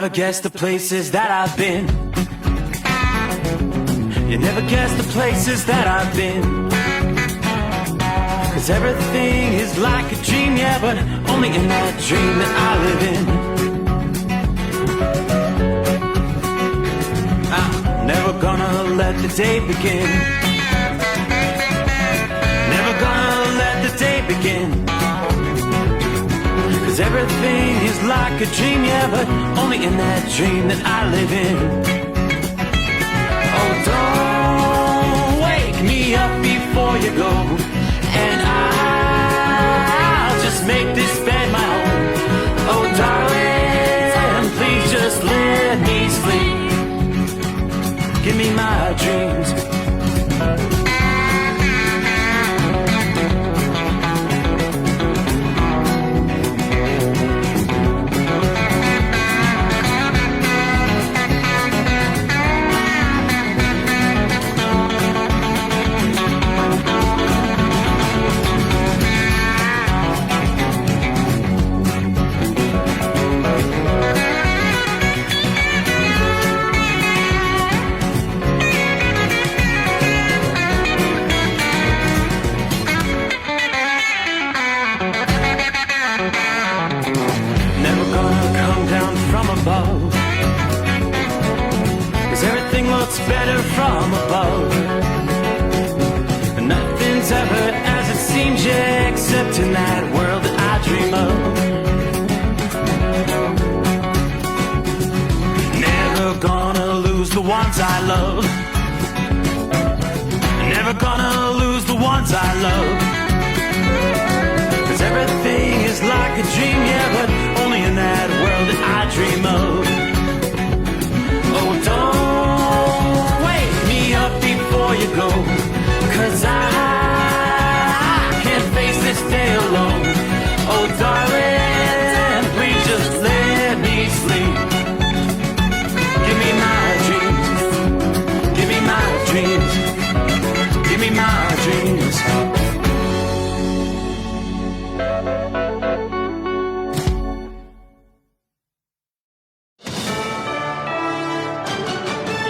never guess the places that I've been. You never guess the places that I've been. 'Cause everything is like a dream, yeah, but only in that dream that I live in. I'm never gonna let the day begin. Never gonna let the day begin. 'Cause everything is like a dream, yeah, but only in that dream that I live in. Oh, don't wake me up before you go, and I'll just make this bed my home. Oh, darling, please just let me sleep. Give me my dreams. Better from above. Nothing's ever as it seems, yeah, except in that world that I dream of. Never gonna lose the ones I love. Never gonna lose the ones I love. 'Cause everything is like a dream, yeah, but only in that world that I dream of. Oh, don't before you go, 'cause I can't face this day alone. Oh, darling, please just let me sleep. Give me my dreams. Give me my dreams. Give me my dreams.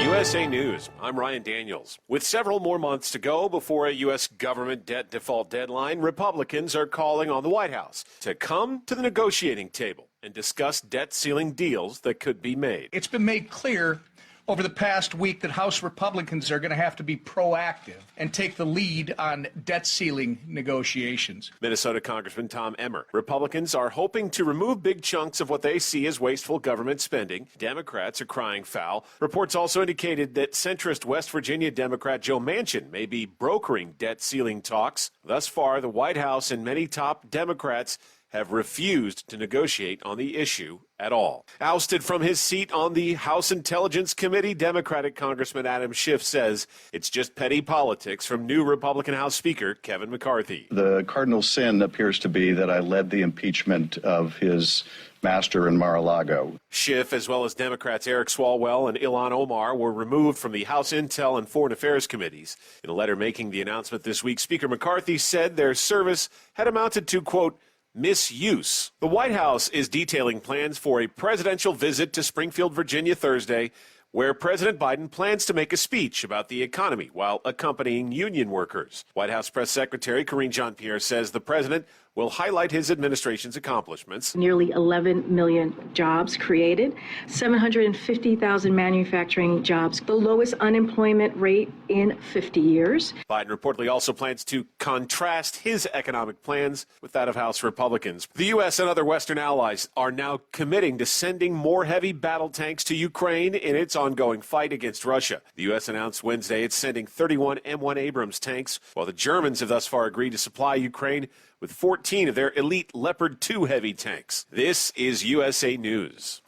USA News, I'm Ryan Daniels. With several more months to go before a U.S. government debt default deadline, Republicans are calling on the White House to come to the negotiating table and discuss debt ceiling deals that could be made. It's been made clear over the past week that House Republicans are going to have to be proactive and take the lead on debt ceiling negotiations. Minnesota Congressman Tom Emmer. Republicans are hoping to remove big chunks of what they see as wasteful government spending. Democrats are crying foul. Reports also indicated that centrist West Virginia Democrat Joe Manchin may be brokering debt ceiling talks. Thus far, the White House and many top Democrats have refused to negotiate on the issue at all. Ousted from his seat on the House Intelligence Committee, Democratic Congressman Adam Schiff says it's just petty politics from new Republican House Speaker Kevin McCarthy. The cardinal sin appears to be that I led the impeachment of his master in Mar-a-Lago. Schiff, as well as Democrats Eric Swalwell and Ilhan Omar, were removed from the House Intel and Foreign Affairs committees. In a letter making the announcement this week, Speaker McCarthy said their service had amounted to, quote, misuse. The White House is detailing plans for a presidential visit to Springfield, Virginia Thursday, where President Biden plans to make a speech about the economy while accompanying union workers. White House Press Secretary Karine Jean-Pierre says the president will highlight his administration's accomplishments. Nearly 11 million jobs created, 750,000 manufacturing jobs, the lowest unemployment rate in 50 years. Biden reportedly also plans to contrast his economic plans with that of House Republicans. The U.S. and other Western allies are now committing to sending more heavy battle tanks to Ukraine in its ongoing fight against Russia. The U.S. announced Wednesday it's sending 31 M1 Abrams tanks, while the Germans have thus far agreed to supply Ukraine with 14 of their elite Leopard 2 heavy tanks. This is USA News.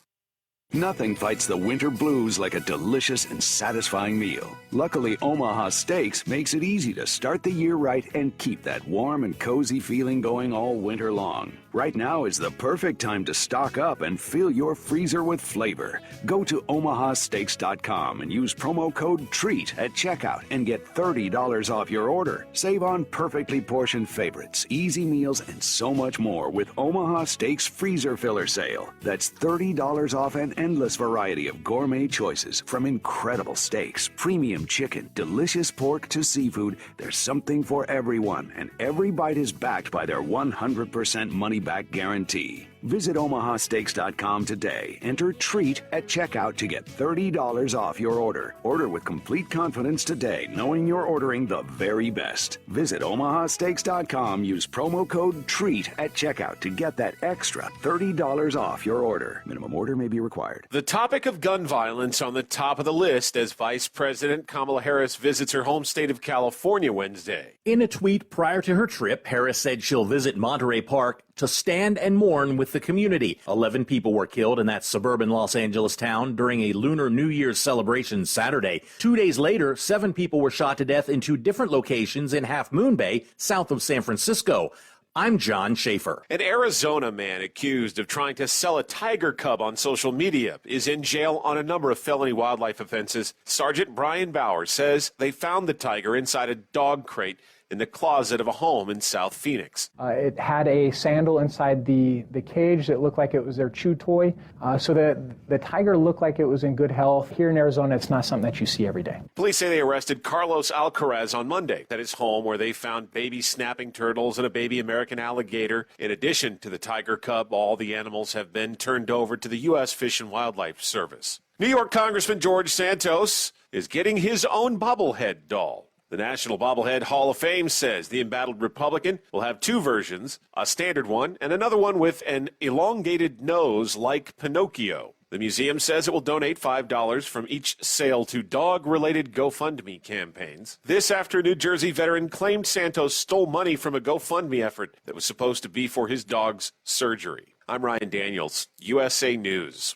Nothing fights the winter blues like a delicious and satisfying meal. Luckily, Omaha Steaks makes it easy to start the year right and keep that warm and cozy feeling going all winter long. Right now is the perfect time to stock up and fill your freezer with flavor. Go to omahasteaks.com and use promo code TREAT at checkout and get $30 off your order. Save on perfectly portioned favorites, easy meals, and so much more with Omaha Steaks Freezer Filler Sale. That's $30 off an endless variety of gourmet choices, from incredible steaks, premium chicken, delicious pork to seafood. There's something for everyone, and every bite is backed by their 100% money-back guarantee. Visit omahasteaks.com today. Enter TREAT at checkout to get $30 off your order. Order with complete confidence today, knowing you're ordering the very best. Visit omahasteaks.com. Use promo code TREAT at checkout to get that extra $30 off your order. Minimum order may be required. The topic of gun violence on the top of the list as Vice President Kamala Harris visits her home state of California Wednesday. In a tweet prior to her trip, Harris said she'll visit Monterey Park to stand and mourn with the community. 11 people were killed in that suburban Los Angeles town during a Lunar New Year's celebration Saturday. 2 days later, 7 people were shot to death in 2 different locations in Half Moon Bay, south of San Francisco. I'm John Schaefer. An Arizona man accused of trying to sell a tiger cub on social media is in jail on a number of felony wildlife offenses. Sergeant Brian Bauer says they found the tiger inside a dog crate in the closet of a home in South Phoenix. It had a sandal inside the cage that looked like it was their chew toy, so that the tiger looked like it was in good health. Here in Arizona, it's not something that you see every day. Police say they arrested Carlos Alcaraz on Monday at his home, where they found baby snapping turtles and a baby American alligator. In addition to the tiger cub, all the animals have been turned over to the U.S. Fish and Wildlife Service. New York Congressman George Santos is getting his own bobblehead doll. The National Bobblehead Hall of Fame says the embattled Republican will have 2 versions, a standard one and another one with an elongated nose like Pinocchio. The museum says it will donate $5 from each sale to dog-related GoFundMe campaigns. This after a New Jersey veteran claimed Santos stole money from a GoFundMe effort that was supposed to be for his dog's surgery. I'm Ryan Daniels, USA News.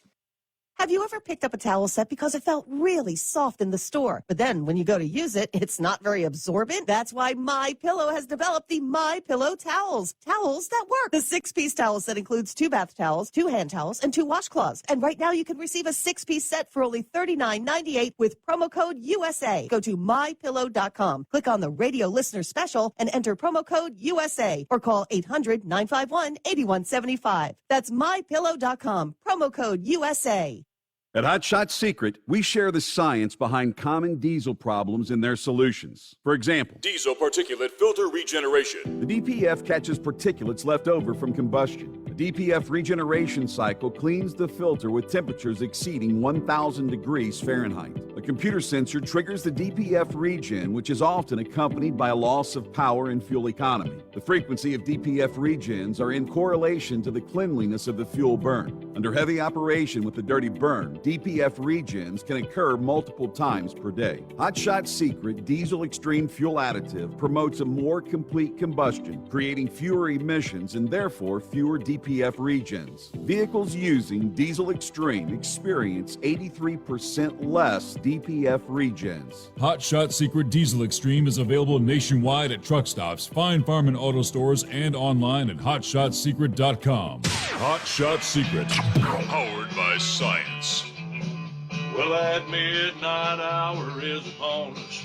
Have you ever picked up a towel set because it felt really soft in the store, but then when you go to use it, it's not very absorbent? That's why MyPillow has developed the MyPillow towels. Towels that work. The 6-piece towel set includes 2 bath towels, 2 hand towels, and 2 washcloths. And right now you can receive a 6-piece set for only $39.98 with promo code USA. Go to MyPillow.com, click on the radio listener special, and enter promo code USA, or call 800-951-8175. That's MyPillow.com, promo code USA. At Hot Shot Secret, we share the science behind common diesel problems and their solutions. For example, diesel particulate filter regeneration. The DPF catches particulates left over from combustion. The DPF regeneration cycle cleans the filter with temperatures exceeding 1,000 degrees Fahrenheit. A computer sensor triggers the DPF regen, which is often accompanied by a loss of power and fuel economy. The frequency of DPF regens are in correlation to the cleanliness of the fuel burn. Under heavy operation with the dirty burn, DPF regens can occur multiple times per day. Hot Shot Secret Diesel Extreme Fuel Additive promotes a more complete combustion, creating fewer emissions and therefore fewer DPF regens. Vehicles using Diesel Extreme experience 83% less DPF regens. Hot Shot Secret Diesel Extreme is available nationwide at truck stops, fine farm and auto stores, and online at hotshotsecret.com. Hot Shot Secret, powered by science. Well, that midnight hour is upon us,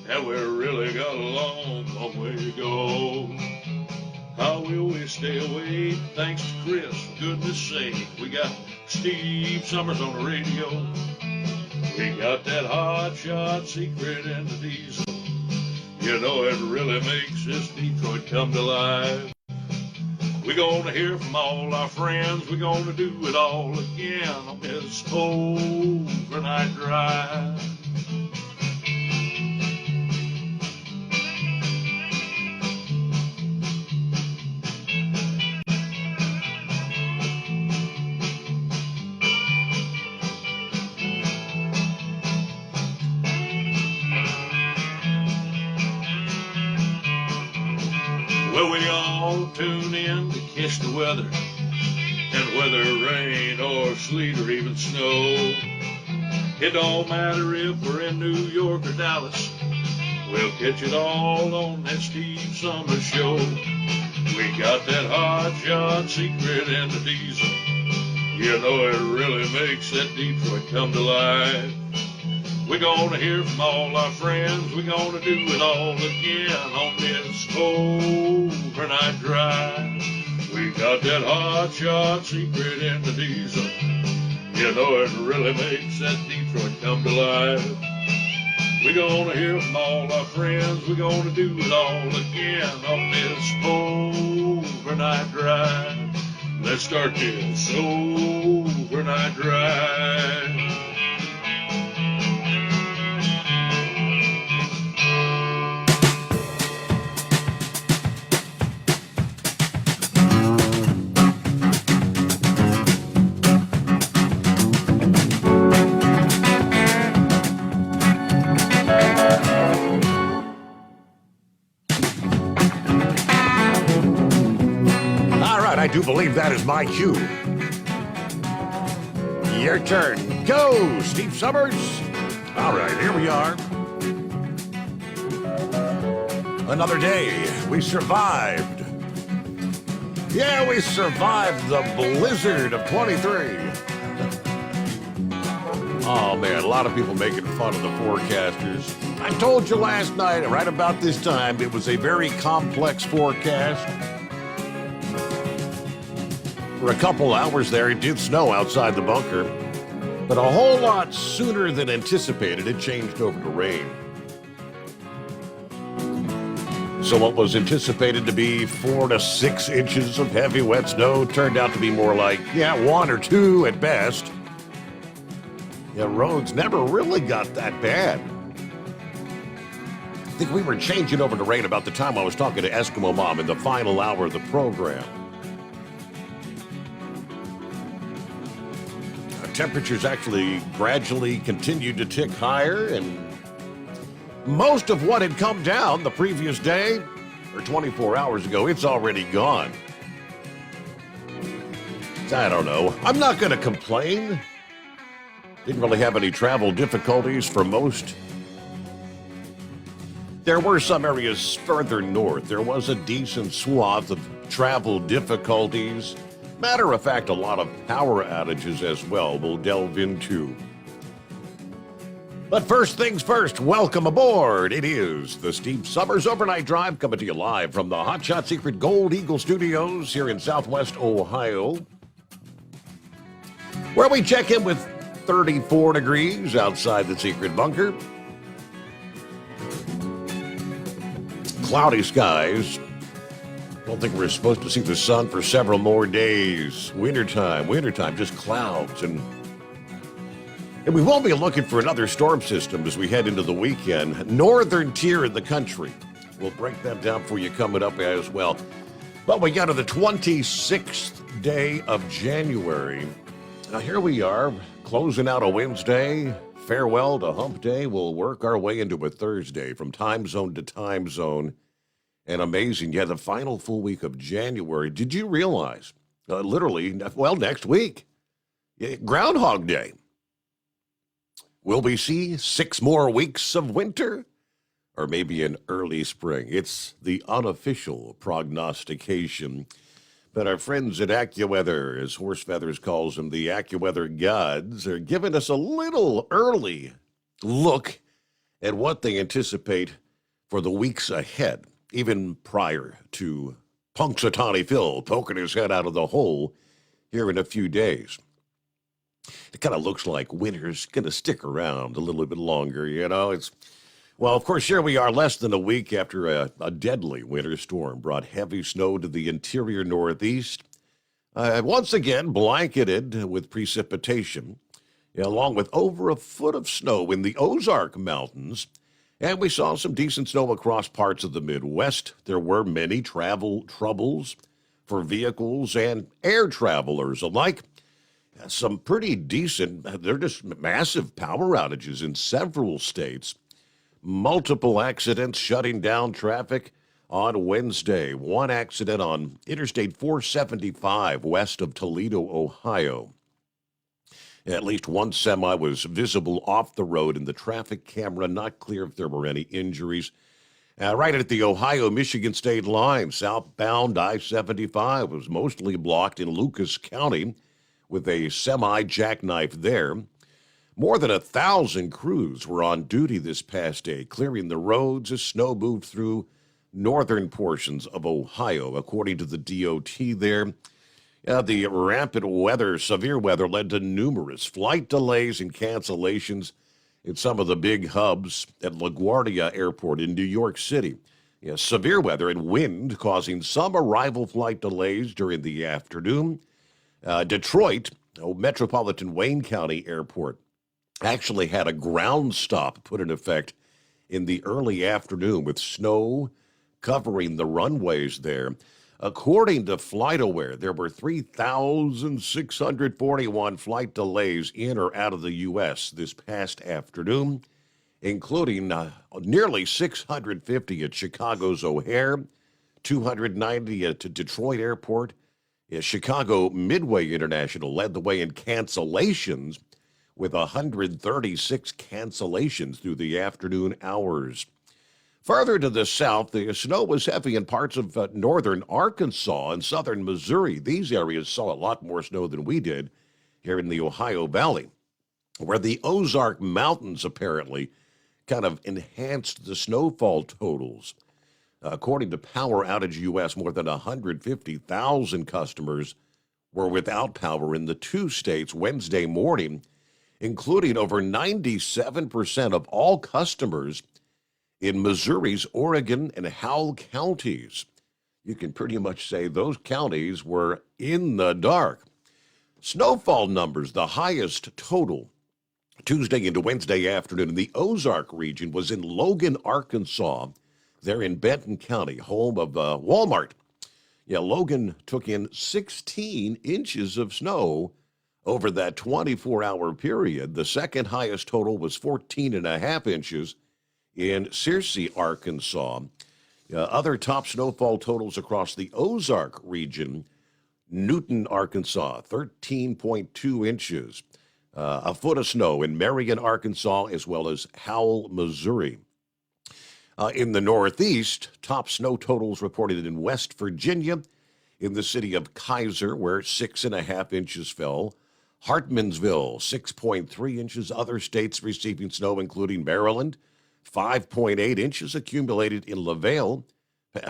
and we're really got a long, long way to go. How will we stay awake? Thanks to Chris, for goodness sake. We got Steve Summers on the radio. We got that Hot Shot Secret and the diesel. You know it really makes this Detroit come to life. We're going to hear from all our friends. We're going to do it all again on this overnight drive. Well, we all tune in to catch the weather, and whether rain or sleet or even snow, it don't matter if we're in New York or Dallas, we'll catch it all on that Steve Summers Show. We got that Hot Shot Secret and the diesel. You know it really makes that Detroit come to life. We're gonna hear from all our friends. We're gonna do it all again on this overnight drive. We got that Hot Shot Secret in the diesel. You know it really makes that Detroit come to life. We're gonna hear from all our friends. We're gonna do it all again on this overnight drive. Let's start this overnight drive. I do believe that is my cue. Your turn. Go, Steve Summers. All right, here we are. Another day. We survived. Yeah, we survived the blizzard of 23. Oh, man, a lot of people making fun of the forecasters. I told you last night, right about this time, it was a very complex forecast. For a couple hours there, it did snow outside the bunker, but a whole lot sooner than anticipated, it changed over to rain. So what was anticipated to be 4 to 6 inches of heavy wet snow turned out to be more like, 1 or 2 at best. Yeah, roads never really got that bad. I think we were changing over to rain about the time I was talking to Eskimo Mom in the final hour of the program. Temperatures actually gradually continued to tick higher, and most of what had come down the previous day, or 24 hours ago, it's already gone. I don't know. I'm not going to complain. Didn't really have any travel difficulties for most. There were some areas further north. There was a decent swath of travel difficulties. Matter of fact, a lot of power outages as well we'll delve into. But first things first, welcome aboard. It is the Steve Summers Overnight Drive coming to you live from the Hot Shot Secret Gold Eagle Studios here in Southwest Ohio, where we check in with 34 degrees outside the secret bunker. Cloudy skies. Don't think we're supposed to see the sun for several more days. Wintertime, just clouds. And we won't be looking for another storm system as we head into the weekend. Northern tier in the country. We'll break that down for you coming up as well. But we got to the 26th day of January. Now here we are, closing out a Wednesday. Farewell to hump day. We'll work our way into a Thursday from time zone to time zone. And amazing, the final full week of January. Did you realize, next week, Groundhog Day. Will we see 6 more weeks of winter? Or maybe an early spring? It's the unofficial prognostication. But our friends at AccuWeather, as Horse Feathers calls them, the AccuWeather gods, are giving us a little early look at what they anticipate for the weeks ahead. Even prior to Punxsutawney Phil poking his head out of the hole here in a few days. It kind of looks like winter's going to stick around a little bit longer, Well, of course, here we are less than a week after a deadly winter storm brought heavy snow to the interior Northeast. Once again, blanketed with precipitation, along with over a foot of snow in the Ozark Mountains. And we saw some decent snow across parts of the Midwest. There were many travel troubles for vehicles and air travelers alike. Some pretty decent, they're just massive power outages in several states. Multiple accidents shutting down traffic on Wednesday. One accident on Interstate 475 west of Toledo, Ohio. At least one semi was visible off the road in the traffic camera. Not clear if there were any injuries. Right at the Ohio-Michigan state line, southbound I-75 was mostly blocked in Lucas County with a semi-jackknife there. More than 1,000 crews were on duty this past day, clearing the roads as snow moved through northern portions of Ohio, according to the DOT there. The rampant weather, severe weather, led to numerous flight delays and cancellations in some of the big hubs at LaGuardia Airport in New York City. Severe weather and wind causing some arrival flight delays during the afternoon. Detroit, Metropolitan Wayne County Airport, actually had a ground stop put in effect in the early afternoon with snow covering the runways there. According to FlightAware, there were 3,641 flight delays in or out of the U.S. this past afternoon, including nearly 650 at Chicago's O'Hare, 290 at Detroit Airport. Chicago Midway International led the way in cancellations with 136 cancellations through the afternoon hours. Further to the south, the snow was heavy in parts of northern Arkansas and southern Missouri. These areas saw a lot more snow than we did here in the Ohio Valley, where the Ozark Mountains apparently kind of enhanced the snowfall totals. According to Power Outage US, more than 150,000 customers were without power in the two states Wednesday morning, including over 97% of all customers in Missouri's Oregon and Howell counties. You can pretty much say those counties were in the dark. Snowfall numbers, the highest total Tuesday into Wednesday afternoon in the Ozark region was in Logan, Arkansas. They're in Benton County, home of Walmart. Logan took in 16 inches of snow over that 24-hour period. The second highest total was 14.5 inches in Searcy, Arkansas. Other top snowfall totals across the Ozark region: Newton, Arkansas, 13.2 inches. A foot of snow in Marion, Arkansas, as well as Howell, Missouri. In the Northeast, top snow totals reported in West Virginia, in the city of Kaiser, where 6.5 inches fell. Hartmansville, 6.3 inches. Other states receiving snow, including Maryland, 5.8 inches accumulated in LaVale,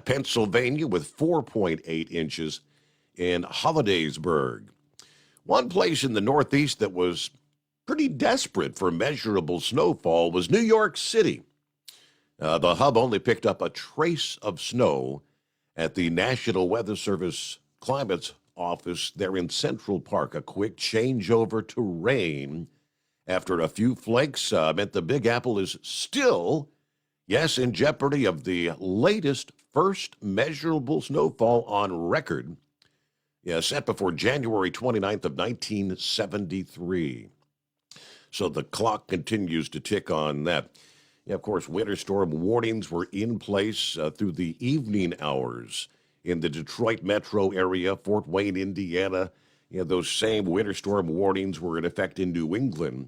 Pennsylvania, with 4.8 inches in Hollidaysburg. One place in the Northeast that was pretty desperate for measurable snowfall was New York City. The hub only picked up a trace of snow at the National Weather Service Climate Office there in Central Park. A quick changeover to rain after a few flakes meant the Big Apple is still, yes, in jeopardy of the latest first measurable snowfall on record, set before January 29th of 1973. So the clock continues to tick on that. Of course, winter storm warnings were in place through the evening hours in the Detroit metro area, Fort Wayne, Indiana. Those same winter storm warnings were in effect in New England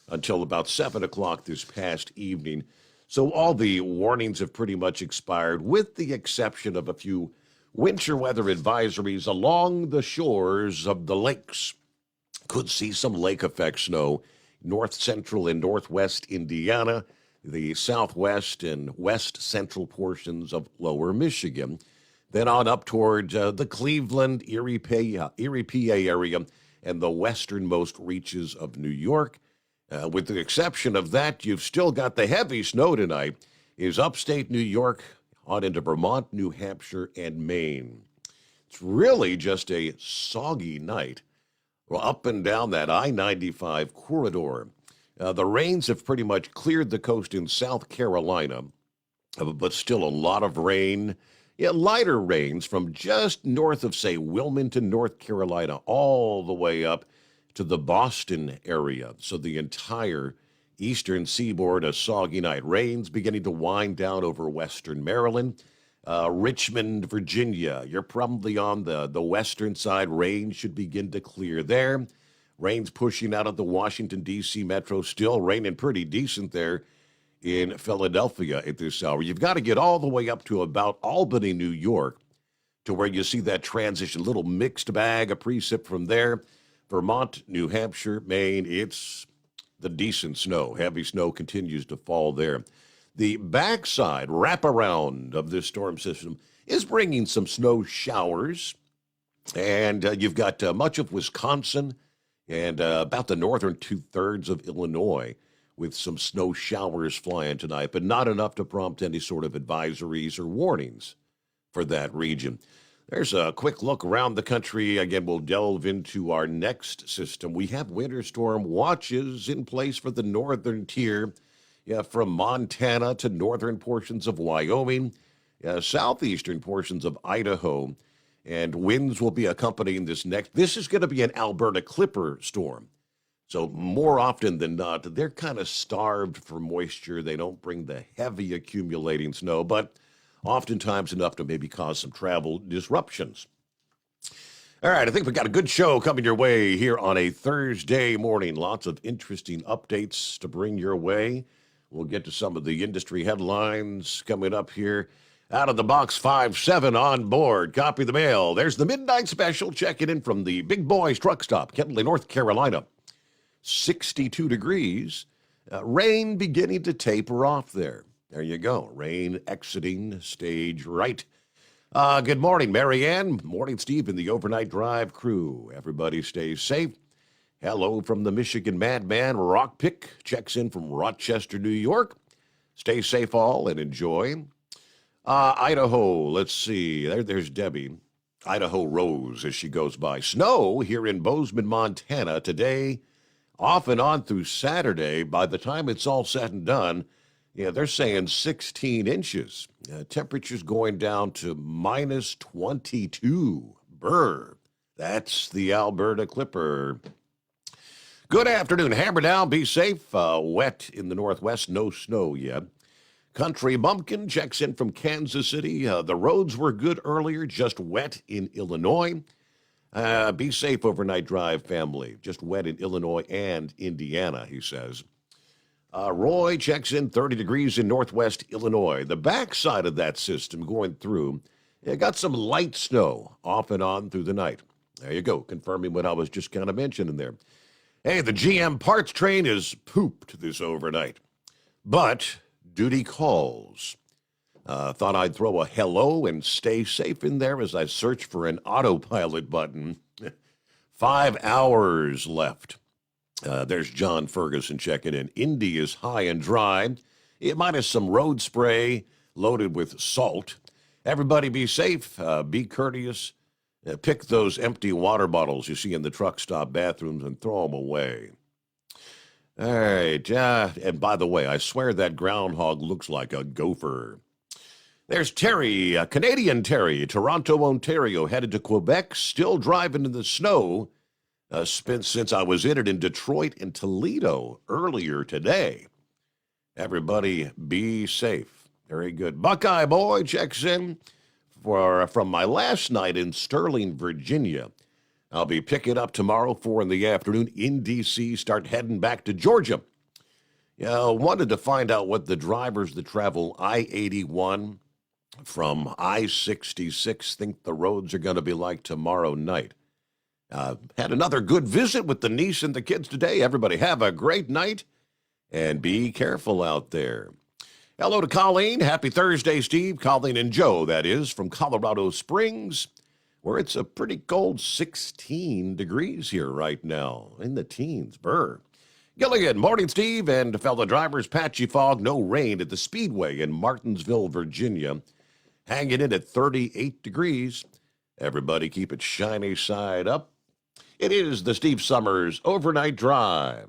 until about 7 o'clock this past evening. So all the warnings have pretty much expired, with the exception of a few winter weather advisories along the shores of the lakes. Could see some lake effect snow north central and northwest Indiana, the southwest and west central portions of lower Michigan. Then on up toward the Cleveland, Erie, PA area and the westernmost reaches of New York. With the exception of that, you've still got the heavy snow tonight is upstate New York on into Vermont, New Hampshire, and Maine. It's really just a soggy night. Well, up and down that I-95 corridor. The rains have pretty much cleared the coast in South Carolina, but still a lot of rain. Lighter rains from just north of, say, Wilmington, North Carolina, all the way up to the Boston area. So the entire eastern seaboard, a soggy night. Rains beginning to wind down over western Maryland. Richmond, Virginia, you're probably on the western side. Rain should begin to clear there. Rain's pushing out of the Washington, D.C. metro. Still raining pretty decent there in Philadelphia at this hour. You've got to get all the way up to about Albany, New York, to where you see that transition. Little mixed bag, a precip from there. Vermont, New Hampshire, Maine, it's the decent snow. Heavy snow continues to fall there. The backside wraparound of this storm system is bringing some snow showers And you've got much of Wisconsin and about the northern two-thirds of Illinois with some snow showers flying tonight, but not enough to prompt any sort of advisories or warnings for that region. There's a quick look around the country. Again, we'll delve into our next system. We have winter storm watches in place for the northern tier, from Montana to northern portions of Wyoming, southeastern portions of Idaho, and winds will be accompanying this next. This is going to be an Alberta Clipper storm. So more often than not, they're kind of starved for moisture. They don't bring the heavy accumulating snow, but oftentimes enough to maybe cause some travel disruptions. All right, I think we've got a good show coming your way here on a Thursday morning. Lots of interesting updates to bring your way. We'll get to some of the industry headlines coming up here. Out of the box 5-7 on board. Copy the mail. There's the midnight special checking in from the Big Boys Truck Stop, Kentley, North Carolina. 62 degrees. Rain beginning to taper off there. There you go. Rain exiting stage right. Good morning, Marianne. Morning, Steve, and the Overnight Drive crew. Everybody stay safe. Hello from the Michigan Madman. Rockpick checks in from Rochester, New York. Stay safe all and enjoy. Idaho, let's see. There's Debbie. Idaho Rose as she goes by. Snow here in Bozeman, Montana today, off and on through Saturday. By the time it's all said and done, they're saying 16 inches. Temperatures going down to minus 22. Brr. That's the Alberta Clipper. Good afternoon. Hammer down. Be safe. Wet in the northwest. No snow yet. Country Bumpkin checks in from Kansas City. The roads were good earlier, just wet in Illinois. Be safe, Overnight Drive family. Just wet in Illinois and Indiana, he says. Roy checks in 30 degrees in northwest Illinois. The backside of that system going through, got some light snow off and on through the night. There you go, confirming what I was just kind of mentioning there. Hey, the GM parts train is pooped this overnight. But duty calls. Thought I'd throw a hello and stay safe in there as I search for an autopilot button. 5 hours left. There's John Ferguson checking in. Indy is high and dry. Minus some road spray loaded with salt. Everybody be safe. Be courteous. Pick those empty water bottles you see in the truck stop bathrooms and throw them away. All right. And by the way, I swear that groundhog looks like a gopher. There's Terry, Canadian Terry, Toronto, Ontario, headed to Quebec, still driving in the snow since I was in it in Detroit and Toledo earlier today. Everybody be safe. Very good. Buckeye Boy checks in from my last night in Sterling, Virginia. I'll be picking up tomorrow, 4 in the afternoon in D.C., start heading back to Georgia. Wanted to find out what the drivers that travel I-81 from I-66 think the roads are going to be like tomorrow night. Had another good visit with the niece and the kids today. Everybody have a great night and be careful out there. Hello to Colleen. Happy Thursday, Steve. Colleen and Joe, that is, from Colorado Springs, where it's a pretty cold 16 degrees here right now. In the teens, brr. Gilligan, morning, Steve, and fellow drivers, patchy fog, no rain at the Speedway in Martinsville, Virginia. Hanging in at 38 degrees. Everybody keep it shiny side up. It is the Steve Summers Overnight Drive.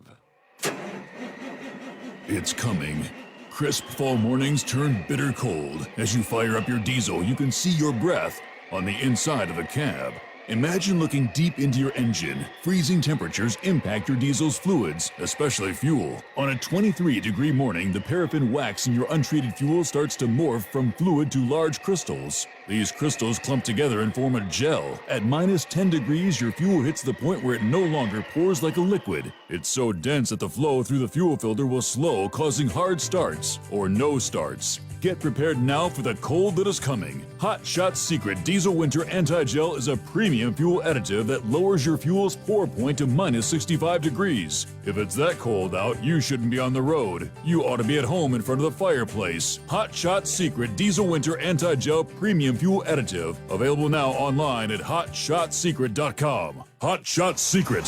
It's coming. Crisp fall mornings turn bitter cold. As you fire up your diesel, you can see your breath on the inside of the cab. Imagine looking deep into your engine. Freezing temperatures impact your diesel's fluids, especially fuel. On a 23-degree morning, the paraffin wax in your untreated fuel starts to morph from fluid to large crystals. These crystals clump together and form a gel. At minus 10 degrees, your fuel hits the point where it no longer pours like a liquid. It's so dense that the flow through the fuel filter will slow, causing hard starts or no starts. Get prepared now for the cold that is coming. Hot Shot Secret Diesel Winter Anti-Gel is a premium fuel additive that lowers your fuel's pour point to minus 65 degrees. If it's that cold out, you shouldn't be on the road. You ought to be at home in front of the fireplace. Hot Shot Secret Diesel Winter Anti-Gel Premium premium fuel additive, available now online at HotShotSecret.com. Hot Shot Secret,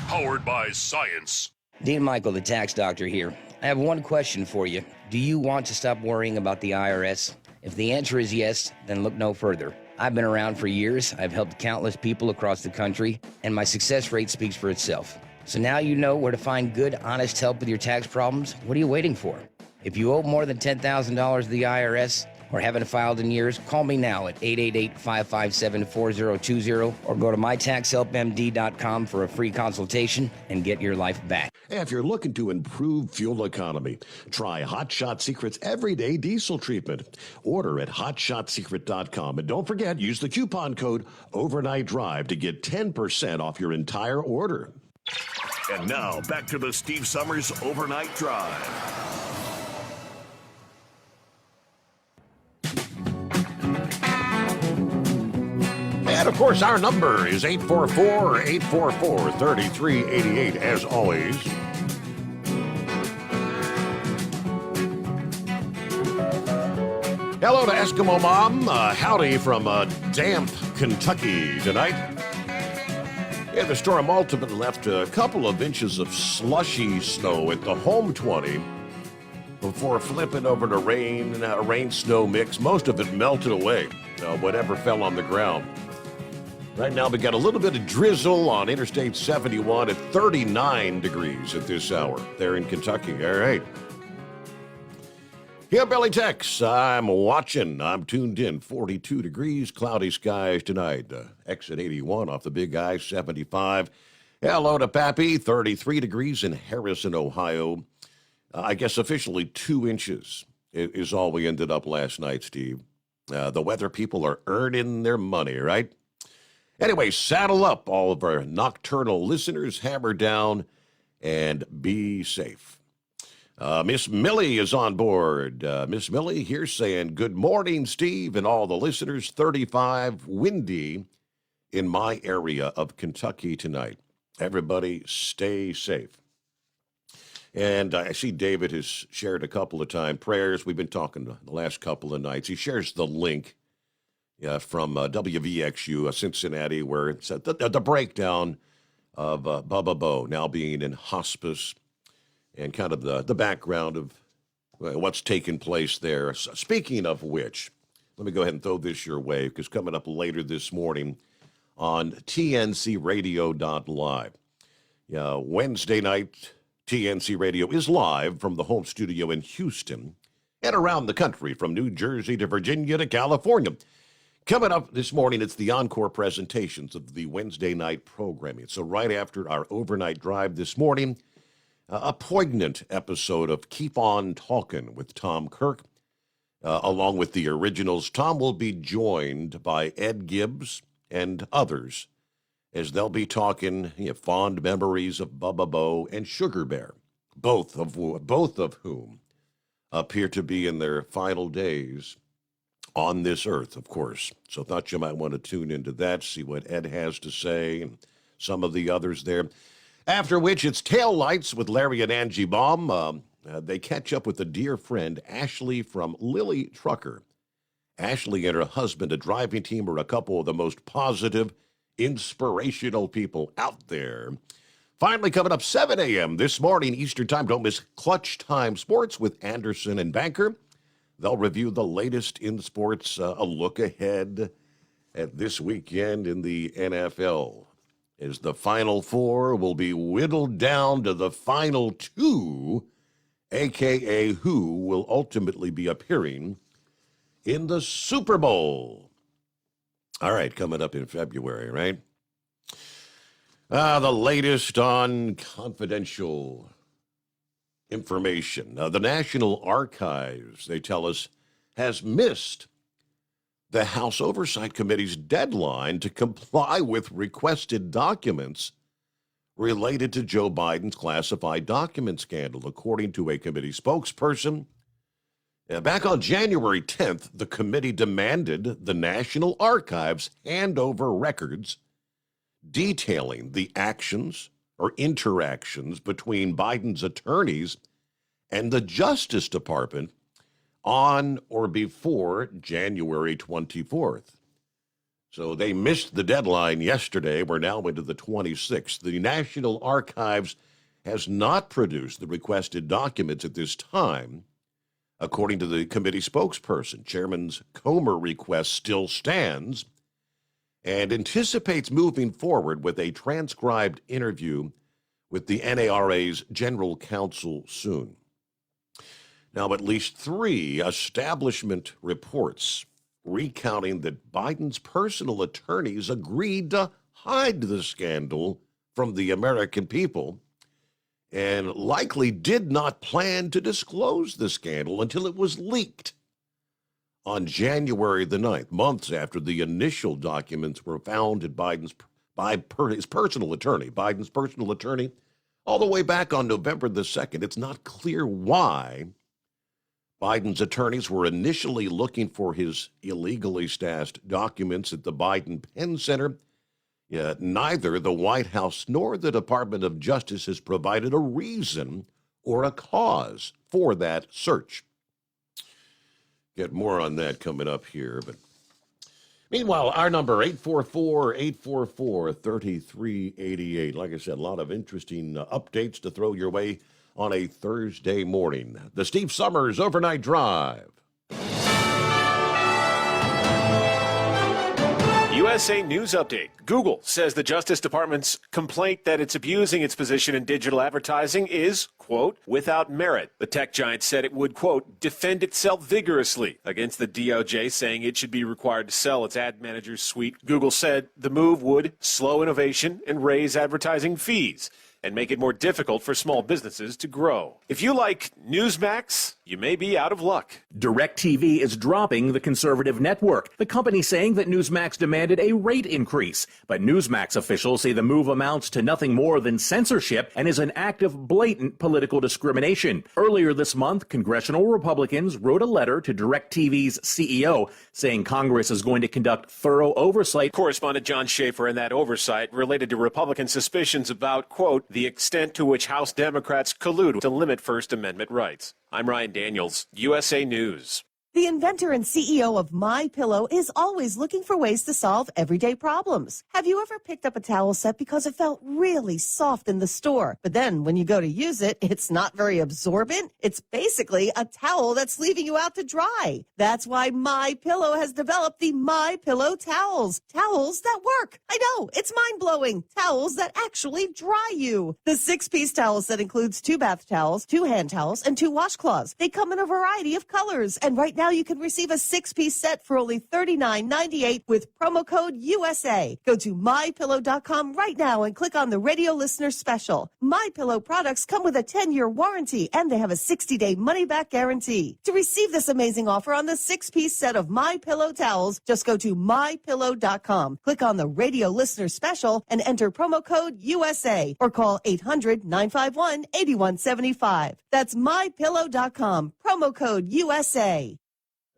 powered by science. Dean Michael, the tax doctor here. I have one question for you. Do you want to stop worrying about the IRS? If the answer is yes, then look no further. I've been around for years, I've helped countless people across the country, and my success rate speaks for itself. So now you know where to find good, honest help with your tax problems. What are you waiting for? If you owe more than $10,000 to the IRS or haven't filed in years, call me now at 888-557-4020 or go to mytaxhelpmd.com for a free consultation and get your life back. If you're looking to improve fuel economy, try Hot Shot Secret's everyday diesel treatment. Order at hotshotsecret.com. And don't forget, use the coupon code Overnight Drive to get 10% off your entire order. And now, back to the Steve Summers Overnight Drive. And, of course, our number is 844-844-3388, as always. Hello to Eskimo Mom. Howdy from damp Kentucky tonight. Yeah, the storm ultimately left a couple of inches of slushy snow at the home 20 before flipping over to rain-snow mix. Most of it melted away, whatever fell on the ground. Right now, we got a little bit of drizzle on Interstate 71 at 39 degrees at this hour there in Kentucky. All right. Hillbilly Tex, I'm watching. I'm tuned in. 42 degrees, cloudy skies tonight. Exit 81 off the Big I-75. Hello to Pappy, 33 degrees in Harrison, Ohio. I guess officially 2 inches is all we ended up last night, Steve. The weather people are earning their money, right? Anyway, saddle up, all of our nocturnal listeners. Hammer down and be safe. Miss Millie is on board. Miss Millie here saying, good morning, Steve, and all the listeners. 35, windy in my area of Kentucky tonight. Everybody stay safe. And I see David has shared a couple of times prayers. We've been talking the last couple of nights. He shares the link from WVXU, Cincinnati, where it's the breakdown of Bubba Bo now being in hospice and kind of the background of what's taken place there. Speaking of which, let me go ahead and throw this your way, because coming up later this morning on TNCRadio.live. Wednesday night, TNC Radio is live from the home studio in Houston and around the country from New Jersey to Virginia to California. Coming up this morning, it's the encore presentations of the Wednesday night programming. So right after our overnight drive this morning, a poignant episode of Keep On Talking with Tom Kirk. Along with the originals, Tom will be joined by Ed Gibbs and others as they'll be talking fond memories of Bubba Bo and Sugar Bear, both of whom appear to be in their final days on this earth, of course. So thought you might want to tune into that, see what Ed has to say, and some of the others there. After which, it's Tail Lights with Larry and Angie Baum. They catch up with a dear friend, Ashley from Lily Trucker. Ashley and her husband, a driving team, are a couple of the most positive, inspirational people out there. Finally, coming up 7 a.m. this morning, Eastern Time, don't miss Clutch Time Sports with Anderson and Banker. They'll review the latest in sports, a look ahead at this weekend in the NFL, as the Final Four will be whittled down to the Final Two, a.k.a. who will ultimately be appearing in the Super Bowl. All right, coming up in February, right? The latest on confidential information. The National Archives, they tell us, has missed the House Oversight Committee's deadline to comply with requested documents related to Joe Biden's classified document scandal, according to a committee spokesperson. Back on January 10th, the committee demanded the National Archives hand over records detailing the actions or interactions between Biden's attorneys and the Justice Department on or before January 24th. So they missed the deadline yesterday. We're now into the 26th. The National Archives has not produced the requested documents at this time. According to the committee spokesperson, Chairman Comer request still stands and anticipates moving forward with a transcribed interview with the NARA's general counsel soon. Now, at least 3 establishment reports recounting that Biden's personal attorneys agreed to hide the scandal from the American people and likely did not plan to disclose the scandal until it was leaked on January the 9th, months after the initial documents were found at his personal attorney, Biden's personal attorney, all the way back on November the 2nd. It's not clear why Biden's attorneys were initially looking for his illegally stashed documents at the Biden Penn Center. Yet neither the White House nor the Department of Justice has provided a reason or a cause for that search. Get more on that coming up here. But meanwhile, our number, 844-844-3388. Like I said, a lot of interesting updates to throw your way on a Thursday morning. The Steve Summers Overnight Drive. USA News Update. Google says the Justice Department's complaint that it's abusing its position in digital advertising is, quote, without merit. The tech giant said it would, quote, defend itself vigorously against the DOJ, saying it should be required to sell its ad manager's suite. Google said the move would slow innovation and raise advertising fees and make it more difficult for small businesses to grow. If you like Newsmax, you may be out of luck. DirecTV is dropping the conservative network. The company saying that Newsmax demanded a rate increase. But Newsmax officials say the move amounts to nothing more than censorship and is an act of blatant political discrimination. Earlier this month, congressional Republicans wrote a letter to DirecTV's CEO saying Congress is going to conduct thorough oversight. Correspondent John Schaefer, and that oversight related to Republican suspicions about, quote, the extent to which House Democrats collude to limit First Amendment rights. I'm Ryan Daniels, USA News. The inventor and CEO of MyPillow is always looking for ways to solve everyday problems. Have you ever picked up a towel set because it felt really soft in the store, but then when you go to use it, it's not very absorbent? It's basically a towel that's leaving you out to dry. That's why MyPillow has developed the MyPillow towels. Towels that work. I know, it's mind-blowing. Towels that actually dry you. The 6-piece towel set includes 2 bath towels, 2 hand towels, and 2 washcloths. They come in a variety of colors, and right now you can receive a 6-piece set for only $39.98 with promo code USA. Go to MyPillow.com right now and click on the radio listener special. MyPillow products come with a 10-year warranty and they have a 60-day money-back guarantee. To receive this amazing offer on the 6-piece set of MyPillow towels, just go to MyPillow.com, click on the radio listener special and enter promo code USA or call 800-951-8175. That's MyPillow.com, promo code USA.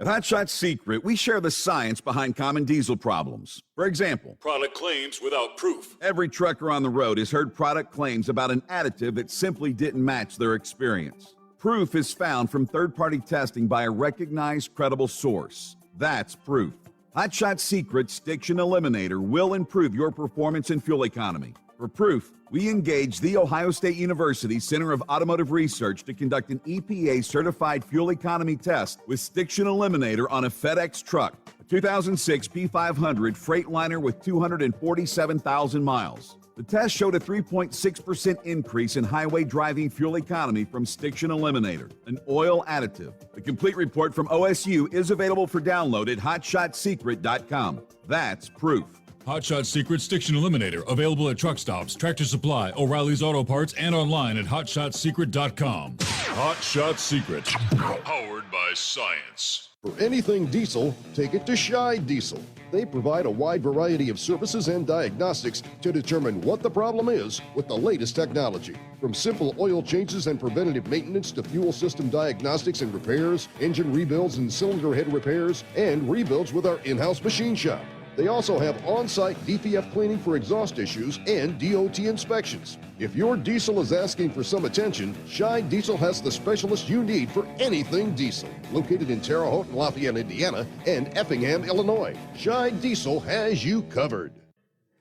At Hot Shot Secret, we share the science behind common diesel problems. For example, Product claims without proof. every trucker on the road has heard product claims about an additive that simply didn't match their experience. Proof is found from third-party testing by a recognized, credible source. That's proof. Hot Shot Secret's Stiction Eliminator will improve your performance and fuel economy. For proof, we engaged the Ohio State University Center of Automotive Research to conduct an EPA-certified fuel economy test with Stiction Eliminator on a FedEx truck, a 2006 P500 Freightliner with 247,000 miles. The test showed a 3.6% increase in highway driving fuel economy from Stiction Eliminator, an oil additive. The complete report from OSU is available for download at hotshotsecret.com. That's proof. Hot Shot Secret Stiction Eliminator, available at truck stops, Tractor Supply, O'Reilly's Auto Parts, and online at hotshotsecret.com. Hot Shot Secret, powered by science. For anything diesel, take it to Scheid Diesel. They provide a wide variety of services and diagnostics to determine what the problem is with the latest technology. From simple oil changes and preventative maintenance to fuel system diagnostics and repairs, engine rebuilds and cylinder head repairs, and rebuilds with our in-house machine shop. They also have on-site DPF cleaning for exhaust issues and DOT inspections. If your diesel is asking for some attention, Shine Diesel has the specialist you need for anything diesel. Located in Terre Haute, Lafayette, Indiana, and Effingham, Illinois, Shine Diesel has you covered.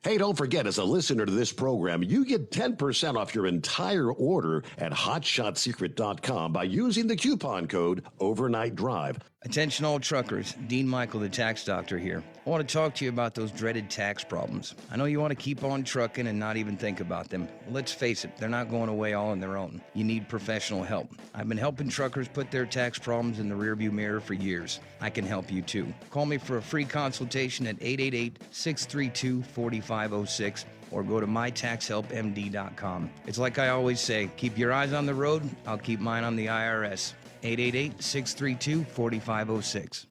Hey, don't forget, as a listener to this program, you get 10% off your entire order at hotshotsecret.com by using the coupon code Overnight Drive. Attention all truckers, Dean Michael, the tax doctor here. I want to talk to you about those dreaded tax problems. I know you want to keep on trucking and not even think about them. Well, let's face it, they're not going away all on their own. You need professional help. I've been helping truckers put their tax problems in the rearview mirror for years. I can help you too. Call me for a free consultation at 888-632-4506 or go to mytaxhelpmd.com. It's like I always say, keep your eyes on the road, I'll keep mine on the IRS. 888-632-4506.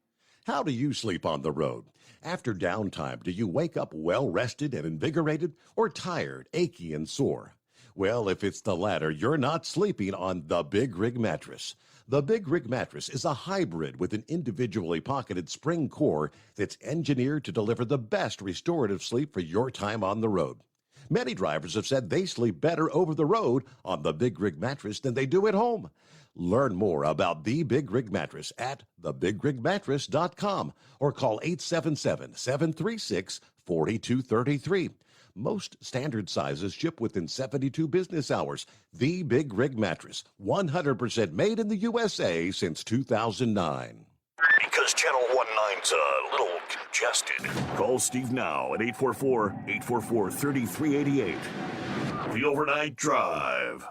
How do you sleep on the road? After downtime, do you wake up well-rested and invigorated or tired, achy, and sore? Well, if it's the latter, you're not sleeping on the Big Rig Mattress. The Big Rig Mattress is a hybrid with an individually pocketed spring core that's engineered to deliver the best restorative sleep for your time on the road. Many drivers have said they sleep better over the road on the Big Rig Mattress than they do at home. Learn more about the Big Rig Mattress at thebigrigmattress.com or call 877-736-4233. Most standard sizes ship within 72 business hours. The Big Rig Mattress, 100% made in the USA since 2009. Because Channel 19's a little congested. Call Steve now at 844-844-3388. The Overnight Drive.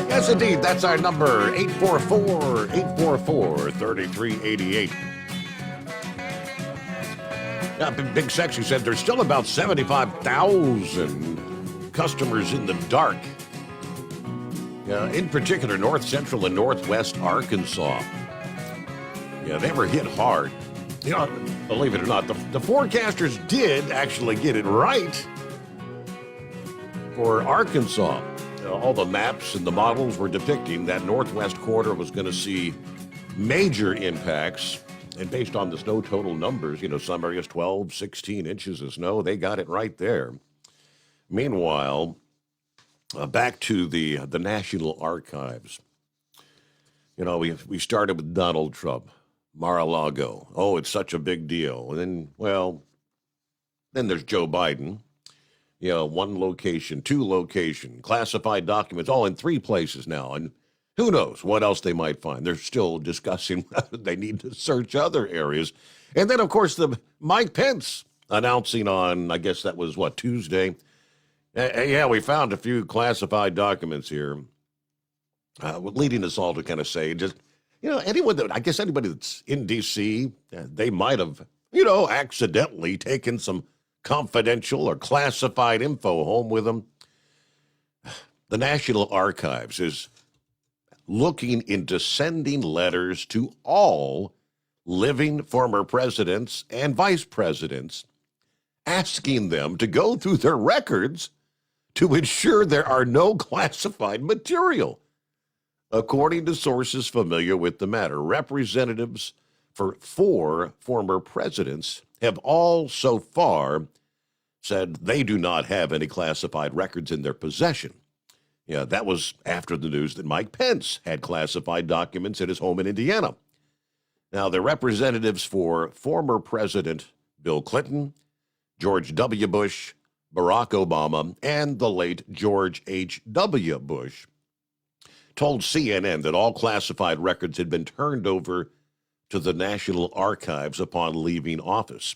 Yes, indeed, that's our number, 844-844-3388. Now, Big Sexy said there's still about 75,000 customers in the dark. In particular, north central and northwest Arkansas. Yeah, they were hit hard. You know, believe it or not, the forecasters did actually get it right for Arkansas. All the maps and the models were depicting that northwest quarter was going to see major impacts. And based on the snow total numbers, some areas 12, 16 inches of snow, they got it right there. Meanwhile, back to the National Archives. We started with Donald Trump, Mar-a-Lago. Oh, it's such a big deal. And then there's Joe Biden. One location, two location, classified documents, all in 3 places now. And who knows what else they might find. They're still discussing whether they need to search other areas. And then, of course, the Mike Pence announcing on, I guess that was, Tuesday? Yeah, we found a few classified documents here, leading us all to kind of say, anybody that's in D.C., they might have, accidentally taken some confidential or classified info home with them. The National Archives is looking into sending letters to all living former presidents and vice presidents, asking them to go through their records to ensure there are no classified material. According to sources familiar with the matter, representatives for 4 former presidents have all so far said they do not have any classified records in their possession. Yeah, that was after the news that Mike Pence had classified documents at his home in Indiana. Now, the representatives for former President Bill Clinton, George W. Bush, Barack Obama, and the late George H.W. Bush told CNN that all classified records had been turned over to the National Archives upon leaving office.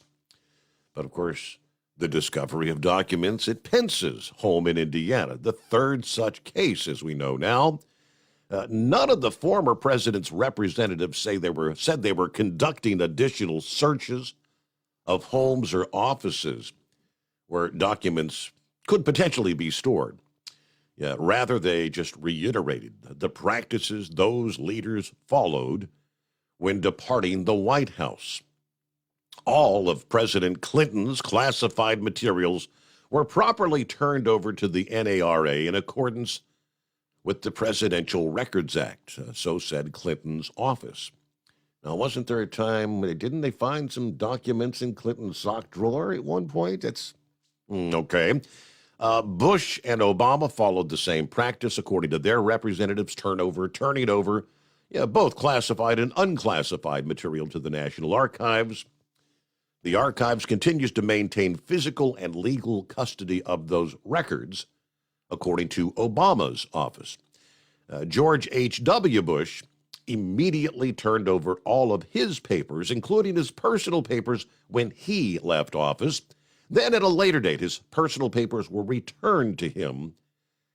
But of course, the discovery of documents at Pence's home in Indiana, the 3rd such case, as we know now. None of the former president's representatives said they were conducting additional searches of homes or offices where documents could potentially be stored. Yeah, rather, they just reiterated the practices those leaders followed when departing the White House. All of President Clinton's classified materials were properly turned over to the NARA in accordance with the Presidential Records Act, so said Clinton's office. Now, wasn't there a time, didn't they find some documents in Clinton's sock drawer at one point? That's okay. Bush and Obama followed the same practice, according to their representatives, turning over both classified and unclassified material to the National Archives. The Archives continues to maintain physical and legal custody of those records, according to Obama's office. George H.W. Bush immediately turned over all of his papers, including his personal papers, when he left office. Then, at a later date, his personal papers were returned to him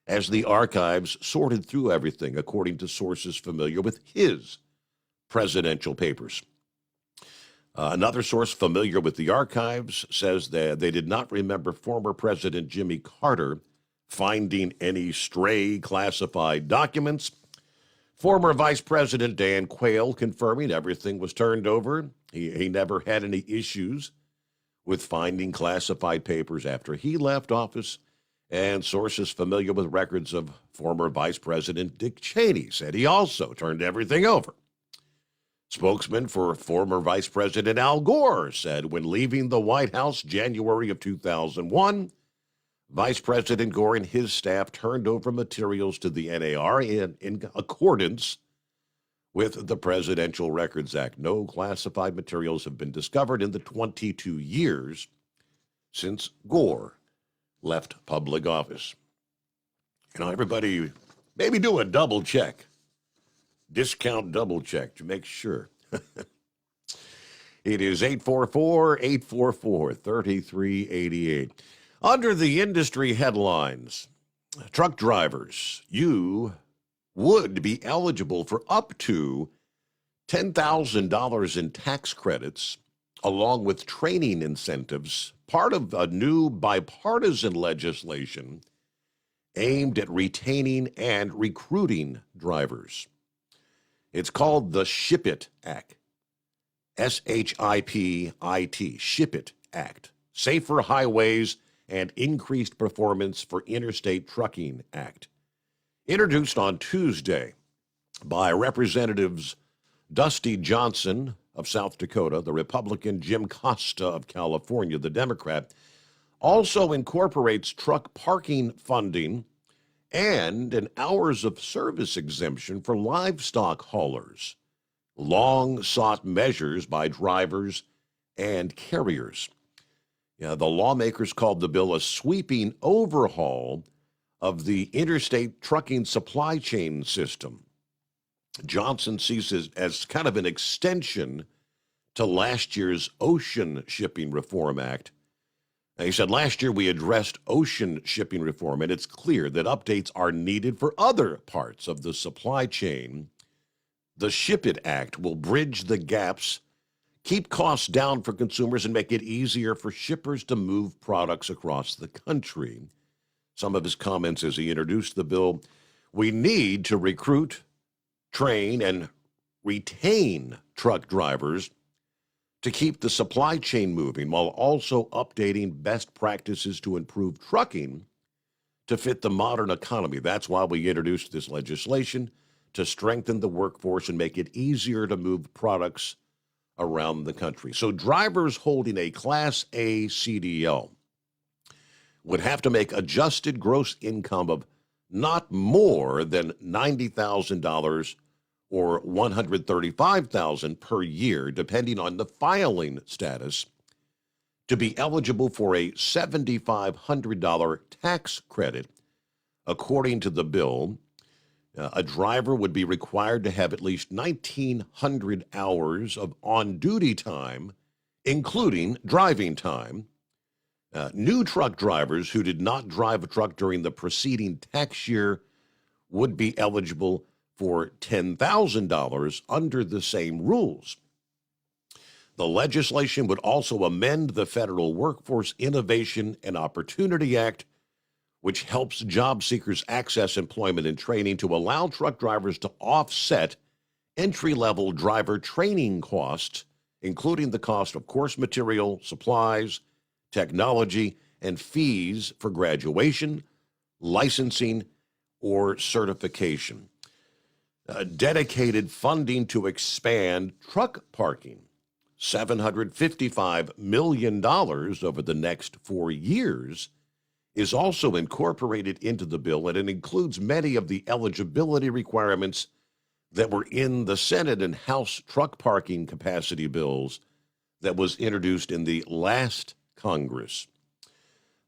as the archives sorted through everything, according to sources familiar with his presidential papers. Another source familiar with the archives says that they did not remember former President Jimmy Carter finding any stray classified documents. Former Vice President Dan Quayle confirming everything was turned over. He never had any issues with finding classified papers after he left office. And sources familiar with records of former Vice President Dick Cheney said he also turned everything over. Spokesman for former Vice President Al Gore said when leaving the White House January of 2001, Vice President Gore and his staff turned over materials to the NAR in accordance with the Presidential Records Act. No classified materials have been discovered in the 22 years since Gore left public office. Everybody, maybe do a double check. Discount double check to make sure. It is 844-844-3388. Under the industry headlines, truck drivers, you would be eligible for up to $10,000 in tax credits, along with training incentives, part of a new bipartisan legislation aimed at retaining and recruiting drivers. It's called the SHIP IT Act. SHIPIT, SHIP IT Act. Safer Highways and Increased Performance for Interstate Trucking Act. Introduced on Tuesday by Representatives Dusty Johnson of South Dakota, the Republican Jim Costa of California, the Democrat, also incorporates truck parking funding and an hours of service exemption for livestock haulers, long-sought measures by drivers and carriers. The lawmakers called the bill a sweeping overhaul of the interstate trucking supply chain system. Johnson sees it as kind of an extension to last year's Ocean Shipping Reform Act. He said, last year we addressed ocean shipping reform, and it's clear that updates are needed for other parts of the supply chain. The SHIP IT Act will bridge the gaps, keep costs down for consumers, and make it easier for shippers to move products across the country. Some of his comments as he introduced the bill: we need to recruit, train, and retain truck drivers to keep the supply chain moving while also updating best practices to improve trucking to fit the modern economy. That's why we introduced this legislation, to strengthen the workforce and make it easier to move products around the country. So drivers holding a Class A CDL would have to make adjusted gross income of not more than $90,000 or $135,000 per year, depending on the filing status, to be eligible for a $7,500 tax credit. According to the bill, a driver would be required to have at least 1,900 hours of on-duty time, including driving time. New truck drivers who did not drive a truck during the preceding tax year would be eligible for $10,000 under the same rules. The legislation would also amend the Federal Workforce Innovation and Opportunity Act, which helps job seekers access employment and training, to allow truck drivers to offset entry-level driver training costs including the cost of course material, supplies, technology, and fees for graduation, licensing, or certification. Dedicated funding to expand truck parking, $755 million over the next 4 years, is also incorporated into the bill, and it includes many of the eligibility requirements that were in the Senate and House truck parking capacity bills that was introduced in the last Congress.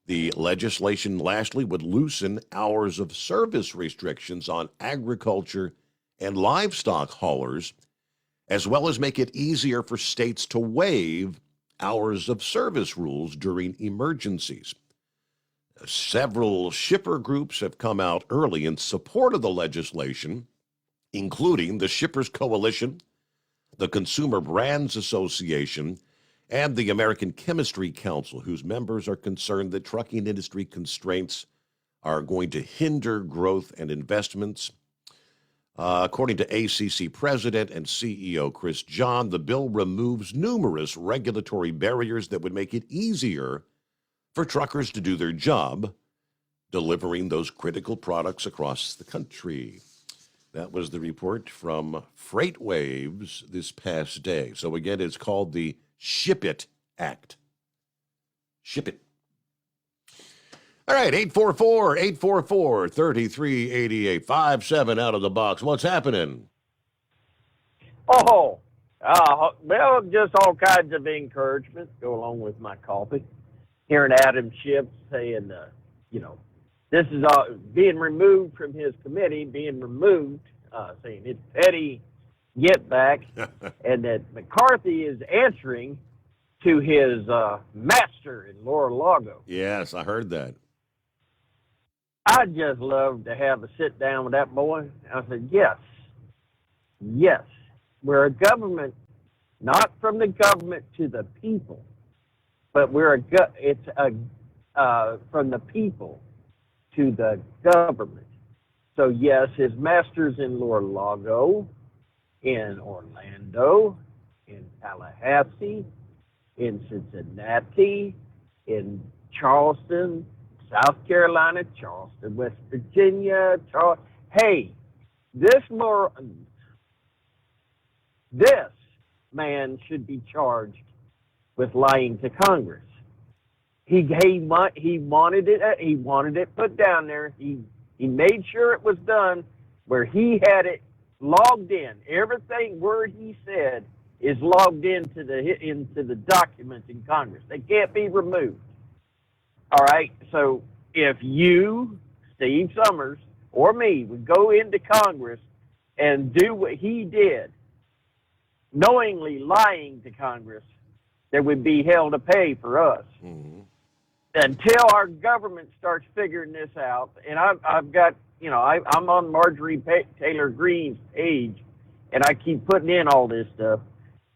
The legislation, lastly, would loosen hours of service restrictions on agriculture and livestock haulers, as well as make it easier for states to waive hours of service rules during emergencies. Several shipper groups have come out early in support of the legislation, including the Shippers Coalition, the Consumer Brands Association, and the American Chemistry Council, whose members are concerned that trucking industry constraints are going to hinder growth and investments. According to ACC President and CEO Chris John, the bill removes numerous regulatory barriers that would make it easier for truckers to do their job, delivering those critical products across the country. That was the report from FreightWaves this past day. So again, it's called the Ship It Act. Ship it. All right, 844-844-3388. 57 out of the box. What's happening? Well, just all kinds of encouragement go along with my coffee. Hearing Adam Schiff saying, this is being removed from his committee, saying it's petty get back, and that McCarthy is answering to his master in Mar-a-Lago. Yes, I heard that. I'd just love to have a sit down with that boy. I said, yes, we're a government, not from the government to the people, but it's from the people to the government. So yes, his master's in Mar-a-Lago, in Orlando, in Tallahassee, in Cincinnati, in Charleston, South Carolina, Charleston, West Virginia. Hey, this man should be charged with lying to Congress. He wanted it put down there. He made sure it was done where he had it logged in. Everything word he said is logged into the documents in Congress. They can't be removed. All right, so if you, Steve Summers, or me would go into Congress and do what he did, knowingly lying to Congress, there would be hell to pay for us. Mm-hmm. Until our government starts figuring this out, and I've got, I'm on Marjorie Taylor Greene's page, and I keep putting in all this stuff.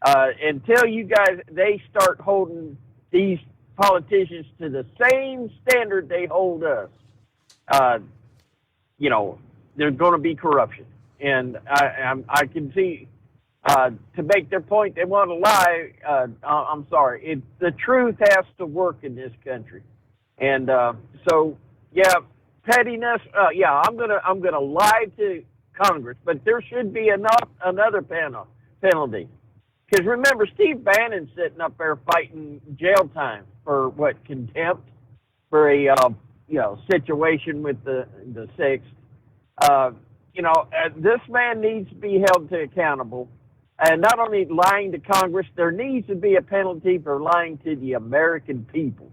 Until you guys, they start holding these politicians to the same standard they hold us, there's going to be corruption. And I can see, to make their point, they want to lie. I'm sorry. The truth has to work in this country. And pettiness. I'm gonna lie to Congress, but there should be another penalty. Because remember, Steve Bannon's sitting up there fighting jail time for contempt for a situation with the Sixth. This man needs to be held to accountable, and not only lying to Congress, there needs to be a penalty for lying to the American people,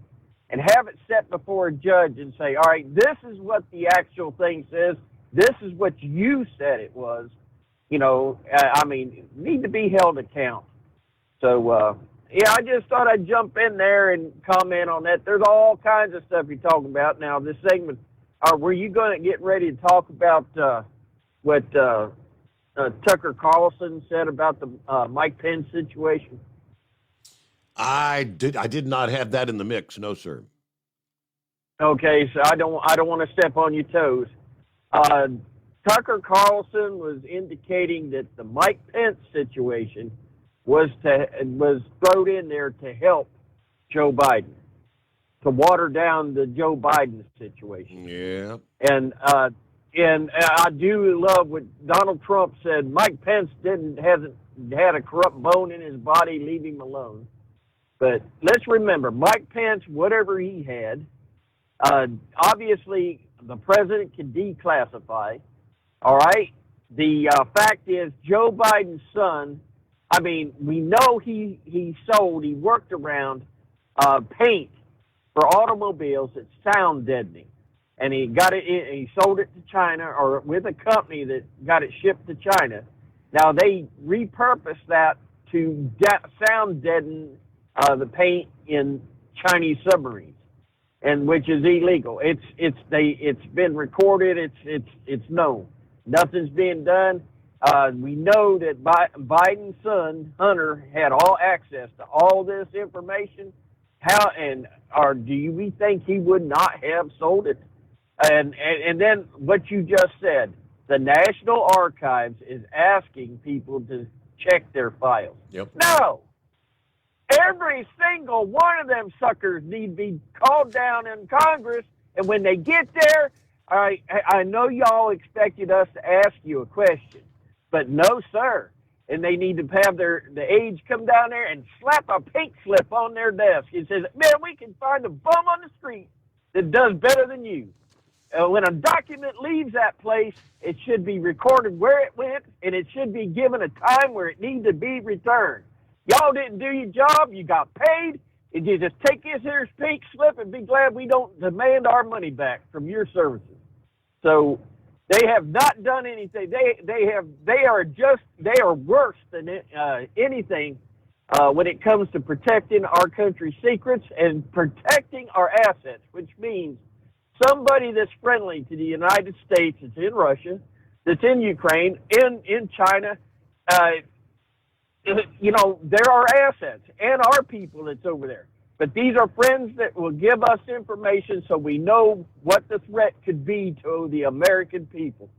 and have it set before a judge and say, all right, this is what the actual thing says. This is what you said it was. Need to be held account. So, I just thought I'd jump in there and comment on that. There's all kinds of stuff you're talking about. Now, this segment, were you going to get ready to talk about what Tucker Carlson said about the Mike Pence situation? I did not have that in the mix. No, sir. Okay, so I don't want to step on your toes. Tucker Carlson was indicating that the Mike Pence situation was thrown in there to help Joe Biden, to water down the Joe Biden situation. Yeah. And I do love what Donald Trump said. Mike Pence hasn't had a corrupt bone in his body. Leave him alone. But let's remember, Mike Pence, whatever he had, obviously the president can declassify. All right. The fact is, Joe Biden's son. I mean, we know he worked around paint for automobiles that's sound deadening, and he got it. He sold it to China, or with a company that got it shipped to China. Now they repurposed that to sound deaden the paint in Chinese submarines, and which is illegal. It's been recorded. It's known. Nothing's being done. We know that Biden's son Hunter had all access to all this information. Do we think he would not have sold it? And then what you just said, the National Archives is asking people to check their files. Yep. No. Every single one of them suckers need to be called down in Congress, and when they get there, I know y'all expected us to ask you a question, but no, sir. And they need to have the aides come down there and slap a pink slip on their desk. It says, man, we can find a bum on the street that does better than you. When a document leaves that place, it should be recorded where it went, and it should be given a time where it needs to be returned. Y'all didn't do your job. You got paid. And you just take this here pink slip and be glad we don't demand our money back from your services. So they have not done anything. They are worse than anything when it comes to protecting our country's secrets and protecting our assets, which means somebody that's friendly to the United States, that's in Russia, that's in Ukraine, in China, there are assets and our people that's over there. But these are friends that will give us information so we know what the threat could be to the American people.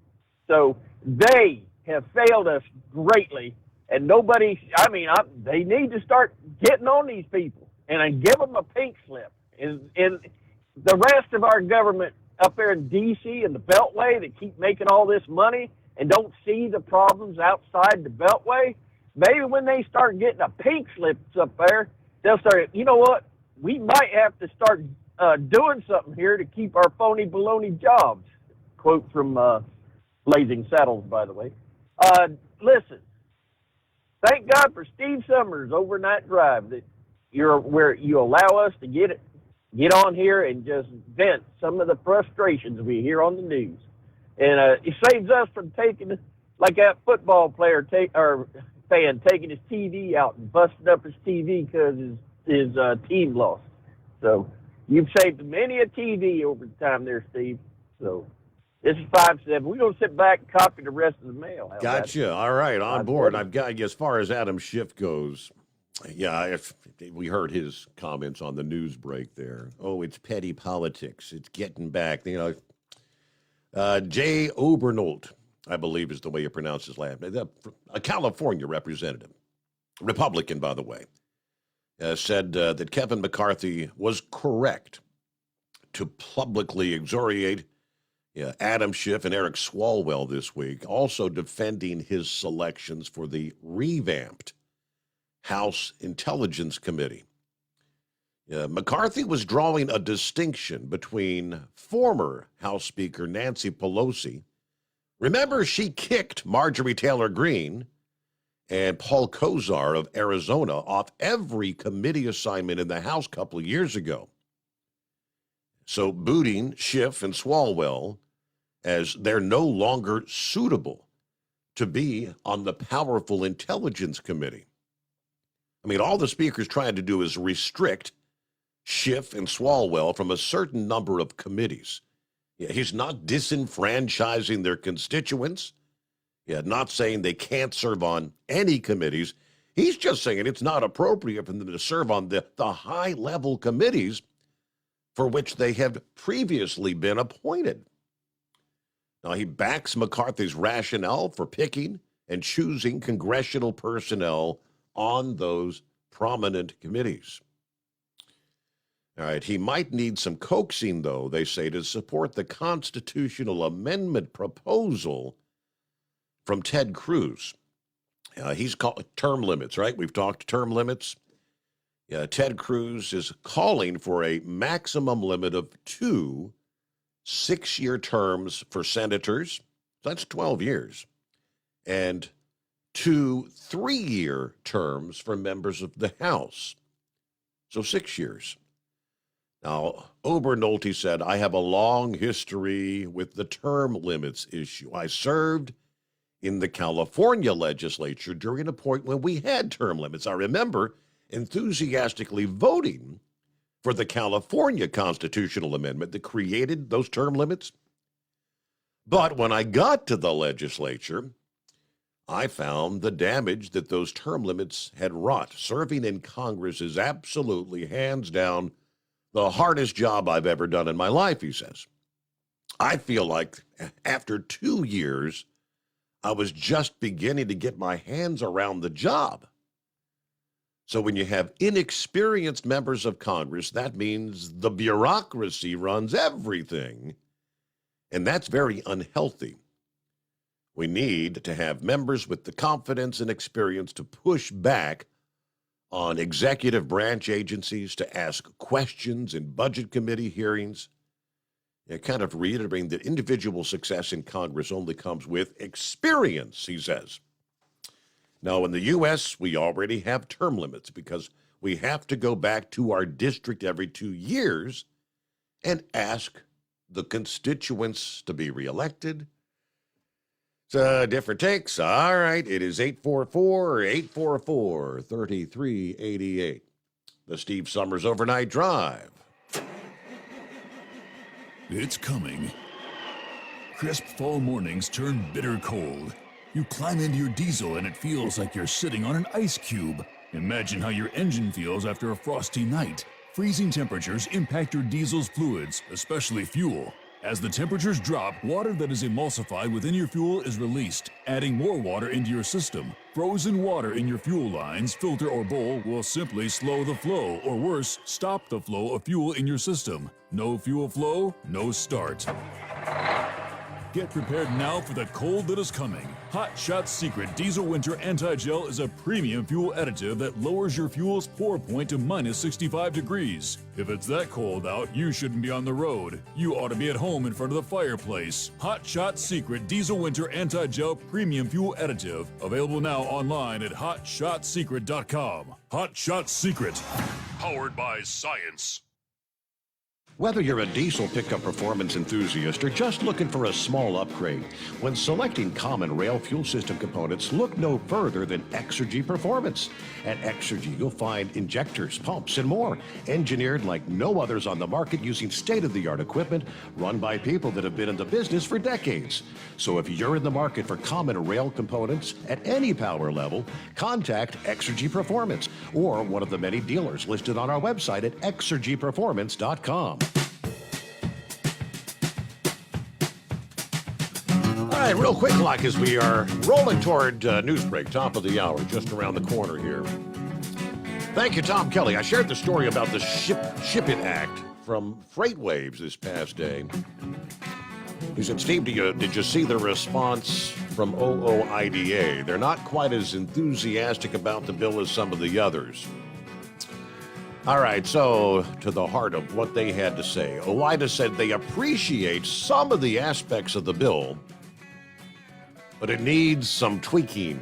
So they have failed us greatly, and they need to start getting on these people and give them a pink slip. And the rest of our government up there in D.C. and the Beltway that keep making all this money and don't see the problems outside the Beltway, maybe when they start getting a pink slips up there, they'll start, you know what, we might have to start doing something here to keep our phony baloney jobs. Quote from Blazing Saddles, by the way. Listen, thank God for Steve Summers' Overnight Drive, that where you allow us to get on here and just vent some of the frustrations we hear on the news. And it saves us from taking, like that football player fan taking his TV out and busting up his TV because his team lost. So you've saved many a TV over the time there, Steve. So this is 5-7. We're going to sit back and copy the rest of the mail. Gotcha. All right, on board. I've got, as far as Adam Schiff goes, if we heard his comments on the news break there. Oh, it's petty politics. It's getting back. Jay Obernolt, I believe is the way you pronounce his last name, a California representative, Republican, by the way, said that Kevin McCarthy was correct to publicly exoriate Adam Schiff and Eric Swalwell this week, also defending his selections for the revamped House Intelligence Committee. McCarthy was drawing a distinction between former House Speaker Nancy Pelosi. Remember, she kicked Marjorie Taylor Greene and Paul Kozar of Arizona off every committee assignment in the House a couple of years ago. So booting Schiff and Swalwell as they're no longer suitable to be on the powerful Intelligence Committee. I mean, all the speaker's trying to do is restrict Schiff and Swalwell from a certain number of committees. He's not disenfranchising their constituents. Not saying they can't serve on any committees. He's just saying it's not appropriate for them to serve on the high-level committees for which they have previously been appointed. Now, he backs McCarthy's rationale for picking and choosing congressional personnel on those prominent committees. All right, he might need some coaxing, though, they say, to support the constitutional amendment proposal from Ted Cruz. He's called term limits, right? We've talked term limits. Ted Cruz is calling for a maximum limit of 2 6-year terms for senators. That's 12 years. And 2 3-year terms for members of the House. So 6 years. Now, Obernolte said, I have a long history with the term limits issue. I served in the California legislature during a point when we had term limits. I remember enthusiastically voting for the California constitutional amendment that created those term limits. But when I got to the legislature, I found the damage that those term limits had wrought. Serving in Congress is absolutely, hands down, the hardest job I've ever done in my life, he says. I feel like after 2 years, I was just beginning to get my hands around the job. So when you have inexperienced members of Congress, that means the bureaucracy runs everything. And that's very unhealthy. We need to have members with the confidence and experience to push back on executive branch agencies, to ask questions in budget committee hearings, kind of reiterating that individual success in Congress only comes with experience, he says. Now, in the U.S., we already have term limits because we have to go back to our district every 2 years and ask the constituents to be reelected. It's different takes. All right, it is 844-844-3388. The Steve Summers Overnight Drive. It's coming. Crisp fall mornings turn bitter cold. You climb into your diesel and it feels like you're sitting on an ice cube. Imagine how your engine feels after a frosty night. Freezing temperatures impact your diesel's fluids, especially fuel. As the temperatures drop, water that is emulsified within your fuel is released, adding more water into your system. Frozen water in your fuel lines, filter, or bowl will simply slow the flow, or worse, stop the flow of fuel in your system. No fuel flow, no start. Get prepared now for the cold that is coming. Hot Shot Secret Diesel Winter Anti-Gel is a premium fuel additive that lowers your fuel's pour point to minus 65 degrees. If it's that cold out, you shouldn't be on the road. You ought to be at home in front of the fireplace. Hot Shot Secret Diesel Winter Anti-Gel Premium Fuel Additive. Available now online at hotshotsecret.com. Hot Shot Secret. Powered by science. Whether you're a diesel pickup performance enthusiast or just looking for a small upgrade, when selecting common rail fuel system components, look no further than Exergy Performance. At Exergy, you'll find injectors, pumps, and more, engineered like no others on the market using state-of-the-art equipment run by people that have been in the business for decades. So if you're in the market for common rail components at any power level, contact Exergy Performance or one of the many dealers listed on our website at exergyperformance.com. All right, real quick, like as we are rolling toward news break, top of the hour, just around the corner here. Thank you, Tom Kelly. I shared the story about the Ship It Act from FreightWaves this past day. He said, Steve, did you see the response from OOIDA? They're not quite as enthusiastic about the bill as some of the others. All right, so to the heart of what they had to say, OOIDA said they appreciate some of the aspects of the bill, but it needs some tweaking.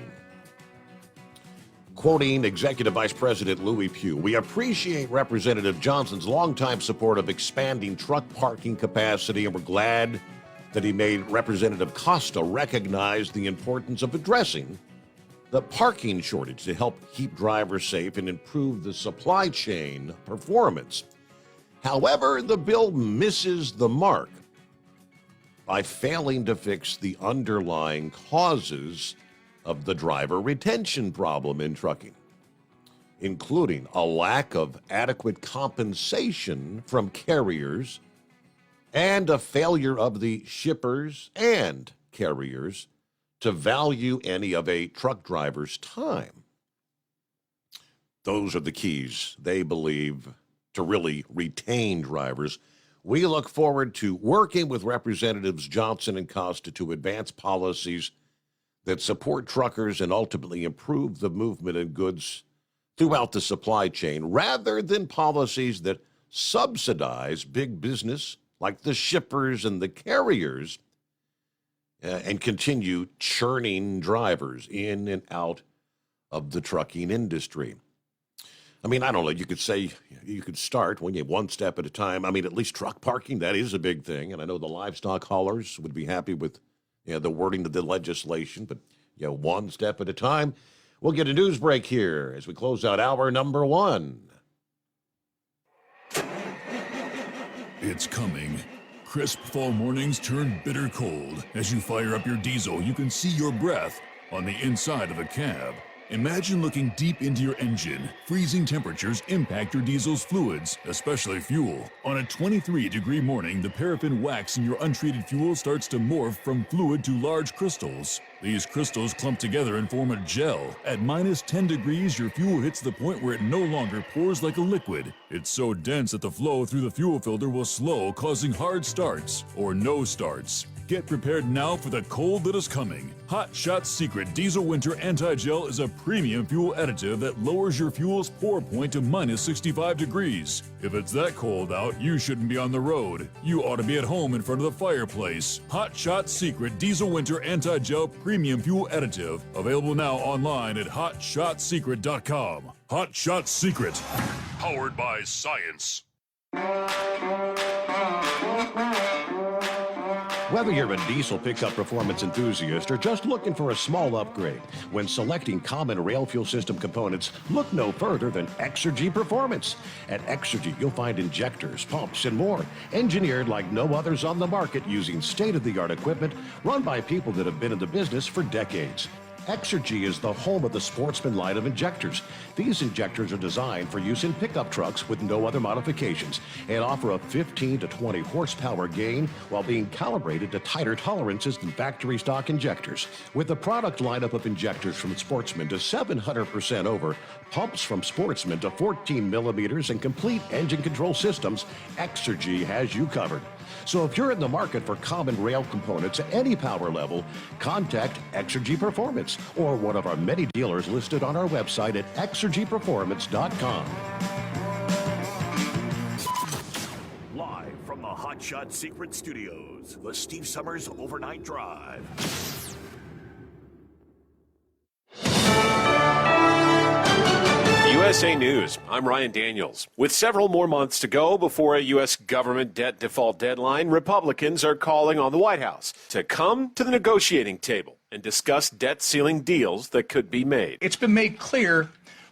Quoting Executive Vice President Louis Pugh, we appreciate Representative Johnson's longtime support of expanding truck parking capacity, and we're glad that he made Representative Costa recognize the importance of addressing the parking shortage to help keep drivers safe and improve the supply chain performance. However, the bill misses the mark by failing to fix the underlying causes of the driver retention problem in trucking, including a lack of adequate compensation from carriers and a failure of the shippers and carriers to value any of a truck driver's time. Those are the keys, they believe, to really retain drivers. We look forward to working with Representatives Johnson and Costa to advance policies that support truckers and ultimately improve the movement of goods throughout the supply chain, rather than policies that subsidize big business like the shippers and the carriers and continue churning drivers in and out of the trucking industry. I mean, I don't know, you could say you could start when you one step at a time. I mean, at least truck parking, that is a big thing. And I know the livestock haulers would be happy with the wording of the legislation, but one step at a time. We'll get a news break here as we close out hour number 1. It's coming. Crisp fall mornings turn bitter cold. As you fire up your diesel, you can see your breath on the inside of a cab. Imagine looking deep into your engine. Freezing temperatures impact your diesel's fluids, especially fuel. On a 23-degree morning, the paraffin wax in your untreated fuel starts to morph from fluid to large crystals. These crystals clump together and form a gel. At minus 10 degrees, your fuel hits the point where it no longer pours like a liquid. It's so dense that the flow through the fuel filter will slow, causing hard starts or no starts. Get prepared now for the cold that is coming. Hot Shot Secret Diesel Winter Anti-Gel is a premium fuel additive that lowers your fuel's pour point to minus 65 degrees. If it's that cold out, you shouldn't be on the road. You ought to be at home in front of the fireplace. Hot Shot Secret Diesel Winter Anti-Gel Premium Fuel Additive. Available now online at hotshotsecret.com. Hot Shot Secret. Powered by science. Whether you're a diesel pickup performance enthusiast or just looking for a small upgrade, when selecting common rail fuel system components, look no further than Exergy Performance. At Exergy, you'll find injectors, pumps, and more, engineered like no others on the market using state-of-the-art equipment run by people that have been in the business for decades. Exergy is the home of the Sportsman line of injectors. These injectors are designed for use in pickup trucks with no other modifications and offer a 15 to 20 horsepower gain while being calibrated to tighter tolerances than factory stock injectors. With the product lineup of injectors from Sportsman to 700% over, pumps from Sportsman to 14 millimeters, and complete engine control systems, Exergy has you covered. So if you're in the market for common rail components at any power level, contact Exergy Performance or one of our many dealers listed on our website at exergyperformance.com. Live from the Hot Shot Secret Studios, the Steve Summers Overnight Drive. USA News, I'm Ryan Daniels. With several more months to go before a U.S. government debt default deadline, Republicans are calling on the White House to come to the negotiating table and discuss debt ceiling deals that could be made. It's been made clear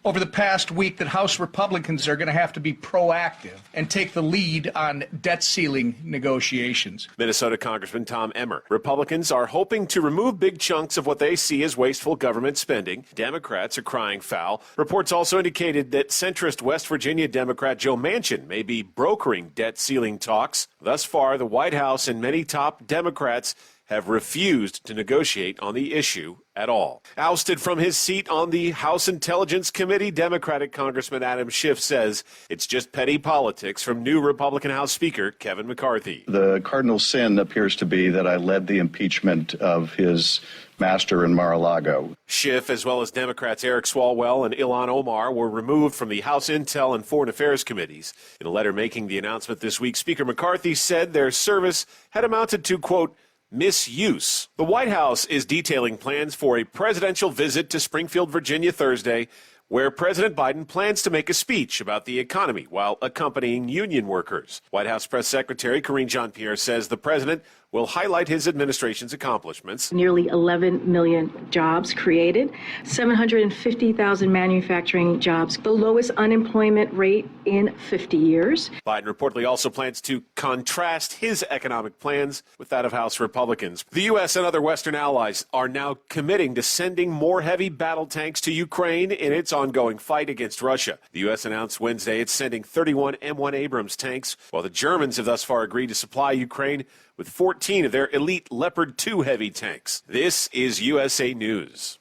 over the past week that House Republicans are going to have to be proactive and take the lead on debt ceiling negotiations. Minnesota Congressman Tom Emmer. Republicans are hoping to remove big chunks of what they see as wasteful government spending. Democrats are crying foul. Reports also indicated that centrist West Virginia Democrat Joe Manchin may be brokering debt ceiling talks. Thus far, the White House and many top Democrats have refused to negotiate on the issue at all. Ousted from his seat on the House Intelligence Committee, Democratic Congressman Adam Schiff says it's just petty politics from new Republican House Speaker Kevin McCarthy. The cardinal sin appears to be that I led the impeachment of his master in Mar-a-Lago. Schiff, as well as Democrats Eric Swalwell and Ilhan Omar, were removed from the House Intel and Foreign Affairs committees. In a letter making the announcement this week, Speaker McCarthy said their service had amounted to, quote, misuse. The White House is detailing plans for a presidential visit to Springfield, Virginia Thursday, where President Biden plans to make a speech about the economy while accompanying union workers. White House Press Secretary Karine Jean-Pierre says the president will highlight his administration's accomplishments. Nearly 11 million jobs created, 750,000 manufacturing jobs, the lowest unemployment rate in 50 years. Biden reportedly also plans to contrast his economic plans with that of House Republicans. The U.S. and other Western allies are now committing to sending more heavy battle tanks to Ukraine in its ongoing fight against Russia. The U.S. announced Wednesday it's sending 31 M1 Abrams tanks, while the Germans have thus far agreed to supply Ukraine with 14 of their elite Leopard 2 heavy tanks. This is USA News.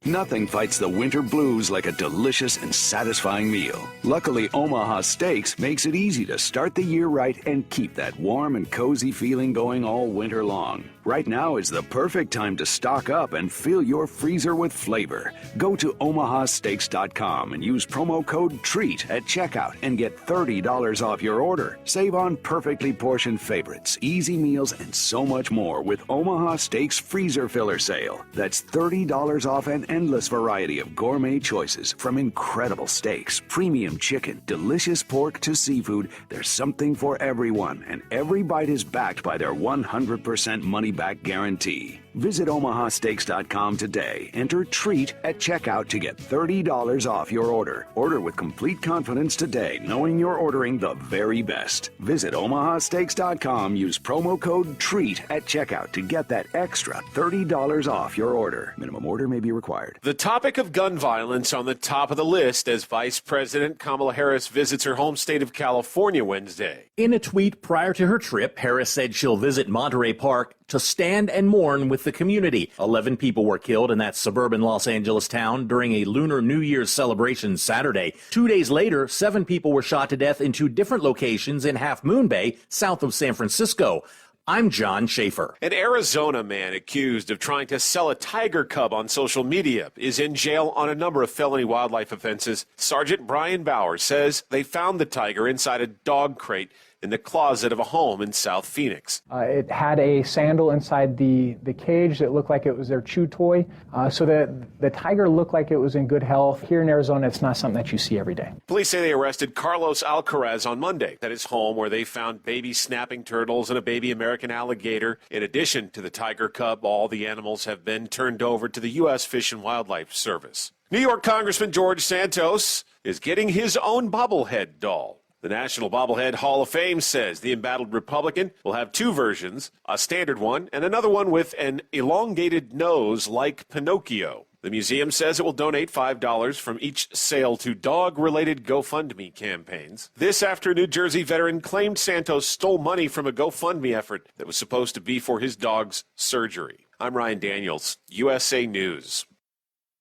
Nothing fights the winter blues like a delicious and satisfying meal. Luckily, Omaha Steaks makes it easy to start the year right and keep that warm and cozy feeling going all winter long. Right now is the perfect time to stock up and fill your freezer with flavor. Go to omahasteaks.com and use promo code TREAT at checkout and get $30 off your order. Save on perfectly portioned favorites, easy meals, and so much more with Omaha Steaks Freezer Filler Sale. That's $30 off an endless variety of gourmet choices, from incredible steaks, premium chicken, delicious pork to seafood. There's something for everyone, and every bite is backed by their 100% money-back guarantee. Visit omahasteaks.com today. Enter TREAT at checkout to get $30 off your order. Order with complete confidence today, knowing you're ordering the very best. Visit omahasteaks.com. Use promo code TREAT at checkout to get that extra $30 off your order. Minimum order may be required. The topic of gun violence on the top of the list as Vice President Kamala Harris visits her home state of California Wednesday. In a tweet prior to her trip, Harris said she'll visit Monterey Park to stand and mourn with the community. 11 people were killed in that suburban Los Angeles town during a Lunar New Year's celebration Saturday. 2 days later, 7 people were shot to death in 2 different locations in Half Moon Bay, south of San Francisco. I'm John Schaefer. An Arizona man accused of trying to sell a tiger cub on social media is in jail on a number of felony wildlife offenses. Sergeant Brian Bauer says they found the tiger inside a dog crate in the closet of a home in South Phoenix. It had a sandal inside the cage that looked like it was their chew toy, so that the tiger looked like it was in good health. Here in Arizona, it's not something that you see every day. Police say they arrested Carlos Alcaraz on Monday at his home, where they found baby snapping turtles and a baby American alligator. In addition to the tiger cub, all the animals have been turned over to the U.S. Fish and Wildlife Service. New York Congressman George Santos is getting his own bobblehead doll. The National Bobblehead Hall of Fame says the embattled Republican will have 2 versions, a standard one and another one with an elongated nose like Pinocchio. The museum says it will donate $5 from each sale to dog-related GoFundMe campaigns. This after a New Jersey veteran claimed Santos stole money from a GoFundMe effort that was supposed to be for his dog's surgery. I'm Ryan Daniels, USA News.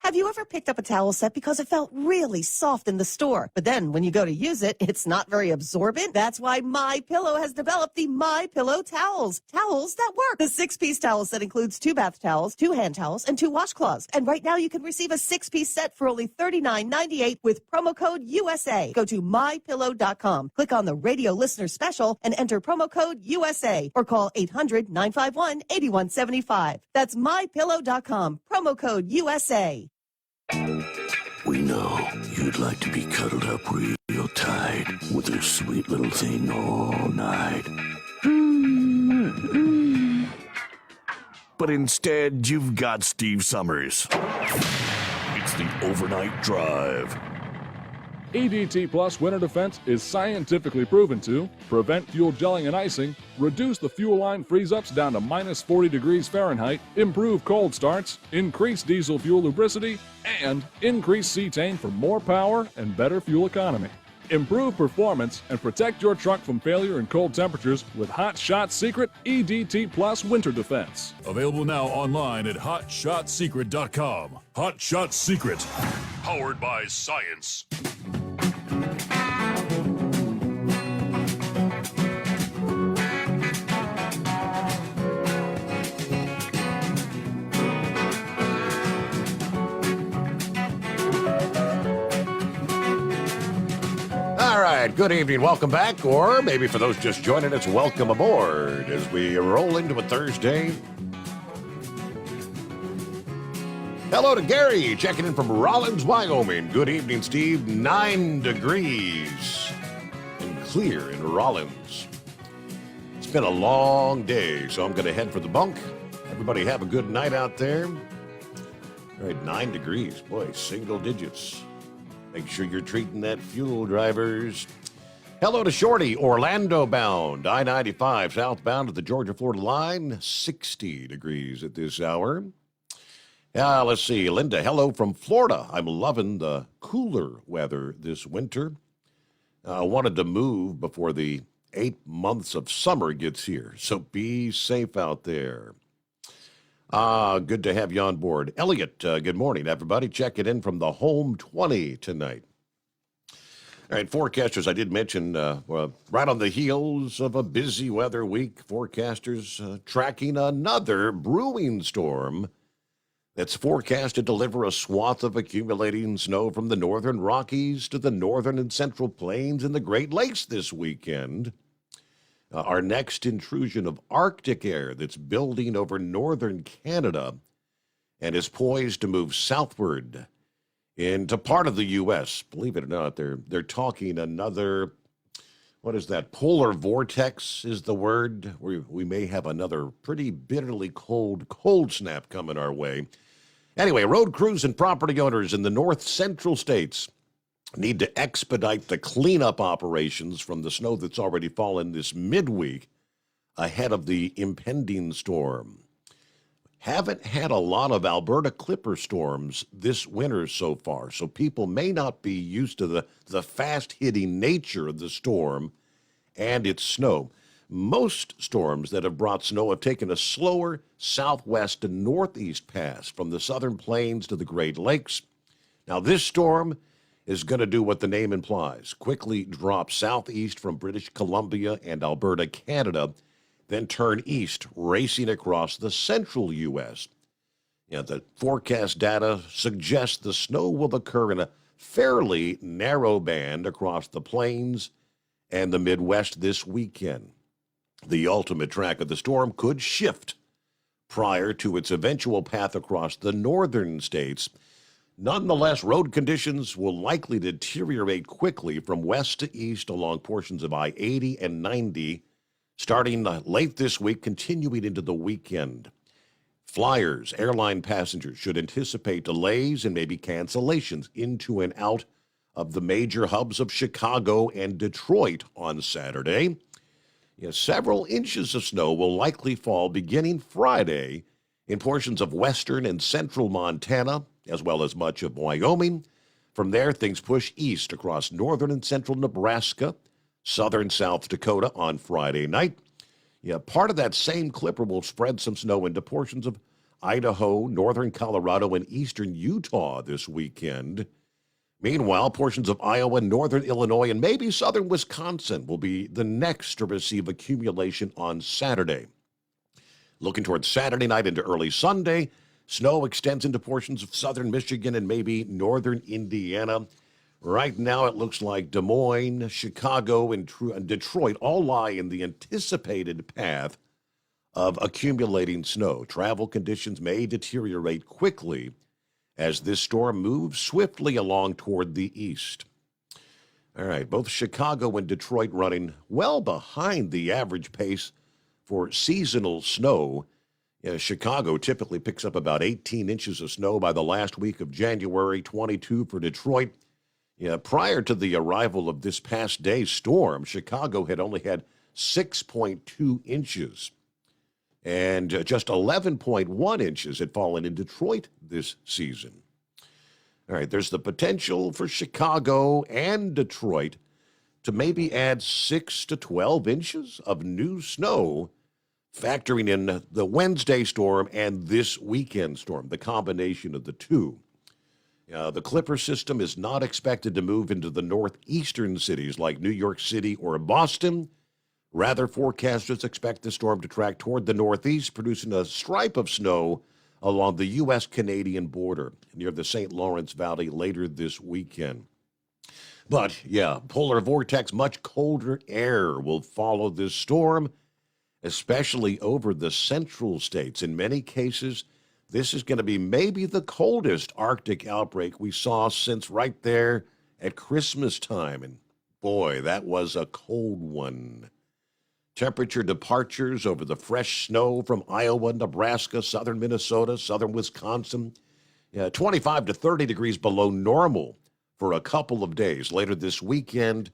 Have you ever picked up a towel set because it felt really soft in the store, but then when you go to use it, it's not very absorbent? That's why MyPillow has developed the MyPillow towels. Towels that work. The 6-piece towel set includes 2 bath towels, 2 hand towels, and 2 washcloths. And right now you can receive a 6-piece set for only $39.98 with promo code USA. Go to MyPillow.com, click on the radio listener special, and enter promo code USA, or call 800-951-8175. That's MyPillow.com, promo code USA. We know you'd like to be cuddled up real tight with a sweet little thing all night. But instead, you've got Steve Summers. It's the Overnight Drive. EDT Plus Winter Defense is scientifically proven to prevent fuel gelling and icing, reduce the fuel line freeze-ups down to minus 40 degrees Fahrenheit, improve cold starts, increase diesel fuel lubricity, and increase cetane for more power and better fuel economy. Improve performance and protect your truck from failure in cold temperatures with Hot Shot Secret EDT Plus Winter Defense. Available now online at hotshotsecret.com. Hot Shot Secret, powered by science. All right, good evening, welcome back, or maybe for those just joining us, welcome aboard as we roll into a Thursday. Hello to Gary, checking in from Rollins, Wyoming. Good evening, Steve. 9 degrees and clear in Rollins. It's been a long day, so I'm going to head for the bunk. Everybody have a good night out there. All right, 9 degrees. Boy, single digits. Make sure you're treating that fuel, drivers. Hello to Shorty, Orlando bound. I-95 southbound at the Georgia-Florida line. 60 degrees at this hour. Let's see. Linda, hello from Florida. I'm loving the cooler weather this winter. I wanted to move before the 8 months of summer gets here, so be safe out there. Good to have you on board. Elliot, good morning, everybody. Checking in from the home 20 tonight. All right, forecasters, I did mention, right on the heels of a busy weather week, forecasters tracking another brewing storm that's forecast to deliver a swath of accumulating snow from the northern Rockies to the northern and central plains and the Great Lakes this weekend. Our next intrusion of Arctic air that's building over northern Canada and is poised to move southward into part of the U.S. Believe it or not, they're talking another, what is that, polar vortex is the word. We may have another pretty bitterly cold snap coming our way. Anyway, road crews and property owners in the north central states need to expedite the cleanup operations from the snow that's already fallen this midweek ahead of the impending storm. Haven't had a lot of Alberta Clipper storms this winter so far, so people may not be used to the fast-hitting nature of the storm and its snow. Most storms that have brought snow have taken a slower southwest to northeast pass from the southern plains to the Great Lakes. Now, this storm is going to do what the name implies, quickly drop southeast from British Columbia and Alberta, Canada, then turn east, racing across the central U.S. The forecast data suggests the snow will occur in a fairly narrow band across the plains and the Midwest this weekend. The ultimate track of the storm could shift prior to its eventual path across the northern states. Nonetheless, road conditions will likely deteriorate quickly from west to east along portions of I-80 and 90, starting late this week, continuing into the weekend. Flyers, airline passengers should anticipate delays and maybe cancellations into and out of the major hubs of Chicago and Detroit on Saturday. Several inches of snow will likely fall beginning Friday in portions of western and central Montana, as well as much of Wyoming. From there, things push east across northern and central Nebraska, southern South Dakota on Friday night. Part of that same clipper will spread some snow into portions of Idaho, northern Colorado, and eastern Utah this weekend. Meanwhile, portions of Iowa, northern Illinois, and maybe southern Wisconsin will be the next to receive accumulation on Saturday. Looking towards Saturday night into early Sunday, snow extends into portions of southern Michigan and maybe northern Indiana. Right now, it looks like Des Moines, Chicago, and Detroit all lie in the anticipated path of accumulating snow. Travel conditions may deteriorate quickly as this storm moves swiftly along toward the east. All right, both Chicago and Detroit running well behind the average pace for seasonal snow. Chicago typically picks up about 18 inches of snow by the last week of January, 22 for Detroit. Prior to the arrival of this past day's storm, Chicago had only had 6.2 inches, and just 11.1 inches had fallen in Detroit this season. All right, there's the potential for Chicago and Detroit to maybe add 6 to 12 inches of new snow, factoring in the Wednesday storm and this weekend storm, the combination of the two. The Clipper system is not expected to move into the northeastern cities like New York City or Boston. Rather, forecasters expect the storm to track toward the northeast, producing a stripe of snow along the U.S.-Canadian border near the St. Lawrence Valley later this weekend. But, polar vortex, much colder air will follow this storm, especially over the central states. In many cases, this is going to be maybe the coldest Arctic outbreak we saw since right there at Christmas time. And boy, that was a cold one. Temperature departures over the fresh snow from Iowa, Nebraska, southern Minnesota, southern Wisconsin, 25 to 30 degrees below normal for a couple of days later this weekend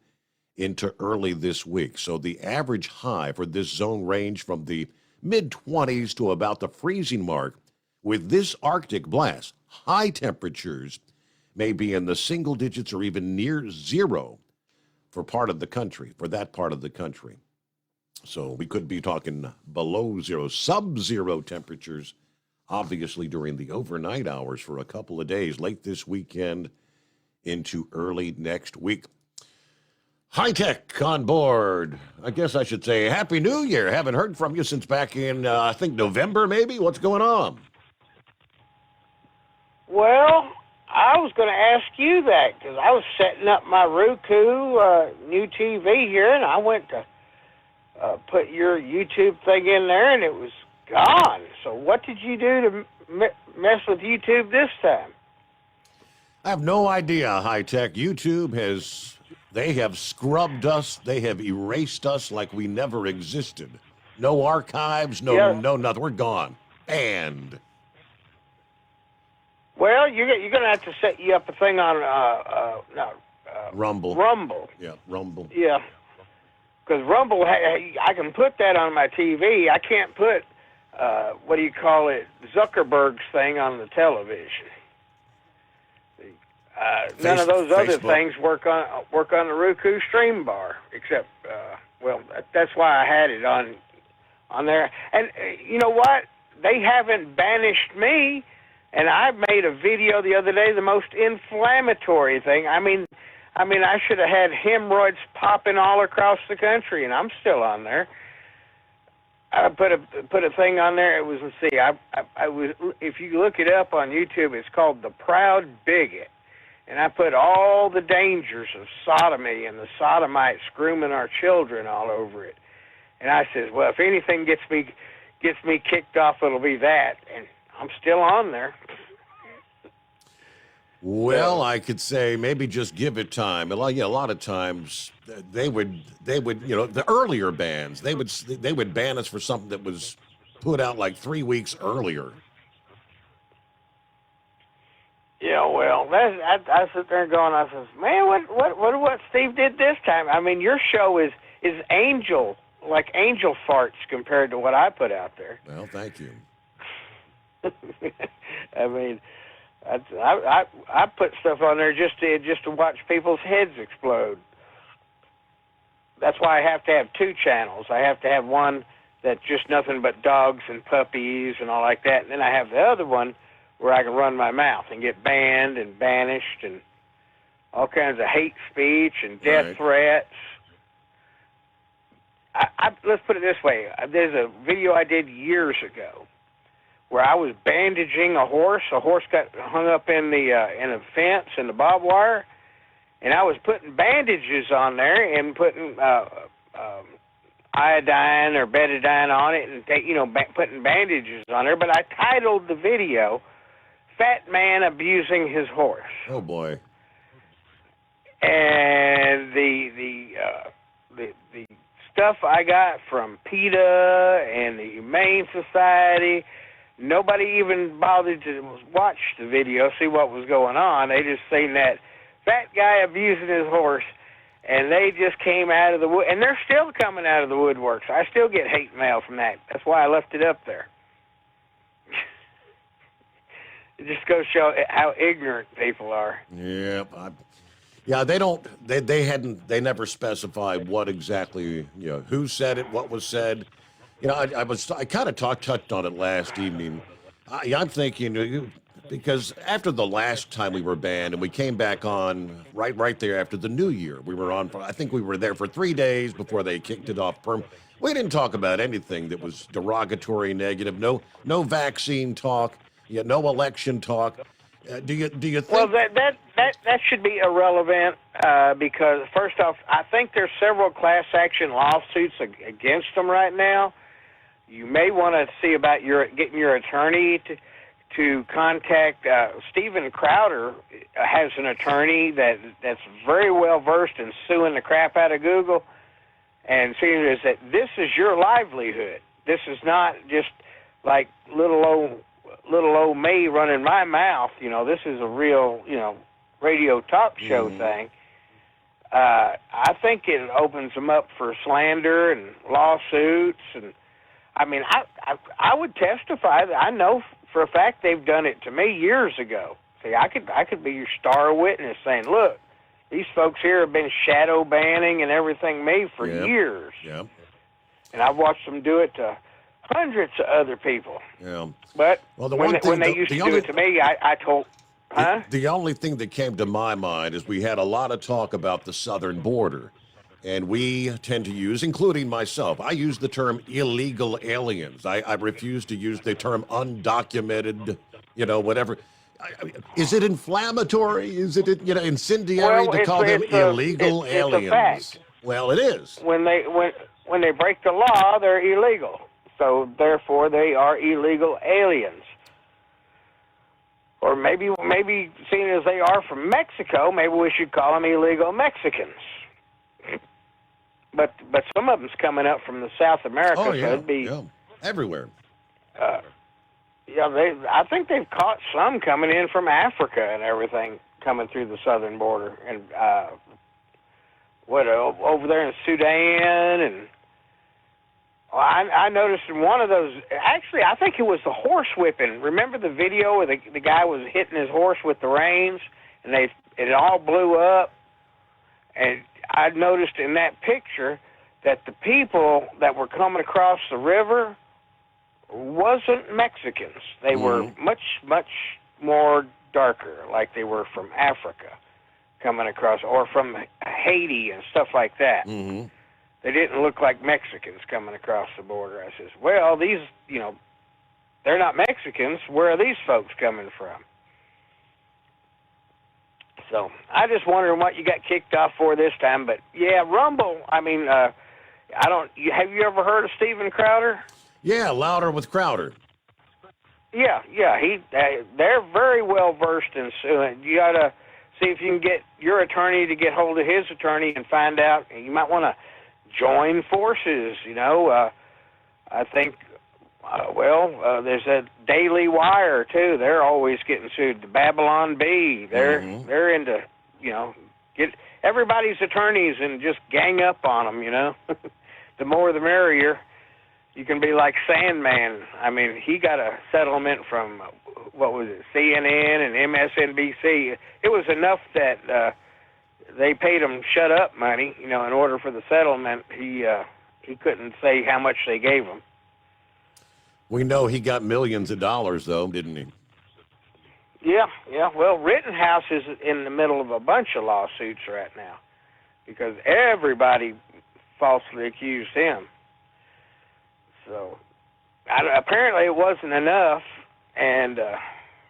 into early this week. So the average high for this zone range from the mid-20s to about the freezing mark. With this Arctic blast, high temperatures may be in the single digits or even near zero for that part of the country. So we could be talking below zero, sub-zero temperatures obviously during the overnight hours for a couple of days, late this weekend into early next week. High Tech on board. I guess I should say Happy New Year. Haven't heard from you since back in, I think, November, maybe? What's going on? Well, I was going to ask you that because I was setting up my Roku new TV here, and I went to put your YouTube thing in there, and it was gone. So what did you do to mess with YouTube this time? I have no idea, High Tech. YouTube they have scrubbed us. They have erased us like we never existed. No archives, no nothing. We're gone. Banned. Well, you're going to have to set you up a thing on Rumble. Rumble. Yeah, Rumble. Yeah. Because Rumble, I can put that on my TV. I can't put, Zuckerberg's thing on the television. None of those other things work on the Roku Stream Bar, except, that's why I had it on there. And you know what? They haven't banished me, and I made a video the other day, the most inflammatory thing. I mean, I should have had hemorrhoids popping all across the country, and I'm still on there. I put a thing on there. It was, I was. If you look it up on YouTube, it's called The Proud Bigot, and I put all the dangers of sodomy and the sodomites grooming our children all over it. And I says, well, if anything gets me kicked off, it'll be that, and I'm still on there. Well, I could say maybe just give it time. A lot of times they would, the earlier bans, they would ban us for something that was put out like 3 weeks earlier. Yeah, well, I sit there going, I says, man, what Steve did this time? I mean, your show is angel farts compared to what I put out there. Well, thank you. I mean, I put stuff on there just to watch people's heads explode. That's why I have to have two channels. I have to have one that's just nothing but dogs and puppies and all like that, and then I have the other one where I can run my mouth and get banned and banished and all kinds of hate speech and death threats. Let's put it this way. There's a video I did years ago where I was bandaging a horse. A horse got hung up in a fence in the barbed wire, and I was putting bandages on there and putting iodine or betadine on it and putting bandages on there. But I titled the video "Fat Man Abusing His Horse." Oh boy! And the stuff I got from PETA and the Humane Society. Nobody even bothered to watch the video, see what was going on. They just seen that fat guy abusing his horse, and they just came out of the wood. And they're still coming out of the woodworks. I still get hate mail from that. That's why I left it up there. It just goes to show how ignorant people are. Yep. They never specified what exactly, who said it, what was said. I kind of touched on it last evening. I'm thinking, because after the last time we were banned and we came back on right there after the New Year, we were on, I think we were there for 3 days before they kicked it off. We didn't talk about anything that was derogatory, negative, no vaccine talk, no election talk. Do you think? Well, that should be irrelevant because first off, I think there's several class action lawsuits against them right now. You may want to see about getting your attorney to contact Steven Crowder. Has an attorney that's very well versed in suing the crap out of Google, and seeing is that this is your livelihood. This is not just like little old me running my mouth. This is a real radio talk show thing. I think it opens them up for slander and lawsuits and. I mean, I would testify that I know for a fact they've done it to me years ago. See, I could be your star witness saying, look, these folks here have been shadow banning and everything me for years. Yep. And I've watched them do it to hundreds of other people. Yeah. But Well, the when, one thing, when they used to do it to me, I told, huh? The only thing that came to my mind is we had a lot of talk about the southern border. And we tend to use, including myself, I use the term illegal aliens. I refuse to use the term undocumented, whatever. Is it inflammatory? Is it, incendiary to call them illegal aliens? It's a fact. Well, it is. When they break the law, they're illegal. So therefore, they are illegal aliens. Or maybe seeing as they are from Mexico, maybe we should call them illegal Mexicans. But some of them's coming up from the South America, Oh, yeah, so it'd be everywhere. I think they've caught some coming in from Africa and everything coming through the southern border, and over there in Sudan, and I noticed in one of those. Actually, I think it was the horse whipping. Remember the video where the guy was hitting his horse with the reins, and it all blew up, and I noticed in that picture that the people that were coming across the river wasn't Mexicans. They were much, much more darker, like they were from Africa coming across, or from Haiti and stuff like that. Mm-hmm. They didn't look like Mexicans coming across the border. I says, well, these, they're not Mexicans. Where are these folks coming from? So I just wondering what you got kicked off for this time. But yeah, Rumble. I mean, have you ever heard of Steven Crowder? Yeah, Louder with Crowder. Yeah. They're very well versed in suing. You gotta see if you can get your attorney to get hold of his attorney and find out. You might want to join forces. I think. There's that Daily Wire too. They're always getting sued. The Babylon Bee. They're into get everybody's attorneys and just gang up on them. The more the merrier. You can be like Sandman. I mean, he got a settlement from what was it, CNN and MSNBC. It was enough that they paid him shut up money. In order for the settlement, he couldn't say how much they gave him. We know he got millions of dollars, though, didn't he? Yeah. Well, Rittenhouse is in the middle of a bunch of lawsuits right now because everybody falsely accused him. So apparently it wasn't enough, and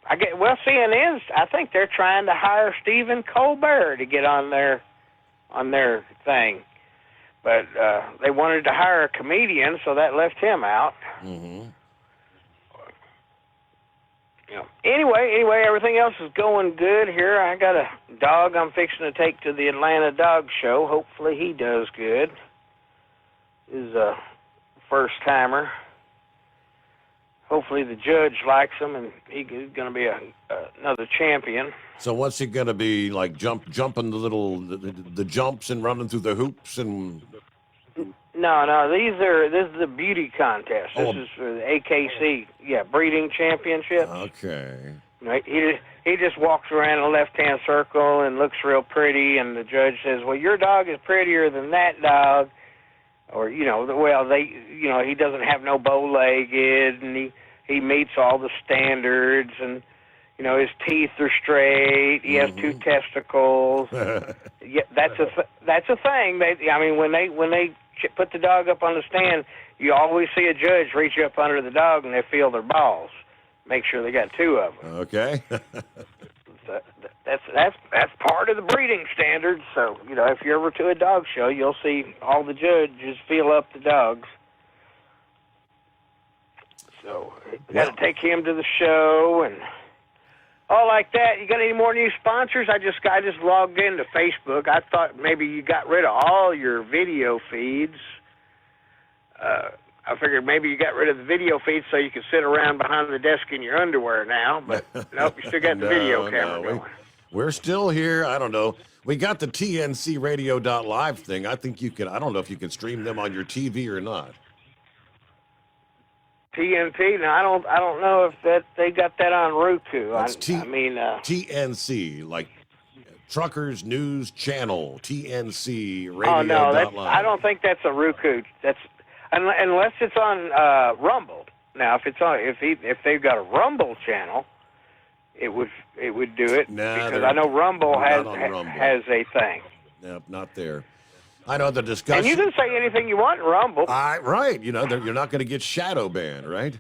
CNN's. I think they're trying to hire Stephen Colbert to get on their thing, but they wanted to hire a comedian, so that left him out. Mm-hmm. Anyway, everything else is going good here. I got a dog I'm fixing to take to the Atlanta Dog Show. Hopefully he does good. He's a first-timer. Hopefully the judge likes him, and he's going to be another champion. So what's he going to be, like jumping the jumps and running through the hoops and... No, this is a beauty contest. This is for the AKC, breeding championship. Okay. He just walks around a left-hand circle and looks real pretty, and the judge says, well, your dog is prettier than that dog. Or, he doesn't have no bow-legged, and he meets all the standards, and, his teeth are straight, he has 2 testicles. That's a thing. When they put the dog up on the stand, you always see a judge reach up under the dog and they feel their balls. Make sure they got 2 of them. Okay. That's part of the breeding standards. So, if you're ever to a dog show, you'll see all the judges feel up the dogs. So, you got to take him to the show and all like that. You got any more new sponsors? I just logged into Facebook. I thought maybe you got rid of all your video feeds. I figured maybe you got rid of the video feeds so you could sit around behind the desk in your underwear now, but nope, you still got the video camera going. We're still here. I don't know. We got the TNCradio.live thing. I think you can. I don't know if you can stream them on your TV or not. TNT? No, I don't know if that they got that on Roku. That's TNC, like Truckers News Channel, TNC Radio. Oh no, I don't think that's a Roku. unless it's on Rumble. Now, if they've got a Rumble channel, it would do it because I know Rumble has a thing. Nope, not there. I know the discussion. And you can say anything you want in Rumble. Right. You know, you're not going to get shadow banned, right?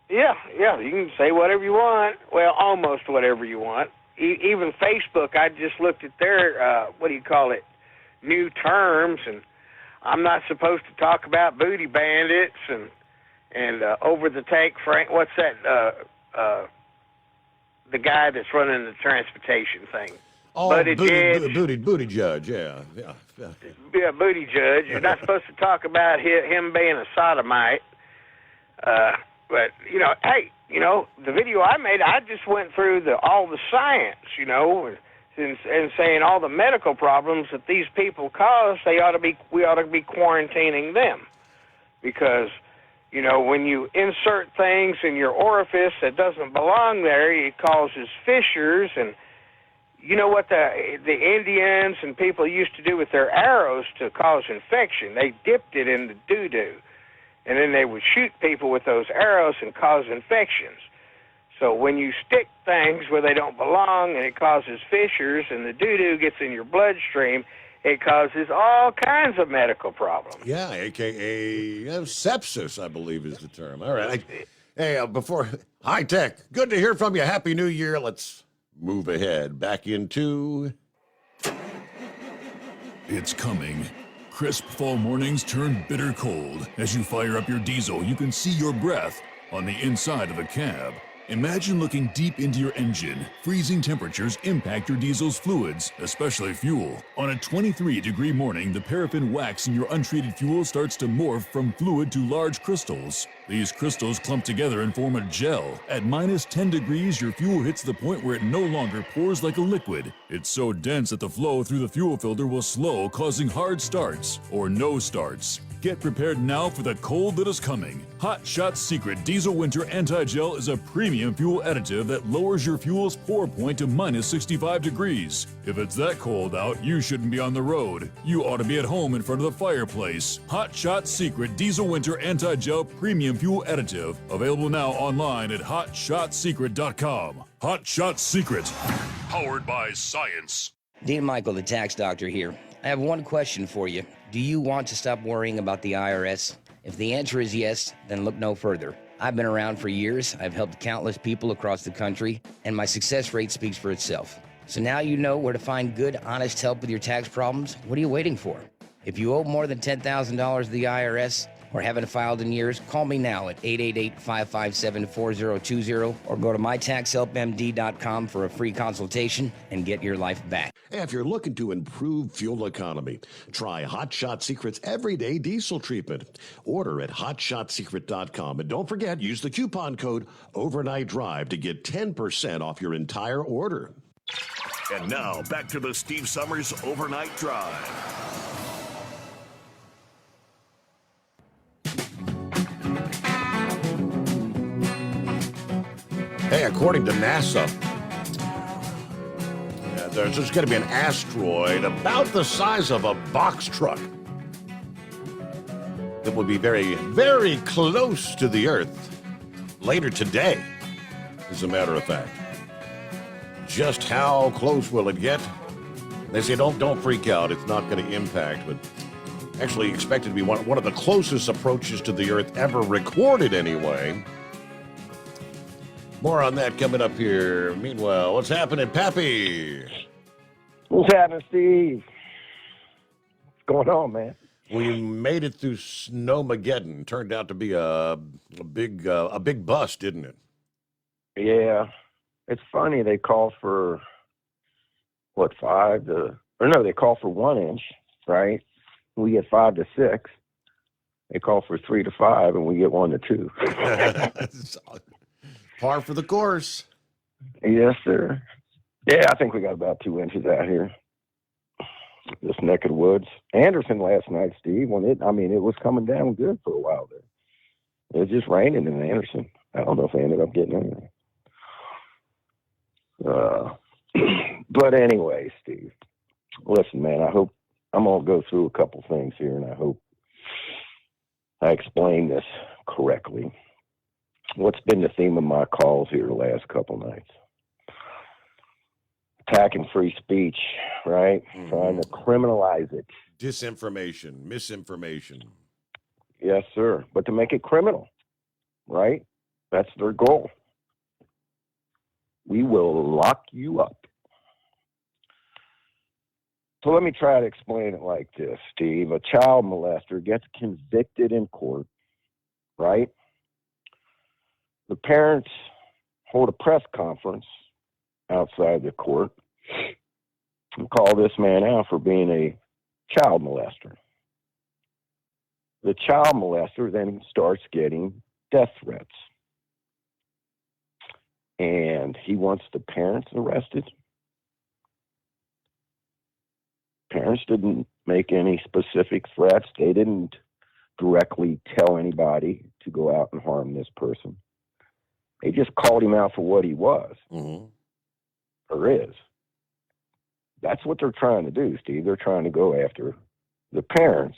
Yeah, you can say whatever you want. Well, almost whatever you want. Even Facebook, I just looked at their, new terms, and I'm not supposed to talk about booty bandits and over the tank Frank. What's that? The guy that's running the transportation thing. Oh, booty judge, yeah. Yeah, booty judge. You're not supposed to talk about him being a sodomite. But, hey, the video I made, I just went through all the science, and saying all the medical problems that these people cause, we ought to be quarantining them. Because, when you insert things in your orifice that doesn't belong there, it causes fissures. And you know what the Indians and people used to do with their arrows to cause infection? They dipped it in the doo-doo. And then they would shoot people with those arrows and cause infections. So when you stick things where they don't belong and it causes fissures and the doo-doo gets in your bloodstream, it causes all kinds of medical problems. Yeah, a.k.a. sepsis, I believe is the term. All right. Before high tech, good to hear from you. Happy New Year. Let's move ahead. Back into... It's coming. Crisp fall mornings turn bitter cold. As you fire up your diesel, you can see your breath on the inside of the cab. Imagine looking deep into your engine. Freezing temperatures impact your diesel's fluids, especially fuel. On a 23-degree morning, the paraffin wax in your untreated fuel starts to morph from fluid to large crystals. These crystals clump together and form a gel. At minus 10 degrees, your fuel hits the point where it no longer pours like a liquid. It's so dense that the flow through the fuel filter will slow, causing hard starts or no starts. Get prepared now for the cold that is coming. Hot Shot Secret Diesel Winter Anti-Gel is a premium fuel additive that lowers your fuel's pour point to minus 65 degrees. If it's that cold out, you shouldn't be on the road. You ought to be at home in front of the fireplace. Hot Shot Secret Diesel Winter Anti-Gel Premium Fuel Additive. Available now online at hotshotsecret.com. Hot Shot Secret. Powered by science. Dean Michael, the tax doctor here. I have one question for you. Do you want to stop worrying about the IRS? If the answer is yes, then look no further. I've been around for years. I've helped countless people across the country, and my success rate speaks for itself. So now you know where to find good, honest help with your tax problems. What are you waiting for? If you owe more than $10,000 to the IRS or haven't filed in years, call me now at 888-557-4020 or go to mytaxhelpmd.com for a free consultation and get your life back. If you're looking to improve fuel economy, try Hot Shot Secret's Everyday Diesel Treatment. Order at hotshotsecret.com. And don't forget, use the coupon code Overnight Drive to get 10% off your entire order. And now, back to the Steve Summers Overnight Drive. Hey, according to NASA, there's just going to be an asteroid about the size of a box truck that will be very, very close to the Earth later today, as a matter of fact. Just how close will it get? They say don't freak out. It's not going to impact, but actually expected to be one of the closest approaches to the Earth ever recorded anyway. More on that coming up here. Meanwhile, what's happening, Pappy? What's happening, Steve? What's going on, man? We made it through Snowmageddon. Turned out to be a big bust, didn't it? Yeah. It's funny. They call for, they call for 1 inch, right? We get 5 to 6. They call for 3 to 5, and we get 1 to 2. Par for the course. Yes, sir. Yeah, I think we got about 2 inches out here. This neck of the woods. Anderson last night, Steve, it was coming down good for a while there. It was just raining in Anderson. I don't know if I ended up getting anything. But anyway, Steve, listen, man, I hope I'm going to go through a couple things here, and I hope I explain this correctly. What's been the theme of my calls here the last couple nights? Attacking free speech, right? Trying to criminalize it. Disinformation, misinformation. Yes, sir. But to make it criminal, right? That's their goal. We will lock you up. So let me try to explain it like this, Steve. A child molester gets convicted in court, right? The parents hold a press conference outside the court and call this man out for being a child molester. The child molester then starts getting death threats. And he wants the parents arrested. Parents didn't make any specific threats. They didn't directly tell anybody to go out and harm this person. They just called him out for what he was or is. That's what they're trying to do, Steve. They're trying to go after the parents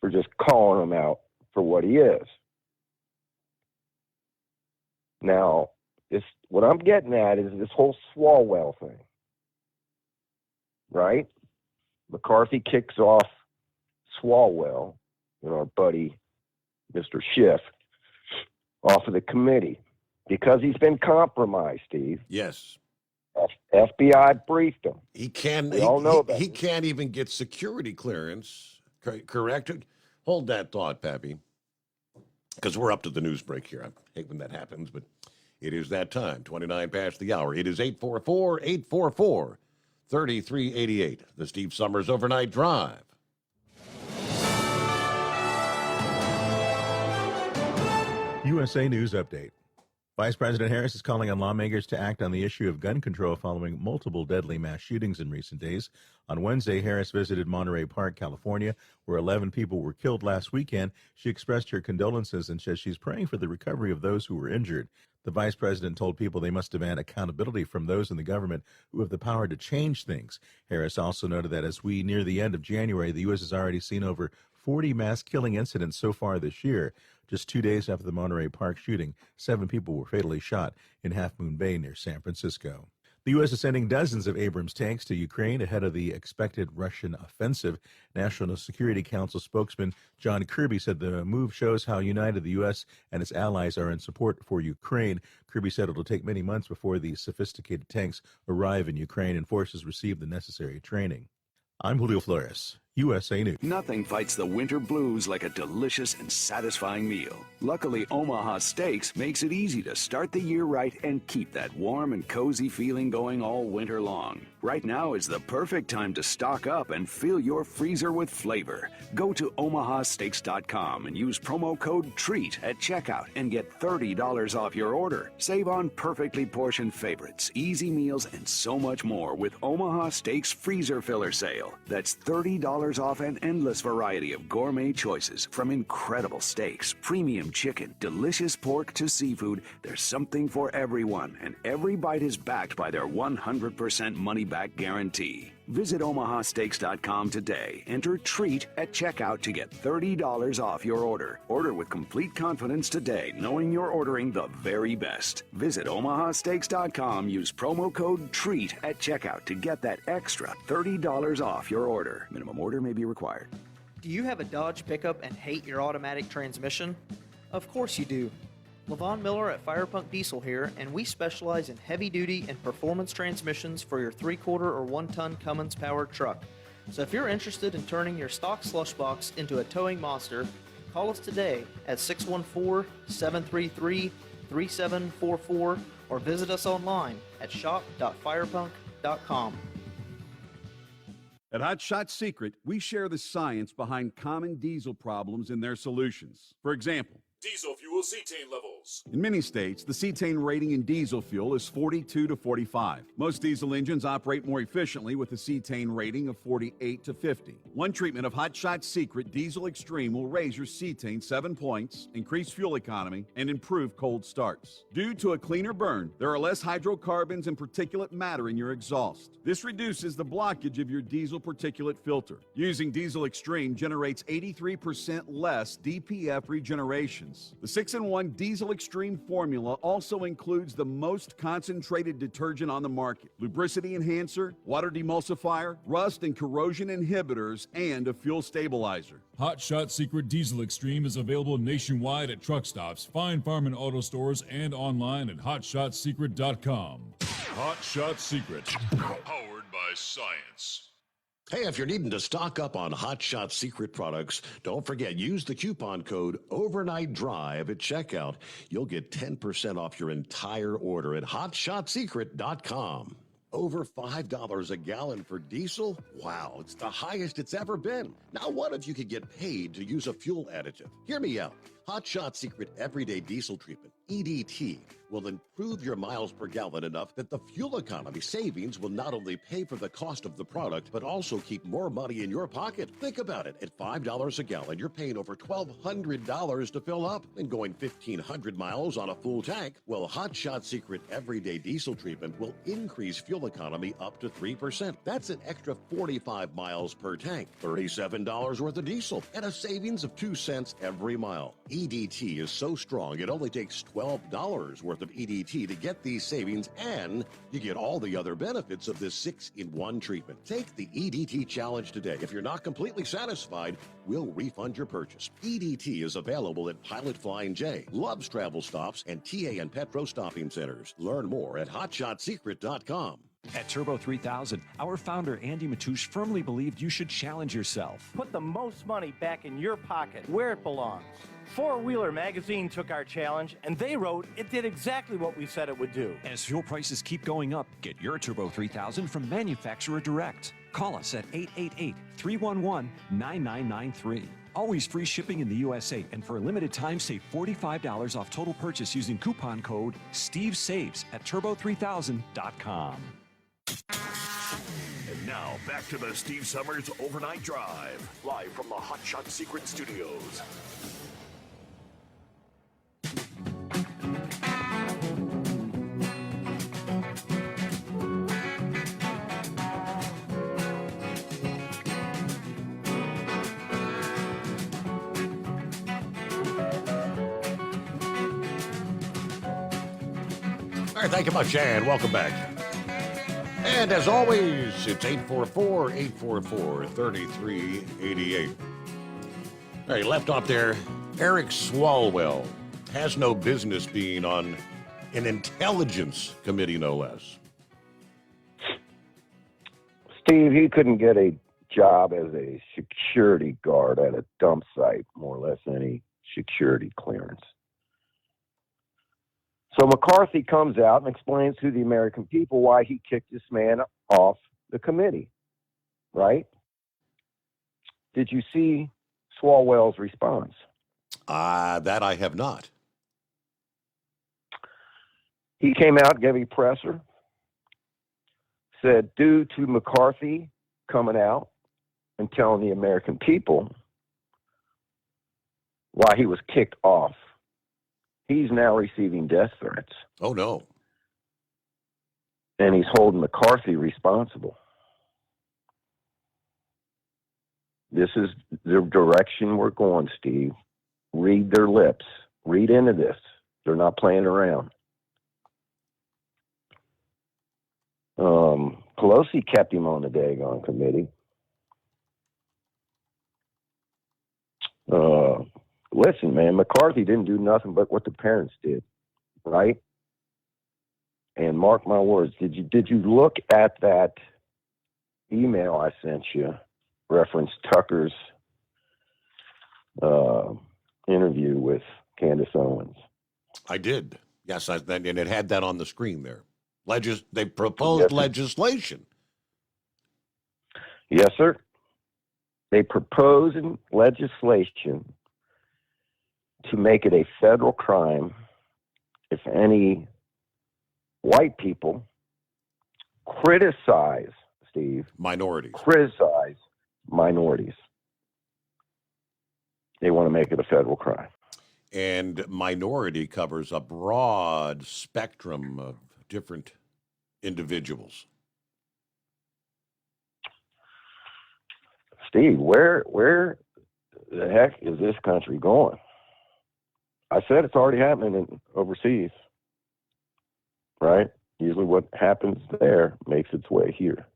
for just calling him out for what he is. Now, what I'm getting at is this whole Swalwell thing, right? McCarthy kicks off Swalwell, our buddy, Mr. Schiff, off of the committee because he's been compromised, Steve. Yes. FBI briefed him. He can. We all know about he it. can't even get security clearance. Correct? Hold that thought, Pappy. Because we're up to the news break here. I hate when that happens, but it is that time. 29 past the hour. It is 844-844-3388. The Steve Summers Overnight Drive. USA News Update. Vice President Harris is calling on lawmakers to act on the issue of gun control following multiple deadly mass shootings in recent days. On Wednesday, Harris visited Monterey Park, California, where 11 people were killed last weekend. She expressed her condolences and says she's praying for the recovery of those who were injured. The vice president told people they must demand accountability from those in the government who have the power to change things. Harris also noted that as we near the end of January, the U.S. has already seen over 40 mass killing incidents so far this year. Just 2 days after the Monterey Park shooting, 7 people were fatally shot in Half Moon Bay near San Francisco. The U.S. is sending dozens of Abrams tanks to Ukraine ahead of the expected Russian offensive. National Security Council spokesman John Kirby said the move shows how united the U.S. and its allies are in support for Ukraine. Kirby said it'll take many months before these sophisticated tanks arrive in Ukraine and forces receive the necessary training. I'm Julio Flores, USA News. Nothing fights the winter blues like a delicious and satisfying meal. Luckily, Omaha Steaks makes it easy to start the year right and keep that warm and cozy feeling going all winter long. Right now is the perfect time to stock up and fill your freezer with flavor. Go to omahasteaks.com and use promo code TREAT at checkout and get $30 off your order. Save on perfectly portioned favorites, easy meals, and so much more with Omaha Steaks Freezer Filler Sale. That's $30 off an endless variety of gourmet choices from incredible steaks, premium chicken, delicious pork to seafood. There's something for everyone, and every bite is backed by their 100% money-back guarantee. Visit omahasteaks.com today. Enter TREAT at checkout to get $30 off your order. Order with complete confidence today, knowing you're ordering the very best. Visit omahasteaks.com. Use promo code TREAT at checkout to get that extra $30 off your order. Minimum order may be required. Do you have a Dodge pickup and hate your automatic transmission? Of course you do. LaVon Miller at Firepunk Diesel here, and we specialize in heavy-duty and performance transmissions for your 3/4 or 1-ton Cummins-powered truck. So if you're interested in turning your stock slush box into a towing monster, call us today at 614-733-3744 or visit us online at shop.firepunk.com. At Hot Shot Secret, we share the science behind common diesel problems and their solutions. For example, Diesel fuel cetane levels. fuels. In many states, the cetane rating in diesel fuel is 42 to 45. Most diesel engines operate more efficiently with a cetane rating of 48 to 50. One treatment of Hot Shot Secret Diesel Extreme will raise your cetane 7 points, increase fuel economy, and improve cold starts. Due to a cleaner burn, there are less hydrocarbons and particulate matter in your exhaust. This reduces the blockage of your diesel particulate filter. Using Diesel Extreme generates 83% less DPF regenerations. The 6-in-1 Diesel Extreme formula also includes the most concentrated detergent on the market, lubricity enhancer, water demulsifier, rust and corrosion inhibitors, and a fuel stabilizer. Hot Shot Secret Diesel Extreme is available nationwide at truck stops, Fine Farm and auto stores, and online at hotshotsecret.com. Hot Shot Secret, powered by science. Hey, if you're needing to stock up on Hot Shot Secret products, don't forget, use the coupon code Overnight Drive at checkout. You'll get 10% off your entire order at hotshotsecret.com. Over $5 a gallon for diesel? Wow, it's the highest it's ever been. Now, what if you could get paid to use a fuel additive? Hear me out. Hot Shot Secret Everyday Diesel Treatment, EDT, will improve your miles per gallon enough that the fuel economy savings will not only pay for the cost of the product, but also keep more money in your pocket. Think about it. At $5 a gallon, you're paying over $1,200 to fill up and going 1,500 miles on a full tank. Well, Hot Shot Secret Everyday Diesel Treatment will increase fuel economy up to 3%. That's an extra 45 miles per tank, $37 worth of diesel, and a savings of 2 cents every mile. EDT is so strong, it only takes $12 worth of EDT to get these savings, and you get all the other benefits of this 6-in-1 treatment. Take the EDT challenge today. If you're not completely satisfied, we'll refund your purchase. EDT is available at Pilot Flying J, Love's Travel Stops, and TA and Petro Stopping Centers. Learn more at hotshotsecret.com. At Turbo 3000, our founder Andy Matouche firmly believed you should challenge yourself. Put the most money back in your pocket, where it belongs. Four Wheeler Magazine took our challenge, and they wrote it did exactly what we said it would do. As fuel prices keep going up, get your Turbo 3000 from manufacturer direct. Call us at 888-311-9993. Always free shipping in the USA, and for a limited time, save $45 off total purchase using coupon code STEVESAVES at turbo3000.com. And now, back to the Steve Summers Overnight Drive, live from the Hot Shot Secret Studios. All right, thank you much, and welcome back. And as always, it's 844-844-3388. All right, left off there, Eric Swalwell has no business being on an intelligence committee, no less. Steve, he couldn't get a job as a security guard at a dump site, more or less any security clearance. So McCarthy comes out and explains to the American people why he kicked this man off the committee, right? Did you see Swalwell's response? That I have not. He came out, gave a presser, said due to McCarthy coming out and telling the American people why he was kicked off, he's now receiving death threats. Oh, no. And he's holding McCarthy responsible. This is the direction we're going, Steve. Read their lips. Read into this. They're not playing around. Pelosi kept him on the daggone committee. Listen, man, McCarthy didn't do nothing but what the parents did, right? And mark my words, did you look at that email I sent you, reference Tucker's interview with Candace Owens? I did. Yes, and it had that on the screen there. They proposed legislation. Yes, sir. They proposed legislation to make it a federal crime if any white people criticize, Steve, criticize minorities, they want to make it a federal crime. And minority covers a broad spectrum of different individuals. Steve, where the heck is this country going? I said it's already happening overseas, right? Usually what happens there makes its way here.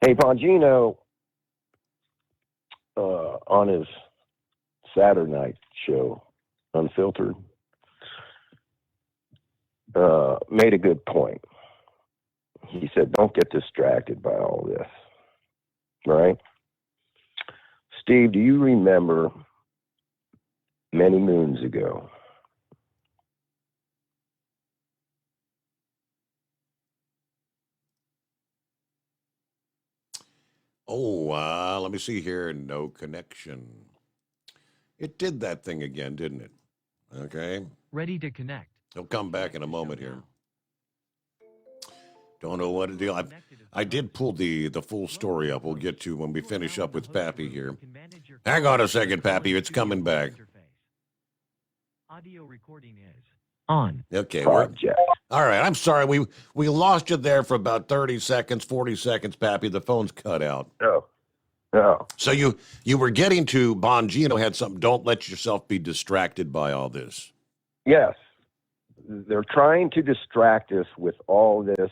Hey, Bongino, on his Saturday night show, Unfiltered, made a good point. He said, don't get distracted by all this, right? Steve, do you remember many moons ago, let me see here. No connection. It did that thing again, didn't it? Okay. Ready to connect. He'll come back in a moment here. Don't know what to do. I did pull the full story up. We'll get to when we finish up with Pappy here. Hang on a second, Pappy. It's coming back. Audio recording is on. Okay. All right. I'm sorry. We lost you there for about 30 seconds, 40 seconds, Pappy. The phone's cut out. Oh. So you were getting to Bongino had something. Don't let yourself be distracted by all this. Yes. They're trying to distract us with all this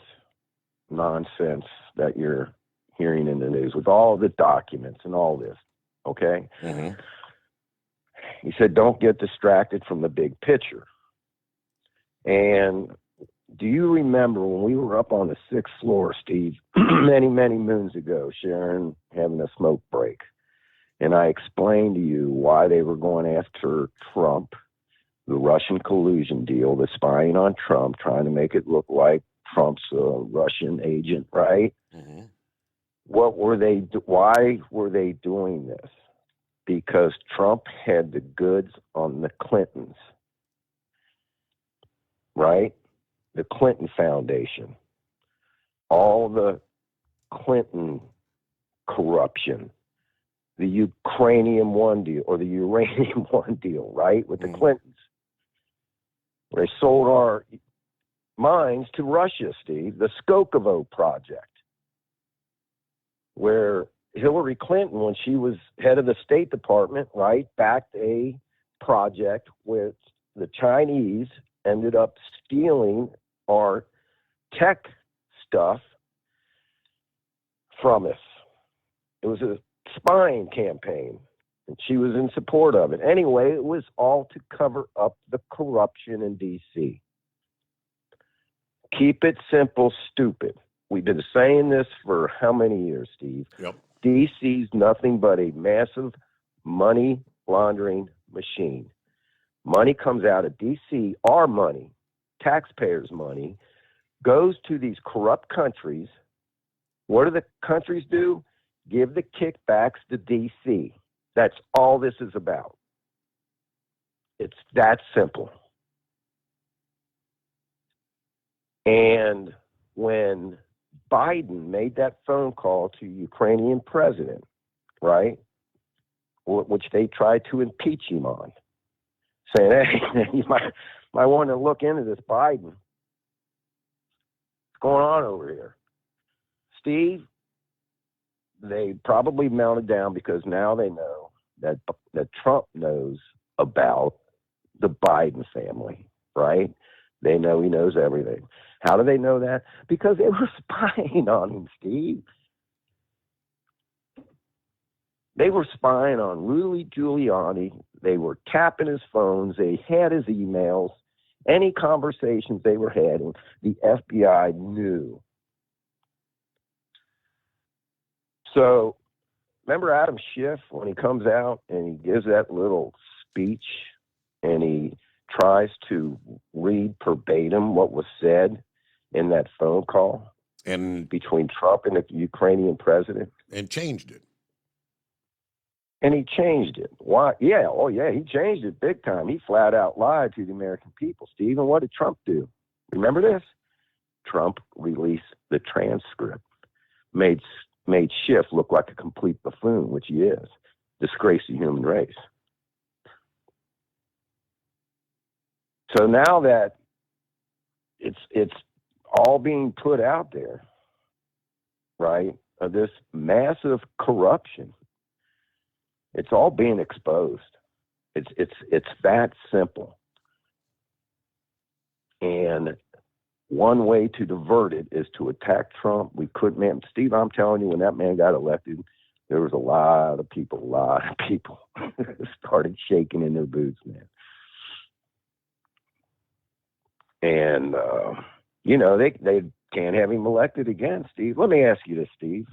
nonsense that you're hearing in the news, with all the documents and all this. Okay? Mm-hmm. He said, don't get distracted from the big picture. And do you remember when we were up on the 6th floor, Steve, many, many moons ago, Sharon having a smoke break? And I explained to you why they were going after Trump, the Russian collusion deal, the spying on Trump, trying to make it look like Trump's a Russian agent, right? Mm-hmm. Why were they doing this? Because Trump had the goods on the Clintons, right? The Clinton Foundation, all the Clinton corruption, the Ukrainian one deal or the uranium one deal, right? With the Clintons. They sold our mines to Russia, Steve, the Skokovo project, where Hillary Clinton, when she was head of the State Department, right, backed a project which the Chinese ended up stealing our tech stuff from us. It was a spying campaign, and she was in support of it. Anyway, it was all to cover up the corruption in D.C. Keep it simple, stupid. We've been saying this for how many years, Steve? Yep. D.C.'s nothing but a massive money laundering machine. Money comes out of D.C., our money, taxpayers' money, goes to these corrupt countries. What do the countries do? Give the kickbacks to D.C. That's all this is about. It's that simple. And when Biden made that phone call to Ukrainian president, right, which they tried to impeach him on, saying, hey, you might want to look into this Biden. What's going on over here? Steve, they probably melted down because now they know that Trump knows about the Biden family, right? They know he knows everything. How do they know that? Because they were spying on him, Steve. They were spying on Rudy Giuliani. They were tapping his phones. They had his emails. Any conversations they were having, the FBI knew. So, remember Adam Schiff when he comes out and he gives that little speech and he tries to read verbatim what was said in that phone call and between Trump and the Ukrainian president? And changed it. And he changed it. Why? Yeah, oh yeah, he changed it big time. He flat out lied to the American people, Steve. And what did Trump do? Remember this? Trump released the transcript, made Schiff look like a complete buffoon, which he is. Disgraced the human race. So now that it's all being put out there, right? Of this massive corruption, it's all being exposed. It's that simple. And one way to divert it is to attack Trump. We couldn't, man. Steve, I'm telling you, when that man got elected, there was a lot of people started shaking in their boots, man. And, you know, they can't have him elected again, Steve. Let me ask you this, Steve.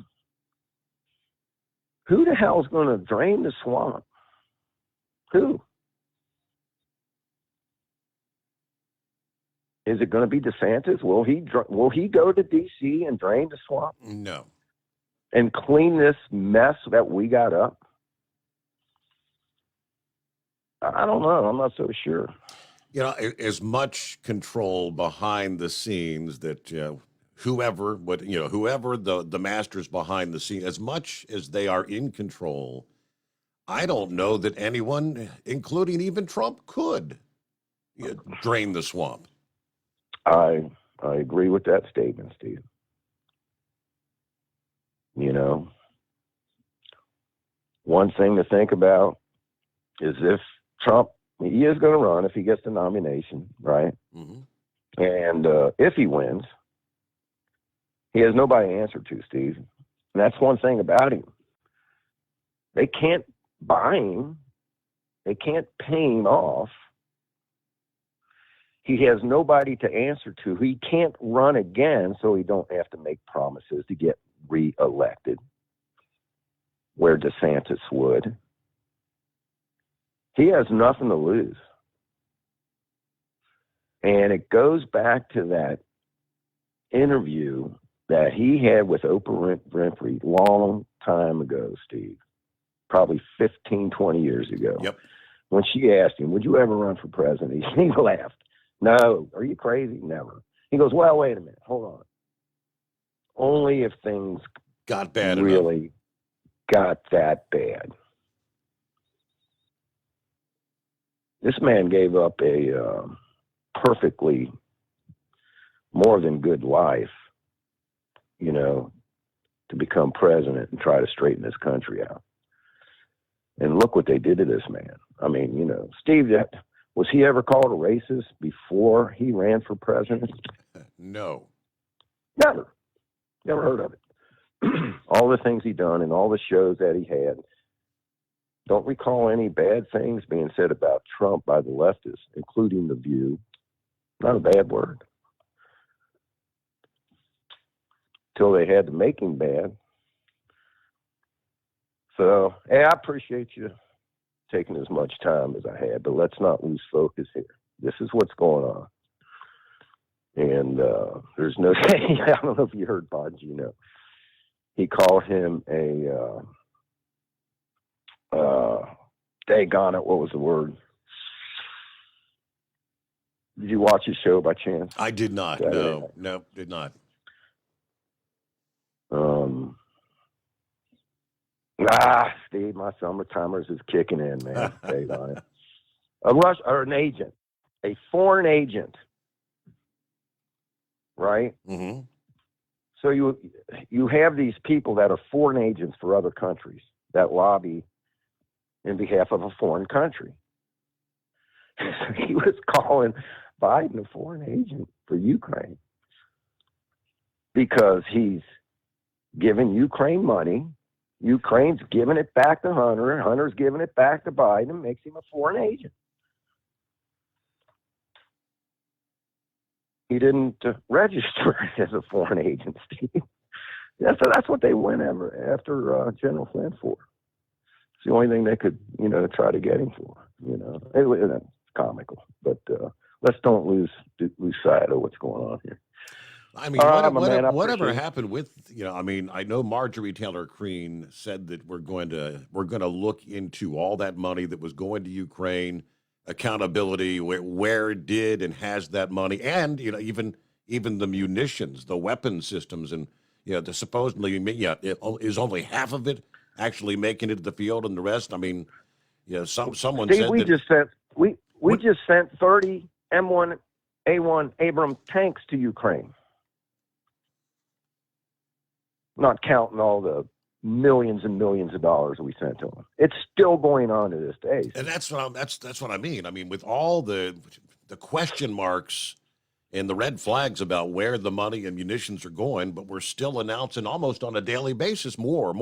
Who the hell is going to drain the swamp? Who? Is it going to be DeSantis? Will he go to D.C. and drain the swamp? No. And clean this mess that we got up? I don't know. I'm not so sure. You know, as much control behind the scenes that whoever the masters behind the scene, as much as they are in control, I don't know that anyone, including even Trump, could drain the swamp. I agree with that statement, Steve. You know, one thing to think about is if Trump, he is going to run if he gets the nomination, right? Mm-hmm. And if he wins, he has nobody to answer to, Steve. And that's one thing about him. They can't buy him. They can't pay him off. He has nobody to answer to. He can't run again, so he don't have to make promises to get reelected, where DeSantis would. He has nothing to lose. And it goes back to that interview that he had with Oprah Winfrey long time ago, Steve, probably 15, 20 years ago. Yep. When she asked him, would you ever run for president? He laughed. No. Are you crazy? Never. He goes, well, wait a minute. Hold on. Only if things got bad really got that bad. This man gave up a perfectly more than good life, you know, to become president and try to straighten this country out. And look what they did to this man. I mean, you know, Steve, was he ever called a racist before he ran for president? No. Never. Never heard of it. All the things he done and all the shows that he had. Don't recall any bad things being said about Trump by the leftists, including The View. Not a bad word. Till they had to make him bad. So, hey, I appreciate you taking as much time as I had, but let's not lose focus here. This is what's going on. And there's no saying, I don't know if you heard Bongino. He called him a, daggone it, what was the word? Did you watch his show by chance? I did not. No, did not. Steve, my summer timers is kicking in, man. Daggone it. An agent, a foreign agent, right? Mm-hmm. So you have these people that are foreign agents for other countries that lobby in behalf of a foreign country. He was calling Biden a foreign agent for Ukraine because he's giving Ukraine money. Ukraine's giving it back to Hunter. Hunter's giving it back to Biden. Makes him a foreign agent. He didn't register as a foreign agent, Steve. That's what they went after General Flynn for. It's the only thing they could, try to get him for. It's comical. But let's don't lose sight of what's going on here. I mean, All right, my man, I whatever appreciate it. happened with, I mean, I know Marjorie Taylor Greene said that we're going to look into all that money that was going to Ukraine, accountability, where it did and has that money, and even the munitions, the weapon systems, and the supposedly it is only half of it actually making it to the field, and the rest. I mean, someone Steve, said we that just sent we just sent 30 M1A1 Abrams tanks to Ukraine. Not counting all the millions and millions of dollars we sent to them. It's still going on to this day. And that's what I mean. I mean, with all the question marks and the red flags about where the money and munitions are going, but we're still announcing almost on a daily basis more.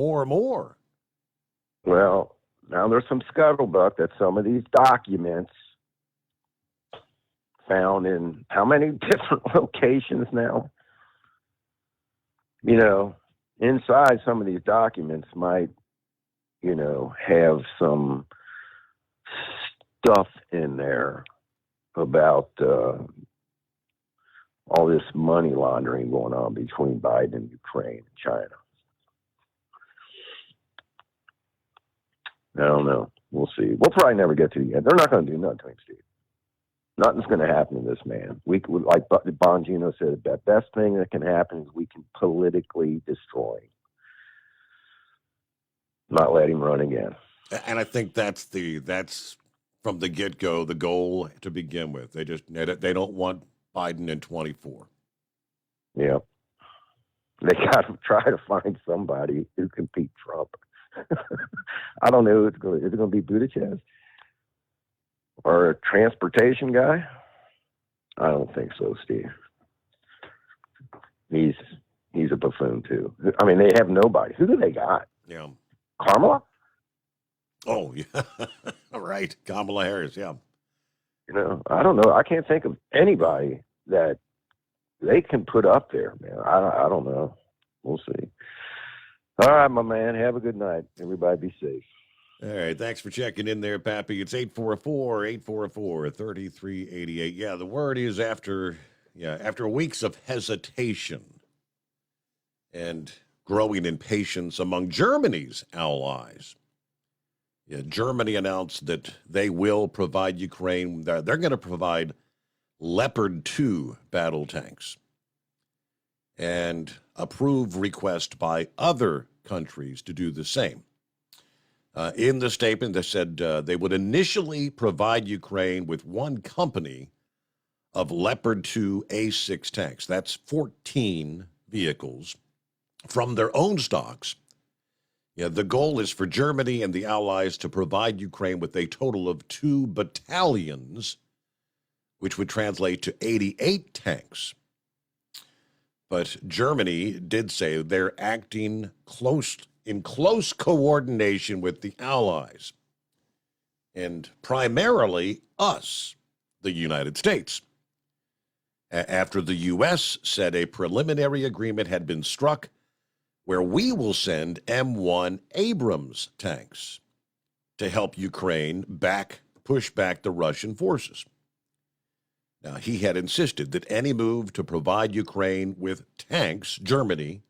Well, now there's some scuttlebutt that some of these documents found in how many different locations now? Inside some of these documents might, have some stuff in there about all this money laundering going on between Biden and Ukraine and China. I don't know. We'll see. We'll probably never get to the end. They're not going to do nothing to him, Steve. Nothing's going to happen to this man. We like Bongino said, the best thing that can happen is we can politically destroy him. Not let him run again. And I think that's from the get-go the goal to begin with. They don't want Biden in 24. Yeah. They got to try to find somebody who can beat Trump. I don't know. Is it going to be Buttigieg or a transportation guy? I don't think so, Steve. He's a buffoon too. I mean, they have nobody. Who do they got? Yeah, Kamala. Oh yeah, right. Kamala Harris. Yeah. I don't know. I can't think of anybody that they can put up there, man. I don't know. We'll see. All right, my man. Have a good night. Everybody be safe. All right. Thanks for checking in there, Pappy. It's 844-844-3388. Yeah, the word is after weeks of hesitation and growing impatience among Germany's allies. Yeah, Germany announced that they will provide Ukraine, they're going to provide Leopard 2 battle tanks and approve request by other countries to do the same. In the statement, they said they would initially provide Ukraine with one company of Leopard 2 A6 tanks. That's 14 vehicles from their own stocks. Yeah, the goal is for Germany and the Allies to provide Ukraine with a total of 2 battalions, which would translate to 88 tanks. But Germany did say they're acting in close coordination with the Allies, and primarily us, the United States. After the U.S. said a preliminary agreement had been struck where we will send M1 Abrams tanks to help Ukraine push back the Russian forces. Now, he had insisted that any move to provide Ukraine with tanks, Germany,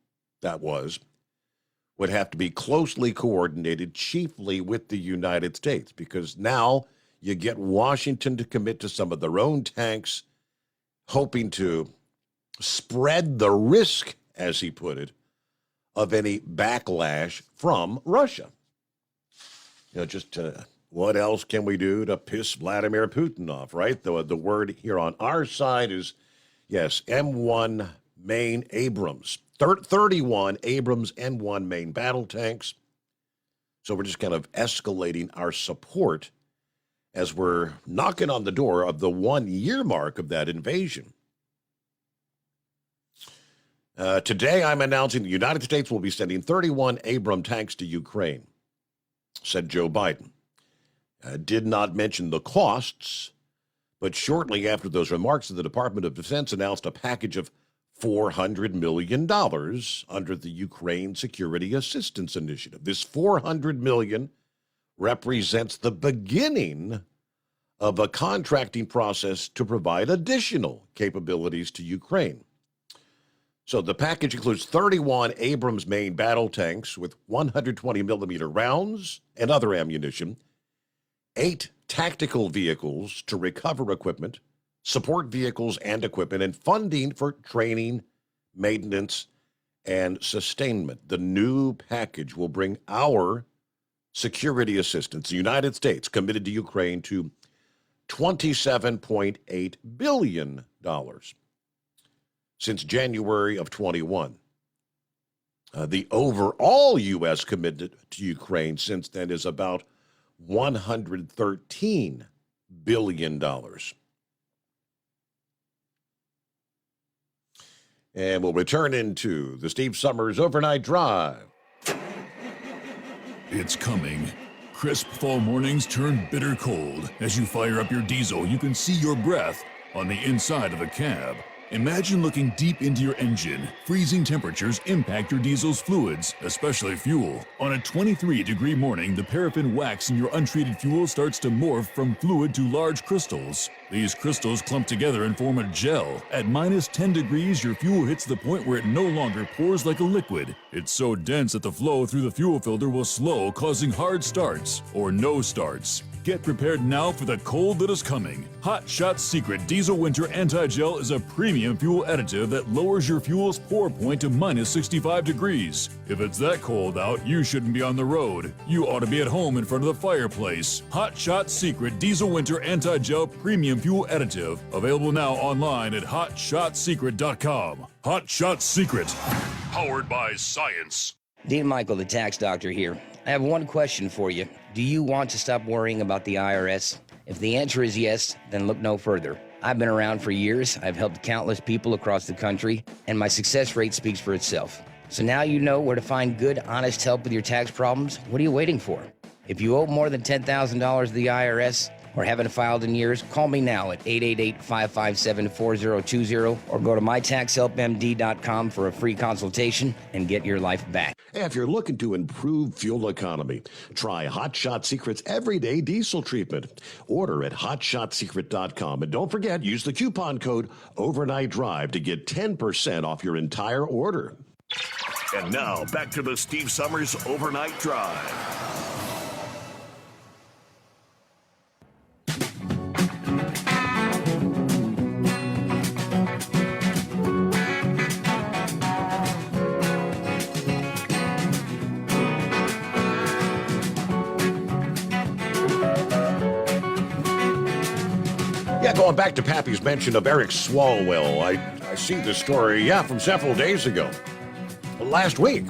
would have to be closely coordinated, chiefly with the United States, because now you get Washington to commit to some of their own tanks, hoping to spread the risk, as he put it, of any backlash from Russia. What else can we do to piss Vladimir Putin off, right? The word here on our side is, yes, M1 main Abrams, 31 Abrams M1 main battle tanks. So we're just kind of escalating our support as we're knocking on the door of the 1-year mark of that invasion. Today, I'm announcing the United States will be sending 31 Abrams tanks to Ukraine, said Joe Biden. Did not mention the costs, but shortly after those remarks, the Department of Defense announced a package of $400 million under the Ukraine Security Assistance Initiative. This $400 million represents the beginning of a contracting process to provide additional capabilities to Ukraine. So the package includes 31 Abrams main battle tanks with 120 millimeter rounds and other ammunition, 8 tactical vehicles to recover equipment, support vehicles and equipment, and funding for training, maintenance, and sustainment. The new package will bring our security assistance, the United States committed to Ukraine, to $27.8 billion since January of 21. The overall U.S. commitment to Ukraine since then is about $113 billion. And we'll return into the Steve Summers Overnight Drive. It's coming. Crisp fall mornings turn bitter cold. As you fire up your diesel, you can see your breath on the inside of the cab. Imagine looking deep into your engine. Freezing temperatures impact your diesel's fluids, especially fuel. On a 23-degree morning, the paraffin wax in your untreated fuel starts to morph from fluid to large crystals. These crystals clump together and form a gel. At minus 10 degrees, your fuel hits the point where it no longer pours like a liquid. It's so dense that the flow through the fuel filter will slow, causing hard starts or no starts. Get prepared now for the cold that is coming. Hot Shot Secret Diesel Winter Anti-Gel is a premium fuel additive that lowers your fuel's pour point to minus 65 degrees. If it's that cold out, you shouldn't be on the road. You ought to be at home in front of the fireplace. Hot Shot Secret Diesel Winter Anti-Gel Premium Fuel Additive. Available now online at hotshotsecret.com. Hot Shot Secret. Powered by science. Dean Michael, the tax doctor here. I have one question for you. Do you want to stop worrying about the IRS? If the answer is yes, then look no further. I've been around for years, I've helped countless people across the country, and my success rate speaks for itself. So now you know where to find good, honest help with your tax problems. What are you waiting for? If you owe more than $10,000 to the IRS or haven't filed in years, call me now at 888-557-4020 or go to mytaxhelpmd.com for a free consultation and get your life back. If you're looking to improve fuel economy, try Hot Shot Secret's Everyday Diesel Treatment. Order at hotshotsecret.com. And don't forget, use the coupon code Overnight Drive to get 10% off your entire order. And now, back to the Steve Summers Overnight Drive. Going back to Pappy's mention of Eric Swalwell, I see this story, from several days ago, last week,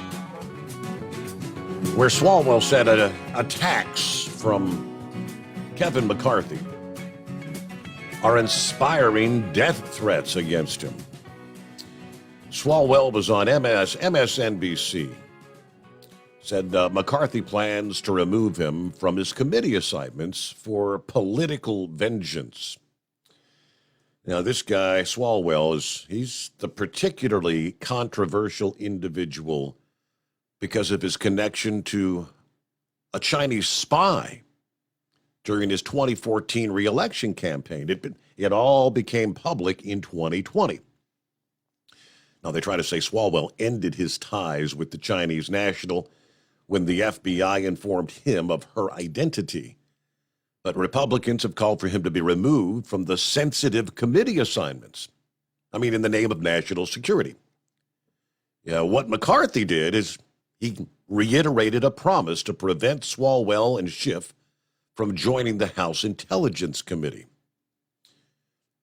where Swalwell said attacks from Kevin McCarthy are inspiring death threats against him. Swalwell was on MSNBC, said McCarthy plans to remove him from his committee assignments for political vengeance. Now, this guy, Swalwell, he's the particularly controversial individual because of his connection to a Chinese spy during his 2014 re-election campaign. It all became public in 2020. Now, they try to say Swalwell ended his ties with the Chinese national when the FBI informed him of her identity. But Republicans have called for him to be removed from the sensitive committee assignments. I mean, in the name of national security. What McCarthy did is he reiterated a promise to prevent Swalwell and Schiff from joining the House Intelligence Committee.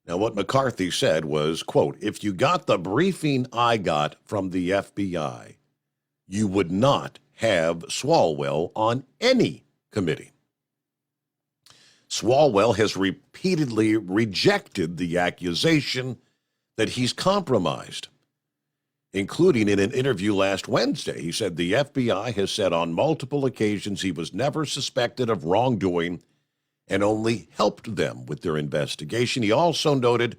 Now, what McCarthy said was, quote, "If you got the briefing I got from the FBI, you would not have Swalwell on any committee." Swalwell has repeatedly rejected the accusation that he's compromised, including in an interview last Wednesday. He said the FBI has said on multiple occasions he was never suspected of wrongdoing and only helped them with their investigation. He also noted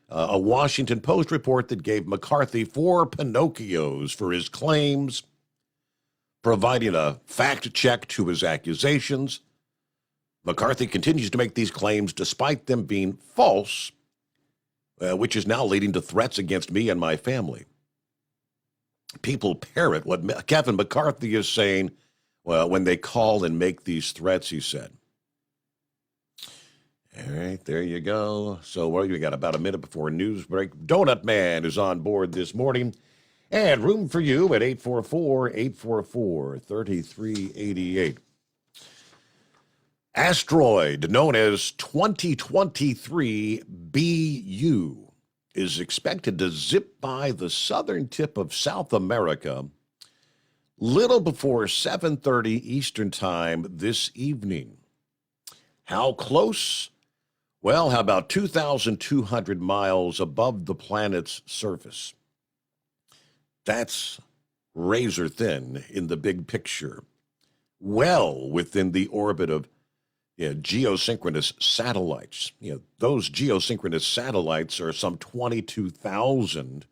a Washington Post report that gave McCarthy 4 Pinocchios for his claims, providing a fact check to his accusations. McCarthy continues to make these claims despite them being false, which is now leading to threats against me and my family. people parrot what Kevin McCarthy is saying, well, when they call and make these threats, he said. All right, there you go. So we got about a minute before news break. Donut Man is on board this morning. And room for you at 844-844-3388. Asteroid known as 2023 BU is expected to zip by the southern tip of South America little before 7:30 Eastern Time this evening. How close? Well, how about 2,200 miles above the planet's surface? That's razor thin in the big picture. Well within the orbit of geosynchronous satellites. Those geosynchronous satellites are some 22,000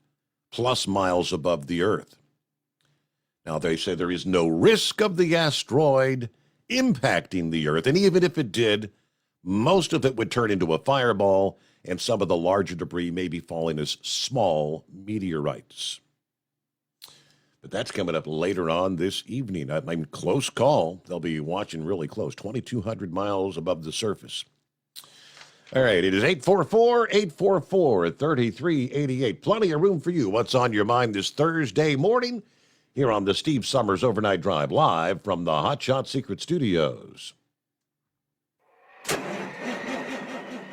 plus miles above the Earth. Now, they say there is no risk of the asteroid impacting the Earth, and even if it did, most of it would turn into a fireball, and some of the larger debris may be falling as small meteorites. But that's coming up later on this evening. I mean, close call. They'll be watching really close, 2,200 miles above the surface. All right, it is 844-844-3388. Plenty of room for you. What's on your mind this Thursday morning? Here on the Steve Summers Overnight Drive, live from the Hot Shot Secret Studios.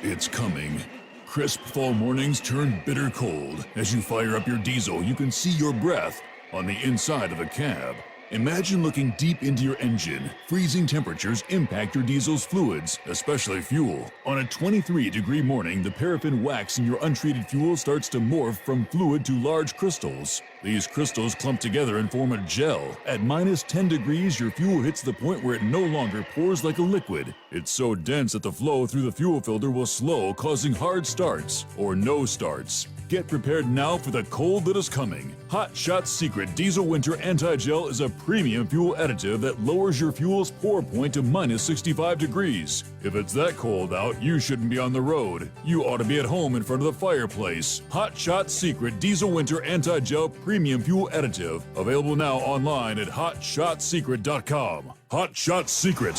It's coming. Crisp fall mornings turn bitter cold. As you fire up your diesel, you can see your breath on the inside of the cab. Imagine looking deep into your engine. Freezing temperatures impact your diesel's fluids, especially fuel. On a 23-degree morning, the paraffin wax in your untreated fuel starts to morph from fluid to large crystals. These crystals clump together and form a gel. At minus 10 degrees, your fuel hits the point where it no longer pours like a liquid. It's so dense that the flow through the fuel filter will slow, causing hard starts or no starts. Get prepared now for the cold that is coming. Hot Shot Secret Diesel Winter Anti-Gel is a premium fuel additive that lowers your fuel's pour point to minus 65 degrees. If it's that cold out, you shouldn't be on the road. You ought to be at home in front of the fireplace. Hot Shot Secret Diesel Winter Anti-Gel Premium Fuel Additive. Available now online at hotshotsecret.com. Hot Shot Secret.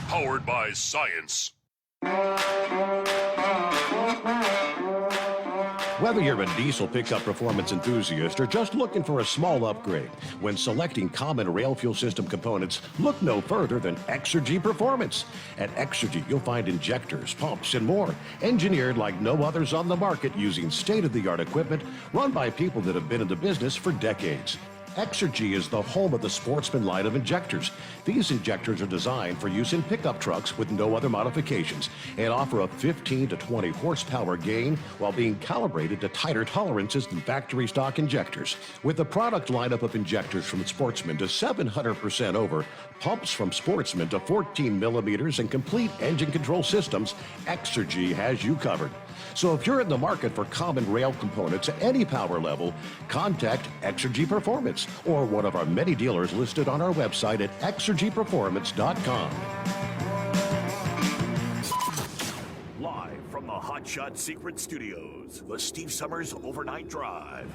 Powered by science. Whether you're a diesel pickup performance enthusiast or just looking for a small upgrade, when selecting common rail fuel system components, look no further than Exergy Performance. At Exergy, you'll find injectors, pumps, and more, engineered like no others on the market using state-of-the-art equipment run by people that have been in the business for decades. Exergy is the home of the Sportsman line of injectors. These injectors are designed for use in pickup trucks with no other modifications and offer a 15 to 20 horsepower gain while being calibrated to tighter tolerances than factory stock injectors. With a product lineup of injectors from Sportsman to 700% over, pumps from Sportsman to 14 millimeters, and complete engine control systems, Exergy has you covered. So if you're in the market for common rail components at any power level, contact Exergy Performance or one of our many dealers listed on our website at exergyperformance.com. Live from the Hot Shot Secret Studios, the Steve Summers Overnight Drive.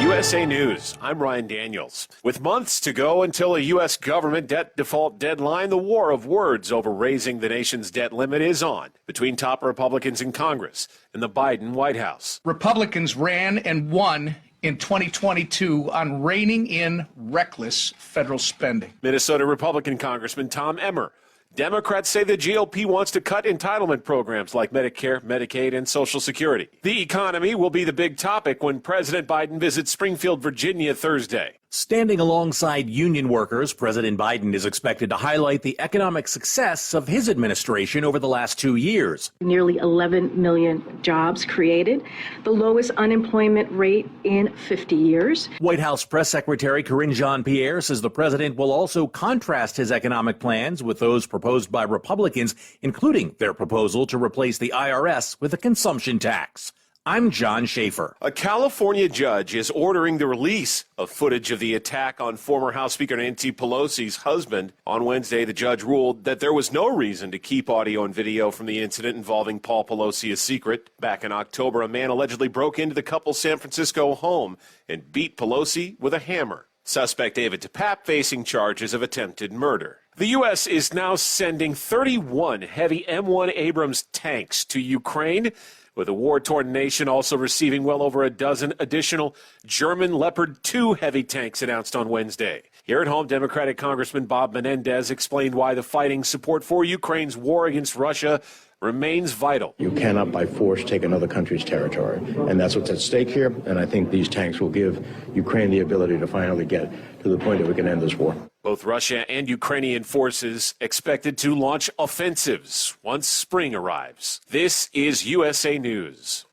USA News, I'm Ryan Daniels. With months to go until a U.S. government debt default deadline, the war of words over raising the nation's debt limit is on between top Republicans in Congress and the Biden White House. Republicans ran and won in 2022 on reining in reckless federal spending. Minnesota Republican Congressman Tom Emmer. Democrats say the GOP wants to cut entitlement programs like Medicare, Medicaid, and Social Security. The economy will be the big topic when President Biden visits Springfield, Virginia Thursday. Standing alongside union workers, President Biden is expected to highlight the economic success of his administration over the last 2 years. Nearly 11 million jobs created, the lowest unemployment rate in 50 years. White House Press Secretary Karine Jean-Pierre says the president will also contrast his economic plans with those proposed by Republicans, including their proposal to replace the IRS with a consumption tax. I'm John Schaefer. A California judge is ordering the release of footage of the attack on former House Speaker Nancy Pelosi's husband. On Wednesday, the judge ruled that there was no reason to keep audio and video from the incident involving Paul Pelosi a secret. Back in October, a man allegedly broke into the couple's San Francisco home and beat Pelosi with a hammer. Suspect David DePape facing charges of attempted murder. The U.S. is now sending 31 heavy M1 Abrams tanks to Ukraine, with the war-torn nation also receiving well over a dozen additional German Leopard 2 heavy tanks announced on Wednesday. Here at home, Democratic Congressman Bob Menendez explained why the fighting support for Ukraine's war against Russia remains vital. You cannot by force take another country's territory, and that's what's at stake here, and I think these tanks will give Ukraine the ability to finally get to the point that we can end this war. Both Russia and Ukrainian forces expected to launch offensives once spring arrives. This is USA News.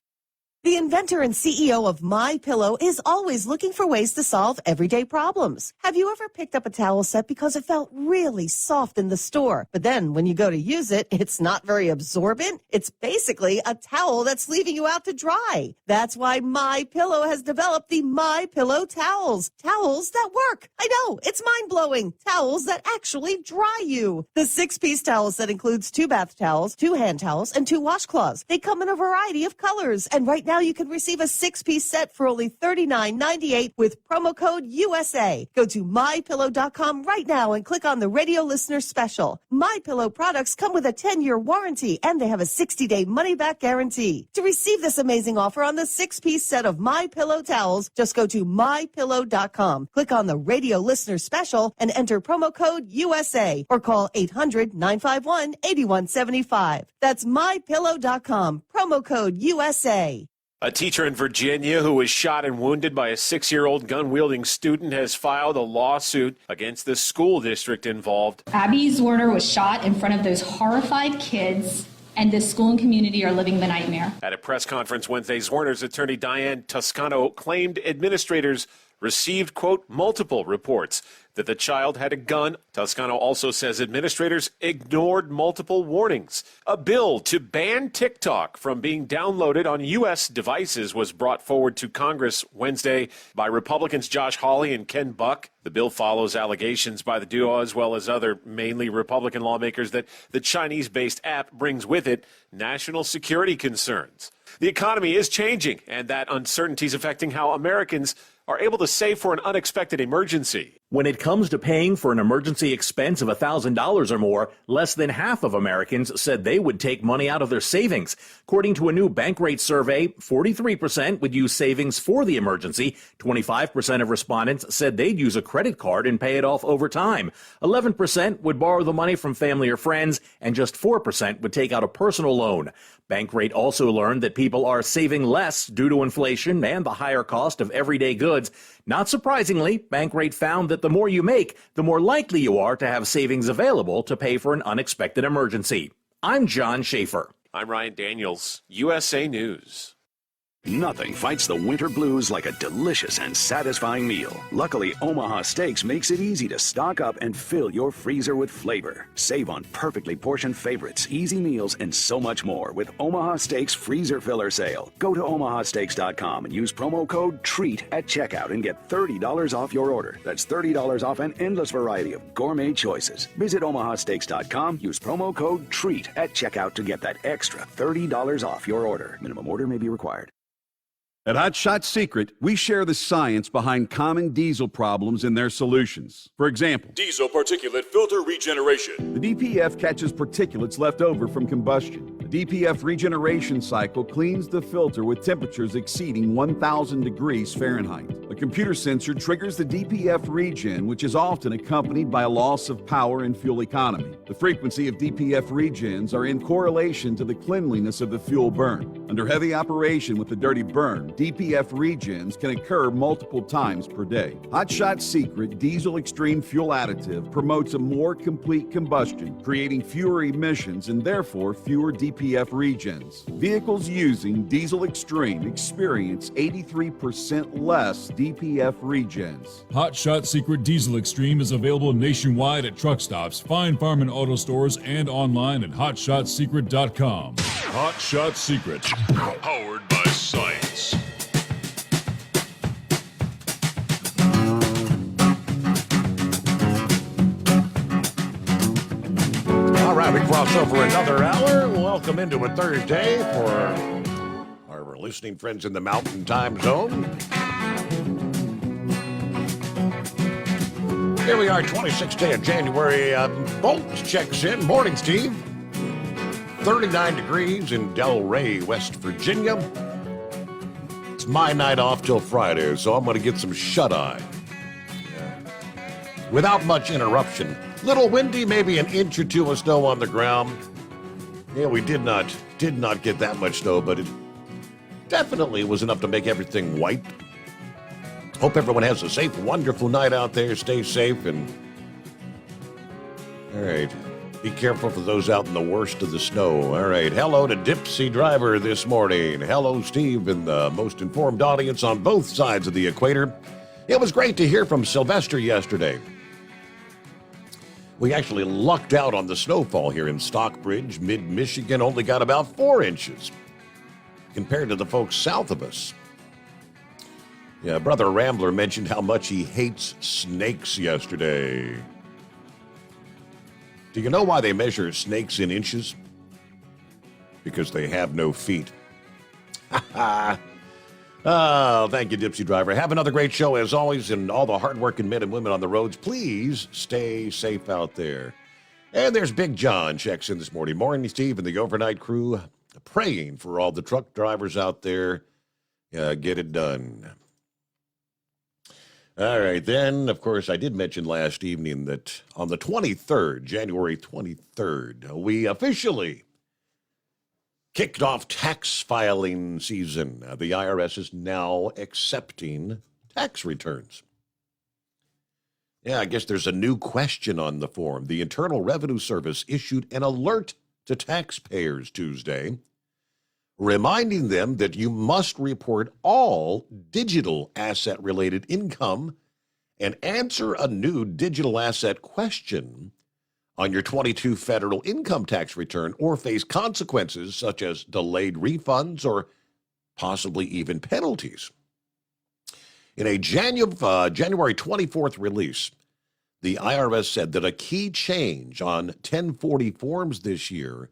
The inventor and CEO of MyPillow is always looking for ways to solve everyday problems. Have you ever picked up a towel set because it felt really soft in the store, but then when you go to use it, it's not very absorbent? It's basically a towel that's leaving you out to dry. That's why MyPillow has developed the MyPillow towels. Towels that work. I know, it's mind-blowing. Towels that actually dry you. The 6-piece towel set includes 2 bath towels, 2 hand towels, and 2 washcloths. They come in a variety of colors, and right now you can receive a 6-piece set for only $39.98 with promo code USA. Go to MyPillow.com right now and click on the radio listener special. MyPillow products come with a 10-year warranty and they have a 60-day money-back guarantee. To receive this amazing offer on the 6-piece set of MyPillow towels, just go to MyPillow.com. Click on the radio listener special and enter promo code USA or call 800-951-8175. That's MyPillow.com. Promo code USA. A teacher in Virginia who was shot and wounded by a 6-year-old gun-wielding student has filed a lawsuit against the school district involved. Abby Zwerner was shot in front of those horrified kids, and the school and community are living the nightmare. At a press conference Wednesday, Zwerner's attorney Diane Toscano claimed administrators received, quote, multiple reports that the child had a gun. Toscano also says administrators ignored multiple warnings. A bill to ban TikTok from being downloaded on U.S. devices was brought forward to Congress Wednesday by Republicans Josh Hawley and Ken Buck. The bill follows allegations by the duo as well as other mainly Republican lawmakers that the Chinese-based app brings with it national security concerns. The economy is changing, and that uncertainty is affecting how Americans are able to save for an unexpected emergency. When it comes to paying for an emergency expense of $1,000 or more, less than half of Americans said they would take money out of their savings. According to a new Bankrate survey, 43% would use savings for the emergency. 25% of respondents said they'd use a credit card and pay it off over time. 11% would borrow the money from family or friends, and just 4% would take out a personal loan. Bankrate also learned that people are saving less due to inflation and the higher cost of everyday goods. Not surprisingly, Bankrate found that the more you make, the more likely you are to have savings available to pay for an unexpected emergency. I'm John Schaefer. I'm Ryan Daniels, USA News. Nothing fights the winter blues like a delicious and satisfying meal. Luckily, Omaha Steaks makes it easy to stock up and fill your freezer with flavor. Save on perfectly portioned favorites, easy meals, and so much more with Omaha Steaks Freezer Filler Sale. Go to omahasteaks.com and use promo code TREAT at checkout and get $30 off your order. That's $30 off an endless variety of gourmet choices. Visit omahasteaks.com, use promo code TREAT at checkout to get that extra $30 off your order. Minimum order may be required. At Hot Shot Secret, we share the science behind common diesel problems and their solutions. For example, Diesel particulate filter regeneration. the DPF catches particulates left over from combustion. The DPF regeneration cycle cleans the filter with temperatures exceeding 1,000 degrees Fahrenheit. A computer sensor triggers the DPF regen, which is often accompanied by a loss of power and fuel economy. The frequency of DPF regens are in correlation to the cleanliness of the fuel burn. Under heavy operation with the dirty burn, DPF regens can occur multiple times per day. Hot Shot Secret Diesel Extreme Fuel Additive promotes a more complete combustion, creating fewer emissions and therefore fewer DPF regens. Vehicles using Diesel Extreme experience 83% less DPF regens. Hot Shot Secret Diesel Extreme is available nationwide at truck stops, Fine Farm and auto stores, and online at hotshotsecret.com. Hot Shot Secret, powered by Science. We cross over another hour. Welcome into a Thursday for our listening friends in the Mountain Time Zone. Here we are, 26th day of January. Bolts checks in. Morning, Steve. 39 degrees in Delray, West Virginia. It's my night off till Friday, so I'm going to get some shut-eye. Without much interruption. Little windy, maybe an inch or two of snow on the ground. Yeah, we did not get that much snow, but it definitely was enough to make everything white. Hope everyone has a safe, wonderful night out there. Stay safe and all right. Be careful for those out in the worst of the snow. All right. Hello to Dipsy Driver this morning. Hello, Steve, and the most informed audience on both sides of the equator. It was great to hear from Sylvester yesterday. We actually lucked out on the snowfall here in Stockbridge. Mid-Michigan only got about 4 inches compared to the folks south of us. Yeah, Brother Rambler mentioned how much he hates snakes yesterday. Do you know why they measure snakes in inches? Because they have no feet. Oh, thank you, Dipsy Driver. Have another great show, as always, and all the hardworking men and women on the roads. Please stay safe out there. And there's Big John checks in this morning. Morning, Steve, and the overnight crew praying for all the truck drivers out there. Get it done. All right, then, of course, I did mention last evening that on the 23rd, January 23rd, we officially kicked off tax filing season. The IRS is now accepting tax returns. Yeah, I guess there's a new question on the form. The Internal Revenue Service issued an alert to taxpayers Tuesday, reminding them that you must report all digital asset-related income and answer a new digital asset question on your 22 federal income tax return or face consequences such as delayed refunds or possibly even penalties. In a January 24th release, the IRS said that a key change on 1040 forms this year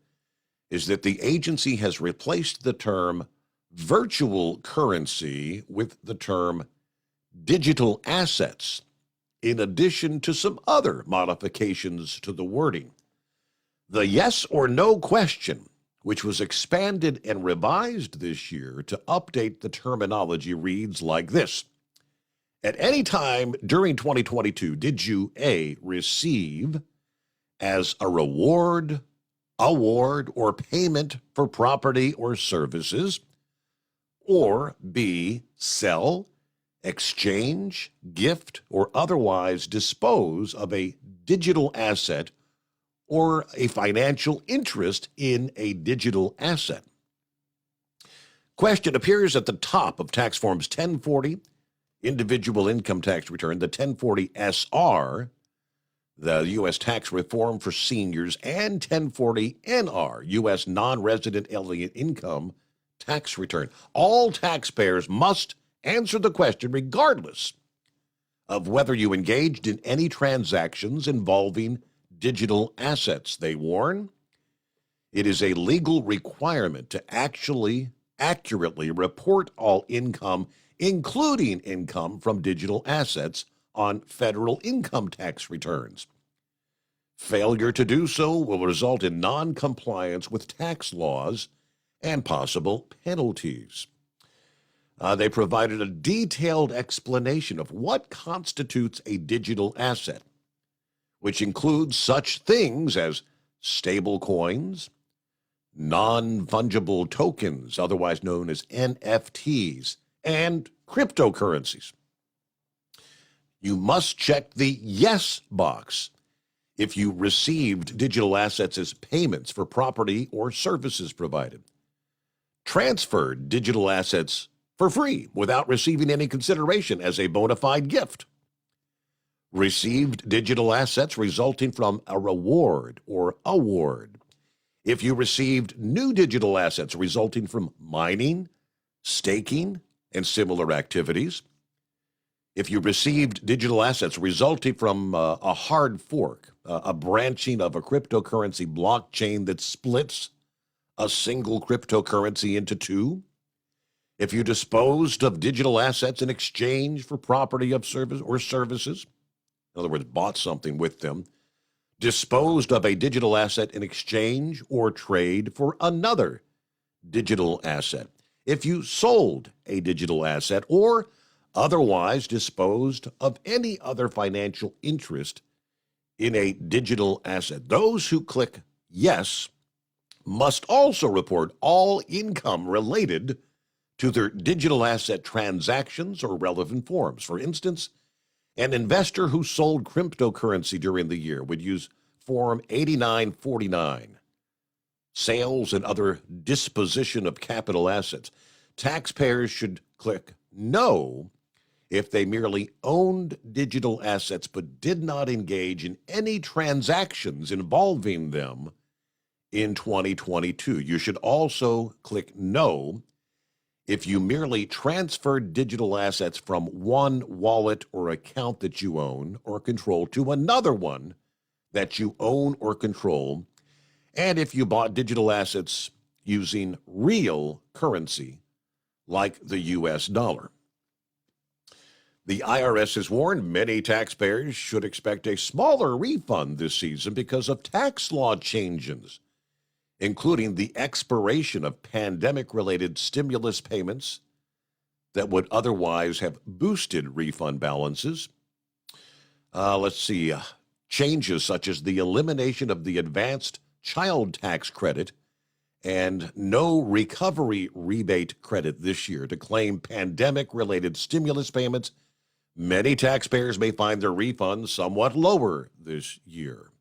is that the agency has replaced the term virtual currency with the term digital assets, in addition to some other modifications to the wording. The yes or no question, which was expanded and revised this year to update the terminology, reads like this. At any time during 2022, did you A, receive as a reward, award, or payment for property or services, or B, sell, exchange, gift, or otherwise dispose of a digital asset or a financial interest in a digital asset? Question appears at the top of tax forms 1040, individual income tax return, the 1040 SR, the U.S. tax reform for seniors, and 1040 NR, U.S. non-resident alien income tax return. All taxpayers must answer the question regardless of whether you engaged in any transactions involving digital assets. They warn, it is a legal requirement to actually accurately report all income, including income from digital assets, on federal income tax returns. Failure to do so will result in non-compliance with tax laws and possible penalties. They provided a detailed explanation of what constitutes a digital asset, which includes such things as stable coins, non-fungible tokens, otherwise known as NFTs, and cryptocurrencies. You must check the yes box if you received digital assets as payments for property or services provided, transferred digital assets for free without receiving any consideration as a bona fide gift, received digital assets resulting from a reward or award, if you received new digital assets resulting from mining, staking, and similar activities, If you received digital assets resulting from a hard fork, a branching of a cryptocurrency blockchain that splits a single cryptocurrency into two, if you disposed of digital assets in exchange for property of service or services, in other words, bought something with them, disposed of a digital asset in exchange or trade for another digital asset, if you sold a digital asset or otherwise disposed of any other financial interest in a digital asset, those who click yes must also report all income related to their digital asset transactions or relevant forms. For instance, an investor who sold cryptocurrency during the year would use Form 8949, sales and other disposition of capital assets. Taxpayers should click no if they merely owned digital assets but did not engage in any transactions involving them in 2022. You should also click no if you merely transferred digital assets from one wallet or account that you own or control to another one that you own or control, and if you bought digital assets using real currency like the U.S. dollar. The IRS has warned many taxpayers should expect a smaller refund this season because of tax law changes, including the expiration of pandemic-related stimulus payments that would otherwise have boosted refund balances. Changes such as the elimination of the advanced child tax credit and no recovery rebate credit this year to claim pandemic-related stimulus payments. Many taxpayers may find their refunds somewhat lower this year.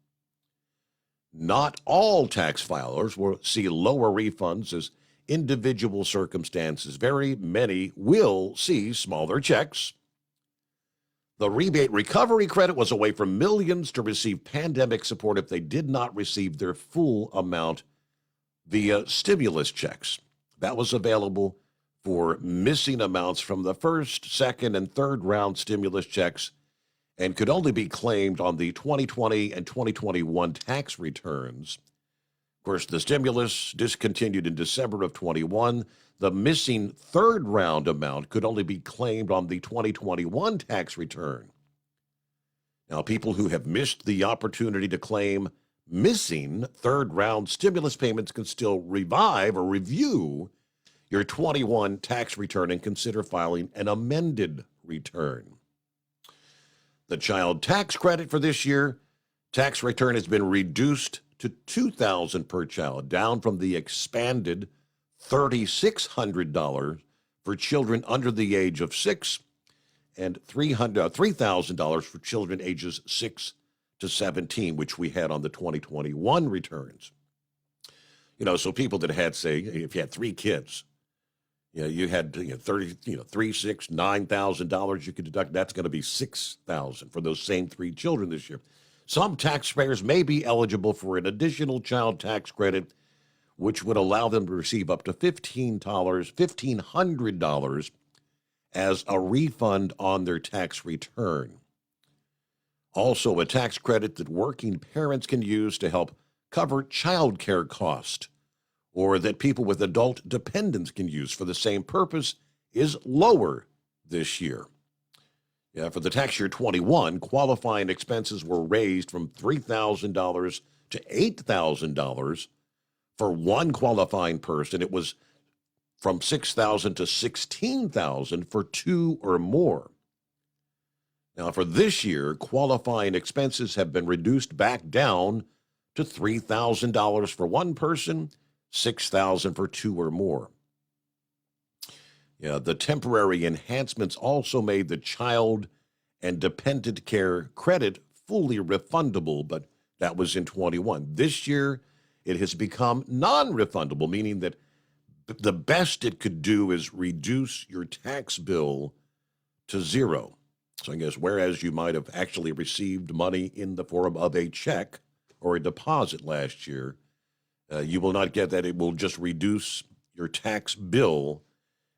Not all tax filers will see lower refunds as individual circumstances vary. Many will see smaller checks. The rebate recovery credit was a way for millions to receive pandemic support if they did not receive their full amount via stimulus checks. That was available for missing amounts from the first, second, and third round stimulus checks and could only be claimed on the 2020 and 2021 tax returns. Of course, the stimulus discontinued in December of 21. The missing third round amount could only be claimed on the 2021 tax return. Now, people who have missed the opportunity to claim missing third round stimulus payments can still revive or review your 21 tax return and consider filing an amended return. The child tax credit for this year tax return has been reduced to $2,000 per child, down from the expanded $3,600 for children under the age of 6 and $3,000 for children ages 6 to 17, which we had on the 2021 returns. So people that had, say, if you had 3 kids, you had $3,000, $6,000, $9,000 you could deduct. That's going to be $6,000 for those same 3 children this year. Some taxpayers may be eligible for an additional child tax credit, which would allow them to receive up to $1,500 as a refund on their tax return. Also, a tax credit that working parents can use to help cover child care costs, or that people with adult dependents can use for the same purpose, is lower this year. For the tax year 21, qualifying expenses were raised from $3,000 to $8,000 for one qualifying person. It was from $6,000 to $16,000 for 2 or more. Now, for this year, qualifying expenses have been reduced back down to $3,000 for one person, $6,000 for 2 or more. The temporary enhancements also made the child and dependent care credit fully refundable, but that was in 21. This year, it has become non-refundable, meaning that the best it could do is reduce your tax bill to zero. So I guess whereas you might have actually received money in the form of a check or a deposit last year, you will not get that. It will just reduce your tax bill.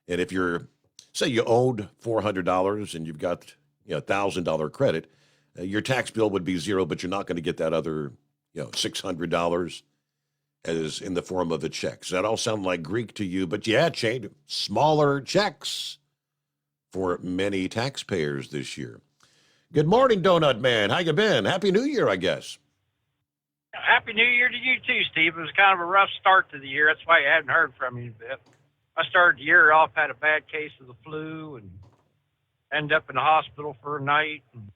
And if you're, say you owed $400 and you've got $1,000 credit, your tax bill would be zero, but you're not going to get that other, $600 as in the form of a check. Does that all sound like Greek to you? But yeah, change smaller checks for many taxpayers this year. Good morning, Donut Man. How you been? Happy New Year, I guess. Happy New Year to you too, Steve. It was kind of a rough start to the year. That's why I hadn't heard from you in a bit. I started the year off, had a bad case of the flu, and ended up in the hospital for a night. And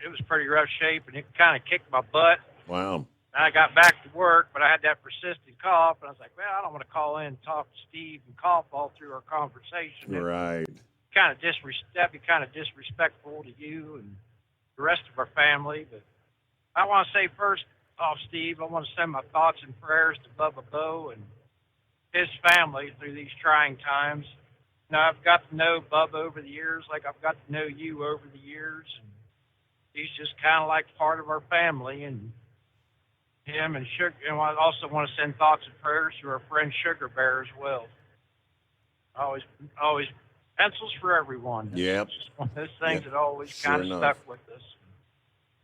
it was pretty rough shape, and it kind of kicked my butt. Wow. And I got back to work, but I had that persistent cough, and I was like, well, I don't want to call in and talk to Steve and cough all through our conversation. Right. That'd be kind of disrespectful to you and the rest of our family. But I want to say first off, Steve, I want to send my thoughts and prayers to Bubba Bo and his family through these trying times. Now, I've got to know Bubba over the years like I've got to know you over the years. And he's just kind of like part of our family. And him and Sugar, and I also want to send thoughts and prayers to our friend Sugar Bear as well. Always pencils for everyone. Yep. It's just one of those things that always Sure kind of enough. stuck with us.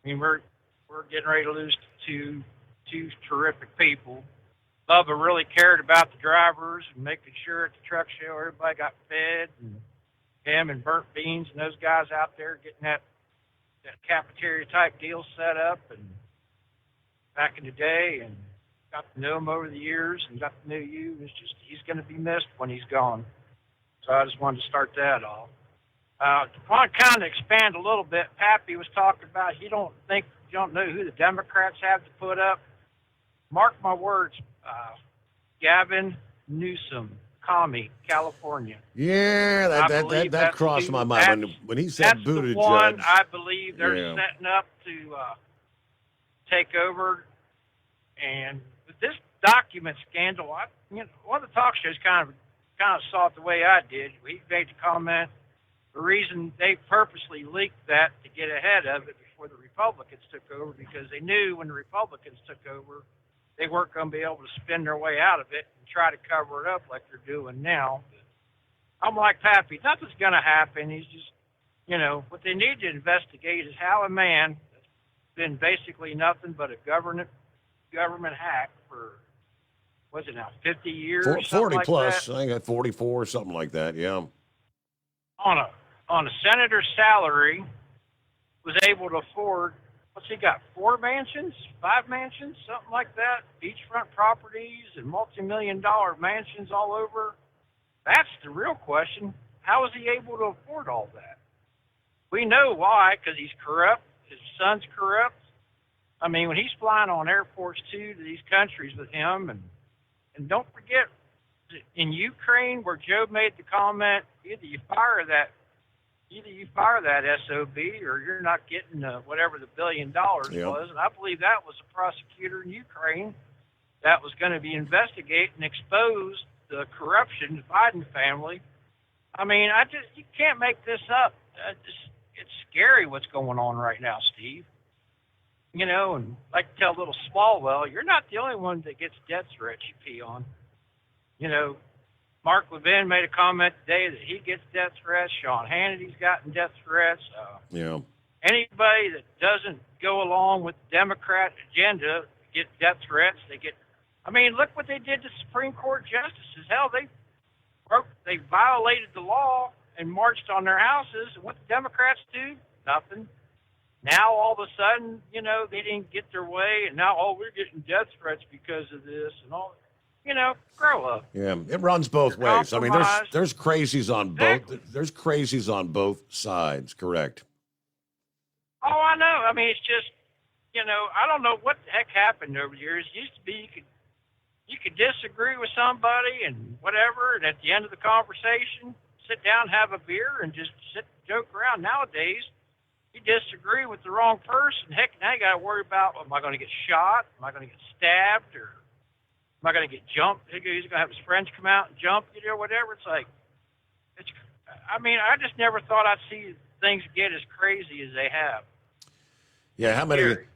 I mean, we're getting ready to lose two terrific people. Bubba really cared about the drivers and making sure at the truck show everybody got fed, and him and Burnt Beans and those guys out there getting that cafeteria type deal set up and back in the day, and got to know him over the years and got to know you. It's just, he's going to be missed when he's gone. So I just wanted to start that off. To want to kind of expand a little bit, Pappy was talking about you don't know who the Democrats have to put up. Mark my words, Gavin Newsom, Commie, California. Yeah, that crossed my mind when he said That's the Buttigieg. one I believe they're Yeah. setting up to take over. And with this document scandal, one of the talk shows kind of saw it the way I did. We made the comment. The reason they purposely leaked that to get ahead of it before the Republicans took over, because they knew when the Republicans took over, they weren't going to be able to spin their way out of it and try to cover it up like they're doing now. I'm like Pappy, nothing's going to happen. He's just, what they need to investigate is how a man that's been basically nothing but a government hack for, what's it now, 50 years? 40 like plus, that, I think at 44, something like that, yeah. on a senator's salary, was able to afford, what's he got, 4 mansions, 5 mansions, something like that, beachfront properties and multi-million-dollar mansions all over. That's the real question. How is he able to afford all that? We know why, because he's corrupt. His son's corrupt. I mean, when he's flying on airports, too, to these countries with him, and don't forget, in Ukraine, where Joe made the comment, either you fire that SOB or you're not getting whatever the $1 billion was. And I believe that was a prosecutor in Ukraine that was going to be investigating and expose the corruption, the Biden family. I mean, you can't make this up. It's scary what's going on right now, Steve. And like to tell little Smallwell, you're not the only one that gets death threats you pee on. Mark Levin made a comment today that he gets death threats. Sean Hannity's gotten death threats. Yeah. Anybody that doesn't go along with the Democrat agenda gets death threats. Look what they did to Supreme Court justices. Hell, they violated the law and marched on their houses. And what the Democrats do? Nothing. Now, all of a sudden, they didn't get their way, and now, we're getting death threats because of this and all. Grow up. Yeah, it runs both ways. I mean, compromised. there's crazies on both. There's crazies on both sides. Correct. Oh, I know. I mean, it's just, I don't know what the heck happened over the years. It used to be you could disagree with somebody and whatever, and at the end of the conversation, sit down, have a beer, and just sit and joke around. Nowadays, you disagree with the wrong person. Heck, now you got to worry about, am I going to get shot? Am I going to get stabbed? Or am I going to get jumped? He's going to have his friends come out and jump, whatever. It's like, I just never thought I'd see things get as crazy as they have. Yeah,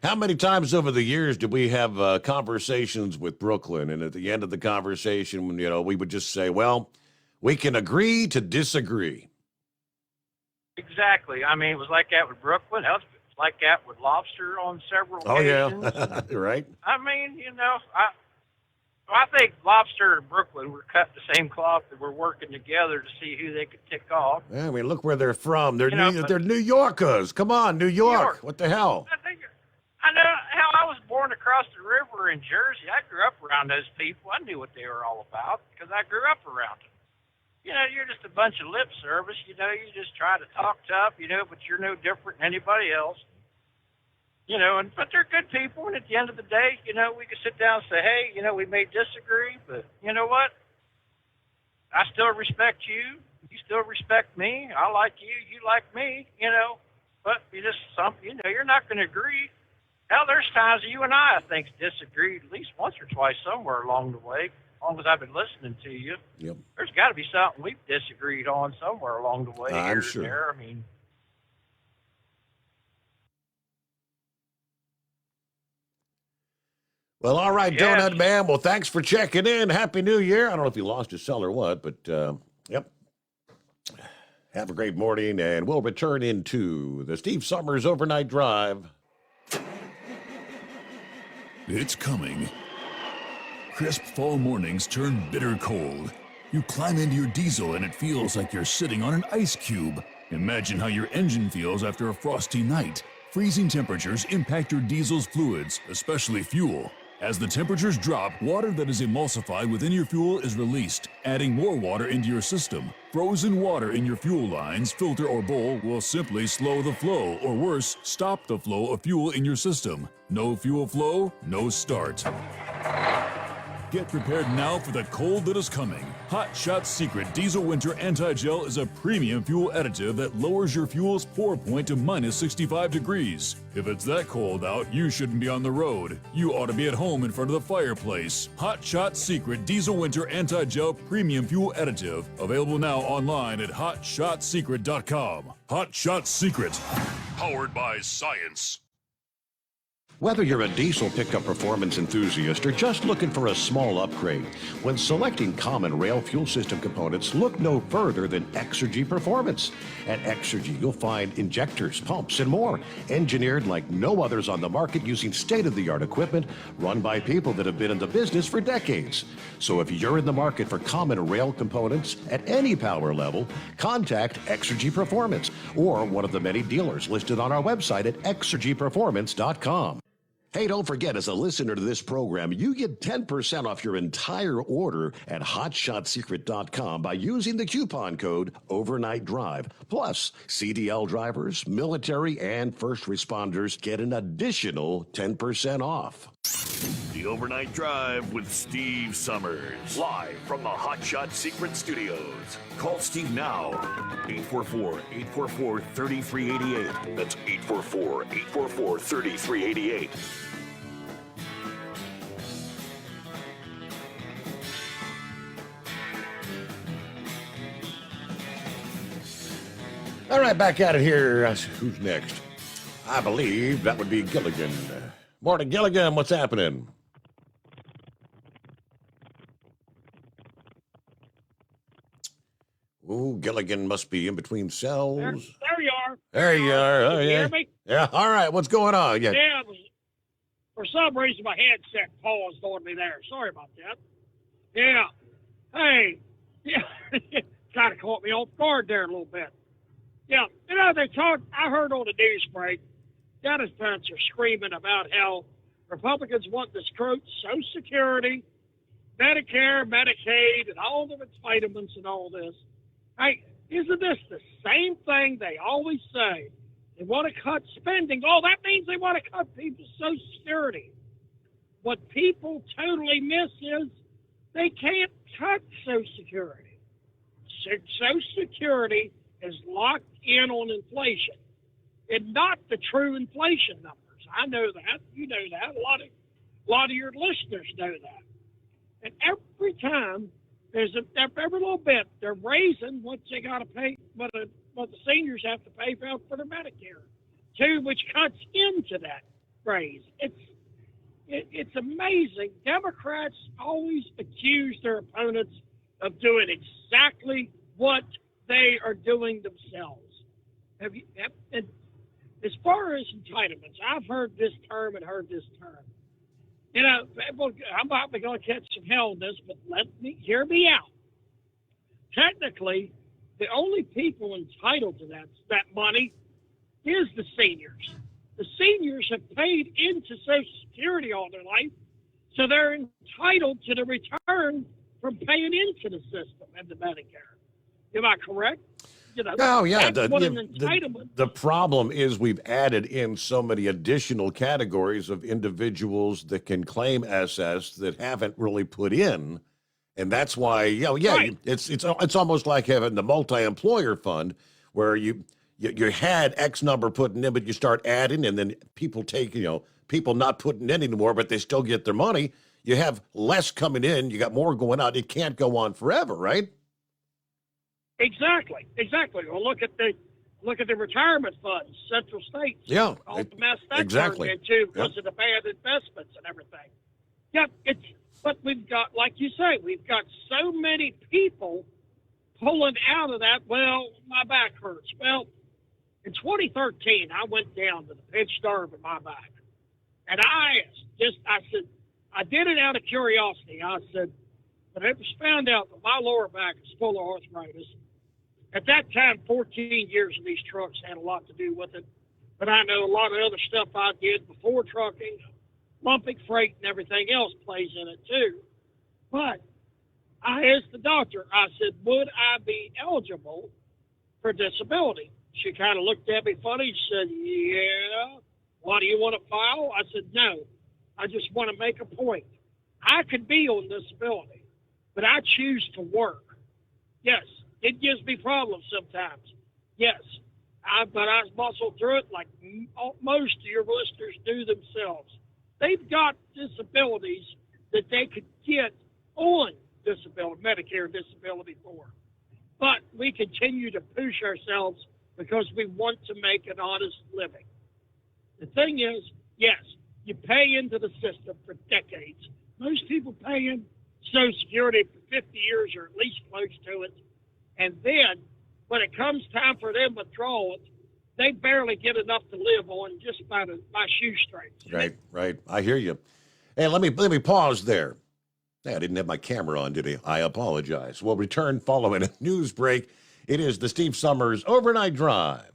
how many times over the years did we have conversations with Brooklyn, and at the end of the conversation, we would just say, well, we can agree to disagree. Exactly. I mean, it was like that with Brooklyn. It was like that with Lobster on several occasions. Oh, yeah. Right. I mean, I think Lobster and Brooklyn were cut the same cloth that were working together to see who they could tick off. Yeah, I mean, look where they're from. They're You know, they're New Yorkers. Come on, New York. York. What the hell? I know how I was born across the river in Jersey. I grew up around those people. I knew what they were all about because I grew up around them. You're just a bunch of lip service. You just try to talk tough, but you're no different than anybody else. But they're good people, and at the end of the day, we can sit down and say, hey, we may disagree, but you know what? I still respect you. You still respect me. I like you. You like me, but you're not going to agree. Hell, there's times you and I think, disagreed at least once or twice somewhere along the way. As long as I've been listening to you, Yep. There's got to be something we've disagreed on somewhere along the way. I'm here sure. And there. I mean, Well, all right, Yes. Donut Man. Well, thanks for checking in. Happy New Year. I don't know if you lost his cell or what, but yep. Have a great morning, and we'll return into the Steve Summers Overnight Drive. It's coming. Crisp fall mornings turn bitter cold. You climb into your diesel and it feels like you're sitting on an ice cube. Imagine how your engine feels after a frosty night. Freezing temperatures impact your diesel's fluids, especially fuel. As the temperatures drop, water that is emulsified within your fuel is released, adding more water into your system. Frozen water in your fuel lines, filter, or bowl will simply slow the flow, or worse, stop the flow of fuel in your system. No fuel flow, no start. Get prepared now for the cold that is coming. Hot Shot Secret Diesel Winter Anti-Gel is a premium fuel additive that lowers your fuel's pour point to minus 65 degrees. If it's that cold out, you shouldn't be on the road. You ought to be at home in front of the fireplace. Hot Shot Secret Diesel Winter Anti-Gel Premium Fuel Additive. Available now online at hotshotsecret.com. Hot Shot Secret. Powered by science. Whether you're a diesel pickup performance enthusiast or just looking for a small upgrade, when selecting common rail fuel system components, look no further than Exergy Performance. At Exergy, you'll find injectors, pumps, and more, engineered like no others on the market using state-of-the-art equipment run by people that have been in the business for decades. So if you're in the market for common rail components at any power level, contact Exergy Performance or one of the many dealers listed on our website at exergyperformance.com. Hey, don't forget, as a listener to this program, you get 10% off your entire order at hotshotsecret.com by using the coupon code Overnight Drive. Plus, CDL drivers, military, and first responders get an additional 10% off. The Overnight Drive with Steve Summers. Live from the Hot Shot Secret Studios. Call Steve now. 844-844-3388. That's 844-844-3388. All right, back at it here. Who's next? I believe that would be Gilligan. Morning, Gilligan. What's happening? Ooh, Gilligan must be in between cells. There you are. There you are. Oh, Can you yeah. hear me? Yeah. All right. What's going on? Yeah. Yeah, for some reason my headset paused on me there. Sorry about that. Yeah. Hey. Yeah. Kind of caught me off guard there a little bit. Yeah. I heard on the news break, Democrats are screaming about how Republicans want to screw Social Security, Medicare, Medicaid, and all of its vitamins and all this. Hey, isn't this the same thing they always say? They want to cut spending. Oh, that means they want to cut people's Social Security. What people totally miss is they can't cut Social Security. Social Security is locked in on inflation and not the true inflation numbers. I know that. You know that. A lot of your listeners know that. And every time every little bit, they're raising what they got to pay, what the seniors have to pay for their Medicare, too, which cuts into that raise. It's amazing. Democrats always accuse their opponents of doing exactly what they are doing themselves. And as far as entitlements, I've heard this term and heard this term. You know, I'm probably going to catch some hell on this, but hear me out. Technically, the only people entitled to that money is the seniors. The seniors have paid into Social Security all their life, so they're entitled to the return from paying into the system and the Medicare. Am I correct? You know, oh, yeah. that's what an entitlement. The problem is we've added in so many additional categories of individuals that can claim SS that haven't really put in. And that's why, right. It's almost like having the multi-employer fund where you had X number putting in, but you start adding, and then people take, people not putting in anymore, but they still get their money. You have less coming in, you got more going out. It can't go on forever, right? Exactly. Well, look at the retirement funds, Central States. Yeah, all the mess that exactly. turned into because of the bad investments and everything. Yeah, but we've got, like you say, we've got so many people pulling out of that. Well, my back hurts. Well, in 2013, I went down to the pinched nerve in my back, and I said, I did it out of curiosity. I said, but it was found out that my lower back is full of arthritis. At that time, 14 years of these trucks had a lot to do with it. But I know a lot of other stuff I did before trucking, lumping freight and everything else plays in it too. But I asked the doctor, I said, would I be eligible for disability? She kind of looked at me funny. She said, yeah. Why do you want to file? I said, no. I just want to make a point. I could be on disability, but I choose to work. Yes. It gives me problems sometimes. Yes. But I muscle through it like most of your listeners do themselves. They've got disabilities that they could get on disability, Medicare disability for. But we continue to push ourselves because we want to make an honest living. The thing is, yes, you pay into the system for decades. Most people pay in Social Security for 50 years or at least close to it. And then, when it comes time for them to withdraw it, they barely get enough to live on just by shoestrings. Right. I hear you. Hey, let me pause there. Hey, I didn't have my camera on today. I apologize. We'll return following a news break. It is the Steve Summers Overnight Drive.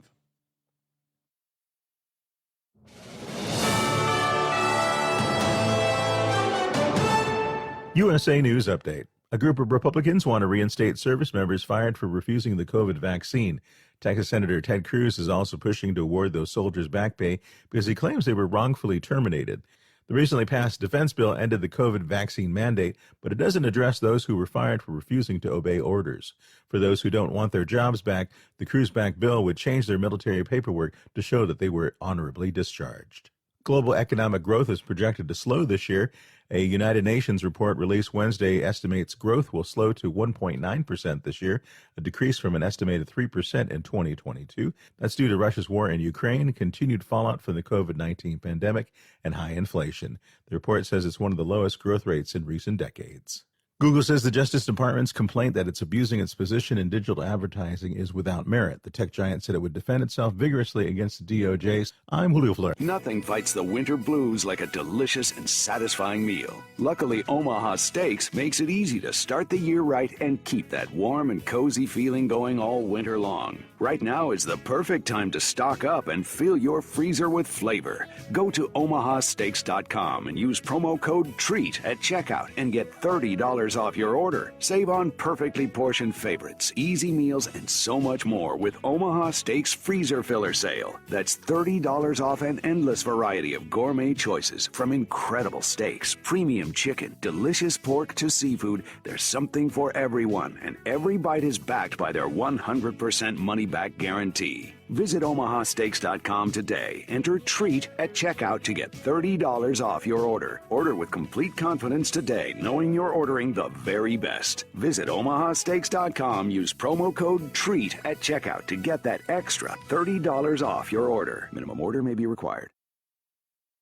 USA News Update. A group of Republicans want to reinstate service members fired for refusing the COVID vaccine. Texas Senator Ted Cruz is also pushing to award those soldiers back pay because he claims they were wrongfully terminated. The recently passed defense bill ended the COVID vaccine mandate, but it doesn't address those who were fired for refusing to obey orders. For those who don't want their jobs back, the Cruz-backed bill would change their military paperwork to show that they were honorably discharged. Global economic growth is projected to slow this year. A United Nations report released Wednesday estimates growth will slow to 1.9% this year, a decrease from an estimated 3% in 2022. That's due to Russia's war in Ukraine, continued fallout from the COVID-19 pandemic, and high inflation. The report says it's one of the lowest growth rates in recent decades. Google says the Justice Department's complaint that it's abusing its position in digital advertising is without merit. The tech giant said it would defend itself vigorously against the DOJ's. I'm Julio Flores. Nothing fights the winter blues like a delicious and satisfying meal. Luckily, Omaha Steaks makes it easy to start the year right and keep that warm and cozy feeling going all winter long. Right now is the perfect time to stock up and fill your freezer with flavor. Go to omahasteaks.com and use promo code TREAT at checkout and get $30 off your order. Save on perfectly portioned favorites, easy meals, and so much more with Omaha Steaks Freezer Filler Sale. That's $30 off an endless variety of gourmet choices from incredible steaks, premium chicken, delicious pork to seafood. There's something for everyone, and every bite is backed by their 100% money-back guarantee. Visit omahasteaks.com today. Enter TREAT at checkout to get $30 off your order. Order with complete confidence today, knowing you're ordering the very best. Visit omahasteaks.com. Use promo code TREAT at checkout to get that extra $30 off your order. Minimum order may be required.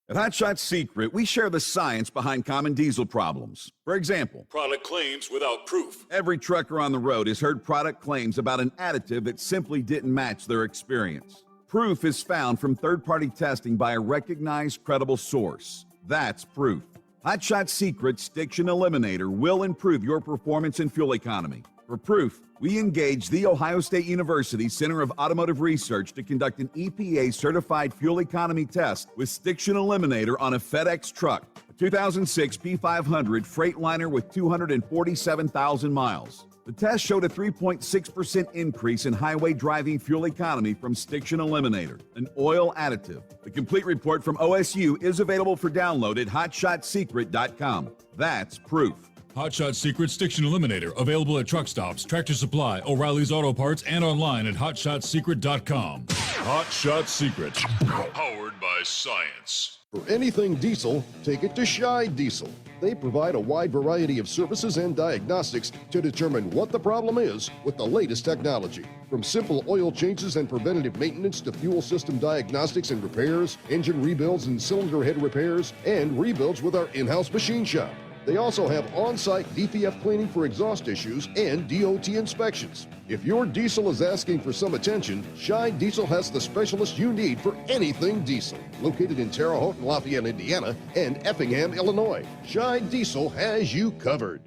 At Hot Shot Secret, we share the science behind common diesel problems. For example, Product claims without proof. every trucker on the road has heard product claims about an additive that simply didn't match their experience. Proof is found from third-party testing by a recognized, credible source. That's proof. Hot Shot Secret's Stiction Eliminator will improve your performance and fuel economy. For proof, we engaged the Ohio State University Center of Automotive Research to conduct an EPA-certified fuel economy test with Stiction Eliminator on a FedEx truck, a 2006 P500 Freightliner with 247,000 miles. The test showed a 3.6% increase in highway driving fuel economy from Stiction Eliminator, an oil additive. The complete report from OSU is available for download at hotshotsecret.com. That's proof. Hot Shot Secret Stiction Eliminator, available at truck stops, Tractor Supply, O'Reilly's Auto Parts, and online at hotshotsecret.com. Hot Shot Secret, powered by science. For anything diesel, take it to Shy Diesel. They provide a wide variety of services and diagnostics to determine what the problem is with the latest technology. From simple oil changes and preventative maintenance to fuel system diagnostics and repairs, engine rebuilds and cylinder head repairs, and rebuilds with our in-house machine shop. They also have on-site DPF cleaning for exhaust issues and DOT inspections. If your diesel is asking for some attention, Shy Diesel has the specialist you need for anything diesel. Located in Terre Haute and Lafayette, Indiana, and Effingham, Illinois, Shy Diesel has you covered.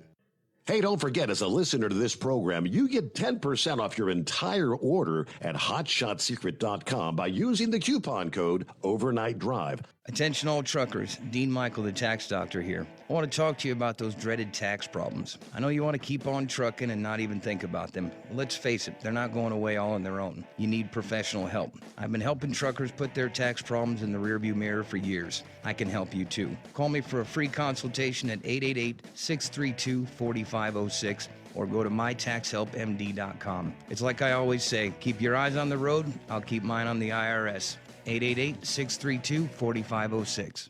Hey, don't forget, as a listener to this program, you get 10% off your entire order at hotshotsecret.com by using the coupon code Overnight Drive. Attention all truckers, Dean Michael, the tax doctor here. I want to talk to you about those dreaded tax problems. I know you want to keep on trucking and not even think about them. Let's face it, they're not going away all on their own. You need professional help. I've been helping truckers put their tax problems in the rearview mirror for years. I can help you too. Call me for a free consultation at 888-632-4506 or go to mytaxhelpmd.com. It's like I always say, keep your eyes on the road, I'll keep mine on the IRS. 888-632-4506.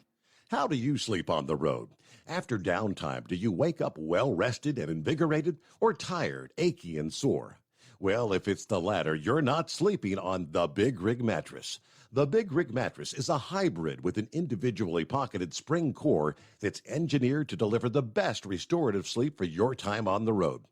How do you sleep on the road? After downtime, do you wake up well-rested and invigorated, or tired, achy, and sore? Well, if it's the latter, you're not sleeping on the Big Rig Mattress. The Big Rig Mattress is a hybrid with an individually pocketed spring core that's engineered to deliver the best restorative sleep for your time on the road.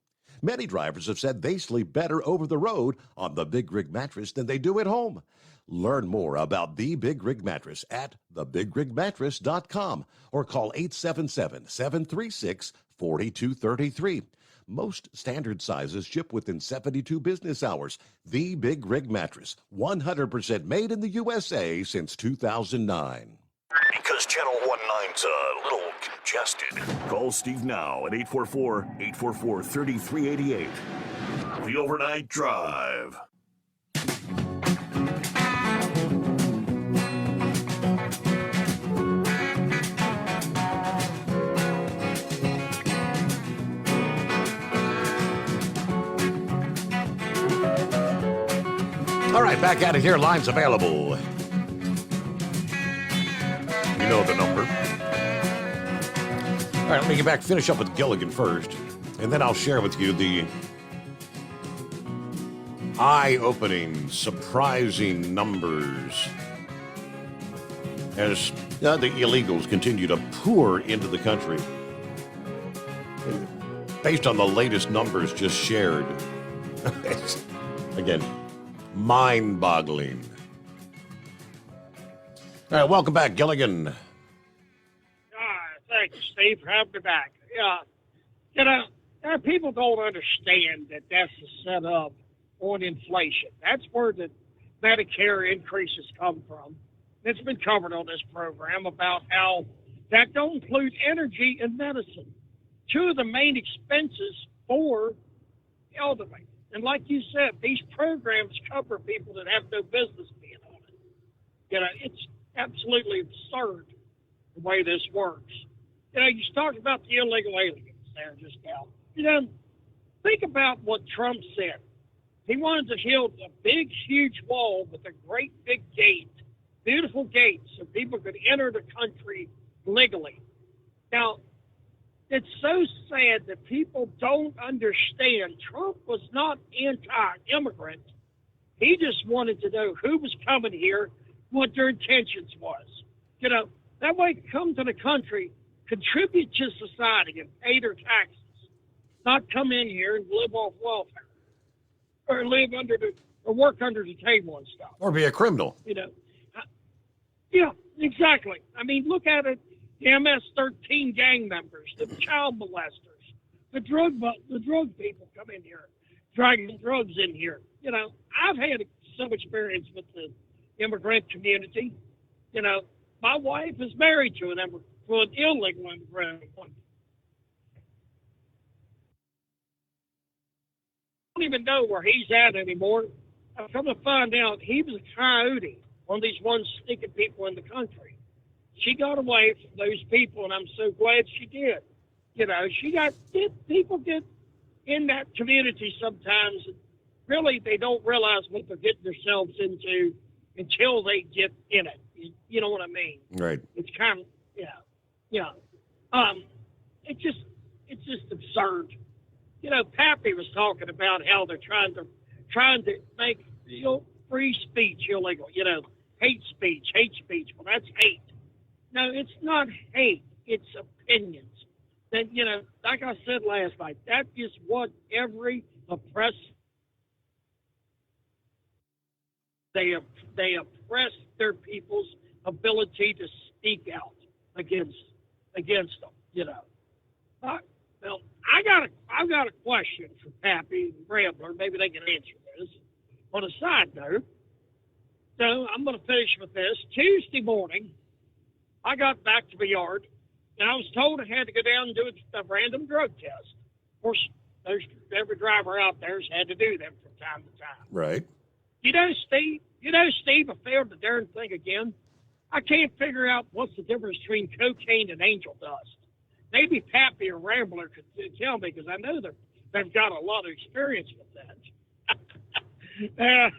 Many drivers have said they sleep better over the road on the Big Rig Mattress than they do at home. Learn more about the Big Rig Mattress at thebigrigmattress.com or call 877-736-4233. Most standard sizes ship within 72 business hours. The Big Rig Mattress, 100% made in the USA since 2009. Because Channel 19's a little congested. Call Steve now at 844-844-3388. The Overnight Drive. All right, back at it here. Lines available. You know the number. All right, let me get back, finish up with Gilligan first, and then I'll share with you the eye-opening, surprising numbers as the illegals continue to pour into the country. Based on the latest numbers just shared, it's, again, mind-boggling. All right, welcome back, Gilligan. Thank you, Steve, for having me back. People don't understand that that's a setup on inflation. That's where the Medicare increases come from. It's been covered on this program about how that don't include energy and medicine, two of the main expenses for elderly. And like you said, these programs cover people that have no business being on it. It's absolutely absurd the way this works. You talked about the illegal aliens there just now. Think about what Trump said. He wanted to build a big, huge wall with a great big gate, beautiful gate, so people could enter the country legally. Now, it's so sad that people don't understand. Trump was not anti-immigrant. He just wanted to know who was coming here, what their intentions was. That way, come to the country, contribute to society, and pay their taxes. Not come in here and live off welfare, or live or work under the table and stuff. Or be a criminal. You know. Yeah, exactly. I mean, look at it. The MS-13 gang members, the child molesters, the drug people come in here, dragging drugs in here. You know, I've had some experience with the immigrant community. You know, my wife is married to an illegal immigrant. I don't even know where he's at anymore. I've come to find out he was a coyote, one of these ones sneaking people in the country. She got away from those people, and I'm so glad she did. You know, people get in that community sometimes, and really they don't realize what they're getting themselves into until they get in it. You know what I mean? Right. It's kind of, yeah. It's just absurd. You know, Pappy was talking about how they're trying to make, free speech illegal. You know, hate speech. Well, that's hate. No, it's not hate. It's opinions. That, you know, like I said last night, that is what every oppressed, they oppress their people's ability to speak out against them. You know. Well, I've got a question for Pappy and Rambler. Maybe they can answer this. On a side note, so I'm going to finish with this. Tuesday morning, I got back to the yard, and I was told I had to go down and do a random drug test. Of course, every driver out there has had to do them from time to time. Right. You know, Steve, I failed the darn thing again. I can't figure out what's the difference between cocaine and angel dust. Maybe Pappy or Rambler could tell me, because I know they've got a lot of experience with that.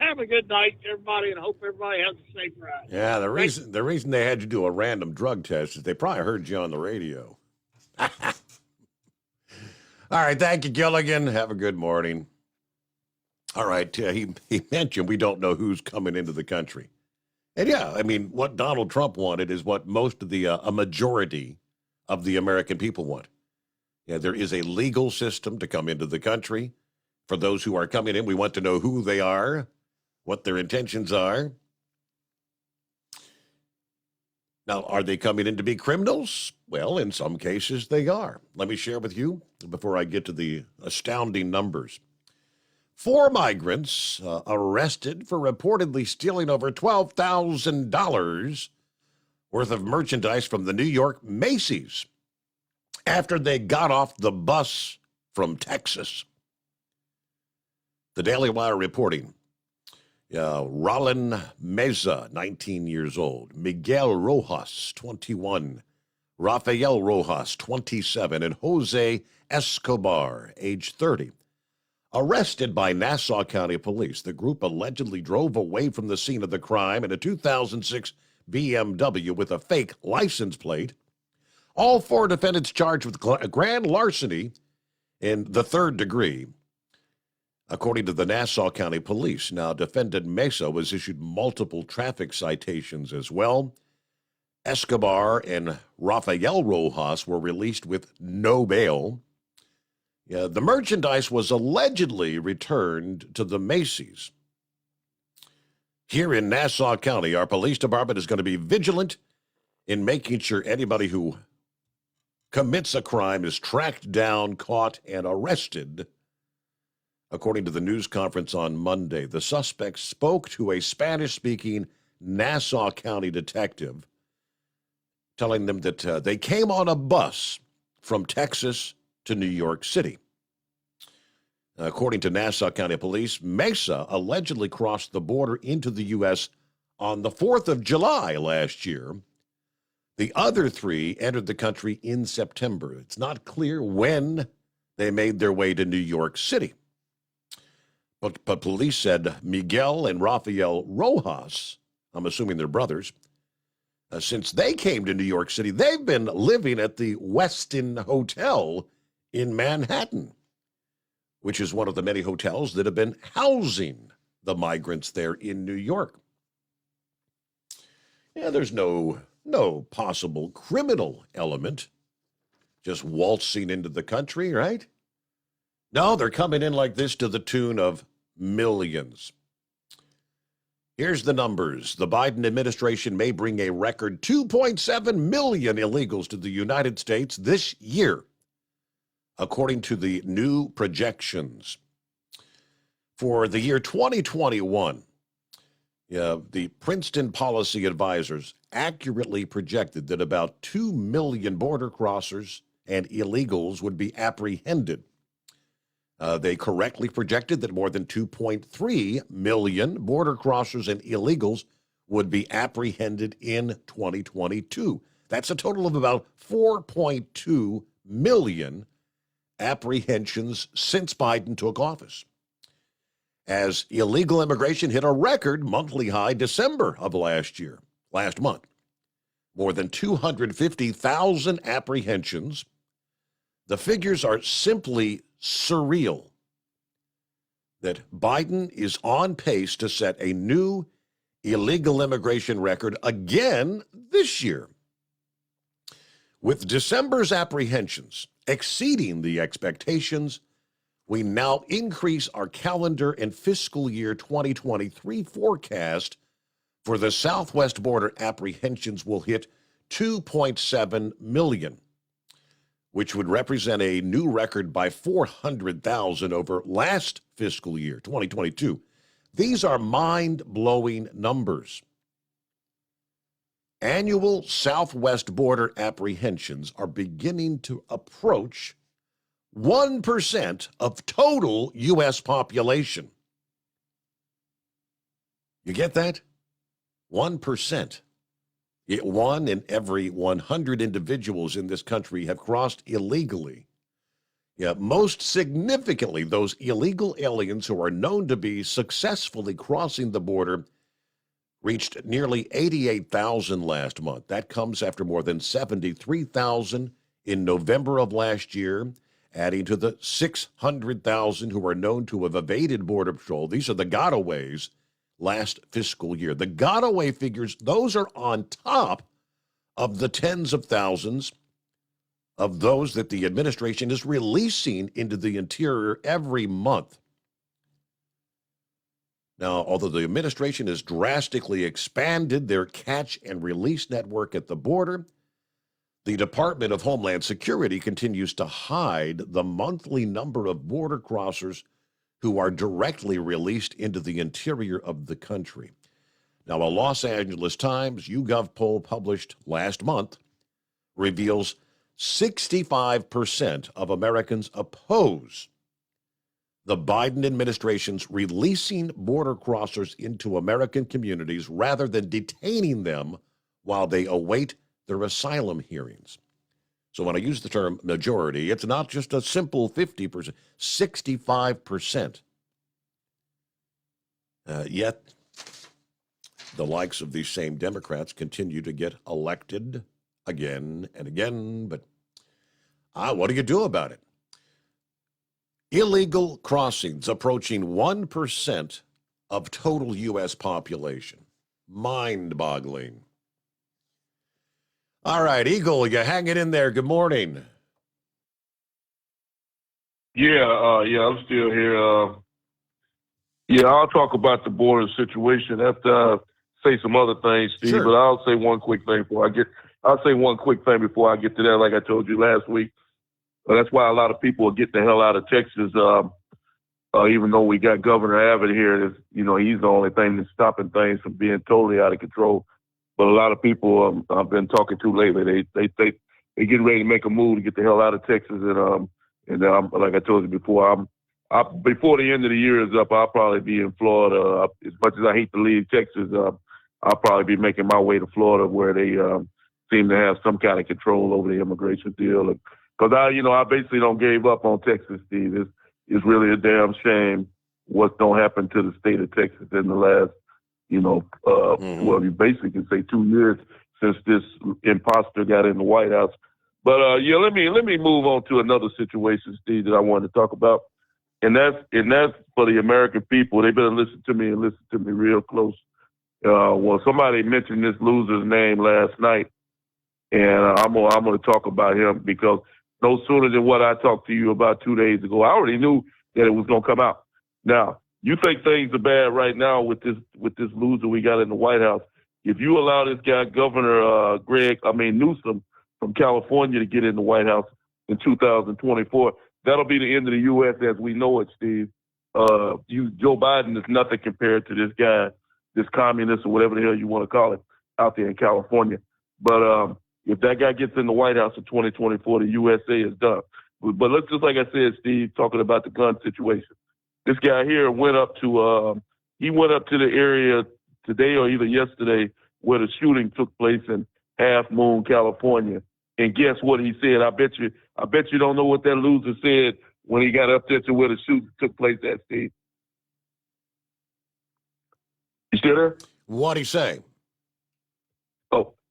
Have a good night, everybody, and I hope everybody has a safe ride. Yeah, the reason they had you do a random drug test is they probably heard you on the radio. All right, thank you, Gilligan. Have a good morning. All right, he mentioned we don't know who's coming into the country. And yeah, I mean, what Donald Trump wanted is what most of a majority of the American people want. Yeah, there is a legal system to come into the country. For those who are coming in, we want to know who they are, what their intentions are. Now, are they coming in to be criminals? Well, in some cases, they are. Let me share with you before I get to the astounding numbers. 4 migrants arrested for reportedly stealing over $12,000 worth of merchandise from the New York Macy's after they got off the bus from Texas. The Daily Wire reporting, Roland Meza, 19 years old, Miguel Rojas, 21, Rafael Rojas, 27, and Jose Escobar, age 30. Arrested by Nassau County Police, the group allegedly drove away from the scene of the crime in a 2006 BMW with a fake license plate. All 4 defendants charged with grand larceny in the 3rd degree, according to the Nassau County Police. Now, defendant Mesa was issued multiple traffic citations as well. Escobar and Rafael Rojas were released with no bail. Yeah, the merchandise was allegedly returned to the Macy's. Here in Nassau County, our police department is going to be vigilant in making sure anybody who commits a crime is tracked down, caught, and arrested. According to the news conference on Monday, the suspect spoke to a Spanish-speaking Nassau County detective, telling them that they came on a bus from Texas to New York City. According to Nassau County Police, Mesa allegedly crossed the border into the U.S. on the 4th of July last year. The other 3 entered the country in September. It's not clear when they made their way to New York City. But police said Miguel and Rafael Rojas, I'm assuming they're brothers, since they came to New York City, they've been living at the Westin Hotel in Manhattan, which is one of the many hotels that have been housing the migrants there in New York. Yeah, there's no no possible criminal element just waltzing into the country, right? No, they're coming in like this to the tune of millions. Here's the numbers. The Biden administration may bring a record 2.7 million illegals to the United States this year, according to the new projections. For the year 2021, the Princeton Policy Advisors accurately projected that about 2 million border crossers and illegals would be apprehended. They correctly projected that more than 2.3 million border crossers and illegals would be apprehended in 2022. That's a total of about 4.2 million apprehensions since Biden took office, as illegal immigration hit a record monthly high December of last month. More than 250,000 apprehensions. The figures are simply surreal that Biden is on pace to set a new illegal immigration record again this year. With December's apprehensions exceeding the expectations, we now increase our calendar and fiscal year 2023 forecast for the southwest border. Apprehensions will hit 2.7 million, which would represent a new record by 400,000 over last fiscal year, 2022. These are mind-blowing numbers. Annual southwest border apprehensions are beginning to approach 1% of total U.S. population. You get that? 1%. One in every 100 individuals in this country have crossed illegally. Most significantly, those illegal aliens who are known to be successfully crossing the border reached nearly 88,000 last month. That comes after more than 73,000 in November of last year, adding to the 600,000 who are known to have evaded Border Patrol. These are the gotaways last fiscal year. The gotaway figures, those are on top of the tens of thousands of those that the administration is releasing into the interior every month. Now, although the administration has drastically expanded their catch and release network at the border, the Department of Homeland Security continues to hide the monthly number of border crossers who are directly released into the interior of the country. Now, a Los Angeles Times YouGov poll published last month reveals 65% of Americans oppose the Biden administration's releasing border crossers into American communities rather than detaining them while they await their asylum hearings. So when I use the term majority, it's not just a simple 50%, 65%. Yet, the likes of these same Democrats continue to get elected again and again. But what do you do about it? Illegal crossings approaching 1% of total U.S. population. Mind-boggling. All right, Eagle, you hanging in there. Good morning. Yeah, I'm still here. I'll talk about the border situation after I say some other things, Steve. Sure. But I'll say one quick thing before I get to that. Like I told you last week, that's why a lot of people are getting the hell out of Texas. Even though we got Governor Abbott here, he's the only thing that's stopping things from being totally out of control. But a lot of people I've been talking to lately, they getting ready to make a move to get the hell out of Texas. And like I told you before, before the end of the year is up, I'll probably be in Florida. As much as I hate to leave Texas, I'll probably be making my way to Florida, where they seem to have some kind of control over the immigration deal. Because I basically don't give up on Texas, Steve. It's really a damn shame what don't happen to the state of Texas in the last, well, you basically can say 2 years since this imposter got in the White House. But let me move on to another situation, Steve, that I wanted to talk about, and that's for the American people. They better listen to me real close. Well, somebody mentioned this loser's name last night, And I'm going to talk about him because no sooner than what I talked to you about 2 days ago, I already knew that it was going to come out. Now, you think things are bad right now with this loser we got in the White House. If you allow this guy, Governor Newsom from California, to get in the White House in 2024, that'll be the end of the U.S. as we know it, Steve. Joe Biden is nothing compared to this guy, this communist or whatever the hell you want to call it, out there in California. But if that guy gets in the White House in 2024, the USA is done. But let's just, like I said, Steve, talking about the gun situation. This guy here went up to the area today or either yesterday where the shooting took place in Half Moon, California. And guess what he said? I bet you don't know what that loser said when he got up there to where the shooting took place at, Steve. You still there? What'd he say?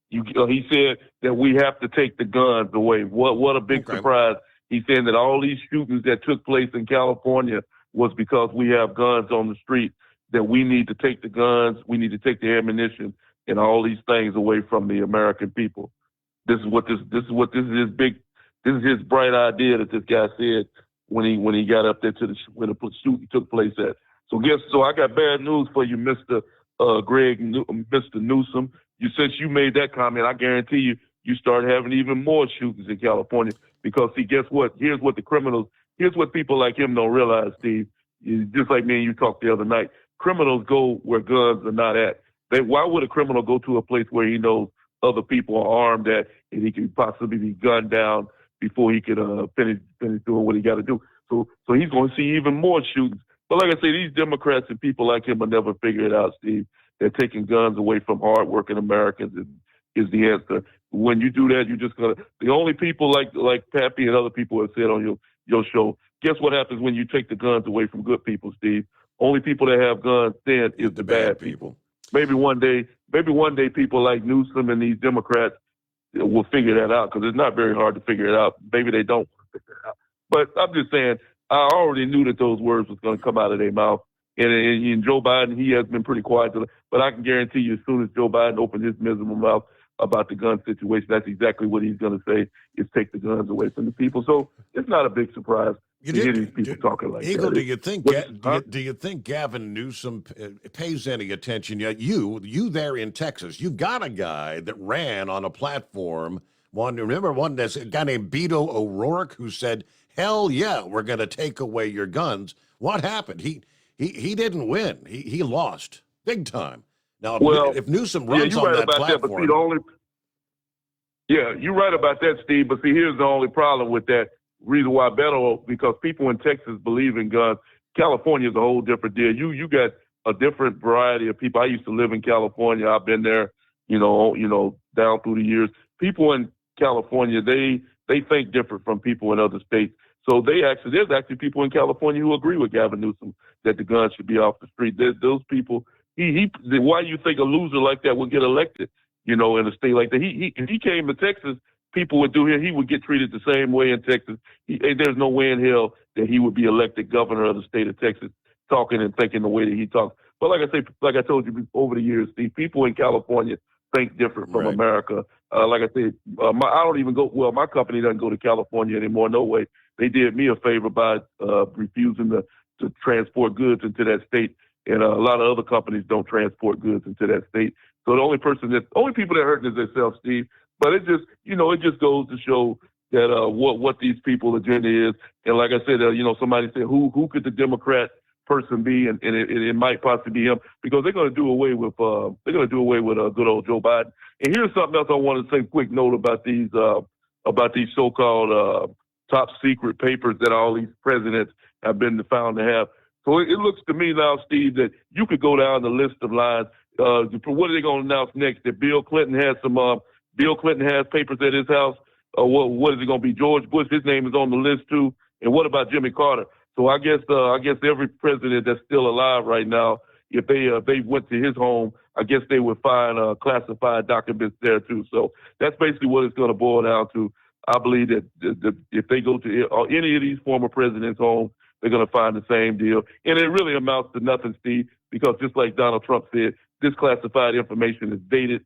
He said that we have to take the guns away. What a big surprise. He's saying that all these shootings that took place in California was because we have guns on the street, that we need to take the guns, we need to take the ammunition and all these things away from the American people. This is his bright idea that this guy said when he got up there to where the shooting took place at. So I got bad news for you, Mr. Mr. Newsom. Since you made that comment, I guarantee you start having even more shootings in California. Because see, guess what? Here's what people like him don't realize, Steve. Just like me and you talked the other night. Criminals go where guns are not at. Why would a criminal go to a place where he knows other people are armed at and he could possibly be gunned down before he could finish doing what he got to do? So he's going to see even more shootings. But like I say, these Democrats and people like him will never figure it out, Steve. They're taking guns away from hardworking Americans is the answer. When you do that, you're just going to – the only people like Pappy and other people have said on your show, guess what happens when you take the guns away from good people, Steve? Only people that have guns then is the bad people. Maybe one day people like Newsom and these Democrats will figure that out because it's not very hard to figure it out. Maybe they don't figure it out. But I'm just saying, I already knew that those words was going to come out of their mouth. And Joe Biden, he has been pretty quiet. But I can guarantee you as soon as Joe Biden opens his miserable mouth about the gun situation, that's exactly what he's going to say, is take the guns away from the people. So it's not a big surprise to hear these people talking like Eagle, that. do you think Gavin Newsom pays any attention yet? You there in Texas, you got a guy that ran on a platform. There's a guy named Beto O'Rourke who said, hell yeah, we're going to take away your guns. What happened? He didn't win. He lost big time. Now, if Newsom runs on that platform. You're right about that, Steve. But see, here's the only problem with that. Reason why Beto, because people in Texas believe in guns. California is a whole different deal. You got a different variety of people. I used to live in California. I've been there, down through the years. People in California, they think different from people in other states. So there's actually people in California who agree with Gavin Newsom that the guns should be off the street. Those people, why you think a loser like that would get elected, in a state like that? If he came to Texas, people would do here. He would get treated the same way in Texas. There's no way in hell that he would be elected governor of the state of Texas, talking and thinking the way that he talks. But like I told you over the years, Steve, people in California think different from America. Like I said, I don't even go. Well, my company doesn't go to California anymore. No way. They did me a favor by refusing to transport goods into that state, and a lot of other companies don't transport goods into that state. So the only people that are hurting is themselves, Steve. But it just goes to show that what these people's agenda is. And like I said, somebody said, who could the Democrat person be? And it might possibly be him, because they're going to do away with good old Joe Biden. And here's something else I want to say. Quick note about these so-called top secret papers that all these presidents have been found to have. So it looks to me now, Steve, that you could go down the list of lines. What are they going to announce next? That Bill Clinton has papers at his house. What is it going to be? George Bush, his name is on the list too. And what about Jimmy Carter? So I guess every president that's still alive right now, if they went to his home, I guess they would find classified documents there too. So that's basically what it's going to boil down to. I believe that if they go to any of these former presidents' homes, they're going to find the same deal. And it really amounts to nothing, Steve, because just like Donald Trump said, this classified information is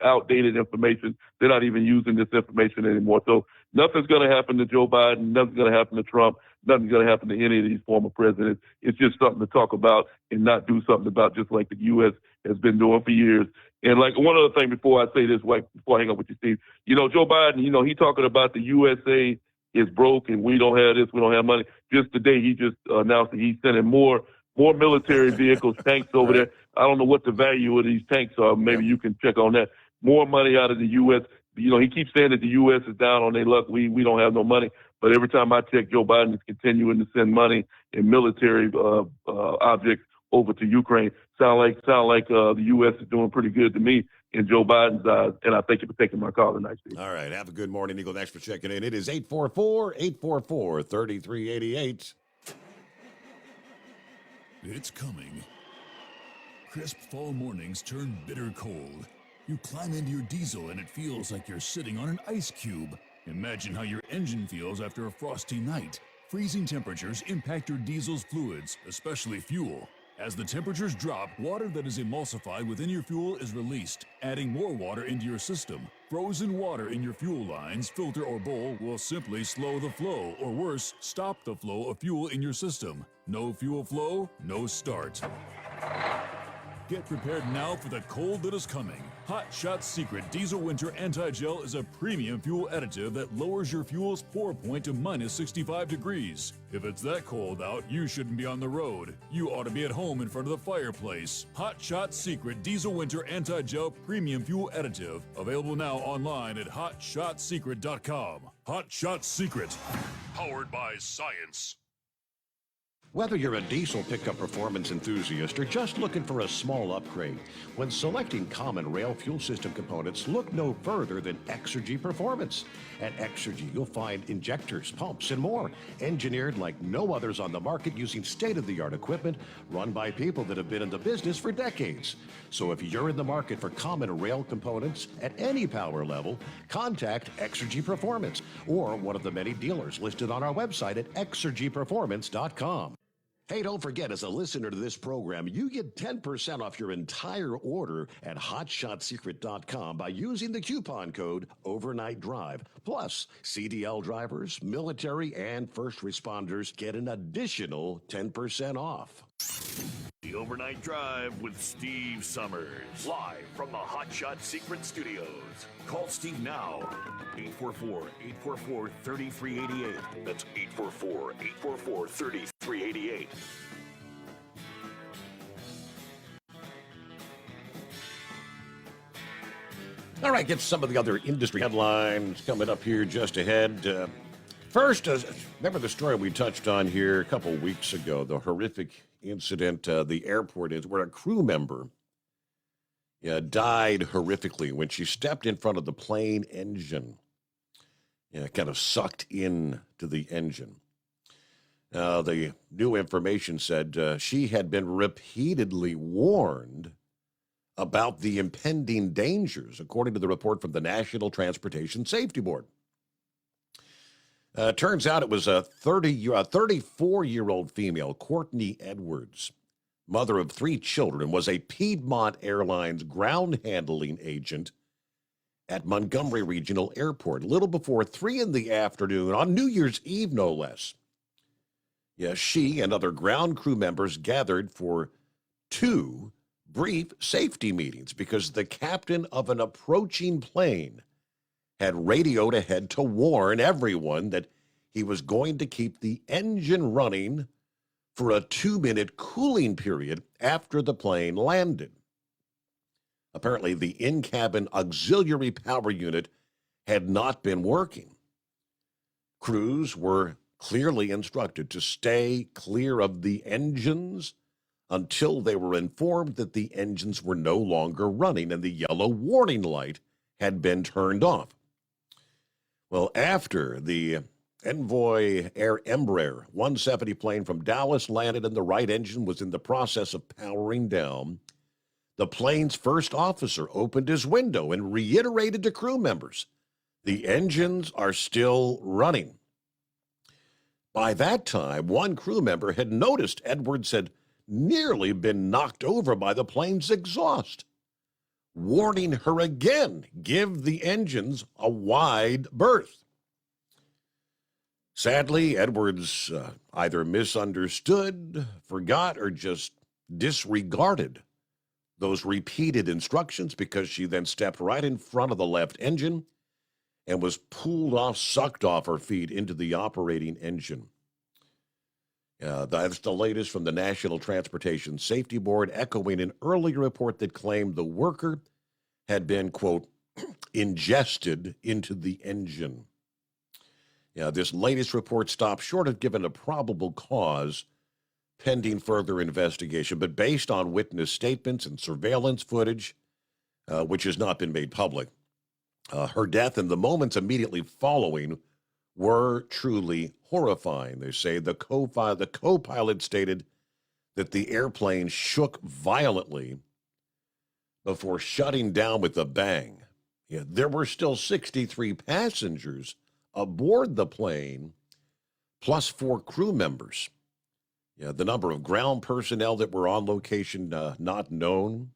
outdated information. They're not even using this information anymore. So nothing's going to happen to Joe Biden. Nothing's going to happen to Trump. Nothing's going to happen to any of these former presidents. It's just something to talk about and not do something about, just like the U.S. has been doing for years. And like one other thing before I say this, before I hang up with you, Steve, Joe Biden, he talking about the USA is broke and we don't have this, we don't have money. Just today, he just announced that he's sending more military vehicles, tanks over there. I don't know what the value of these tanks are. Maybe you can check on that. More money out of the U.S. He keeps saying that the U.S. is down on their luck. We don't have no money. But every time I check, Joe Biden is continuing to send money and military objects over to Ukraine. Sound like the U.S. is doing pretty good to me in Joe Biden's eyes. And I thank you for taking my call tonight, Steve. All right. Have a good morning, Eagle. Thanks for checking in. It is 844-844-3388. It's coming. Crisp fall mornings turn bitter cold. You climb into your diesel and it feels like you're sitting on an ice cube. Imagine how your engine feels after a frosty night. Freezing temperatures impact your diesel's fluids, especially fuel. As the temperatures drop, water that is emulsified within your fuel is released, adding more water into your system. Frozen water in your fuel lines, filter, or bowl will simply slow the flow, or worse, stop the flow of fuel in your system. No fuel flow, no start. Get prepared now for the cold that is coming. Hot Shot Secret Diesel Winter Anti-Gel is a premium fuel additive that lowers your fuel's pour point to minus 65 degrees. If it's that cold out, you shouldn't be on the road. You ought to be at home in front of the fireplace. Hot Shot Secret Diesel Winter Anti-Gel Premium Fuel Additive. Available now online at hotshotsecret.com. Hot Shot Secret. Powered by science. Whether you're a diesel pickup performance enthusiast or just looking for a small upgrade, when selecting common rail fuel system components, look no further than Exergy Performance. At Exergy, you'll find injectors, pumps, and more, engineered like no others on the market using state-of-the-art equipment run by people that have been in the business for decades. So if you're in the market for common rail components at any power level, contact Exergy Performance or one of the many dealers listed on our website at exergyperformance.com. Hey, don't forget, as a listener to this program, you get 10% off your entire order at hotshotsecret.com by using the coupon code Overnight Drive. Plus, CDL drivers, military, and first responders get an additional 10% off. The Overnight Drive with Steve Summers. Live from the Hot Shot Secret Studios. Call Steve now. 844-844-3388. That's 844-844-3388. All right, get some of the other industry headlines coming up here just ahead. First, remember the story we touched on here a couple weeks ago, the horrific incident, the airport is where a crew member died horrifically when she stepped in front of the plane engine. Kind of sucked in to the engine. The new information said she had been repeatedly warned about the impending dangers, according to the report from the National Transportation Safety Board. Turns out it was a 34-year-old female, Courtney Edwards, mother of 3 children, was a Piedmont Airlines ground handling agent at Montgomery Regional Airport, a little before 3 in the afternoon on New Year's Eve, no less. Yes, she and other ground crew members gathered for 2 brief safety meetings because the captain of an approaching plane had radioed ahead to warn everyone that he was going to keep the engine running for a 2-minute cooling period after the plane landed. Apparently, the in-cabin auxiliary power unit had not been working. Crews were clearly instructed to stay clear of the engines until they were informed that the engines were no longer running and the yellow warning light had been turned off. Well, after the Envoy Air Embraer 170 plane from Dallas landed and the right engine was in the process of powering down, the plane's first officer opened his window and reiterated to crew members, the engines are still running. By that time, one crew member had noticed Edwards had nearly been knocked over by the plane's exhaust. warning her again, give the engines a wide berth. Sadly, Edwards either misunderstood, forgot, or just disregarded those repeated instructions, because she then stepped right in front of the left engine and was pulled off, sucked off her feet into the operating engine. That's the latest from the National Transportation Safety Board, echoing an earlier report that claimed the worker had been, quote, ingested into the engine. This latest report stopped short of giving a probable cause pending further investigation, but based on witness statements and surveillance footage, which has not been made public, her death and the moments immediately following were truly horrifying. They say the co-pilot stated that the airplane shook violently before shutting down with a bang. There were still 63 passengers aboard the plane, plus 4 crew members. The number of ground personnel that were on location, not known.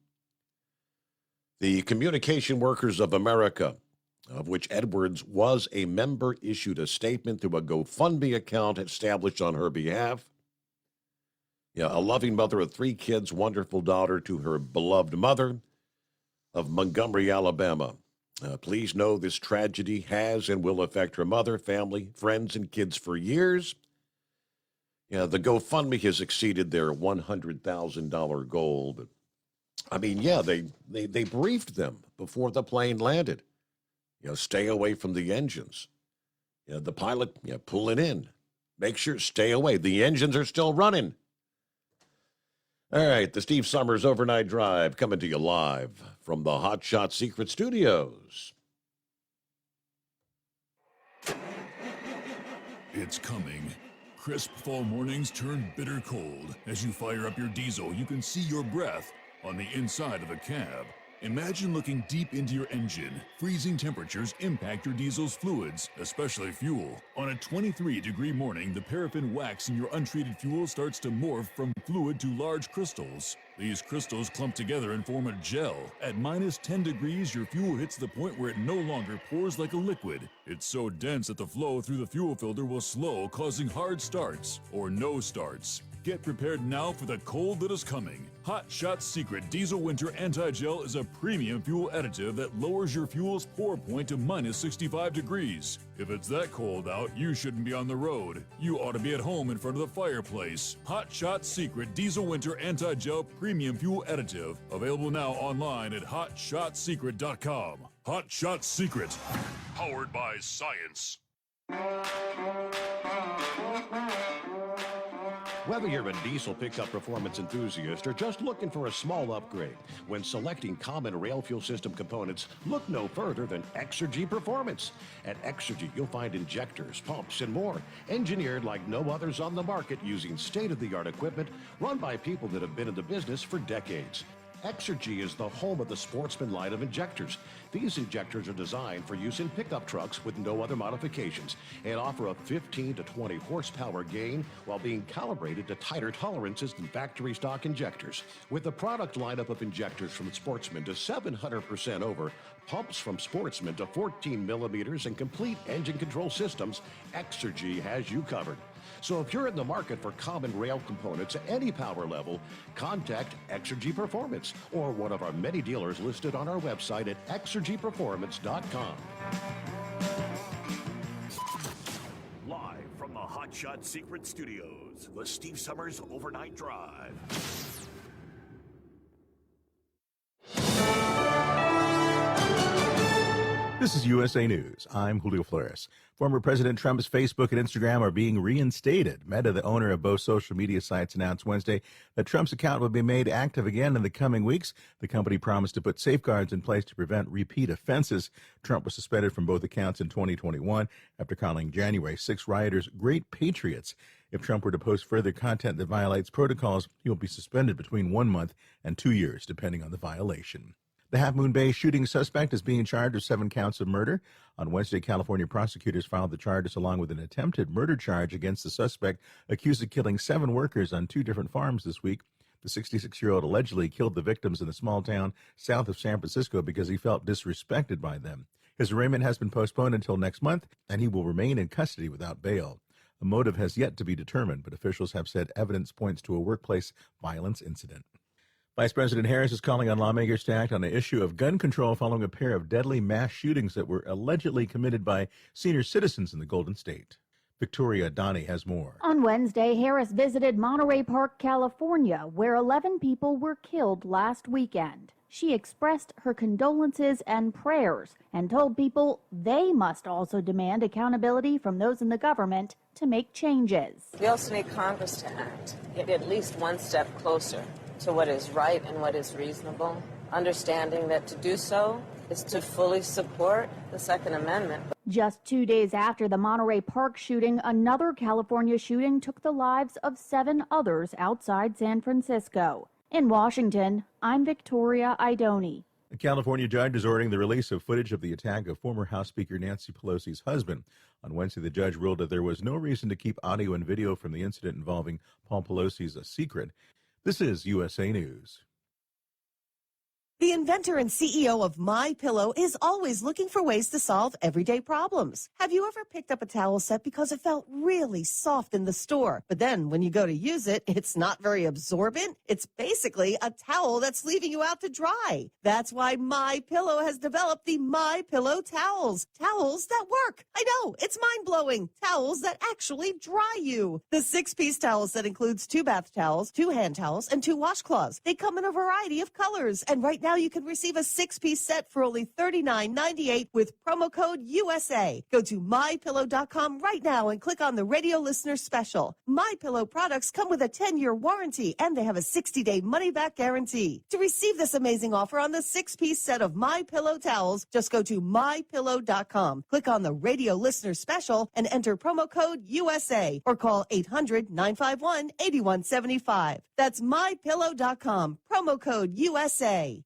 The Communication Workers of America, of which Edwards was a member, issued a statement through a GoFundMe account established on her behalf. A loving mother of 3 kids, wonderful daughter to her beloved mother of Montgomery, Alabama. Please know this tragedy has and will affect her mother, family, friends, and kids for years. The GoFundMe has exceeded their $100,000 goal. But, I mean, they briefed them before the plane landed. Stay away from the engines. The pilot, pull it in. Make sure, stay away. The engines are still running. All right, the Steve Summers Overnight Drive coming to you live from the Hot Shot Secret Studios. It's coming. Crisp fall mornings turn bitter cold. As you fire up your diesel, you can see your breath on the inside of the cab. Imagine looking deep into your engine. Freezing temperatures impact your diesel's fluids, especially fuel. On a 23-degree morning, the paraffin wax in your untreated fuel starts to morph from fluid to large crystals. These crystals clump together and form a gel. At minus 10 degrees, your fuel hits the point where it no longer pours like a liquid. It's so dense that the flow through the fuel filter will slow, causing hard starts or no starts. Get prepared now for the cold that is coming. Hot Shot Secret Diesel Winter Anti-Gel is a premium fuel additive that lowers your fuel's pour point to minus 65 degrees. If it's that cold out, you shouldn't be on the road. You ought to be at home in front of the fireplace. Hot Shot Secret Diesel Winter Anti-Gel Premium Fuel Additive. Available now online at hotshotsecret.com. Hot Shot Secret. Powered by science. Whether you're a diesel pickup performance enthusiast or just looking for a small upgrade, when selecting common rail fuel system components, look no further than Exergy Performance. At Exergy, you'll find injectors, pumps, and more, engineered like no others on the market using state-of-the-art equipment run by people that have been in the business for decades. Exergy is the home of the Sportsman line of injectors. These injectors are designed for use in pickup trucks with no other modifications and offer a 15 to 20 horsepower gain while being calibrated to tighter tolerances than factory stock injectors. With a product lineup of injectors from Sportsman to 700% over, pumps from Sportsman to 14 millimeters, and complete engine control systems, Exergy has you covered. So if you're in the market for common rail components at any power level, contact Exergy Performance or one of our many dealers listed on our website at exergyperformance.com. Live from the Hot Shot Secret Studios, the Steve Summers Overnight Drive. This is USA News. I'm Julio Flores. Former President Trump's Facebook and Instagram are being reinstated. Meta, the owner of both social media sites, announced Wednesday that Trump's account will be made active again in the coming weeks. The company promised to put safeguards in place to prevent repeat offenses. Trump was suspended from both accounts in 2021 after calling January 6 rioters great patriots. If Trump were to post further content that violates protocols, he will be suspended between 1 month and 2 years, depending on the violation. The Half Moon Bay shooting suspect is being charged with 7 counts of murder. On Wednesday, California prosecutors filed the charges along with an attempted murder charge against the suspect accused of killing 7 workers on 2 different farms this week. The 66-year-old allegedly killed the victims in a small town south of San Francisco because he felt disrespected by them. His arraignment has been postponed until next month, and he will remain in custody without bail. A motive has yet to be determined, but officials have said evidence points to a workplace violence incident. Vice President Harris is calling on lawmakers to act on the issue of gun control following a pair of deadly mass shootings that were allegedly committed by senior citizens in the Golden State. Victoria Donnie has more. On Wednesday, Harris visited Monterey Park, California, where 11 people were killed last weekend. She expressed her condolences and prayers and told people they must also demand accountability from those in the government to make changes. We also need Congress to act, get at least one step closer to what is right and what is reasonable, understanding that to do so is to fully support the Second Amendment. Just 2 days after the Monterey Park shooting, another California shooting took the lives of 7 others outside San Francisco. In Washington, I'm Victoria Idoni. A California judge is ordering the release of footage of the attack of former House Speaker Nancy Pelosi's husband. On Wednesday, the judge ruled that there was no reason to keep audio and video from the incident involving Paul Pelosi's a secret. This is USA News. The inventor and CEO of MyPillow is always looking for ways to solve everyday problems. Have you ever picked up a towel set because it felt really soft in the store, but then when you go to use it, it's not very absorbent? It's basically a towel that's leaving you out to dry. That's why MyPillow has developed the MyPillow towels. Towels that work. I know, it's mind-blowing. Towels that actually dry you. The 6-piece towel set includes 2 bath towels, 2 hand towels, and 2 washcloths. They come in a variety of colors, and right now you can receive a 6-piece set for only $39.98 with promo code USA. Go to MyPillow.com right now and click on the radio listener special. MyPillow products come with a 10-year warranty and they have a 60-day money-back guarantee. To receive this amazing offer on the 6-piece set of MyPillow towels, just go to MyPillow.com. Click on the radio listener special and enter promo code USA or call 800-951-8175. That's MyPillow.com. Promo code USA.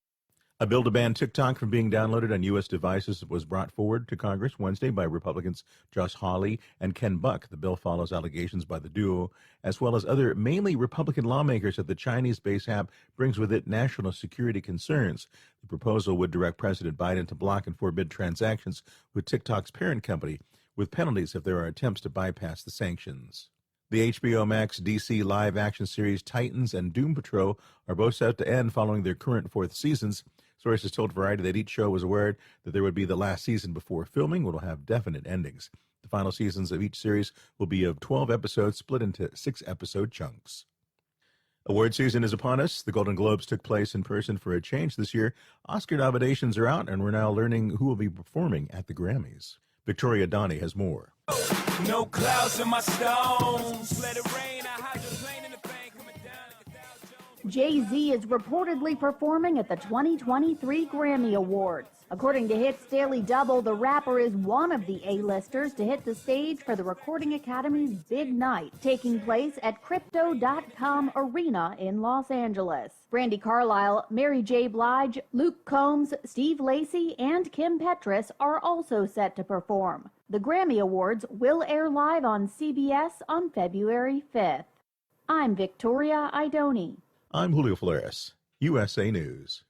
A bill to ban TikTok from being downloaded on U.S. devices was brought forward to Congress Wednesday by Republicans Josh Hawley and Ken Buck. The bill follows allegations by the duo, as well as other mainly Republican lawmakers, that the Chinese-based app brings with it national security concerns. The proposal would direct President Biden to block and forbid transactions with TikTok's parent company, with penalties if there are attempts to bypass the sanctions. The HBO Max DC live-action series Titans and Doom Patrol are both set to end following their current 4th seasons. Sources told Variety that each show was aware that there would be the last season before filming will have definite endings. The final seasons of each series will be of 12 episodes split into 6-episode chunks. Award season is upon us. The Golden Globes took place in person for a change this year. Oscar nominations are out, and we're now learning who will be performing at the Grammys. Victoria Donnie has more. No clouds in my stones. Let it rain. I hydroplane in the bank coming down like a Dow Jones. Jay-Z is reportedly performing at the 2023 Grammy Awards. According to Hits Daily Double, the rapper is one of the A-listers to hit the stage for the Recording Academy's big night, taking place at Crypto.com Arena in Los Angeles. Brandi Carlile, Mary J. Blige, Luke Combs, Steve Lacy, and Kim Petras are also set to perform. The Grammy Awards will air live on CBS on February 5th. I'm Victoria Idoni. I'm Julio Flores, USA News.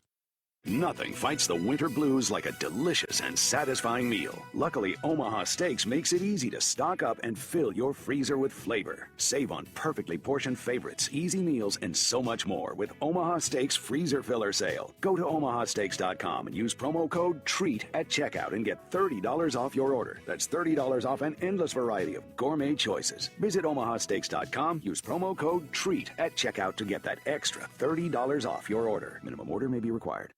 Nothing fights the winter blues like a delicious and satisfying meal. Luckily, Omaha Steaks makes it easy to stock up and fill your freezer with flavor. Save on perfectly portioned favorites, easy meals, and so much more with Omaha Steaks Freezer Filler Sale. Go to omahasteaks.com and use promo code TREAT at checkout and get $30 off your order. That's $30 off an endless variety of gourmet choices. Visit omahasteaks.com, use promo code TREAT at checkout to get that extra $30 off your order. Minimum order may be required.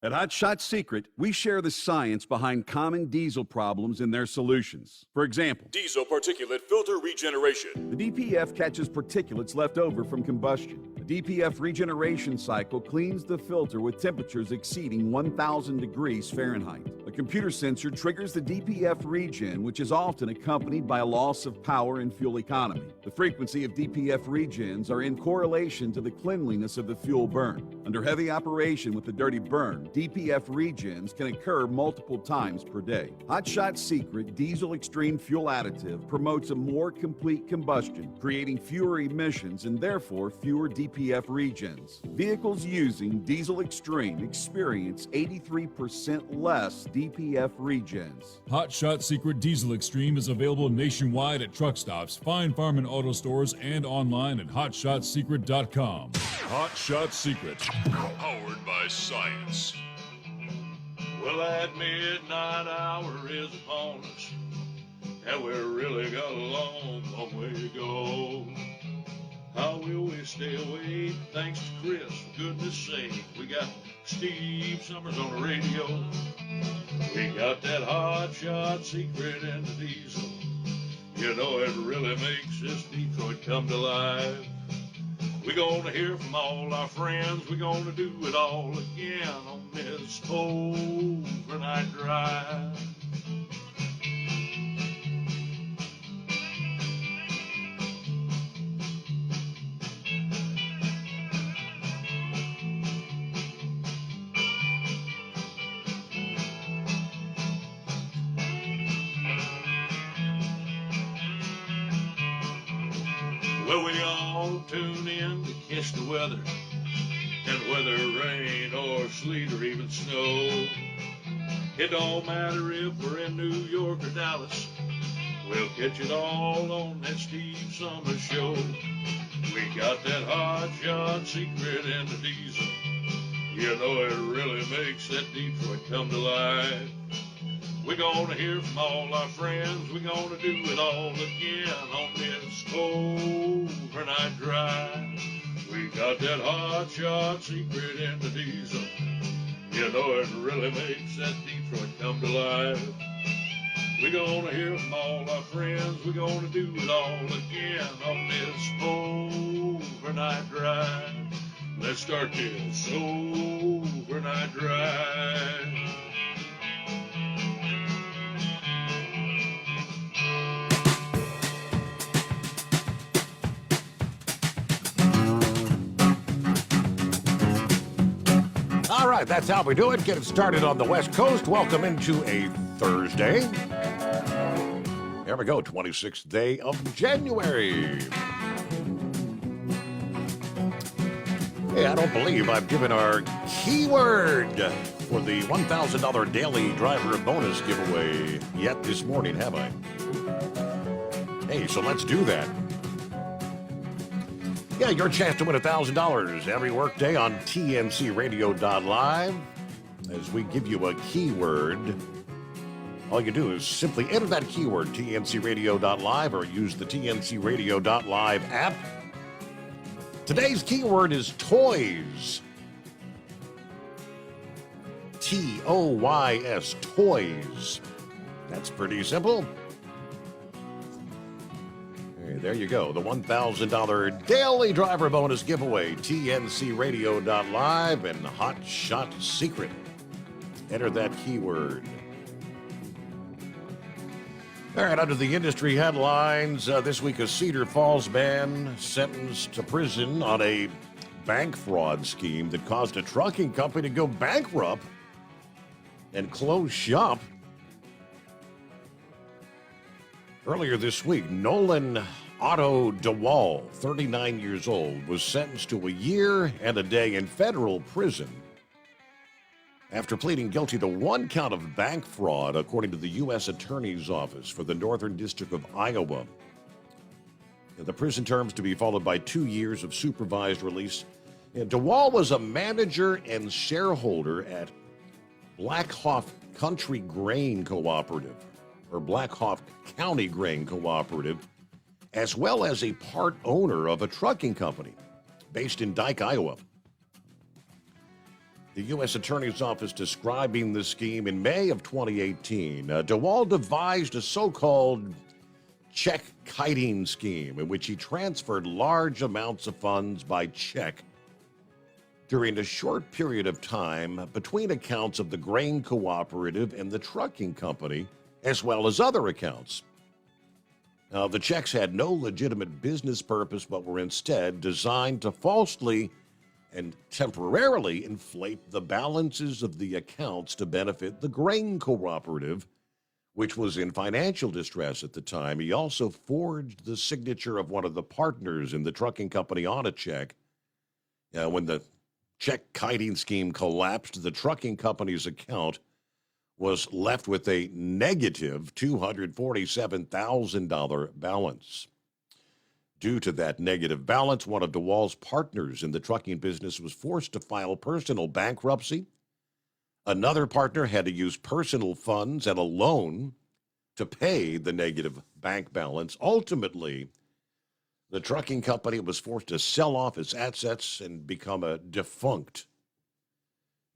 At Hot Shot Secret, we share the science behind common diesel problems and their solutions. For example, Diesel particulate filter regeneration. the DPF catches particulates left over from combustion. The DPF regeneration cycle cleans the filter with temperatures exceeding 1,000 degrees Fahrenheit. A computer sensor triggers the DPF regen, which is often accompanied by a loss of power and fuel economy. The frequency of DPF regens are in correlation to the cleanliness of the fuel burn. Under heavy operation with the dirty burn, DPF regens can occur multiple times per day. Hot Shot Secret Diesel Extreme Fuel Additive promotes a more complete combustion, creating fewer emissions and therefore fewer DPF regens. Vehicles using Diesel Extreme experience 83% less DPF regens. Hot Shot Secret Diesel Extreme is available nationwide at truck stops, fine farm and auto stores, and online at hotshotsecret.com. Hot Shot Secret, powered by science. Well, that midnight hour is upon us, and we've really got a long, long way to go. How will we stay awake? Thanks to Chris, for goodness sake. We got Steve Summers on the radio. We got that hot shot secret in the diesel. You know it really makes this Detroit come to life. We're gonna hear from all our friends. We're gonna do it all again on this overnight drive. Well, we all tune in to catch the weather, and whether rain or sleet or even snow, it don't matter if we're in New York or Dallas, we'll catch it all on that Steve Summers Show. We got that hot shot secret in the diesel. You know it really makes that Detroit come to life. We're gonna hear from all our friends. We're gonna do it all again on this overnight drive. We got that hot shot secret in the diesel. You know it really makes that Detroit come to life. We're gonna hear from all our friends. We're gonna do it all again on this overnight drive. Let's start this overnight drive. All right, that's how we do it. Get it started on the West Coast. Welcome into a Thursday. There we go, 26th day of January. Hey, I don't believe I've given our keyword for the $1,000 daily driver bonus giveaway yet this morning, have I? Hey, so let's do that. Yeah, your chance to win $1,000 every workday on TNCRadio.live. As we give you a keyword, all you do is simply enter that keyword, TNCRadio.live, or use the TNCRadio.live app. Today's keyword is toys. T-O-Y-S, toys. That's pretty simple. There you go. The $1,000 daily driver bonus giveaway. TNCRadio.live and Hot Shot Secret. Enter that keyword. All right, under the industry headlines, this week a Cedar Falls man sentenced to prison on a bank fraud scheme that caused a trucking company to go bankrupt and close shop. Earlier this week, Nolan Otto DeWall, 39 years old, was sentenced to a year and a day in federal prison after pleading guilty to one count of bank fraud, according to the U.S. Attorney's Office for the Northern District of Iowa. The prison terms to be followed by 2 years of supervised release. DeWall was a manager and shareholder at Black Hawk Country Grain Cooperative, or Black Hawk County Grain Cooperative, as well as a part owner of a trucking company based in Dike, Iowa. The U.S. Attorney's Office describing the scheme in May of 2018. DeWall devised a so-called check kiting scheme in which he transferred large amounts of funds by check during a short period of time between accounts of the grain cooperative and the trucking company, as well as other accounts. Now, the checks had no legitimate business purpose, but were instead designed to falsely and temporarily inflate the balances of the accounts to benefit the grain cooperative, which was in financial distress at the time. He also forged the signature of one of the partners in the trucking company on a check. When the check kiting scheme collapsed, the trucking company's account was left with a negative $247,000 balance. Due to that negative balance, one of DeWall's partners in the trucking business was forced to file personal bankruptcy. Another partner had to use personal funds and a loan to pay the negative bank balance. Ultimately, the trucking company was forced to sell off its assets and become a defunct.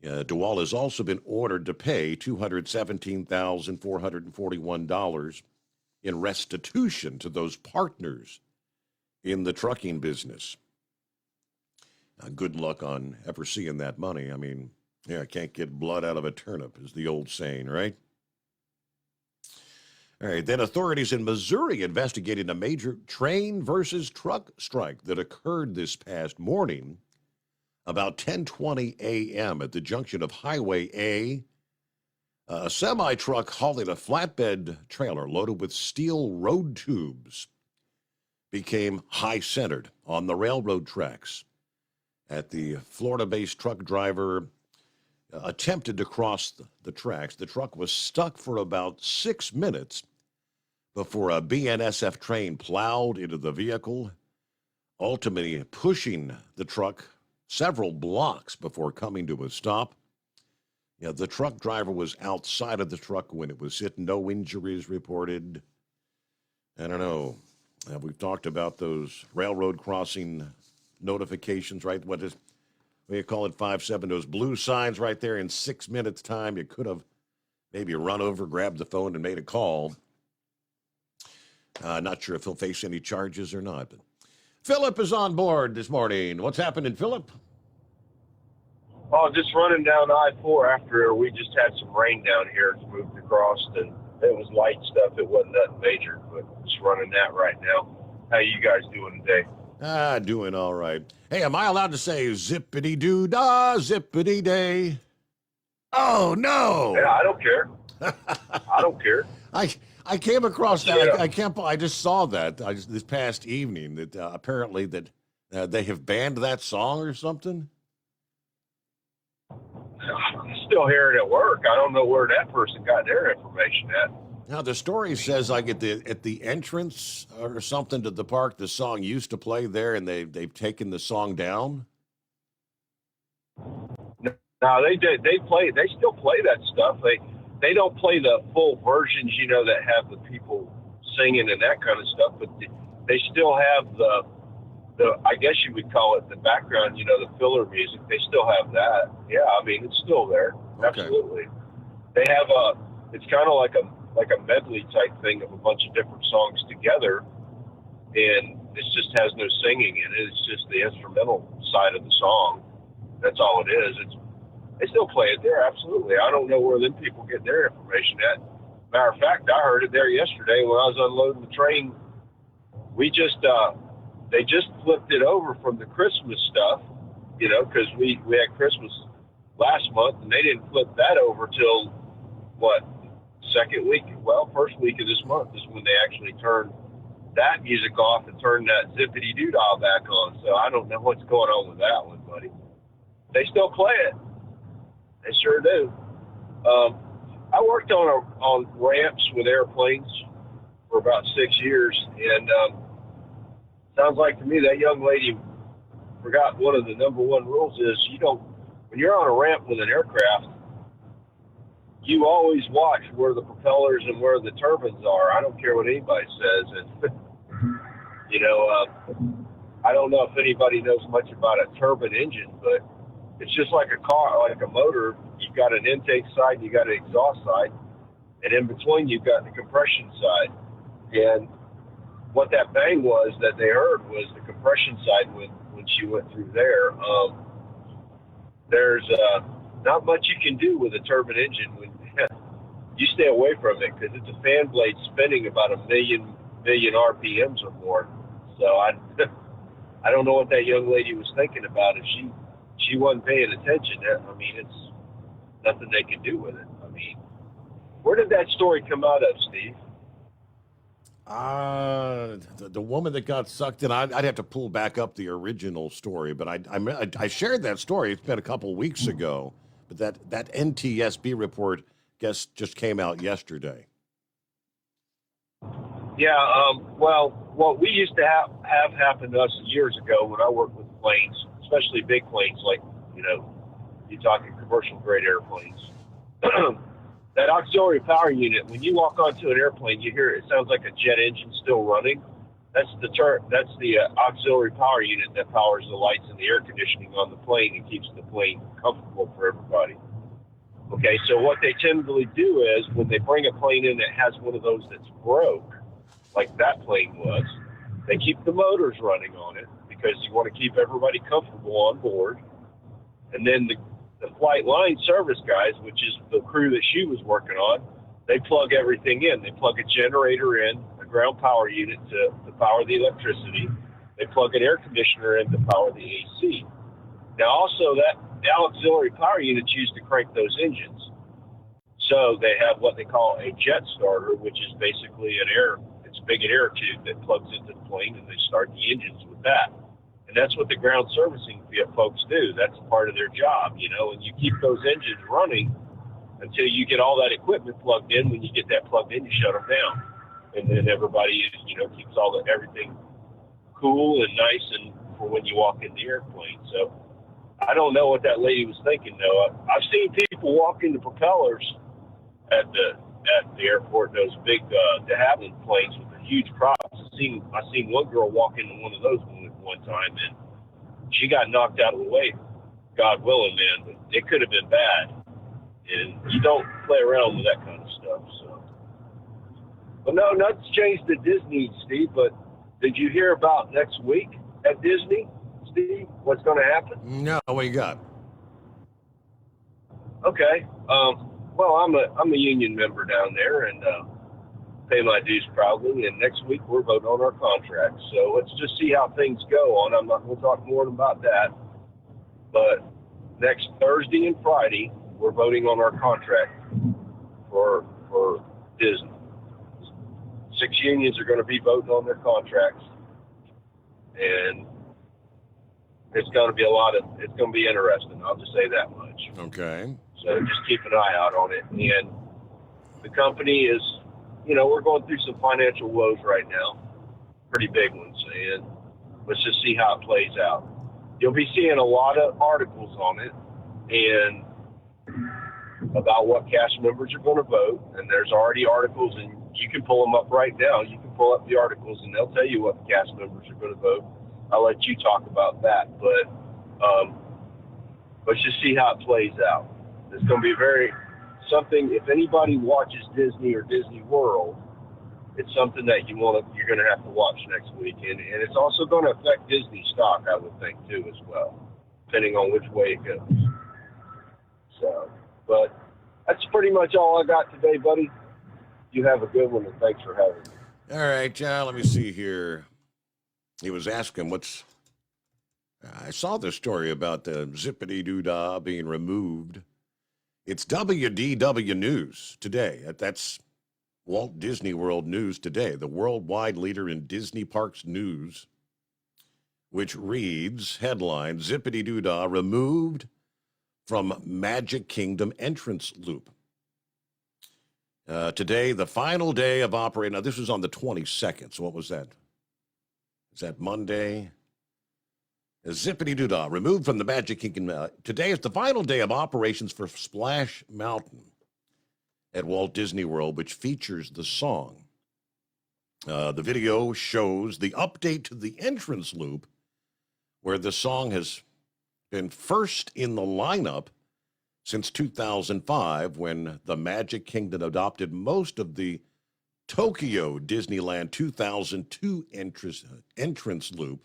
DeWall has also been ordered to pay $217,441 in restitution to those partners in the trucking business. Good luck on ever seeing that money. I mean, can't get blood out of a turnip is the old saying, right? All right, then authorities in Missouri investigated a major train versus truck strike that occurred this past morning about 10:20 a.m. at the junction of Highway A. A semi-truck hauling a flatbed trailer loaded with steel road tubes became high-centered on the railroad tracks. At the Florida-based truck driver attempted to cross the tracks. The truck was stuck for about 6 minutes before a BNSF train plowed into the vehicle, ultimately pushing the truck several blocks before coming to a stop. The truck driver was outside of the truck when it was hit. No injuries reported. I don't know. We've talked about those railroad crossing notifications, right? What do you call it, 5-7? Those blue signs right there. In 6 minutes' time, you could have maybe run over, grabbed the phone, and made a call. Not sure if he'll face any charges or not. But Philip is on board this morning. What's happening, Philip? Oh, just running down I-4 after we just had some rain down here. It's moved across, and it was light stuff. It wasn't nothing major, but just running that right now. How you guys doing today? Doing all right. Hey, am I allowed to say zippity-doo-dah, zippity-day? Oh, no. Yeah, I don't care. I don't care. I came across that. Yeah. I just saw that this past evening that apparently that they have banned that song or something. I'm still hearing it at work. I don't know where that person got their information at. Now the story says like at the entrance or something to the park, the song used to play there, and they've taken the song down. No, they still play that stuff. They don't play the full versions, that have the people singing and that kind of stuff, but they still have the I guess you would call it the background, the filler music. They still have that. Yeah, I mean, it's still there. Okay. Absolutely. They have it's kind of like a medley type thing of a bunch of different songs together, and it just has no singing in it. It's just the instrumental side of the song. That's all it is. They still play it there, absolutely. I don't know where them people get their information at. Matter of fact, I heard it there yesterday when I was unloading the train. We just they just flipped it over from the Christmas stuff, because we had Christmas last month, and they didn't flip that over till first week of this month is when they actually turned that music off and turned that zippity-doo-dah back on. So I don't know what's going on with that one, buddy. They still play it. They sure do. I worked on ramps with airplanes for about 6 years, and sounds like to me that young lady forgot one of the number one rules is when you're on a ramp with an aircraft, you always watch where the propellers and where the turbines are. I don't care what anybody says. And, I don't know if anybody knows much about a turbine engine, but it's just like a car, like a motor. You've got an intake side, you got an exhaust side, and in between you've got the compression side. And what that bang was that they heard was the compression side when she went through there. there's not much you can do with a turbine engine when you stay away from it, because it's a fan blade spinning about a million RPMs or more. So I don't know what that young lady was thinking about. If she wasn't paying attention, I mean, it's nothing they can do with it. I mean, where did that story come out of, Steve? The woman that got sucked in. I'd have to pull back up the original story, but I shared that story. It's been a couple of weeks ago, but that NTSB report just came out yesterday. Yeah, well, what we used to have happen to us years ago when I worked with planes, especially big planes, like, you're talking commercial grade airplanes. That auxiliary power unit, when you walk onto an airplane, you hear it sounds like a jet engine still running. That's the auxiliary power unit that powers the lights and the air conditioning on the plane and keeps the plane comfortable for everybody. Okay, so what they typically do is when they bring a plane in that has one of those that's broke, like that plane was, they keep the motors running on it because you want to keep everybody comfortable on board. And then the flight line service guys, which is the crew that she was working on, they plug everything in. They plug a generator in, a ground power unit to power the electricity. They plug an air conditioner in to power the AC. Now, also, the auxiliary power unit's used to crank those engines. So they have what they call a jet starter, which is basically it's big an air tube that plugs into the plane, and they start the engines with that. And that's what the ground servicing folks do. That's part of their job, and you keep those engines running until you get all that equipment plugged in. When you get that plugged in, you shut them down. And then everybody, keeps everything cool and nice and for when you walk in the airplane. So I don't know what that lady was thinking, though. I've seen people walk into propellers at the airport, those big de Havilland planes with the huge props. I seen one girl walk into one of those one time, and she got knocked out of the way, God willing, man. But it could have been bad, and you don't play around with that kind of stuff. So, but no, nothing's changed at Disney, Steve. But did you hear about next week at Disney, Steve? What's going to happen? No, what you got? Okay. Well, I'm a union member down there, and pay my dues proudly. And next week we're voting on our contract. So let's just see how things go on. I'm not going to talk more about that. But next Thursday and Friday we're voting on our contract for Disney. 6 unions are going to be voting on their contracts, and it's going to be it's going to be interesting. I'll just say that much. Okay. So just keep an eye out on it. And the company is, we're going through some financial woes right now, pretty big ones, and let's just see how it plays out. You'll be seeing a lot of articles on it and about what cast members are going to vote, and there's already articles, and you can pull them up right now. You can pull up the articles, and they'll tell you what the cast members are going to vote. I'll let you talk about that, but let's just see how it plays out. It's going to be something. If anybody watches Disney or Disney World, it's something that you're going to have to watch next week, and it's also going to affect Disney stock, I would think, too, as well, depending on which way it goes. So, but that's pretty much all I got today, buddy. You have a good one, and thanks for having me. All right, John. Let me see here. He was asking I saw this story about the Zippity Doo-Dah being removed. It's WDW News today. That's Walt Disney World News today, the worldwide leader in Disney Parks news, which reads, headline, Zippity Doo-Dah removed from Magic Kingdom entrance loop. Today, the final day of operating. Now, this was on the 22nd, so what was that? Is that Monday? Zippity Doo-Dah, removed from the Magic Kingdom. Today is the final day of operations for Splash Mountain at Walt Disney World, which features the song. The video shows the update to the entrance loop, where the song has been first in the lineup since 2005, when the Magic Kingdom adopted most of the Tokyo Disneyland 2002 entrance loop.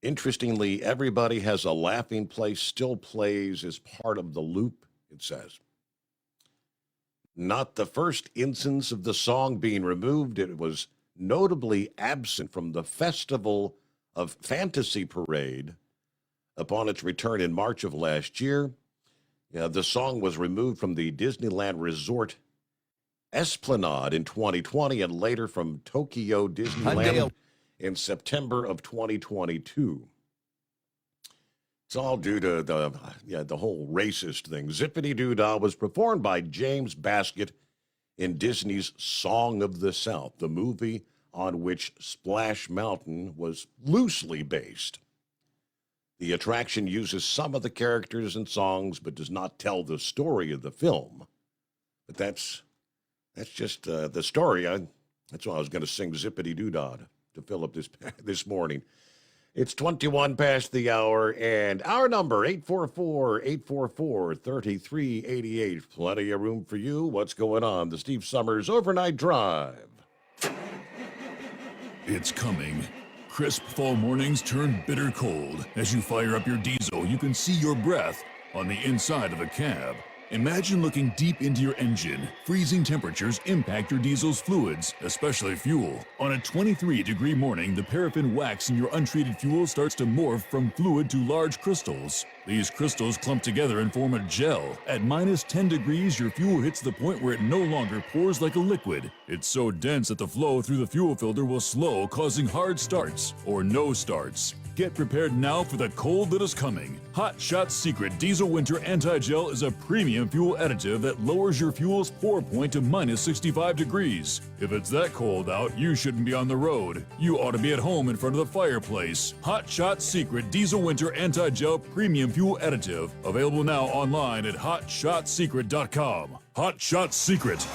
Interestingly, Everybody Has a Laughing Place still plays as part of the loop, it says. Not the first instance of the song being removed. It was notably absent from the Festival of Fantasy Parade upon its return in March of last year. The song was removed from the Disneyland Resort Esplanade in 2020 and later from Tokyo Disneyland in September of 2022. It's all due to the whole racist thing. Zippity Doo Dah was performed by James Baskett in Disney's Song of the South, the movie on which Splash Mountain was loosely based. The attraction uses some of the characters and songs, but does not tell the story of the film. But that's just the story. That's why I was going to sing Zippity Doo Dah to Philip this morning. It's 21 past the hour, and our number, 844-844-3388. Plenty of room for you. What's going on? The Steve Summers Overnight Drive. It's coming. Crisp fall mornings turn bitter cold. As you fire up your diesel, you can see your breath on the inside of the cab. Imagine looking deep into your engine. Freezing temperatures impact your diesel's fluids, especially fuel. On a 23-degree morning, the paraffin wax in your untreated fuel starts to morph from fluid to large crystals. These crystals clump together and form a gel. At minus 10 degrees, your fuel hits the point where it no longer pours like a liquid. It's so dense that the flow through the fuel filter will slow, causing hard starts or no starts. Get prepared now for the cold that is coming. Hot Shot Secret Diesel Winter Anti-Gel is a premium fuel additive that lowers your fuel's pour point to minus 65 degrees. If it's that cold out, you shouldn't be on the road. You ought to be at home in front of the fireplace. Hot Shot Secret Diesel Winter Anti-Gel Premium Fuel Additive. Available now online at hotshotsecret.com. Hot Shot Secret.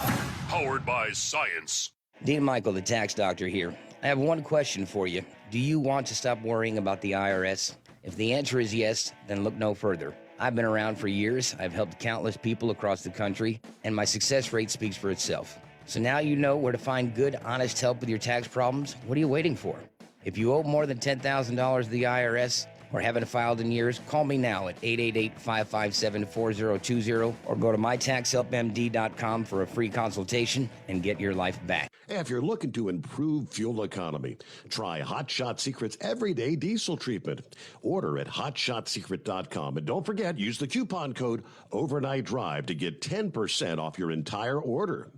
Powered by science. Dean Michael, the tax doctor here. I have one question for you. Do you want to stop worrying about the IRS? If the answer is yes, then look no further. I've been around for years. I've helped countless people across the country, and my success rate speaks for itself. So now you know where to find good, honest help with your tax problems. What are you waiting for? If you owe more than $10,000 to the IRS or haven't filed in years, call me now at 888-557-4020 or go to mytaxhelpmd.com for a free consultation and get your life back. If you're looking to improve fuel economy, try Hot Shot Secret's Everyday Diesel Treatment. Order at hotshotsecret.com. And don't forget, use the coupon code Overnight Drive to get 10% off your entire order.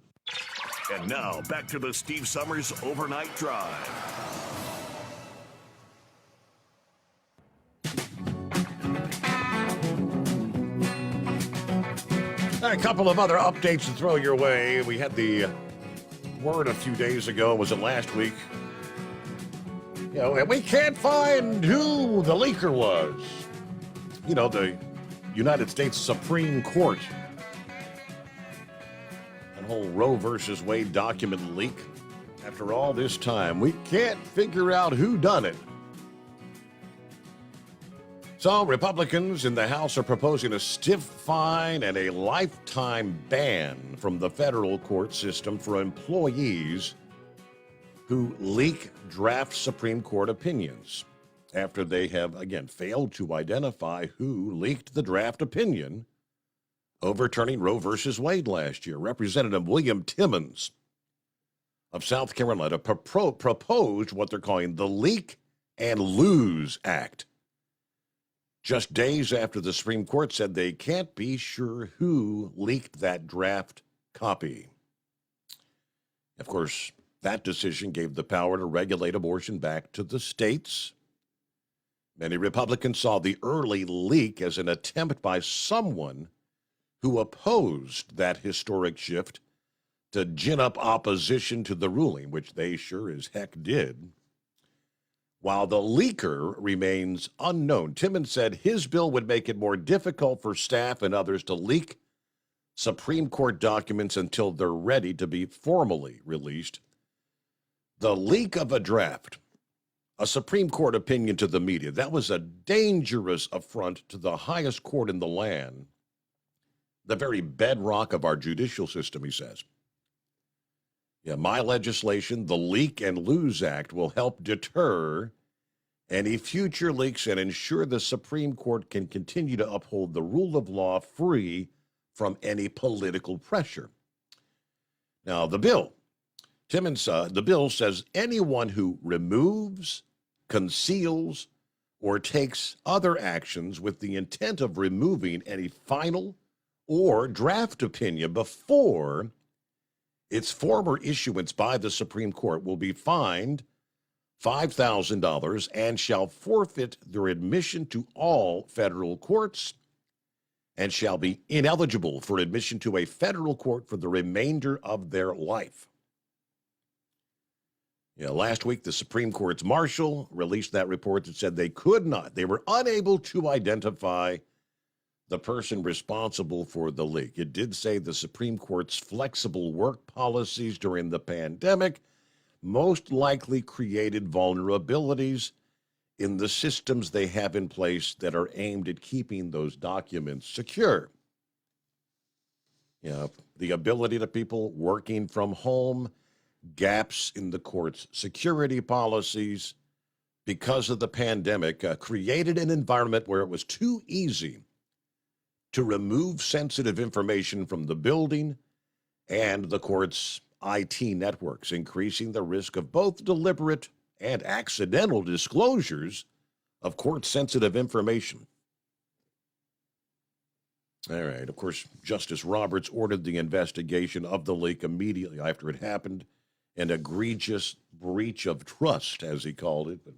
And now, back to the Steve Summers Overnight Drive. A couple of other updates to throw your way. We had the word a few days ago, was it last week? And we can't find who the leaker was. The United States Supreme Court. That whole Roe versus Wade document leak. After all this time, we can't figure out who done it. So Republicans in the House are proposing a stiff fine and a lifetime ban from the federal court system for employees who leak draft Supreme Court opinions after they have, again, failed to identify who leaked the draft opinion overturning Roe versus Wade last year. Representative William Timmons of South Carolina proposed what they're calling the Leak and Lose Act, just days after the Supreme Court said they can't be sure who leaked that draft copy. Of course, that decision gave the power to regulate abortion back to the states. Many Republicans saw the early leak as an attempt by someone who opposed that historic shift to gin up opposition to the ruling, which they sure as heck did. While the leaker remains unknown, Timmons said his bill would make it more difficult for staff and others to leak Supreme Court documents until they're ready to be formally released. The leak of a draft, a Supreme Court opinion to the media, that was a dangerous affront to the highest court in the land, the very bedrock of our judicial system, he says. My legislation, the Leak and Lose Act, will help deter any future leaks and ensure the Supreme Court can continue to uphold the rule of law free from any political pressure. Now, the bill, Timmons, the bill says anyone who removes, conceals, or takes other actions with the intent of removing any final or draft opinion before its former issuance by the Supreme Court will be fined $5,000 and shall forfeit their admission to all federal courts and shall be ineligible for admission to a federal court for the remainder of their life. Last week, the Supreme Court's marshal released that report that said they were unable to identify the person responsible for the leak. It did say the Supreme Court's flexible work policies during the pandemic most likely created vulnerabilities in the systems they have in place that are aimed at keeping those documents secure. The ability to people working from home, gaps in the court's security policies because of the pandemic created an environment where it was too easy to remove sensitive information from the building and the court's IT networks, increasing the risk of both deliberate and accidental disclosures of court-sensitive information. All right. Of course, Justice Roberts ordered the investigation of the leak immediately after it happened, an egregious breach of trust, as he called it. But,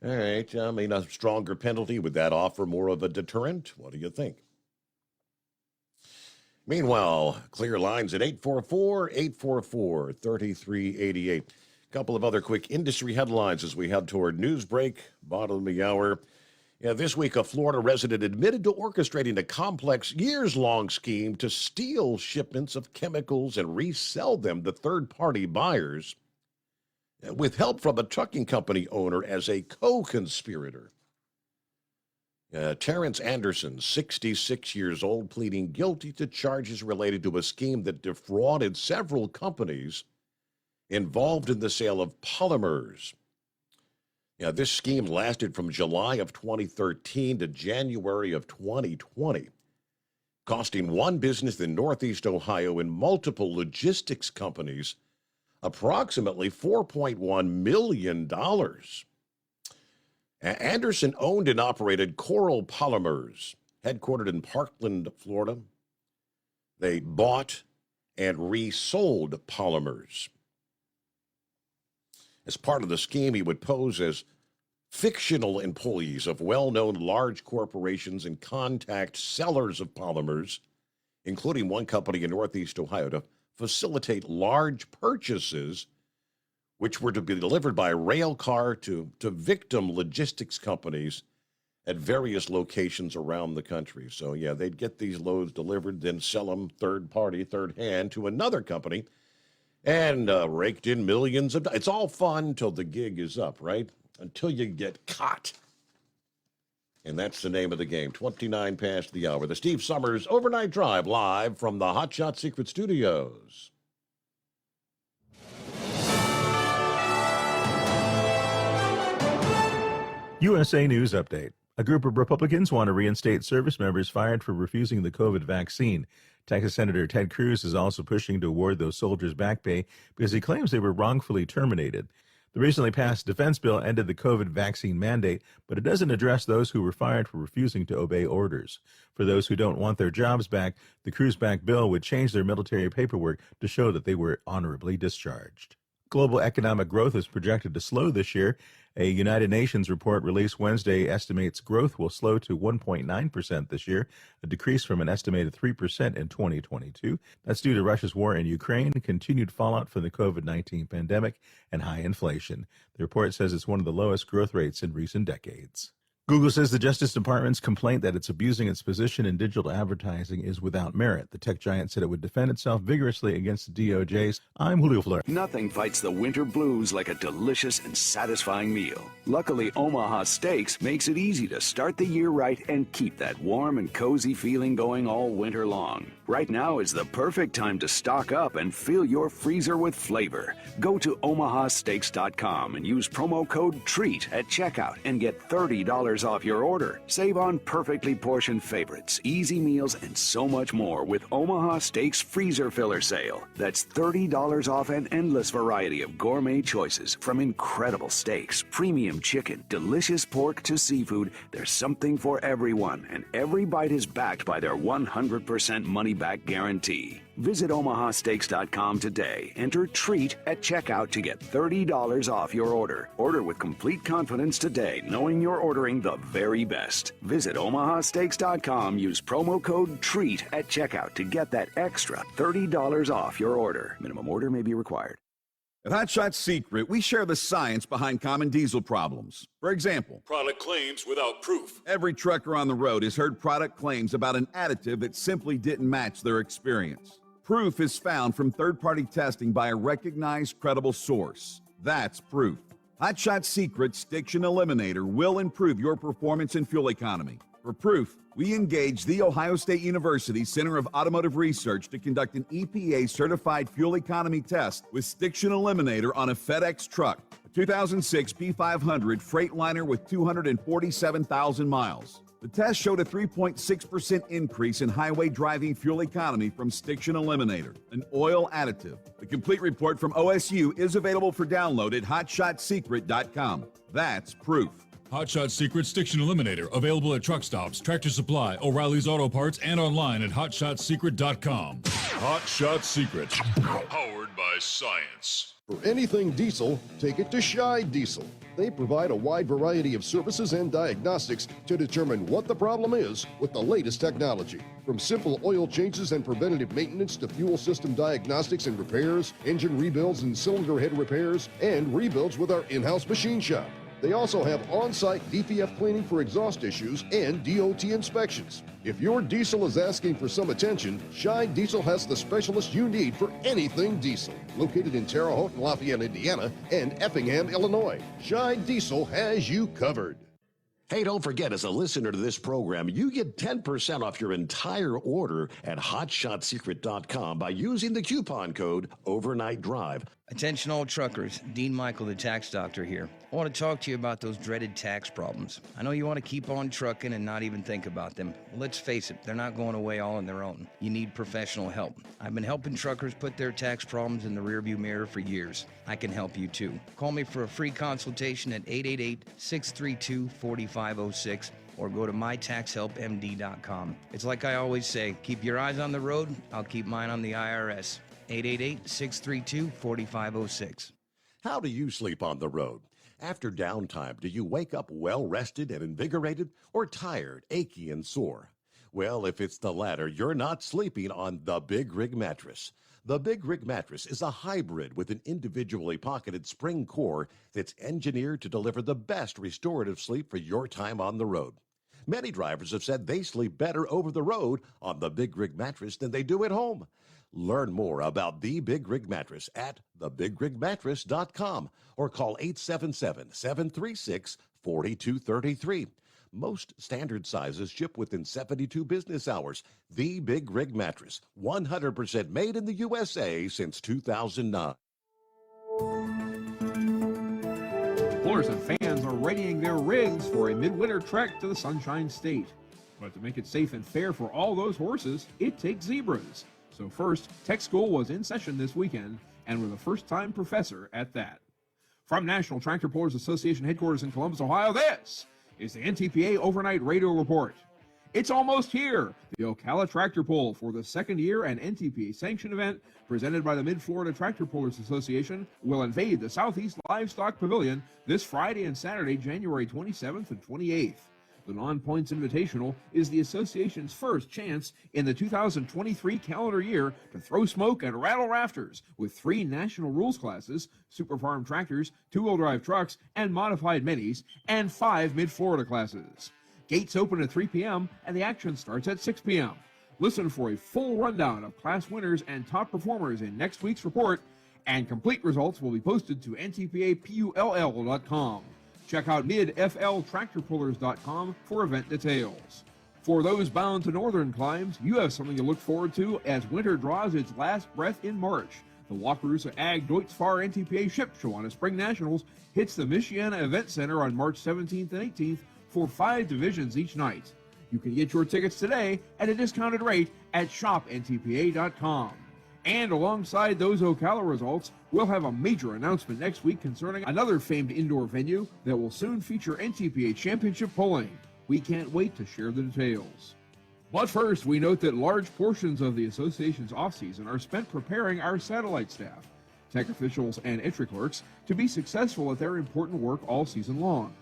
all right. I mean, a stronger penalty, would that offer more of a deterrent? What do you think? Meanwhile, clear lines at 844-844-3388. A couple of other quick industry headlines as we head toward news break, bottom of the hour. This week, a Florida resident admitted to orchestrating a complex, years-long scheme to steal shipments of chemicals and resell them to third-party buyers with help from a trucking company owner as a co-conspirator. Terrence Anderson, 66 years old, pleading guilty to charges related to a scheme that defrauded several companies involved in the sale of polymers. This scheme lasted from July of 2013 to January of 2020, costing one business in Northeast Ohio and multiple logistics companies approximately $4.1 million. Anderson owned and operated Coral Polymers, headquartered in Parkland, Florida. They bought and resold polymers. As part of the scheme, he would pose as fictional employees of well-known large corporations and contact sellers of polymers, including one company in Northeast Ohio, to facilitate large purchases which were to be delivered by rail car to victim logistics companies at various locations around the country. So, they'd get these loads delivered, then sell them third party, third hand to another company, and raked in millions of dollars. It's all fun till the gig is up, right? Until you get caught. And that's the name of the game. 29 past the hour. The Steve Summers Overnight Drive, live from the Hot Shot Secret Studios. USA News Update. A group of Republicans want to reinstate service members fired for refusing the COVID vaccine. Texas Senator Ted Cruz is also pushing to award those soldiers back pay because he claims they were wrongfully terminated. The recently passed defense bill ended the COVID vaccine mandate, but it doesn't address those who were fired for refusing to obey orders. For those who don't want their jobs back, the Cruz-backed bill would change their military paperwork to show that they were honorably discharged. Global economic growth is projected to slow this year. A United Nations report released Wednesday estimates growth will slow to 1.9% this year, a decrease from an estimated 3% in 2022. That's due to Russia's war in Ukraine, continued fallout from the COVID-19 pandemic, and high inflation. The report says it's one of the lowest growth rates in recent decades. Google says the Justice Department's complaint that it's abusing its position in digital advertising is without merit. The tech giant said it would defend itself vigorously against the DOJ's. I'm Julio Flores. Nothing fights the winter blues like a delicious and satisfying meal. Luckily, Omaha Steaks makes it easy to start the year right and keep that warm and cozy feeling going all winter long. Right now is the perfect time to stock up and fill your freezer with flavor. Go to omahasteaks.com and use promo code TREAT at checkout and get $30 off your order. Save on perfectly portioned favorites, easy meals, and so much more with Omaha Steaks Freezer Filler Sale. That's $30 off an endless variety of gourmet choices, from incredible steaks, premium chicken, delicious pork to seafood. There's something for everyone, and every bite is backed by their 100% money-back guarantee. Visit omahasteaks.com today. Enter TREAT at checkout to get $30 off your order. Order with complete confidence today, knowing you're ordering the very best. Visit omahasteaks.com. Use promo code TREAT at checkout to get that extra $30 off your order. Minimum order may be required. At Hot Shot Secret, we share the science behind common diesel problems. For example, Product claims without proof. every trucker on the road has heard product claims about an additive that simply didn't match their experience. Proof is found from third-party testing by a recognized, credible source. That's proof. Hot Shot Secret's Stiction Eliminator will improve your performance and fuel economy. For proof, we engaged the Ohio State University Center of Automotive Research to conduct an EPA-certified fuel economy test with Stiction Eliminator on a FedEx truck, a 2006 P500 Freightliner with 247,000 miles. The test showed a 3.6% increase in highway driving fuel economy from Stiction Eliminator, an oil additive. The complete report from OSU is available for download at hotshotsecret.com. That's proof. Hot Shot Secret Stiction Eliminator, available at truck stops, Tractor Supply, O'Reilly's Auto Parts, and online at hotshotsecret.com. Hot Shot Secret, powered by science. For anything diesel, take it to Scheid Diesel. They provide a wide variety of services and diagnostics to determine what the problem is with the latest technology. From simple oil changes and preventative maintenance to fuel system diagnostics and repairs, engine rebuilds and cylinder head repairs, and rebuilds with our in-house machine shop. They also have on-site DPF cleaning for exhaust issues and DOT inspections. If your diesel is asking for some attention, Scheid Diesel has the specialist you need for anything diesel. Located in Terre Haute and Lafayette, Indiana, and Effingham, Illinois, Scheid Diesel has you covered. Hey, don't forget, as a listener to this program, you get 10% off your entire order at hotshotsecret.com by using the coupon code Overnight Drive. Attention all truckers, Dean Michael, the tax doctor here. I want to talk to you about those dreaded tax problems. I know you want to keep on trucking and not even think about them. Well, let's face it, they're not going away all on their own. You need professional help. I've been helping truckers put their tax problems in the rearview mirror for years. I can help you too. Call me for a free consultation at 888-632-4506 or go to mytaxhelpmd.com. It's like I always say, keep your eyes on the road, I'll keep mine on the IRS. 888-632-4506. How do you sleep on the road? After downtime, do you wake up well-rested and invigorated, or tired, achy, and sore? Well, if it's the latter, you're not sleeping on the Big Rig Mattress. The Big Rig Mattress is a hybrid with an individually pocketed spring core that's engineered to deliver the best restorative sleep for your time on the road. Many drivers have said they sleep better over the road on the Big Rig Mattress than they do at home. Learn more about the Big Rig Mattress at thebigrigmattress.com or call 877-736-4233. Most standard sizes ship within 72 business hours. The Big Rig Mattress, 100% made in the USA since 2009. Pullers and fans are readying their rigs for a midwinter trek to the Sunshine State. But to make it safe and fair for all those horses, it takes zebras. So first, tech school was in session this weekend, and with a first-time professor at that. From National Tractor Pullers Association headquarters in Columbus, Ohio, this is the NTPA Overnight Radio Report. It's almost here. The Ocala Tractor Pull for the second year and NTPA sanctioned event presented by the Mid-Florida Tractor Pullers Association will invade the Southeast Livestock Pavilion this Friday and Saturday, January 27th and 28th. The Non-Points Invitational is the association's first chance in the 2023 calendar year to throw smoke and rattle rafters with 3 national rules classes, super farm tractors, 2-wheel drive trucks, and modified minis, and 5 mid-Florida classes. Gates open at 3 p.m. and the action starts at 6 p.m. Listen for a full rundown of class winners and top performers in next week's report, and complete results will be posted to ntpapull.com. Check out midfltractorpullers.com for event details. For those bound to northern climes, you have something to look forward to as winter draws its last breath in March. The Wakarusa Ag Deutz-Fahr NTPA Ship Show on a Spring Nationals hits the Michiana Event Center on March 17th and 18th for 5 divisions each night. You can get your tickets today at a discounted rate at shopntpa.com. And alongside those Ocala results, we'll have a major announcement next week concerning another famed indoor venue that will soon feature NTPA Championship polling. We can't wait to share the details. But first, we note that large portions of the association's off-season are spent preparing our satellite staff, tech officials, and entry clerks to be successful at their important work all season long.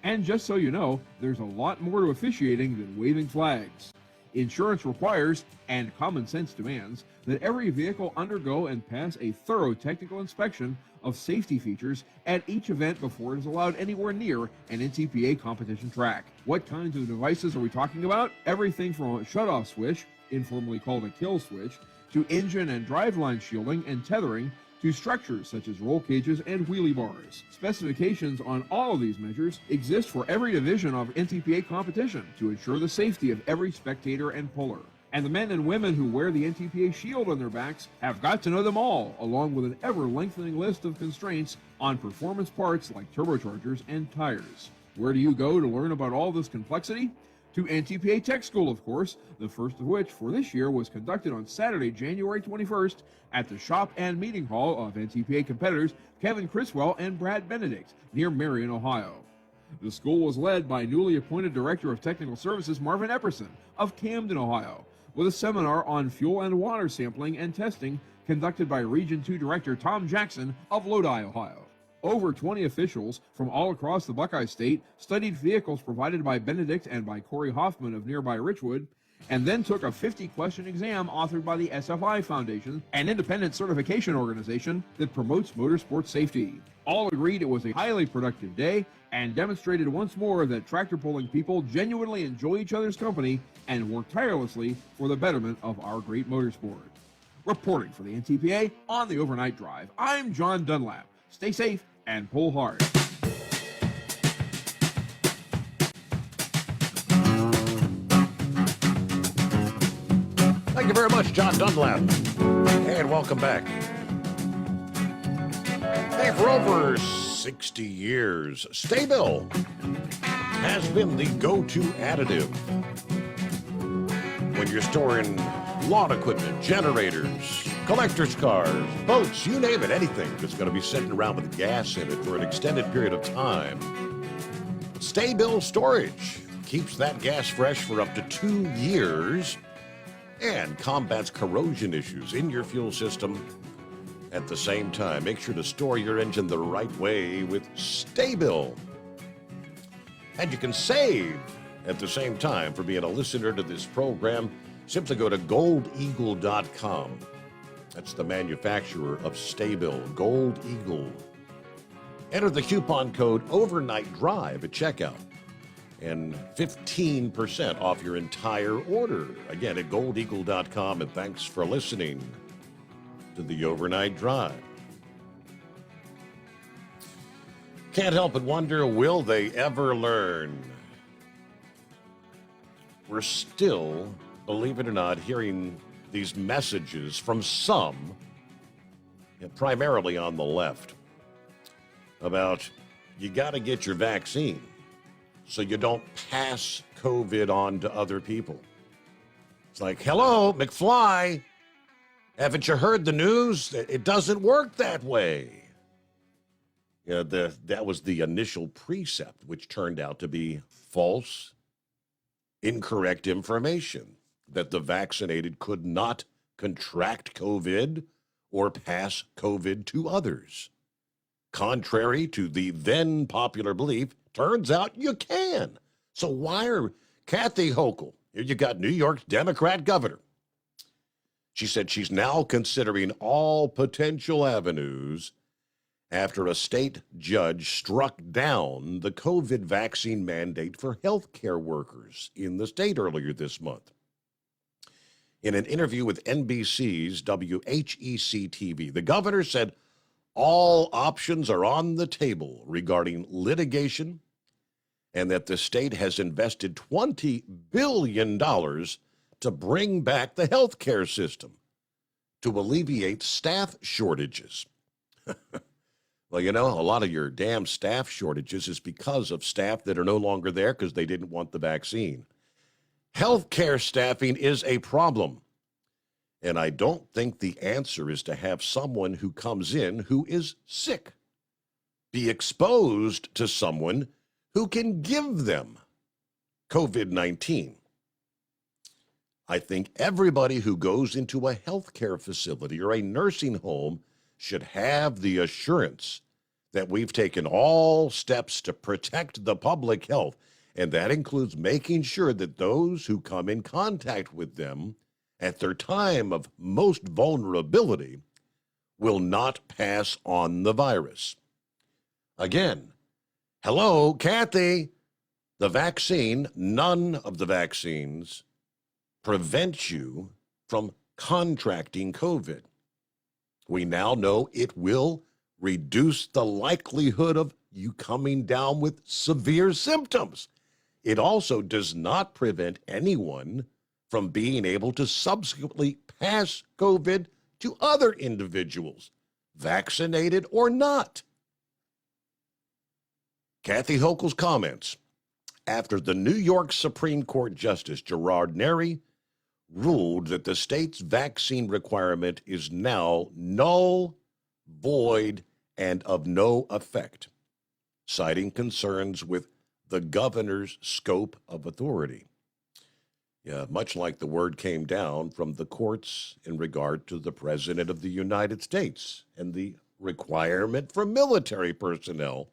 And just so you know, there's a lot more to officiating than waving flags. Insurance requires, and common sense demands, that every vehicle undergo and pass a thorough technical inspection of safety features at each event before it is allowed anywhere near an NTPA competition track. What kinds of devices are we talking about? Everything from a shutoff switch, informally called a kill switch, to engine and driveline shielding and tethering, to structures such as roll cages and wheelie bars. Specifications on all of these measures exist for every division of NTPA competition to ensure the safety of every spectator and puller. And the men and women who wear the NTPA shield on their backs have got to know them all, along with an ever-lengthening list of constraints on performance parts like turbochargers and tires. Where do you go to learn about all this complexity? To NTPA Tech School, of course, the first of which for this year was conducted on Saturday, January 21st at the shop and meeting hall of NTPA competitors Kevin Criswell and Brad Benedict near Marion, Ohio. The school was led by newly appointed Director of Technical Services Marvin Epperson of Camden, Ohio, with a seminar on fuel and water sampling and testing conducted by Region 2 Director Tom Jackson of Lodi, Ohio. Over 20 officials from all across the Buckeye State studied vehicles provided by Benedict and by Corey Hoffman of nearby Richwood, and then took a 50-question exam authored by the SFI Foundation, an independent certification organization that promotes motorsport safety. All agreed it was a highly productive day and demonstrated once more that tractor pulling people genuinely enjoy each other's company and work tirelessly for the betterment of our great motorsport. Reporting for the NTPA on the Overnight Drive, I'm John Dunlap. Stay safe and pull hard. Thank you very much, John Dunlap. And welcome back. Hey, for over 60 years, Sta-Bil has been the go-to additive when you're storing lawn equipment, generators, collector's cars, boats, you name it, anything that's going to be sitting around with gas in it for an extended period of time. Sta-Bil Storage keeps that gas fresh for up to 2 years and combats corrosion issues in your fuel system at the same time. Make sure to store your engine the right way with Sta-Bil. And you can save at the same time for being a listener to this program. Simply go to goldeagle.com. That's the manufacturer of Sta-Bil, Gold Eagle. Enter the coupon code Overnight Drive at checkout and 15% off your entire order. Again, at goldeagle.com, and thanks for listening to the Overnight Drive. Can't help but wonder, will they ever learn? We're still, believe it or not, hearing these messages from some, primarily on the left, about you got to get your vaccine so you don't pass COVID on to other people. It's like, hello, McFly, haven't you heard the news? It doesn't work that way. That was the initial precept, which turned out to be false, incorrect information, that the vaccinated could not contract COVID or pass COVID to others. Contrary to the then popular belief, turns out you can. So why are Kathy Hochul, here you got New York's Democrat governor. She said she's now considering all potential avenues after a state judge struck down the COVID vaccine mandate for healthcare workers in the state earlier this month. In an interview with NBC's WHEC-TV, the governor said all options are on the table regarding litigation and that the state has invested $20 billion to bring back the healthcare system to alleviate staff shortages. Well, you know, a lot of your damn staff shortages is because of staff that are no longer there because they didn't want the vaccine. Healthcare staffing is a problem. And I don't think the answer is to have someone who comes in who is sick be exposed to someone who can give them COVID-19. I think everybody who goes into a healthcare facility or a nursing home should have the assurance that we've taken all steps to protect the public health, and that includes making sure that those who come in contact with them at their time of most vulnerability will not pass on the virus. Again, hello, Kathy. The vaccine, none of the vaccines prevent you from contracting COVID. We now know it will reduce the likelihood of you coming down with severe symptoms. It also does not prevent anyone from being able to subsequently pass COVID to other individuals, vaccinated or not. Kathy Hochul's comments after the New York Supreme Court Justice Gerard Neri ruled that the state's vaccine requirement is now null, void, and of no effect, citing concerns with the governor's scope of authority. Yeah, much like the word came down from the courts in regard to the President of the United States and the requirement for military personnel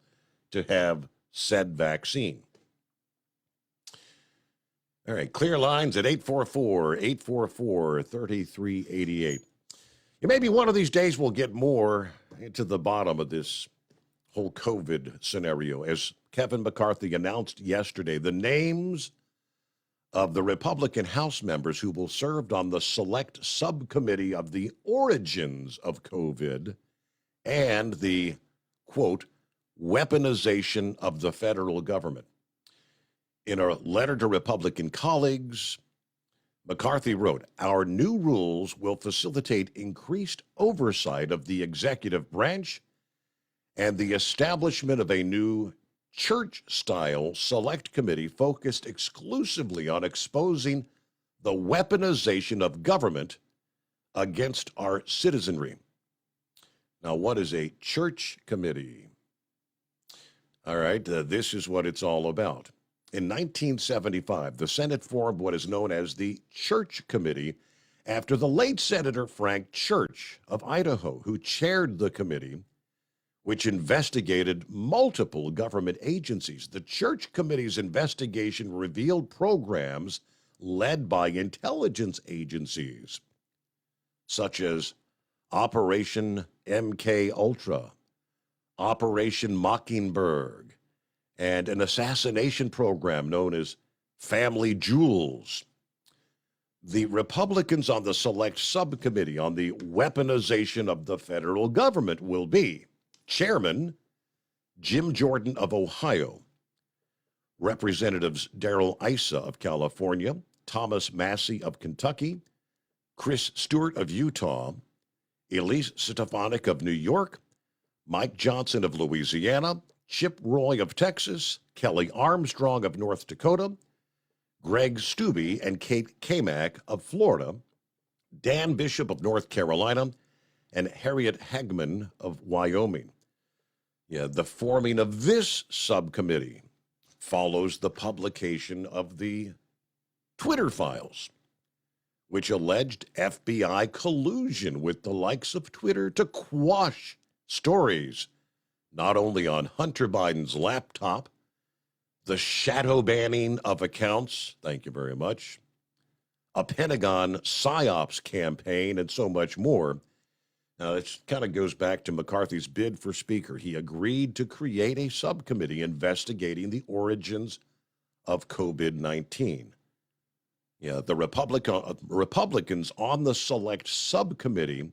to have said vaccine. All right, clear lines at 844-844-3388. Maybe one of these days we'll get more into the bottom of this whole COVID scenario. As Kevin McCarthy announced yesterday, the names of the Republican House members who will serve on the select subcommittee of the origins of COVID and the, quote, weaponization of the federal government. In a letter to Republican colleagues, McCarthy wrote, "Our new rules will facilitate increased oversight of the executive branch and the establishment of a new church-style select committee focused exclusively on exposing the weaponization of government against our citizenry." Now, what is a church committee? All right, this is what it's all about. In 1975, the Senate formed what is known as the Church Committee after the late Senator Frank Church of Idaho, who chaired the committee, which investigated multiple government agencies. The Church Committee's investigation revealed programs led by intelligence agencies, such as Operation MK Ultra, Operation Mockingbird, and an assassination program known as Family Jewels. The Republicans on the Select Subcommittee on the Weaponization of the Federal Government will be Chairman Jim Jordan of Ohio, Representatives Darrell Issa of California, Thomas Massie of Kentucky, Chris Stewart of Utah, Elise Stefanik of New York, Mike Johnson of Louisiana, Chip Roy of Texas, Kelly Armstrong of North Dakota, Greg Stubbe and Kate Kamak of Florida, Dan Bishop of North Carolina, and Harriet Hagman of Wyoming. Yeah, the forming of this subcommittee follows the publication of the Twitter files, which alleged FBI collusion with the likes of Twitter to quash stories not only on Hunter Biden's laptop, the shadow banning of accounts. Thank you very much. A Pentagon PSYOPs campaign, and so much more. Now, it kind of goes back to McCarthy's bid for Speaker. He agreed to create a subcommittee investigating the origins of COVID-19. Yeah, the Republicans on the select subcommittee,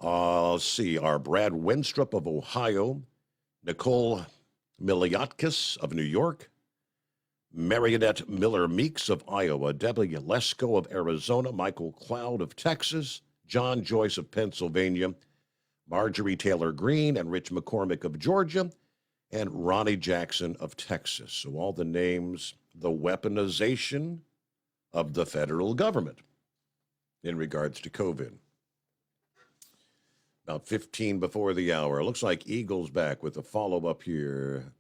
let's see, are Brad Wenstrup of Ohio, Nicole Miliotkas of New York, Marionette Miller-Meeks of Iowa, Debbie Lesko of Arizona, Michael Cloud of Texas, John Joyce of Pennsylvania, Marjorie Taylor Greene and Rich McCormick of Georgia, and Ronnie Jackson of Texas. So all the names, the weaponization of the federal government in regards to COVID. About 15 before the hour. Looks like Eagle's back with a follow-up here.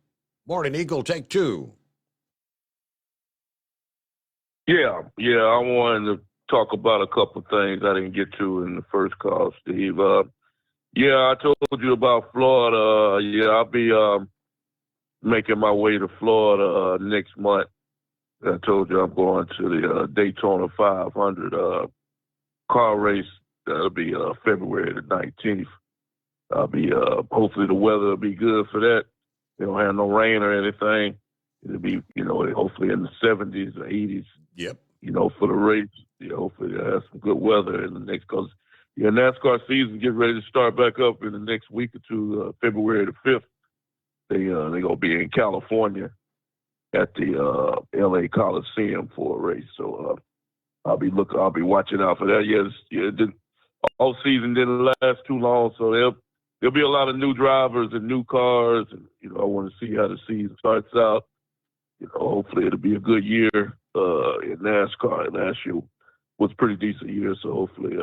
Morning, Eagle, take two. Yeah, I wanted to talk about a couple of things I didn't get to in the first call, Steve. I told you about Florida. I'll be making my way to Florida next month. I told you I'm going to the Daytona 500 car race. That'll be February the 19th. I'll be hopefully the weather will be good for that. They don't have no rain or anything. It'll be, hopefully in the 70s or 80s. Yep. For the race. Hopefully they'll have some good weather in the next, because NASCAR season getting ready to start back up in the next week or two, February the 5th. They gonna be in California at the LA Coliseum for a race. So I'll be watching out for that. All season didn't last too long, so there'll be a lot of new drivers and new cars, and I want to see how the season starts out. Hopefully it'll be a good year in NASCAR. Last year was a pretty decent year, so hopefully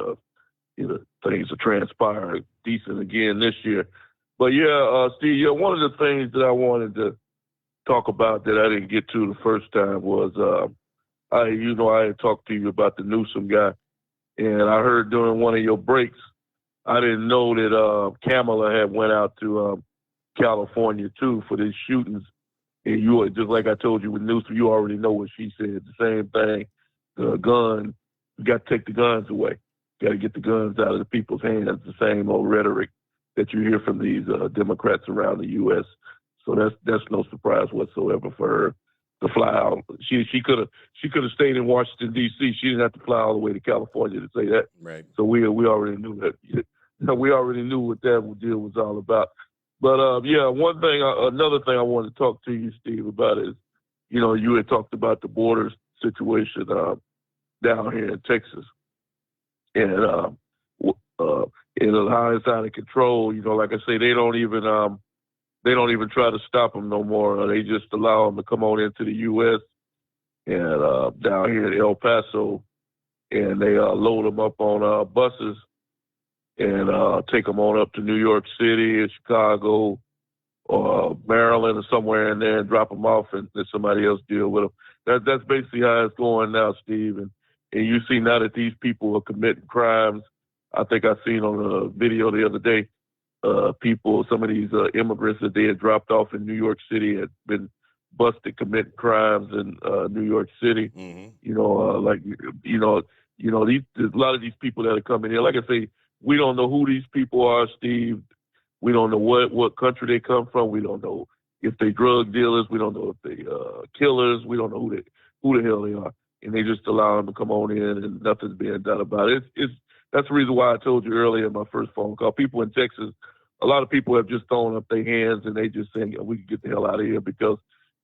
things will transpire decent again this year. But Steve, one of the things that I wanted to talk about that I didn't get to the first time was I had talked to you about the Newsom guy, and I heard during one of your breaks, I didn't know that Kamala had went out to California too for these shootings. And you, just like I told you with Newsom, you already know what she said. The same thing. The gun, you got to take the guns away. You got to get the guns out of the people's hands. The same old rhetoric that you hear from these Democrats around the U.S. So that's no surprise whatsoever for her to fly out. She could have stayed in Washington D.C. She didn't have to fly all the way to California to say that. Right. So we already knew that. We already knew what that deal was all about. But another thing I wanted to talk to you, Steve, about is, you had talked about the border situation down here in Texas, and how it's out of control. Like I say, they don't even try to stop them no more. They just allow them to come on into the U.S. and down here in El Paso, and they load them up on buses and take them on up to New York City or Chicago or Maryland or somewhere in there and drop them off and let somebody else deal with them. That's basically how it's going now, Steve. And you see now that these people are committing crimes. I think I seen on a video the other day, some of these immigrants that they had dropped off in New York City had been busted committing crimes in New York City. Mm-hmm. A lot of these people that are coming here, like I say, we don't know who these people are, Steve. We don't know what country they come from. We don't know if they drug dealers. We don't know if they killers. We don't know who the hell they are. And they just allow them to come on in and nothing's being done about it. That's the reason why I told you earlier in my first phone call. People in Texas, a lot of people have just thrown up their hands and they just saying, we can get the hell out of here because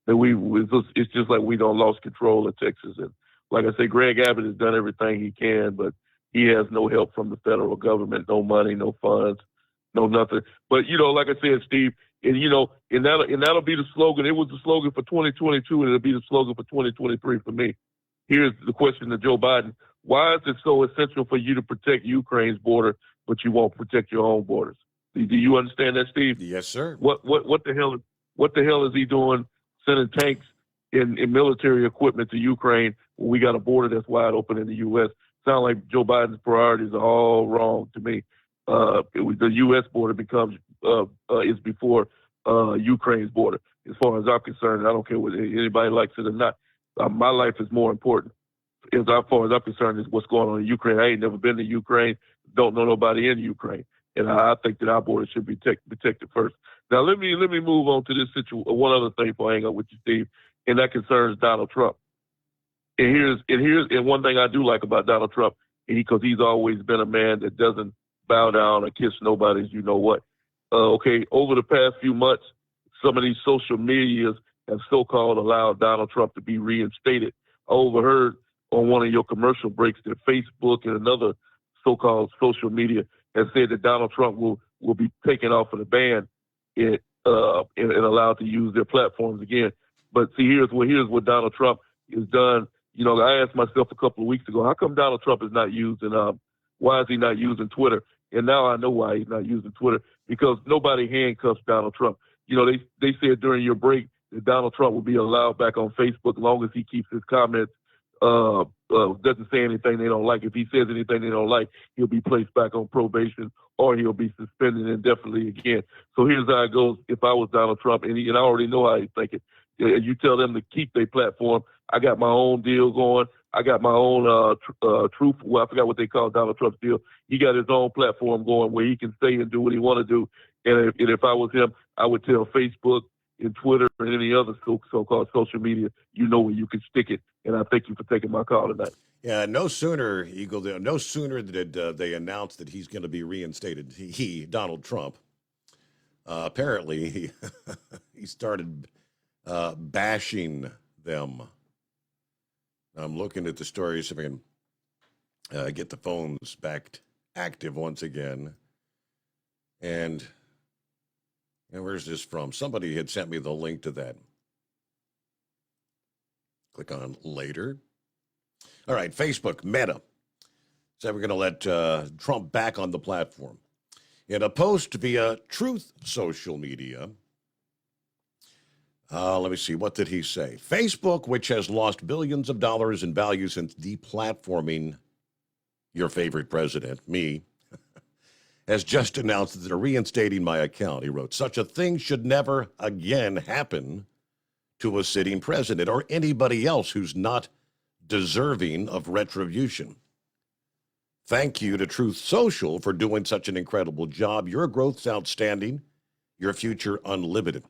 it's just like we don't lost control of Texas. And like I say, Greg Abbott has done everything he can, but he has no help from the federal government, no money, no funds, no nothing. But, like I said, Steve, and that'll be the slogan. It was the slogan for 2022, and it'll be the slogan for 2023 for me. Here's the question to Joe Biden. Why is it so essential for you to protect Ukraine's border, but you won't protect your own borders? Do you understand that, Steve? Yes, sir. What the hell is he doing sending tanks and military equipment to Ukraine when we got a border that's wide open in the U.S.? Sound like Joe Biden's priorities are all wrong to me. The U.S. border is before Ukraine's border. as far as I'm concerned. I don't care whether anybody likes it or not. My life is more important. As far as I'm concerned, is what's going on in Ukraine. I ain't never been to Ukraine. Don't know nobody in Ukraine, and I think that our border should be protected first. Now let me move on to this situation. One other thing before I hang up with you, Steve, and that concerns Donald Trump. And here's one thing I do like about Donald Trump, because he's always been a man that doesn't bow down or kiss nobody's you know what. Okay, over the past few months, some of these social medias have so-called allowed Donald Trump to be reinstated. I overheard on one of your commercial breaks that Facebook and another so-called social media has said that Donald Trump will be taken off of the ban and allowed to use their platforms again. But see, here's what Donald Trump has done. You know, I asked myself a couple of weeks ago, how come Donald Trump is not using, why is he not using Twitter? And now I know why he's not using Twitter, because nobody handcuffs Donald Trump. You know, they said during your break that Donald Trump will be allowed back on Facebook as long as he keeps his comments, doesn't say anything they don't like. If he says anything they don't like, he'll be placed back on probation or he'll be suspended indefinitely again. So here's how it goes. If I was Donald Trump, and I already know how he's thinking, you tell them to keep their platform. I got my own deal going. I got my own truth. Well, I forgot what they call Donald Trump's deal. He got his own platform going where he can say and do what he want to do. And if I was him, I would tell Facebook and Twitter and any other so-called social media, you know where you can stick it. And I thank you for taking my call tonight. Yeah, no sooner did they announce that he's going to be reinstated. Donald Trump, apparently he started bashing them. I'm looking at the stories. If I can get the phones back active once again. And where's this from? Somebody had sent me the link to that. Click on later. All right, Facebook, Meta. So we're going to let Trump back on the platform. In a post via Truth Social Media, let me see, what did he say? Facebook, which has lost billions of dollars in value since deplatforming your favorite president, me, has just announced that they're reinstating my account. He wrote, such a thing should never again happen to a sitting president or anybody else who's not deserving of retribution. Thank you to Truth Social for doing such an incredible job. Your growth's outstanding, your future unlimited.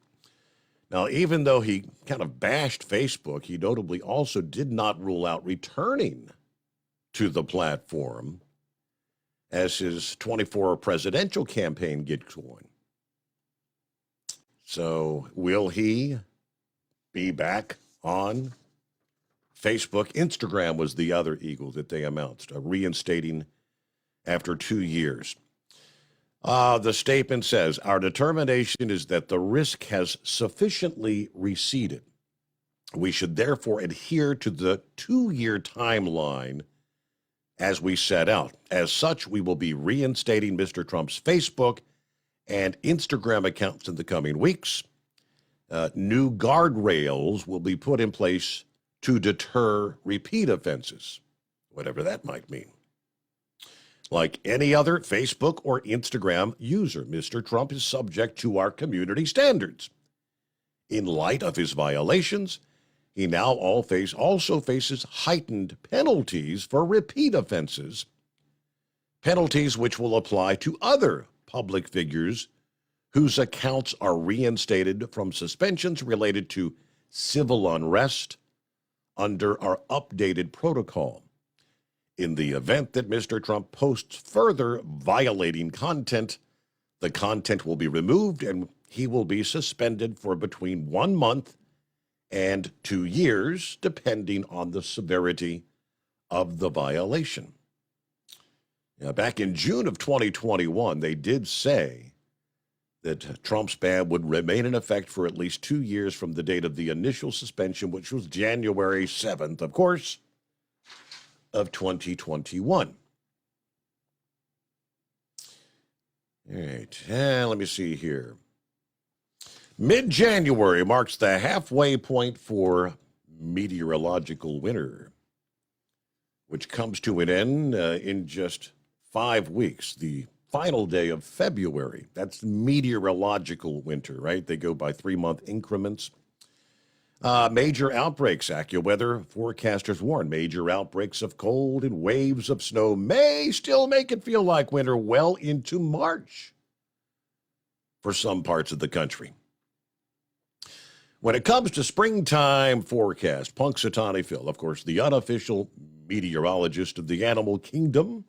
Now, even though he kind of bashed Facebook, he notably also did not rule out returning to the platform as his 2024 presidential campaign gets going. So will he be back on Facebook? Instagram was the other eagle that they announced, reinstating after 2 years. The statement says, our determination is that the risk has sufficiently receded. We should therefore adhere to the 2-year timeline as we set out. As such, we will be reinstating Mr. Trump's Facebook and Instagram accounts in the coming weeks. New guardrails will be put in place to deter repeat offenses, whatever that might mean. Like any other Facebook or Instagram user, Mr. Trump is subject to our community standards. In light of his violations, he now also faces heightened penalties for repeat offenses, penalties which will apply to other public figures whose accounts are reinstated from suspensions related to civil unrest under our updated protocol. In the event that Mr. Trump posts further violating content, the content will be removed and he will be suspended for between 1 month and 2 years, depending on the severity of the violation. Now, back in June of 2021, they did say that Trump's ban would remain in effect for at least 2 years from the date of the initial suspension, which was January 7th, of course, of 2021. All right, let me see here. Mid-January marks the halfway point for meteorological winter, which comes to an end in just 5 weeks. The final day of February. That's meteorological winter, right? They go by 3-month increments. Major outbreaks. AccuWeather forecasters warn major outbreaks of cold and waves of snow may still make it feel like winter well into March for some parts of the country. When it comes to springtime forecast, Punxsutawney Phil, of course, the unofficial meteorologist of the animal kingdom,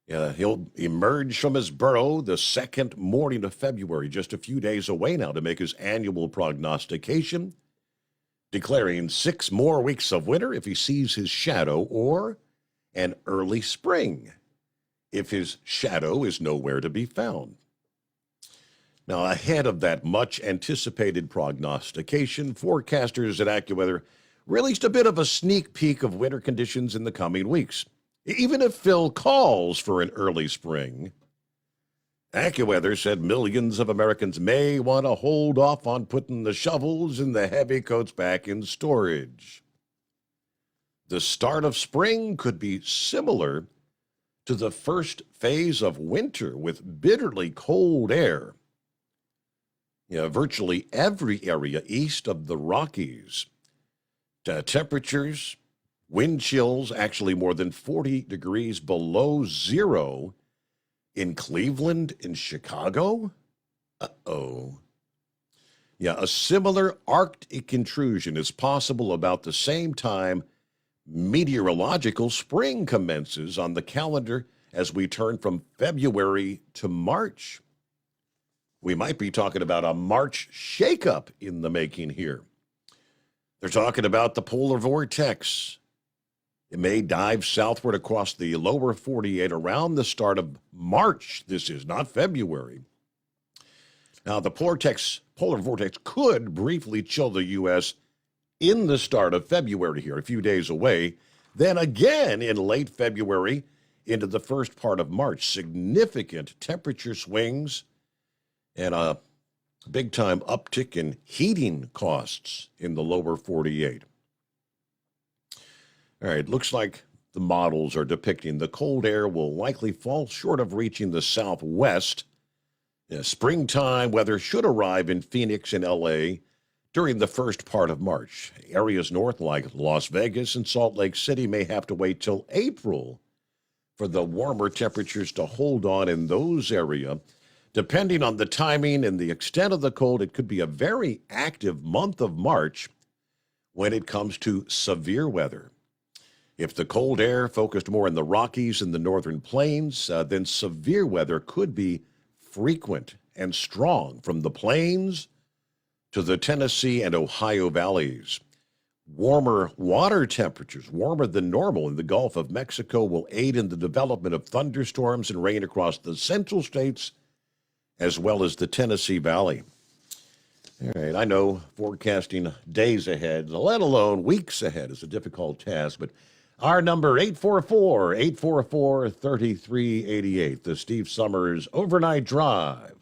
he'll emerge from his burrow the second morning of February, just a few days away now, to make his annual prognostication, declaring 6 more weeks of winter if he sees his shadow, or an early spring if his shadow is nowhere to be found. Now, ahead of that much-anticipated prognostication, forecasters at AccuWeather released a bit of a sneak peek of winter conditions in the coming weeks. Even if Phil calls for an early spring, AccuWeather said millions of Americans may want to hold off on putting the shovels and the heavy coats back in storage. The start of spring could be similar to the first phase of winter, with bitterly cold air. Virtually every area east of the Rockies. Temperatures, wind chills, actually more than 40 degrees below zero in Cleveland, in Chicago. A similar Arctic intrusion is possible about the same time meteorological spring commences on the calendar as we turn from February to March. We might be talking about a March shakeup in the making here. They're talking about the polar vortex. It may dive southward across the lower 48 around the start of March. This is not February. Now, the polar vortex could briefly chill the U.S. in the start of February here, a few days away. Then again in late February into the first part of March. Significant temperature swings and a big-time uptick in heating costs in the lower 48. All right, looks like the models are depicting the cold air will likely fall short of reaching the southwest. Springtime weather should arrive in Phoenix and L.A. during the first part of March. Areas north like Las Vegas and Salt Lake City may have to wait till April for the warmer temperatures to hold on in those areas. Depending on the timing and the extent of the cold, it could be a very active month of March when it comes to severe weather. If the cold air focused more in the Rockies and the northern plains, then severe weather could be frequent and strong from the plains to the Tennessee and Ohio valleys. Warmer water temperatures, warmer than normal in the Gulf of Mexico, will aid in the development of thunderstorms and rain across the central states as well as the Tennessee Valley. All right, I know forecasting days ahead, let alone weeks ahead, is a difficult task, but our number, 844-844-3388, the Steve Summers Overnight Drive.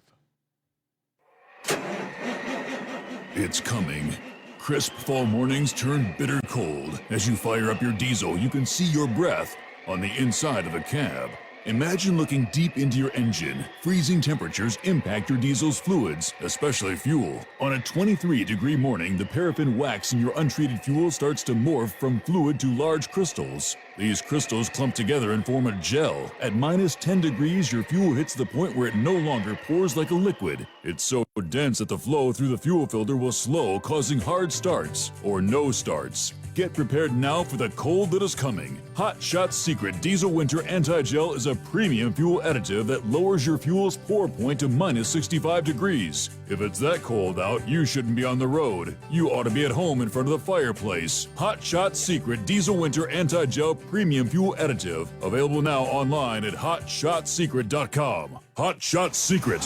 It's coming. Crisp fall mornings turn bitter cold. As you fire up your diesel, you can see your breath on the inside of the cab. Imagine looking deep into your engine. Freezing temperatures impact your diesel's fluids, especially fuel. On a 23-degree morning, the paraffin wax in your untreated fuel starts to morph from fluid to large crystals. These crystals clump together and form a gel. At minus 10 degrees, your fuel hits the point where it no longer pours like a liquid. It's so dense that the flow through the fuel filter will slow, causing hard starts or no starts. Get prepared now for the cold that is coming. Hot Shot Secret Diesel Winter Anti-Gel is a premium fuel additive that lowers your fuel's pour point to minus 65 degrees. If it's that cold out, you shouldn't be on the road. You ought to be at home in front of the fireplace. Hot Shot Secret Diesel Winter Anti-Gel Premium Fuel Additive. Available now online at hotshotsecret.com. Hot Shot Secret.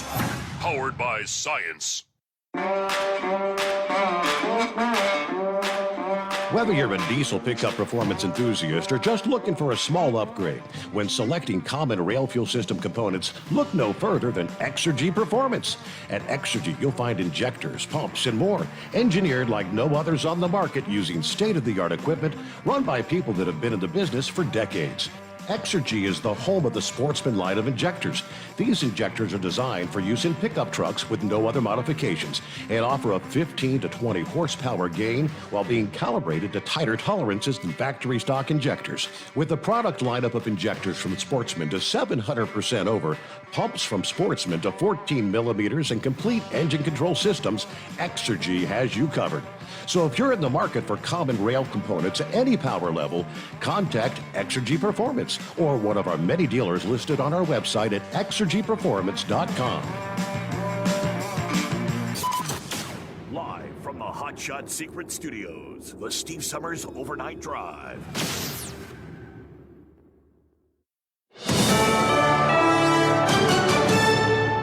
Powered by science. Whether you're a diesel pickup performance enthusiast or just looking for a small upgrade, when selecting common rail fuel system components, look no further than Exergy Performance. At Exergy, you'll find injectors, pumps, and more, engineered like no others on the market using state-of-the-art equipment run by people that have been in the business for decades. Exergy is the home of the Sportsman line of injectors. These injectors are designed for use in pickup trucks with no other modifications and offer a 15 to 20 horsepower gain while being calibrated to tighter tolerances than factory stock injectors. With the product lineup of injectors from Sportsman to 700% over, pumps from Sportsman to 14 millimeters, and complete engine control systems, Exergy has you covered. So if you're in the market for common rail components at any power level, contact Exergy Performance or one of our many dealers listed on our website at exergyperformance.com. Live from the Hot Shot Secret Studios, the Steve Summers Overnight Drive.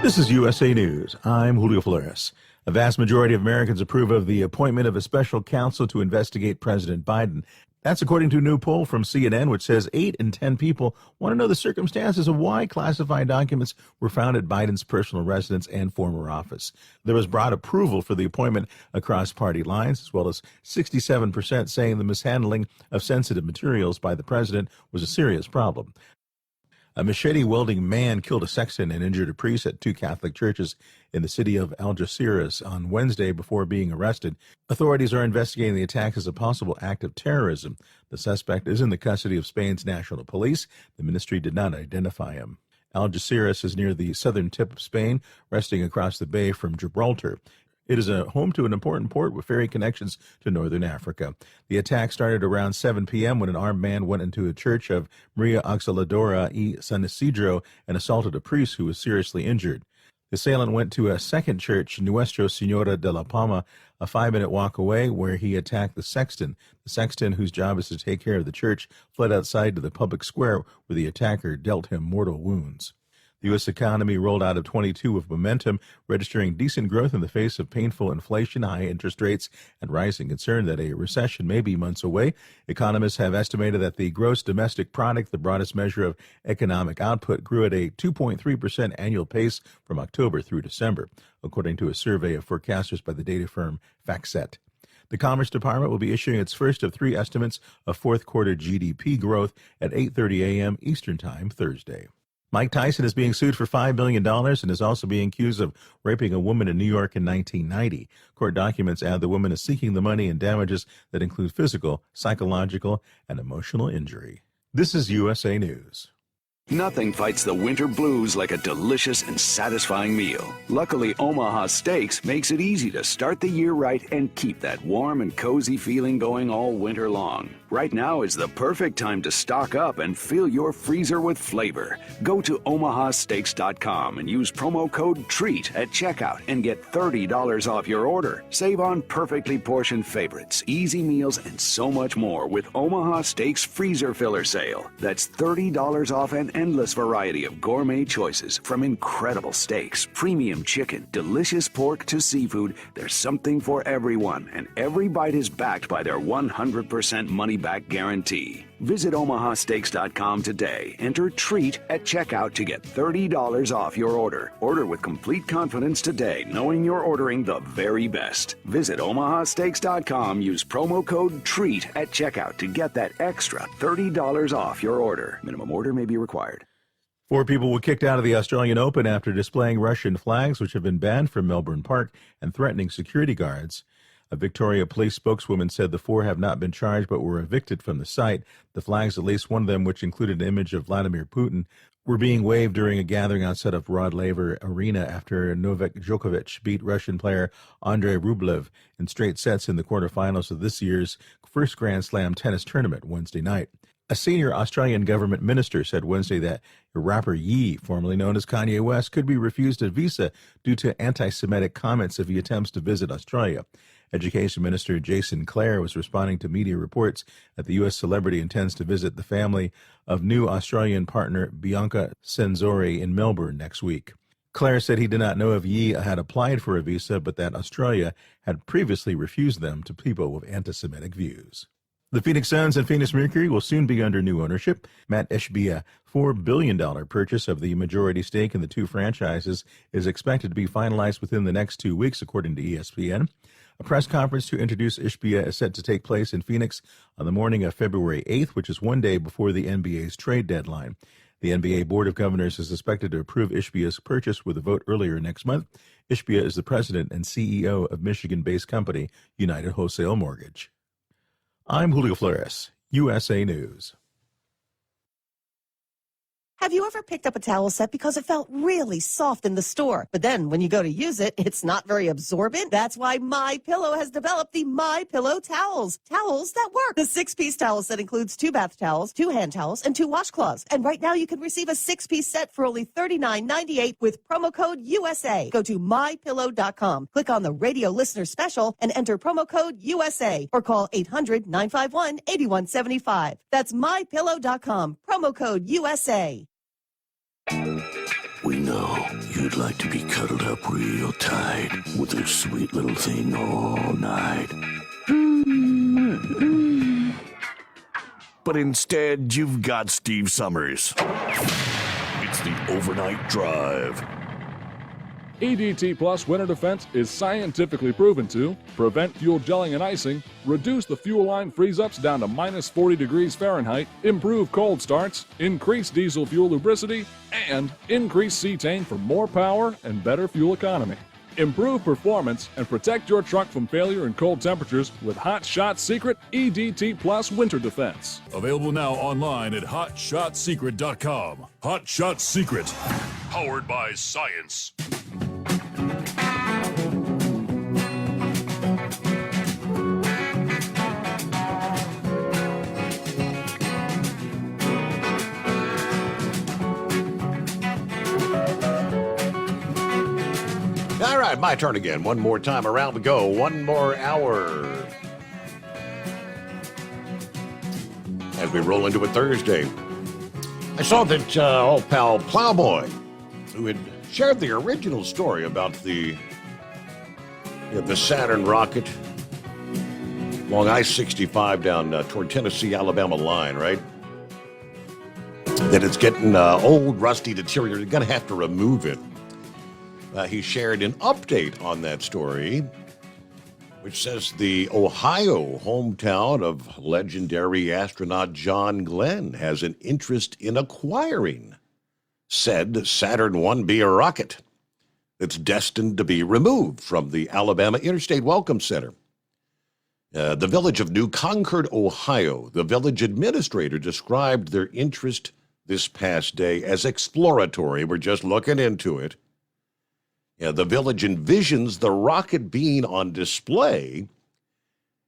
This is USA News. I'm Julio Flores. A vast majority of Americans approve of the appointment of a special counsel to investigate President Biden. That's according to a new poll from CNN, which says 8 in 10 people want to know the circumstances of why classified documents were found at Biden's personal residence and former office. There was broad approval for the appointment across party lines, as well as 67% saying the mishandling of sensitive materials by the president was a serious problem. A machete-wielding man killed a sexton and injured a priest at 2 Catholic churches in the city of Algeciras on Wednesday before being arrested. Authorities are investigating the attack as a possible act of terrorism. The suspect is in the custody of Spain's national police. The ministry did not identify him. Algeciras is near the southern tip of Spain, resting across the bay from Gibraltar. It is a home to an important port with ferry connections to northern Africa. The attack started around 7 p.m. when an armed man went into a church of Maria Auxiliadora y San Isidro and assaulted a priest who was seriously injured. The assailant went to a second church, Nuestra Senora de la Palma, a 5-minute walk away, where he attacked the sexton. The sexton, whose job is to take care of the church, fled outside to the public square where the attacker dealt him mortal wounds. The U.S. economy rolled out of 22 with momentum, registering decent growth in the face of painful inflation, high interest rates, and rising concern that a recession may be months away. Economists have estimated that the gross domestic product, the broadest measure of economic output, grew at a 2.3% annual pace from October through December, according to a survey of forecasters by the data firm FactSet. The Commerce Department will be issuing its first of 3 estimates of fourth quarter GDP growth at 8:30 a.m. Eastern Time Thursday. Mike Tyson is being sued for $5 million and is also being accused of raping a woman in New York in 1990. Court documents add the woman is seeking the money and damages that include physical, psychological, and emotional injury. This is USA News. Nothing fights the winter blues like a delicious and satisfying meal. Luckily, Omaha Steaks makes it easy to start the year right and keep that warm and cozy feeling going all winter long. Right now is the perfect time to stock up and fill your freezer with flavor. Go to omahasteaks.com and use promo code TREAT at checkout and get $30 off your order. Save on perfectly portioned favorites, easy meals, and so much more with Omaha Steaks Freezer Filler Sale. That's $30 off an endless variety of gourmet choices, from incredible steaks, premium chicken, delicious pork to seafood. There's something for everyone, and every bite is backed by their 100% money-back guarantee. Visit omahasteaks.com today. Enter TREAT at checkout to get $30 off your order. Order with complete confidence today, knowing you're ordering the very best. Visit omahasteaks.com. Use promo code TREAT at checkout to get that extra $30 off your order. Minimum order may be required. 4 people were kicked out of the Australian Open after displaying Russian flags, which have been banned from Melbourne Park, and threatening security guards. A Victoria police spokeswoman said the 4 have not been charged but were evicted from the site. The flags, at least one of them, which included an image of Vladimir Putin, were being waved during a gathering outside of Rod Laver Arena after Novak Djokovic beat Russian player Andrei Rublev in straight sets in the quarterfinals of this year's first Grand Slam tennis tournament Wednesday night. A senior Australian government minister said Wednesday that rapper Ye, formerly known as Kanye West, could be refused a visa due to anti-Semitic comments if he attempts to visit Australia. Education Minister Jason Clare was responding to media reports that the U.S. celebrity intends to visit the family of new Australian partner Bianca Censori in Melbourne next week. Clare said he did not know if Ye had applied for a visa, but that Australia had previously refused them to people with anti-Semitic views. The Phoenix Suns and Phoenix Mercury will soon be under new ownership. Matt Ishbia's $4 billion purchase of the majority stake in the 2 franchises is expected to be finalized within the next 2 weeks, according to ESPN. A press conference to introduce Ishbia is set to take place in Phoenix on the morning of February 8th, which is one day before the NBA's trade deadline. The NBA Board of Governors is expected to approve Ishbia's purchase with a vote earlier next month. Ishbia is the president and CEO of Michigan-based company United Wholesale Mortgage. I'm Julio Flores, USA News. Have you ever picked up a towel set because it felt really soft in the store, but then when you go to use it, it's not very absorbent? That's why MyPillow has developed the MyPillow towels. Towels that work. The 6-piece towel set includes 2 bath towels, 2 hand towels, and 2 washcloths. And right now you can receive a 6-piece set for only $39.98 with promo code USA. Go to MyPillow.com, click on the radio listener special, and enter promo code USA, or call 800-951-8175. That's MyPillow.com, promo code USA. We know you'd like to be cuddled up real tight with a sweet little thing all night. But instead, you've got Steve Summers. It's the Overnight Drive. EDT Plus Winter Defense is scientifically proven to prevent fuel gelling and icing, reduce the fuel line freeze-ups down to minus 40 degrees Fahrenheit, improve cold starts, increase diesel fuel lubricity, and increase cetane for more power and better fuel economy. Improve performance and protect your truck from failure in cold temperatures with Hot Shot Secret EDT Plus Winter Defense. Available now online at HotShotSecret.com. Hot Shot Secret, powered by science. All right, my turn again. One more time around we go. One more hour. As we roll into a Thursday. I saw that old pal Plowboy, who had shared the original story about the Saturn rocket along I-65 down toward Tennessee-Alabama line, right? That it's getting old, rusty, deteriorated. Going to have to remove it. He shared an update on that story, which says the Ohio hometown of legendary astronaut John Glenn has an interest in acquiring said Saturn 1B rocket that's destined to be removed from the Alabama Interstate Welcome Center. The village of New Concord, Ohio, the village administrator described their interest this past day as exploratory. We're just looking into it. The village envisions the rocket being on display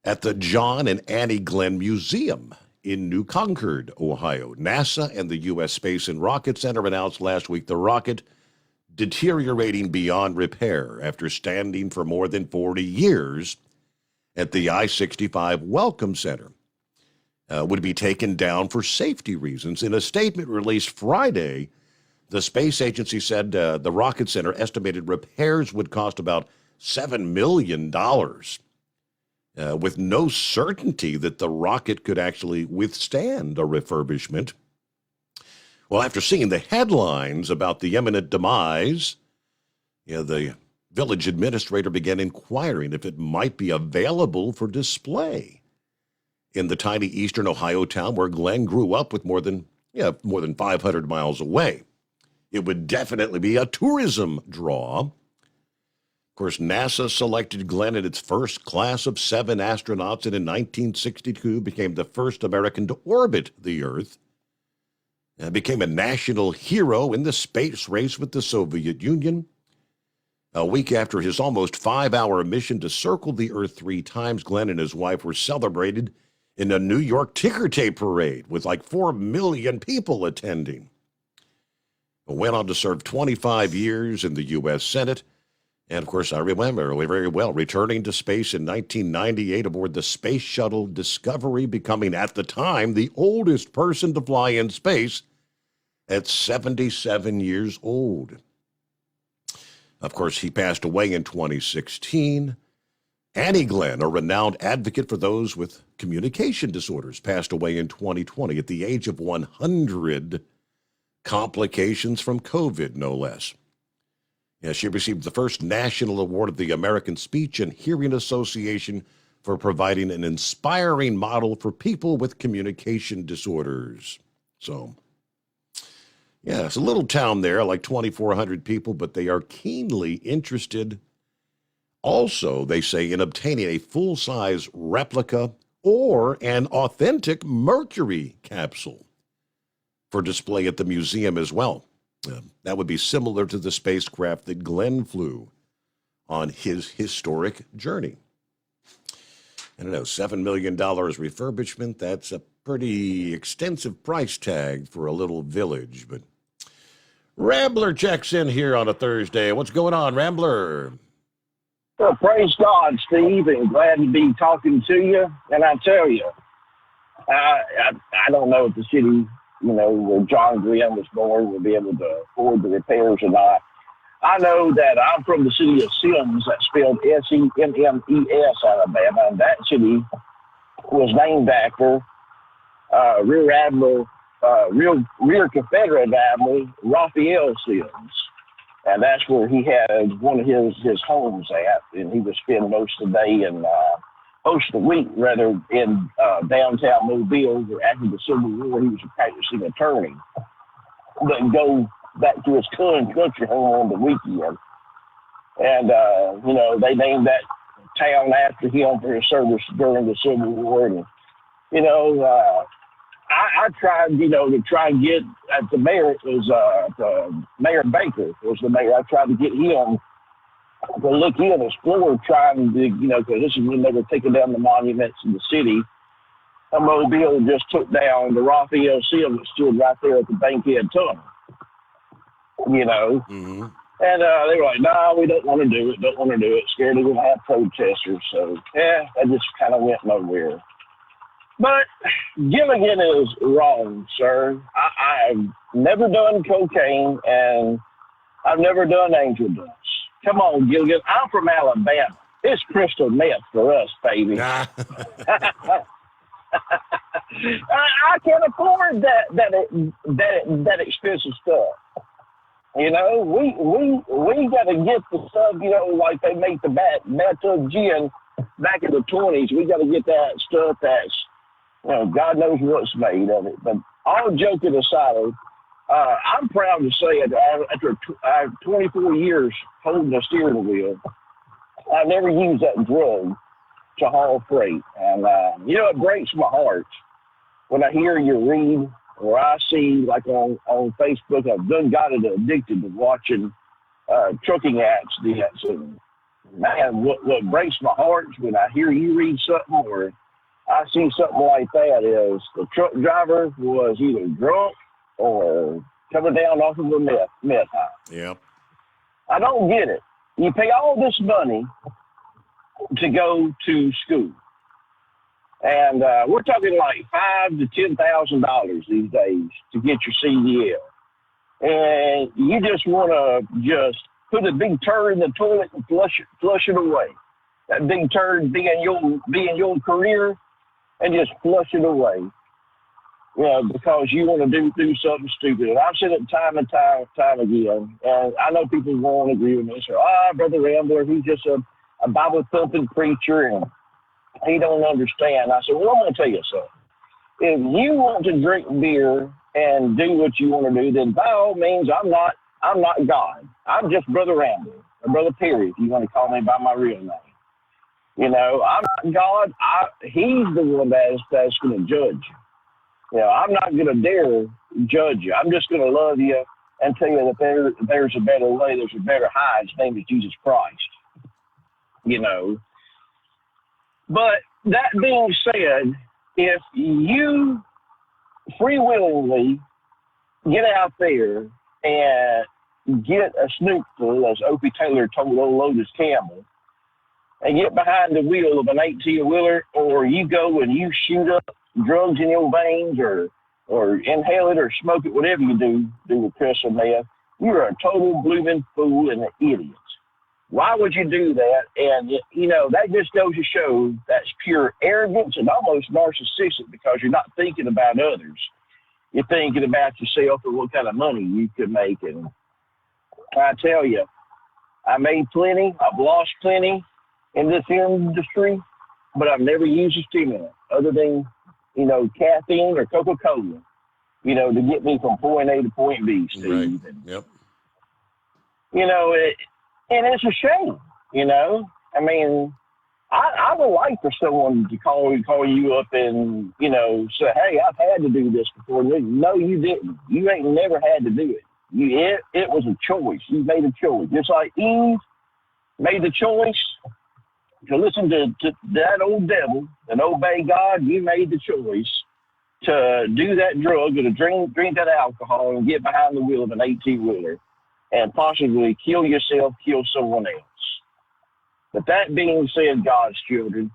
at the John and Annie Glenn Museum in New Concord, Ohio. NASA and the U.S. Space and Rocket Center announced last week the rocket deteriorating beyond repair after standing for more than 40 years at the I-65 Welcome Center. Would be taken down for safety reasons. In a statement released Friday, the space agency said the Rocket Center estimated repairs would cost about $7 million, with no certainty that the rocket could actually withstand a refurbishment. Well, after seeing the headlines about the imminent demise, the village administrator began inquiring if it might be available for display in the tiny eastern Ohio town where Glenn grew up with more than 500 miles away. It would definitely be a tourism draw. Of course, NASA selected Glenn in its first class of 7 astronauts, and in 1962 became the first American to orbit the Earth. And became a national hero in the space race with the Soviet Union. A week after his almost 5-hour mission to circle the Earth 3 times, Glenn and his wife were celebrated in a New York ticker tape parade with like 4 million people attending. Went on to serve 25 years in the U.S. Senate. And, of course, I remember very well returning to space in 1998 aboard the Space Shuttle Discovery, becoming at the time the oldest person to fly in space at 77 years old. Of course, he passed away in 2016. Annie Glenn, a renowned advocate for those with communication disorders, passed away in 2020 at the age of 100. Complications from COVID, no less. Yeah, she received the first national award of the American Speech and Hearing Association for providing an inspiring model for people with communication disorders. So, yeah, it's a little town there, like 2,400 people, but they are keenly interested also, they say, in obtaining a full-size replica or an authentic Mercury capsule for display at the museum as well. That would be similar to the spacecraft that Glenn flew on his historic journey. I don't know, $7 million refurbishment, that's a pretty extensive price tag for a little village. But Rambler checks in here on a Thursday. What's going on, Rambler? Well, praise God, Steve, and glad to be talking to you. And I tell you, I don't know if the city, where John Glenn was born will be able to afford the repairs or not. I know that I'm from the city of Semmes, that's spelled S-E-M-M-E-S, Alabama, and that city was named after Rear Confederate Admiral Raphael Semmes. And that's where he had one of his homes at, and he would spend most of the day and most of the week, rather, in downtown Mobile, where after the Civil War he was a practicing attorney, but go back to his country home on the weekend. And, they named that town after him for his service during the Civil War. And, I tried, to try and get at the mayor. It was Mayor Baker was the mayor. I tried to get him to look in, explore, trying to, because this is when they were taking down the monuments in the city. Mobile just took down the Raphael Semmes that stood right there at the Bankhead Tunnel. Mm-hmm. And they were like, "No, we don't want to do it. Scared they're going to have protesters." So, that just kind of went nowhere. But Gilligan is wrong, sir. I've never done cocaine, and I've never done angel dust. Come on, Gilligan. I'm from Alabama. It's crystal meth for us, baby. I can't afford that expensive stuff. We got to get the stuff, like they make the bathtub gin back in the 20s. We got to get that stuff that's, God knows what's made of it. But all joking aside, I'm proud to say that after 24 years holding a steering wheel, I never used that drug to haul freight. And, it breaks my heart when I hear you read or I see, like on Facebook, I've done got it addicted to watching trucking accidents. And, man, what breaks my heart is when I hear you read something or I see something like that is the truck driver was either drunk or coming down off of a meth high. Yep. I don't get it. You pay all this money to go to school. And we're talking like $5,000 to $10,000 these days to get your CDL. And you just want to just put a big turd in the toilet and flush it away. That big turd being your career, and just flush it away, because you want to do something stupid. And I've said it time and time again, and I know people won't agree with me. So, Brother Rambler, he's just a Bible-thumping preacher, and he don't understand. I said, well, I'm going to tell you something. If you want to drink beer and do what you want to do, then by all means, I'm not God. I'm just Brother Rambler, or Brother Perry, if you want to call me by my real name. I'm not God. He's the one that's going to judge you. I'm not going to dare judge you. I'm just going to love you and tell you that there's a better way. There's a better high. His name is Jesus Christ. But that being said, if you free-willingly get out there and get a snootful, as Opie Taylor told old Lotus Campbell, and get behind the wheel of an 18-wheeler, or you go and you shoot up drugs in your veins or inhale it or smoke it, whatever you do with crystal meth, you're a total blooming fool and an idiot. Why would you do that? And, that just goes to show that's pure arrogance and almost narcissistic, because you're not thinking about others. You're thinking about yourself and what kind of money you could make. And I tell you, I made plenty. I've lost plenty in this industry, but I've never used a stimulant other than, caffeine or Coca-Cola, to get me from point A to point B, Steve. Right. And, yep. and it's a shame, I mean, I would like for someone to call you up and, say, hey, I've had to do this before. No, you didn't. You ain't never had to do it. It was a choice. You made a choice. Just like Eve made the choice to listen to that old devil and obey God, you made the choice to do that drug or to drink that alcohol and get behind the wheel of an 18-wheeler and possibly kill yourself, kill someone else. But that being said, God's children,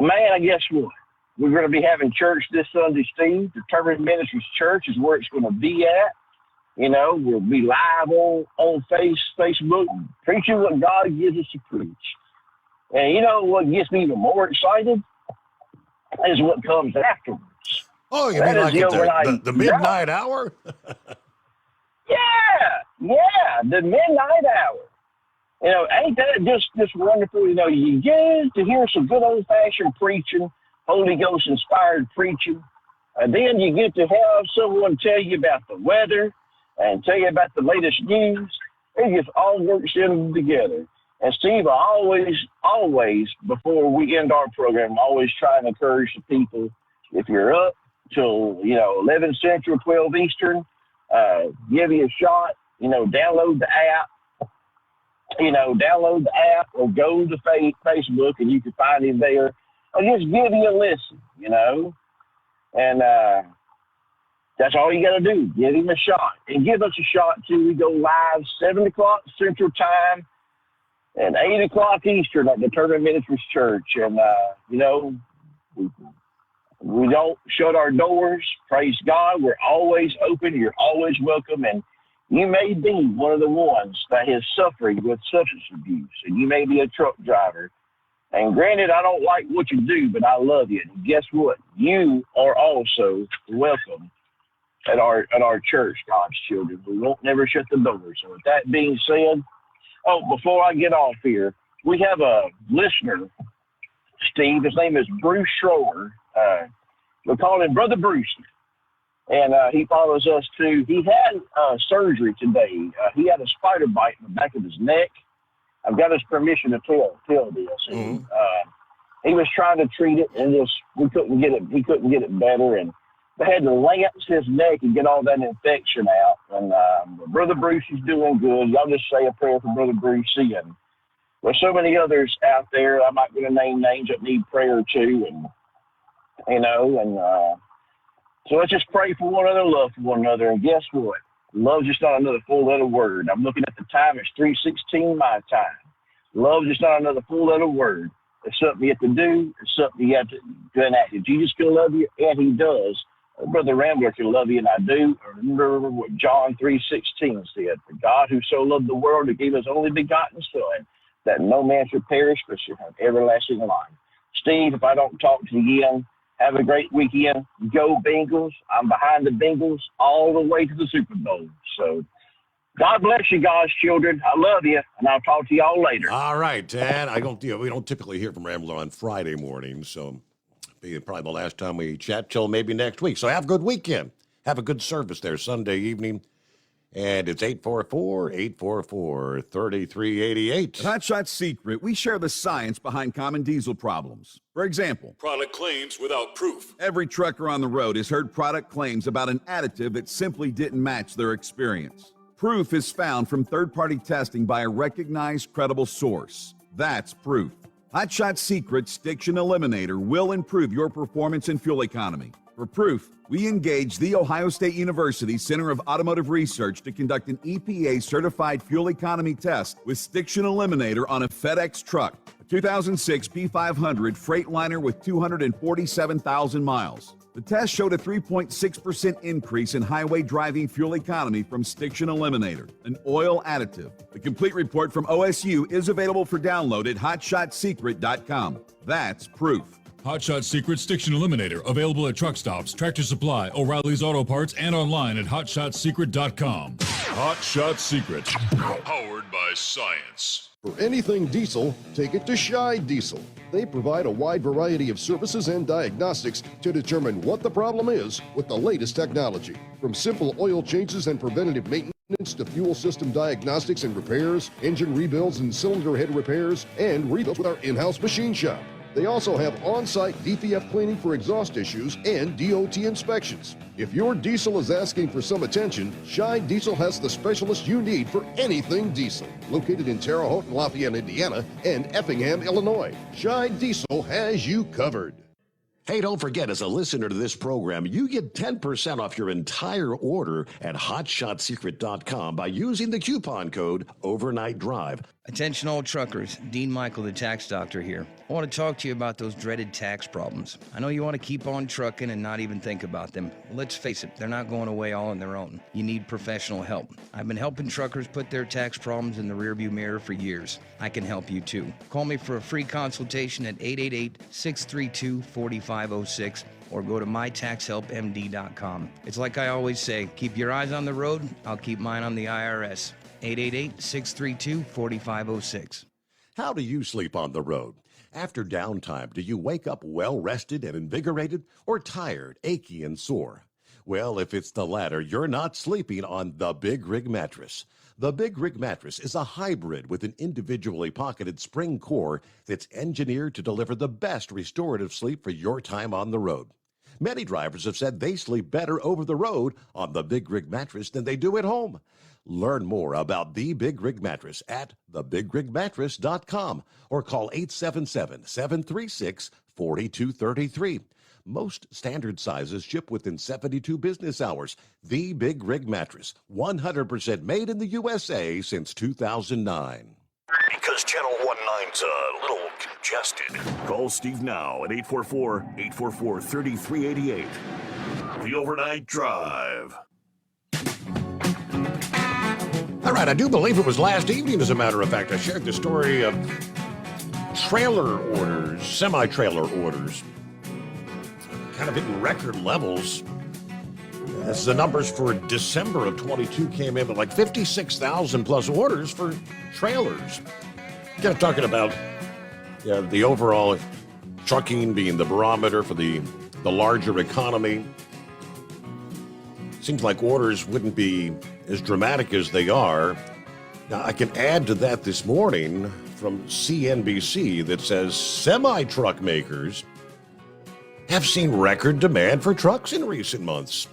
man, guess what? We're going to be having church this Sunday, Steve. Determined Ministries Church is where it's going to be at. We'll be live on Facebook, preaching what God gives us to preach. And what gets me even more excited is what comes afterwards. Oh, you mean like the midnight hour? Yeah, the midnight hour. Ain't that just wonderful? You get to hear some good old-fashioned preaching, Holy Ghost-inspired preaching, and then you get to have someone tell you about the weather and tell you about the latest news. It just all works in together. And Steve, I always, before we end our program, I always try and encourage the people, if you're up till, 11 Central, 12 Eastern, give you a shot, download the app. Download the app or go to Facebook and you can find him there. Or just give you a listen, And that's all you got to do. Give him a shot. And give us a shot, too. We go live 7 o'clock Central Time and 8 o'clock Eastern at Determined Ministries Church. And, we don't shut our doors. Praise God. We're always open. You're always welcome. And you may be one of the ones that is suffering with substance abuse, and you may be a truck driver. And granted, I don't like what you do, but I love you. And guess what? You are also welcome at our church, God's children. We won't never shut the doors. So with that being said, before I get off here, we have a listener, Steve. His name is Bruce Schroer. We call him Brother Bruce. And he follows us too. He had surgery today. He had a spider bite in the back of his neck. I've got his permission to tell this. And, he was trying to treat it, and we couldn't get it. He couldn't get it better, and they had to lance his neck and get all that infection out. And Brother Bruce is doing good. Y'all just say a prayer for Brother Bruce. And there's so many others out there. I'm not going to name names that need prayer too, and so let's just pray for one another, love for one another. And guess what? Love's just not another four-letter word. I'm looking at the time. It's 3:16 my time. Love's just not another four-letter word. It's something you have to do. It's something you have to enact. If Jesus can love you, and he does, Brother Rambler can love you, and I do. Remember what John 3:16 said. For God who so loved the world, he gave his only begotten Son, that no man should perish, but should have everlasting life. Steve, if I don't talk to you again, have a great weekend. Go Bengals. I'm behind the Bengals all the way to the Super Bowl. So God bless you, God's children. I love you, and I'll talk to y'all later. All right, and we don't typically hear from Rambler on Friday mornings, so be probably the last time we chat till maybe next week. So have a good weekend. Have a good service there Sunday evening. And it's 844-844-3388. At Hot Shot Secret, we share the science behind common diesel problems. For example, product claims without proof. Every trucker on the road has heard product claims about an additive that simply didn't match their experience. Proof is found from third-party testing by a recognized, credible source. That's proof. Hot Shot Secret Stiction Eliminator will improve your performance and fuel economy. For proof, we engaged the Ohio State University Center of Automotive Research to conduct an EPA-certified fuel economy test with Stiction Eliminator on a FedEx truck, a 2006 P500 Freightliner with 247,000 miles. The test showed a 3.6% increase in highway driving fuel economy from Stiction Eliminator, an oil additive. The complete report from OSU is available for download at hotshotsecret.com. That's proof. Hot Shot Secret Stiction Eliminator, available at truck stops, Tractor Supply, O'Reilly's Auto Parts, and online at hotshotsecret.com. Hot Shot Secret, powered by science. For anything diesel, take it to Scheid Diesel. They provide a wide variety of services and diagnostics to determine what the problem is with the latest technology. From simple oil changes and preventative maintenance to fuel system diagnostics and repairs, engine rebuilds and cylinder head repairs, and rebuilds with our in-house machine shop. They also have on-site DPF cleaning for exhaust issues and DOT inspections. If your diesel is asking for some attention, Scheid Diesel has the specialist you need for anything diesel. Located in Terre Haute and Lafayette, Indiana, and Effingham, Illinois, Scheid Diesel has you covered. Hey, don't forget, as a listener to this program, you get 10% off your entire order at hotshotsecret.com by using the coupon code Overnight Drive. Attention all truckers, Dean Michael, the tax doctor here. I want to talk to you about those dreaded tax problems. I know you want to keep on trucking and not even think about them. Let's face it, they're not going away all on their own. You need professional help. I've been helping truckers put their tax problems in the rearview mirror for years. I can help you too. Call me for a free consultation at 888-632-4506 or go to mytaxhelpmd.com. It's like I always say, keep your eyes on the road, I'll keep mine on the IRS. 888-632-4506. How do you sleep on the road? After downtime, do you wake up well-rested and invigorated or tired, achy, and sore? Well, if it's the latter, you're not sleeping on the Big Rig Mattress. The Big Rig Mattress is a hybrid with an individually pocketed spring core that's engineered to deliver the best restorative sleep for your time on the road. Many drivers have said they sleep better over the road on the Big Rig Mattress than they do at home. Learn more about the Big Rig Mattress at thebigrigmattress.com or call 877-736-4233. Most standard sizes ship within 72 business hours. The Big Rig Mattress, 100% made in the USA since 2009. Because Channel 19's a little congested. Call Steve now at 844-844-3388. The Overnight Drive. All right, I do believe it was last evening, as a matter of fact, I shared the story of trailer orders, semi-trailer orders, kind of hitting record levels. As the numbers for December of 22 came in at like 56,000 plus orders for trailers. Kind of talking about the overall trucking being the barometer for the larger economy. Seems like orders wouldn't be as dramatic as they are. Now, I can add to that this morning from CNBC that says semi-truck makers have seen record demand for trucks in recent months.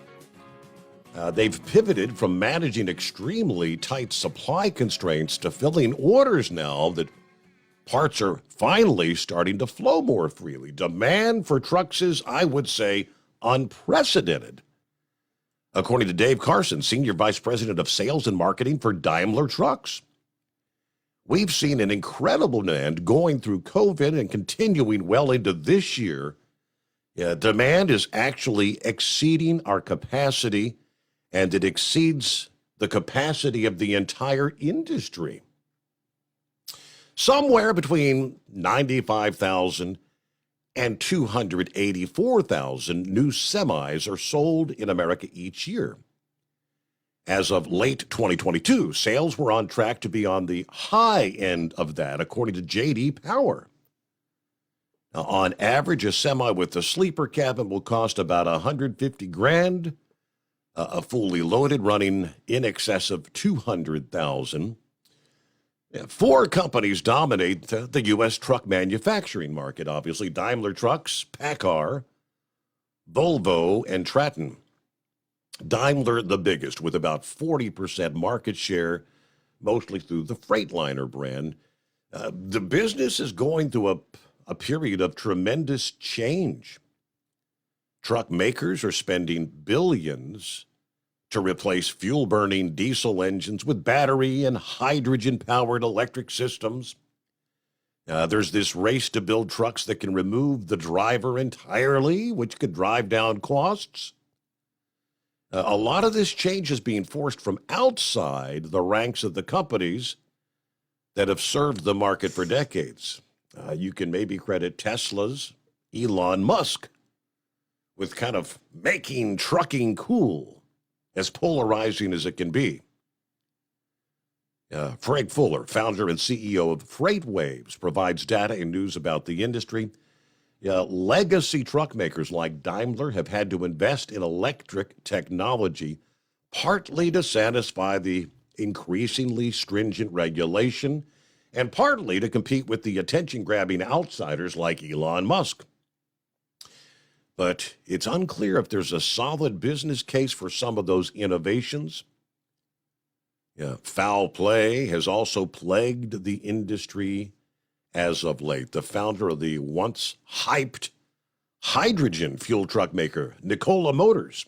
They've pivoted from managing extremely tight supply constraints to filling orders now that parts are finally starting to flow more freely. Demand for trucks is, I would say, unprecedented. According to Dave Carson, Senior Vice President of Sales and Marketing for Daimler Trucks. We've seen an incredible demand going through COVID and continuing well into this year. Demand is actually exceeding our capacity, and it exceeds the capacity of the entire industry. Somewhere between 95,000 and 284,000 new semis are sold in America each year. As of late 2022, sales were on track to be on the high end of that, according to J.D. Power. Now, on average, a semi with a sleeper cabin will cost about $150,000, a fully loaded running in excess of $200,000. 4 companies dominate the U.S. truck manufacturing market, obviously Daimler Trucks, PACCAR, Volvo, and Traton. Daimler, the biggest, with about 40% market share, mostly through the Freightliner brand. The business is going through a period of tremendous change. Truck makers are spending billions to replace fuel-burning diesel engines with battery and hydrogen-powered electric systems. There's this race to build trucks that can remove the driver entirely, which could drive down costs. A lot of this change is being forced from outside the ranks of the companies that have served the market for decades. You can maybe credit Tesla's Elon Musk, with kind of making trucking cool, as polarizing as it can be. Frank Fuller, founder and CEO of FreightWaves, provides data and news about the industry. Legacy truck makers like Daimler have had to invest in electric technology, partly to satisfy the increasingly stringent regulation and partly to compete with the attention-grabbing outsiders like Elon Musk. But it's unclear if there's a solid business case for some of those innovations. Foul play has also plagued the industry as of late. The founder of the once hyped hydrogen fuel truck maker, Nikola Motors,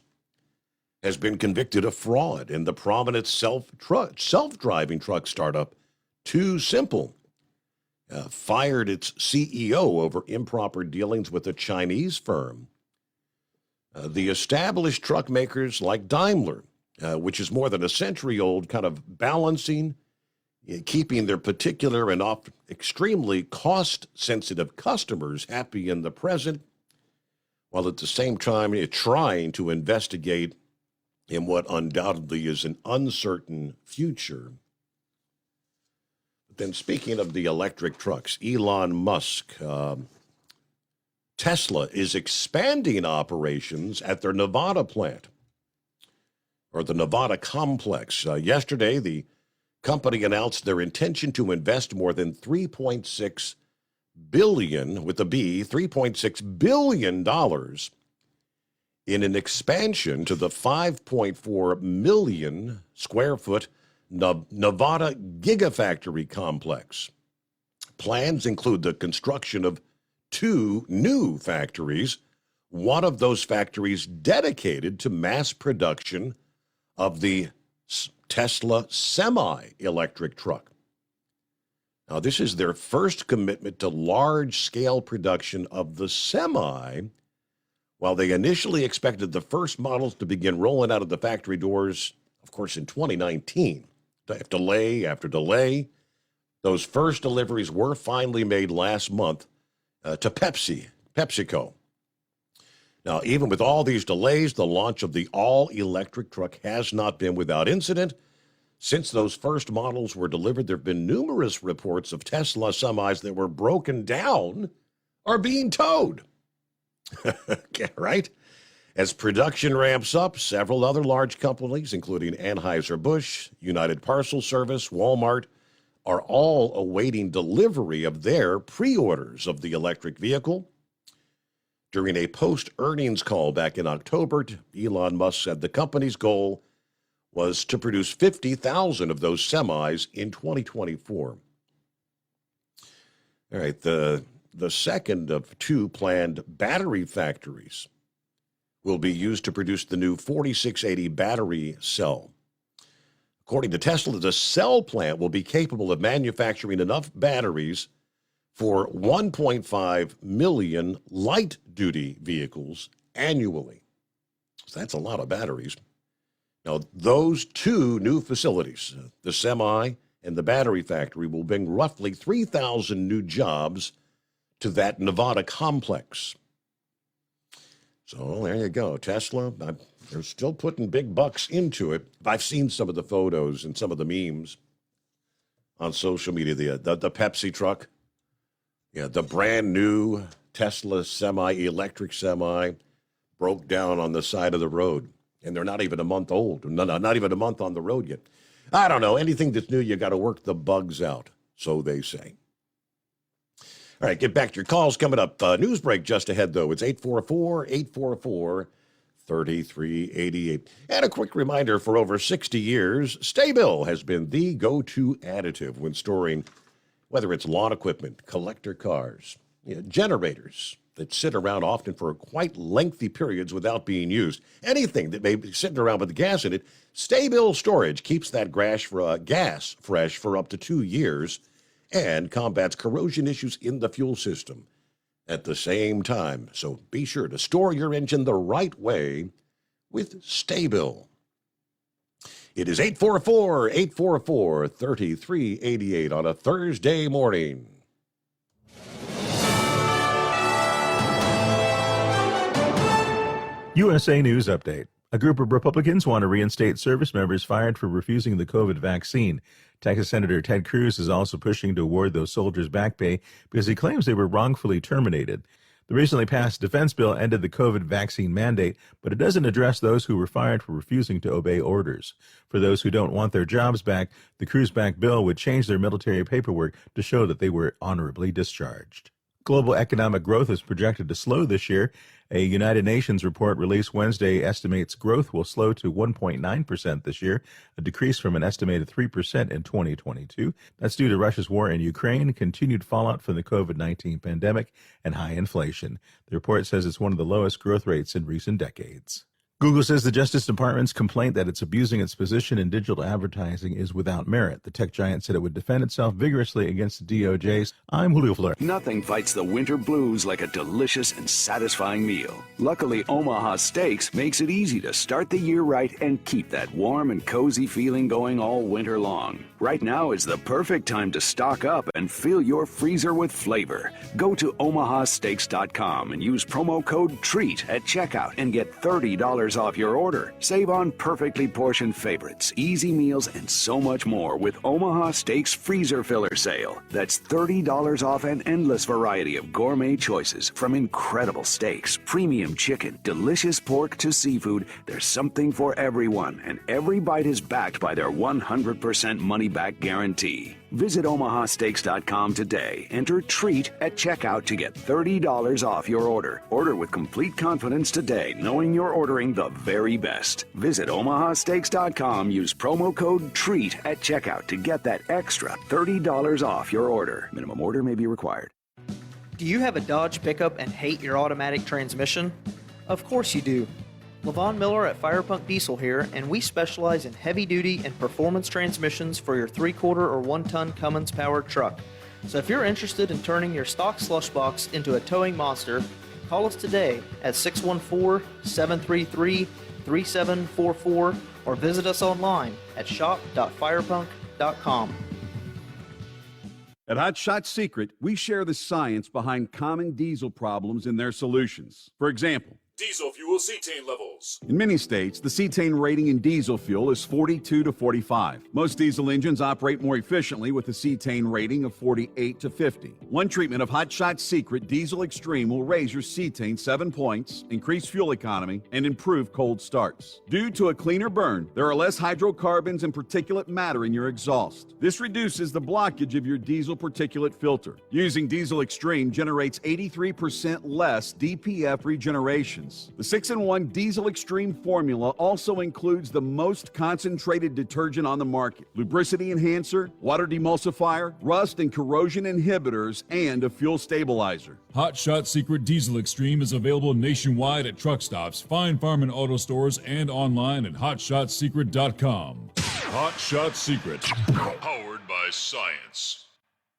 has been convicted of fraud, and the prominent self-driving truck startup, Too Simple, fired its CEO over improper dealings with a Chinese firm. The established truck makers like Daimler, which is more than a century old, kind of balancing, keeping their particular and often extremely cost-sensitive customers happy in the present, while at the same time trying to investigate in what undoubtedly is an uncertain future. But then speaking of the electric trucks, Elon Musk, Tesla is expanding operations at their Nevada plant, or the Nevada complex. Yesterday, the company announced their intention to invest more than $3.6 billion, with a B, $3.6 billion in an expansion to the 5.4 million square foot Nevada Gigafactory complex. Plans include the construction of 2 new factories, one of those factories dedicated to mass production of the Tesla semi-electric truck. Now, this is their first commitment to large-scale production of the Semi, while they initially expected the first models to begin rolling out of the factory doors, of course, in 2019. Delay after delay, those first deliveries were finally made last month to PepsiCo. Now, even with all these delays, the launch of the all-electric truck has not been without incident. Since those first models were delivered, there have been numerous reports of Tesla semis that were broken down or being towed. Right? As production ramps up, several other large companies, including Anheuser-Busch, United Parcel Service, Walmart, are all awaiting delivery of their pre-orders of the electric vehicle. During a post-earnings call back in October, Elon Musk said the company's goal was to produce 50,000 of those semis in 2024. All right, the second of 2 planned battery factories will be used to produce the new 4680 battery cell. According to Tesla, the cell plant will be capable of manufacturing enough batteries for 1.5 million light-duty vehicles annually. So that's a lot of batteries. Now, those 2 new facilities, the Semi and the battery factory, will bring roughly 3,000 new jobs to that Nevada complex. So there you go. Tesla, they're still putting big bucks into it. I've seen some of the photos and some of the memes on social media. The Pepsi truck, the brand new Tesla electric semi broke down on the side of the road. And they're not even a month old. Not even a month on the road yet. I don't know. Anything that's new, you got to work the bugs out, so they say. All right, get back to your calls coming up. News break just ahead, though. It's 844-844-3388. And a quick reminder, for over 60 years, Sta-Bil has been the go-to additive when storing, whether it's lawn equipment, collector cars, generators that sit around often for quite lengthy periods without being used. Anything that may be sitting around with gas in it, Sta-Bil Storage keeps that gas fresh for up to 2 years and combats corrosion issues in the fuel system at the same time. So be sure to store your engine the right way with Sta-Bil. It is 844-844-3388 on a Thursday morning. USA News Update. A group of Republicans want to reinstate service members fired for refusing the COVID vaccine. Texas Senator Ted Cruz is also pushing to award those soldiers back pay because he claims they were wrongfully terminated. The recently passed defense bill ended the COVID vaccine mandate, but it doesn't address those who were fired for refusing to obey orders. For those who don't want their jobs back, the Cruz-backed bill would change their military paperwork to show that they were honorably discharged. Global economic growth is projected to slow this year. A United Nations report released Wednesday estimates growth will slow to 1.9% this year, a decrease from an estimated 3% in 2022. That's due to Russia's war in Ukraine, continued fallout from the COVID-19 pandemic, and high inflation. The report says it's one of the lowest growth rates in recent decades. Google says the Justice Department's complaint that it's abusing its position in digital advertising is without merit. The tech giant said it would defend itself vigorously against the DOJ's. I'm Julio Flores. Nothing fights the winter blues like a delicious and satisfying meal. Luckily, Omaha Steaks makes it easy to start the year right and keep that warm and cozy feeling going all winter long. Right now is the perfect time to stock up and fill your freezer with flavor. Go to omahasteaks.com and use promo code TREAT at checkout and get $30 off your order. Save on perfectly portioned favorites, easy meals, and so much more with Omaha Steaks Freezer Filler Sale. That's $30 off an endless variety of gourmet choices, from incredible steaks, premium chicken, delicious pork to seafood. There's something for everyone, and every bite is backed by their 100% money-back guarantee. Visit omahasteaks.com today. Enter TREAT at checkout to get $30 off your order. Order with complete confidence today, knowing you're ordering the very best. Visit omahasteaks.com. Use promo code TREAT at checkout to get that extra $30 off your order. Minimum order may be required. Do you have a Dodge pickup and hate your automatic transmission? Of course you do. LaVon Miller at Firepunk Diesel here, and we specialize in heavy-duty and performance transmissions for your 3/4 or 1-ton Cummins-powered truck. So if you're interested in turning your stock slush box into a towing monster, call us today at 614-733-3744 or visit us online at shop.firepunk.com. At Hot Shot Secret, we share the science behind common diesel problems and their solutions. For example, Diesel fuel cetane levels. in many states, the cetane rating in diesel fuel is 42 to 45. Most diesel engines operate more efficiently with a cetane rating of 48 to 50. One treatment of Hot Shot Secret Diesel Extreme will raise your cetane 7 points, increase fuel economy, and improve cold starts. Due to a cleaner burn, there are less hydrocarbons and particulate matter in your exhaust. This reduces the blockage of your diesel particulate filter. Using Diesel Extreme generates 83% less DPF regeneration. The 6-in-1 Diesel Extreme formula also includes the most concentrated detergent on the market, lubricity enhancer, water demulsifier, rust and corrosion inhibitors, and a fuel stabilizer. Hot Shot Secret Diesel Extreme is available nationwide at truck stops, Fine Farm and auto stores, and online at hotshotsecret.com. Hot Shot Secret, powered by science.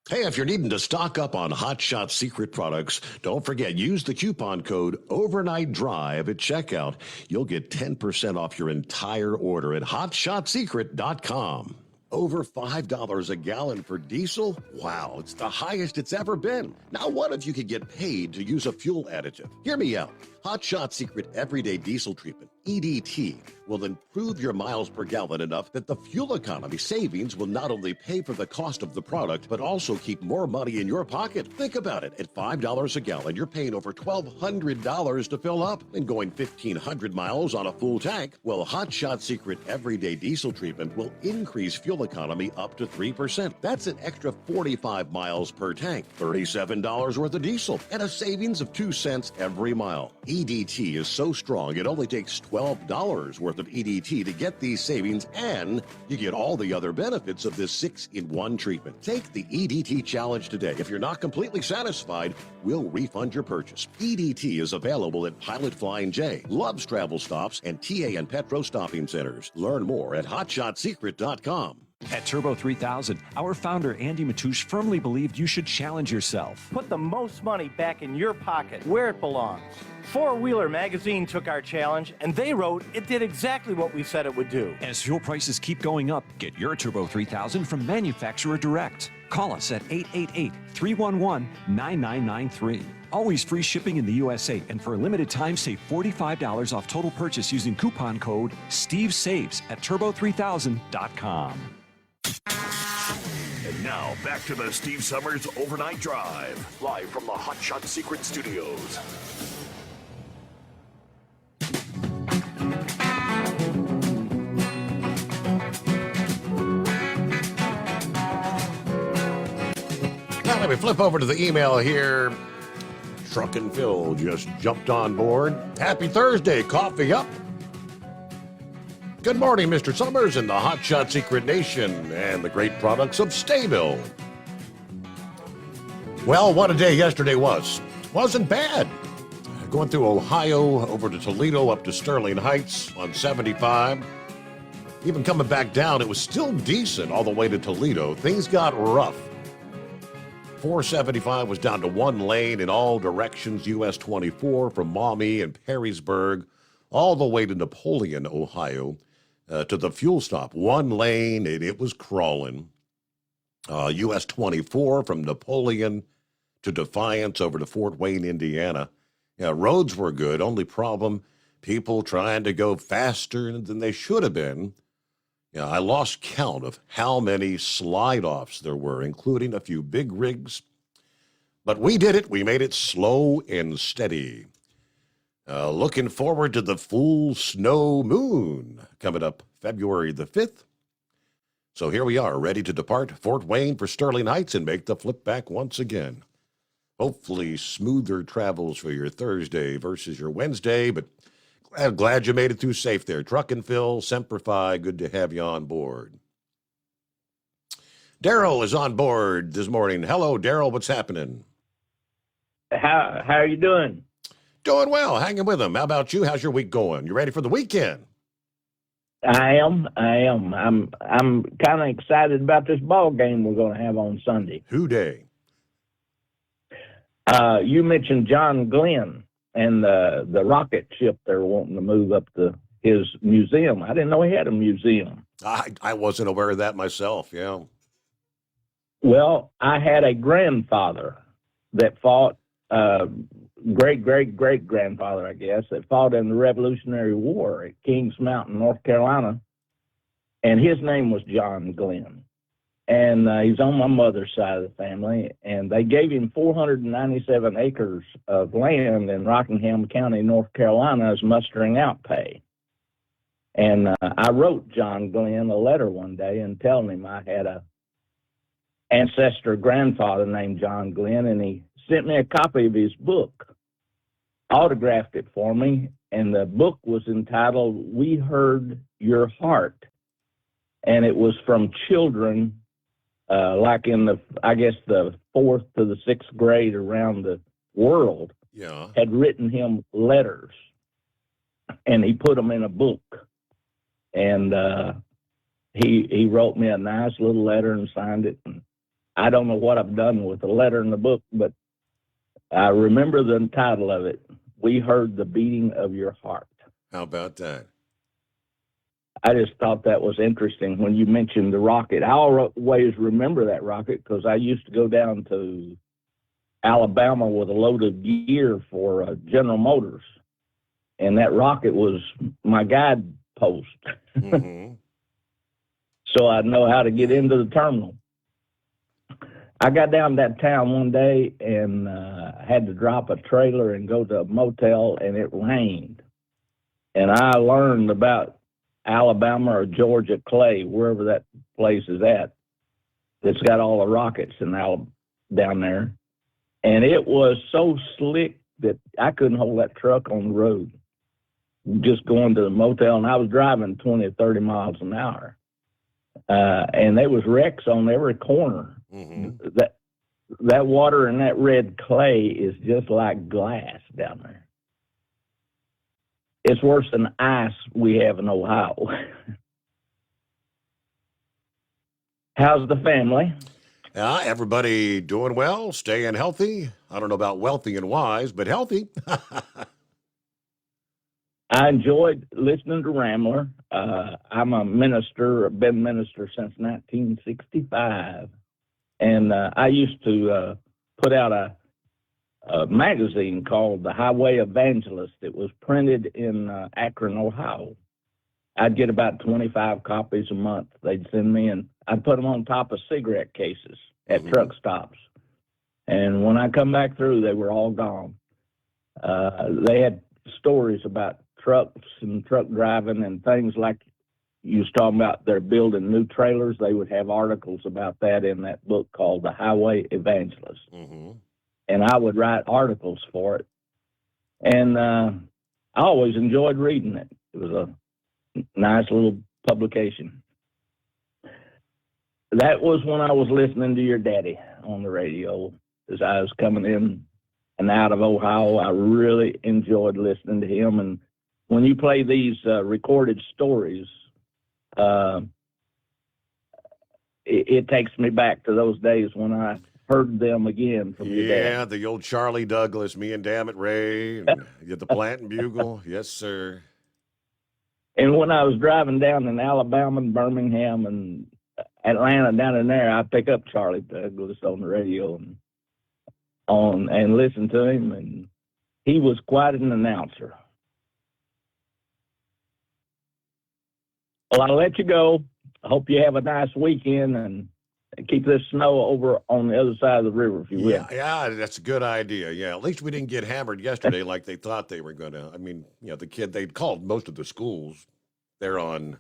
Hey, if you're needing to stock up on Hot Shot Secret products, don't forget, use the coupon code Overnight Drive at checkout. You'll get 10% off your entire order at hotshotsecret.com. Over $5 a gallon for diesel? Wow, it's the highest it's ever been. Now, what if you could get paid to use a fuel additive? Hear me out. Hot Shot Secret Everyday Diesel Treatment, EDT, will improve your miles per gallon enough that the fuel economy savings will not only pay for the cost of the product, but also keep more money in your pocket. Think about it. At $5 a gallon, you're paying over $1,200 to fill up and going 1,500 miles on a full tank. Well, Hot Shot Secret Everyday Diesel Treatment will increase fuel economy up to 3%. That's an extra 45 miles per tank, $37 worth of diesel, and a savings of 2 cents every mile. EDT is so strong, it only takes $12 worth of EDT to get these savings, and you get all the other benefits of this 6-in-1 treatment. Take the EDT challenge today. If you're not completely satisfied, we'll refund your purchase. EDT is available at Pilot Flying J, Love's Travel Stops, and TA and Petro Stopping Centers. Learn more at hotshotsecret.com. At Turbo 3000, our founder Andy Matouche firmly believed you should challenge yourself. Put the most money back in your pocket, where it belongs. Four Wheeler magazine took our challenge, and they wrote it did exactly what we said it would do. As fuel prices keep going up, get your Turbo 3000 from manufacturer direct. Call us at 888-311-9993. Always free shipping in the USA, and for a limited time, save $45 off total purchase using coupon code SteveSaves at turbo3000.com. And now, back to the Steve Summers Overnight Drive, live from the Hot Shot Secret Studios. Now let me flip over to the email here. Truckin' Phil just jumped on board. Happy Thursday, coffee up. Good morning, Mr. Summers and the Hot Shot Secret Nation and the great products of Staybill. Well, what a day yesterday was. Wasn't bad. Going through Ohio, over to Toledo, up to Sterling Heights on 75. Even coming back down, it was still decent all the way to Toledo. Things got rough. 475 was down to one lane in all directions, US 24 from Maumee and Perrysburg all the way to Napoleon, Ohio, to the fuel stop. One lane, and it was crawling. US 24 from Napoleon to Defiance over to Fort Wayne, Indiana. Yeah, roads were good. Only problem, people trying to go faster than they should have been. Yeah, I lost count of how many slide-offs there were, including a few big rigs. But we did it. We made it slow and steady. Looking forward to the full snow moon coming up February the 5th. So here we are, ready to depart Fort Wayne for Sterling Heights and make the flip back once again. Hopefully smoother travels for your Thursday versus your Wednesday, but glad you made it through safe there. Truckin' Phil, Semper Fi, good to have you on board. Daryl is on board this morning. Hello, Daryl, what's happening? How are you doing? Doing well, hanging with them. How about you? How's your week going? You ready for the weekend? I am. I'm kind of excited about this ball game we're going to have on Sunday. Who day? You mentioned John Glenn and the rocket ship they're wanting to move up to his museum. I didn't know he had a museum. I wasn't aware of that myself, yeah. Well, I had a grandfather that fought, great-great-great-grandfather, I guess, that fought in the Revolutionary War at Kings Mountain, North Carolina, and his name was John Glenn. And he's on my mother's side of the family, and they gave him 497 acres of land in Rockingham County, North Carolina, as mustering out pay. And I wrote John Glenn a letter one day and telling him I had a ancestor grandfather named John Glenn, and he sent me a copy of his book, autographed it for me, and the book was entitled We Heard Your Heart. And it was from children like in the 4th to the 6th grade around the world, had written him letters, and he put them in a book. And he wrote me a nice little letter and signed it. And I don't know what I've done with the letter in the book, but I remember the title of it, We Heard the Beating of Your Heart. How about that? I just thought that was interesting when you mentioned the rocket. I always remember that rocket because I used to go down to Alabama with a load of gear for General Motors, and that rocket was my guidepost. Mm-hmm. So I know how to get into the terminal. I got down that town one day and had to drop a trailer and go to a motel, and it rained. And I learned about Alabama or Georgia Clay, wherever that place is at, that's got all the rockets down there. And it was so slick that I couldn't hold that truck on the road, just going to the motel. And I was driving 20 or 30 miles an hour. And there was wrecks on every corner. Mm-hmm. That water and that red clay is just like glass down there. It's worse than ice we have in Ohio. How's the family? Everybody doing well, staying healthy. I don't know about wealthy and wise, but healthy. I enjoyed listening to Rambler. I'm a minister, I've been minister since 1965. And I used to put out a magazine called The Highway Evangelist. It was printed in Akron, Ohio. I'd get about 25 copies a month. They'd send me, and I'd put them on top of cigarette cases at truck stops. And when I come back through, they were all gone. They had stories about trucks and truck driving and things like you was talking about. They're building new trailers. They would have articles about that in that book called The Highway Evangelist. And I would write articles for it. And I always enjoyed reading it. It was a nice little publication. That was when I was listening to your daddy on the radio as I was coming in and out of Ohio. I really enjoyed listening to him. And when you play these recorded stories, it takes me back to those days when I heard them again from your dad. Yeah, the old Charlie Douglas, me and Dammit Ray, and you get the Plant and Bugle. Yes, sir. And when I was driving down in Alabama and Birmingham and Atlanta, down in there, I'd pick up Charlie Douglas on the radio and listen to him, and he was quite an announcer. Well, I'll let you go. I hope you have a nice weekend and keep this snow over on the other side of the river, if you will. Yeah, that's a good idea. Yeah, at least we didn't get hammered yesterday like they thought they were going to. I mean, the kid, they'd called most of the schools. They're on, I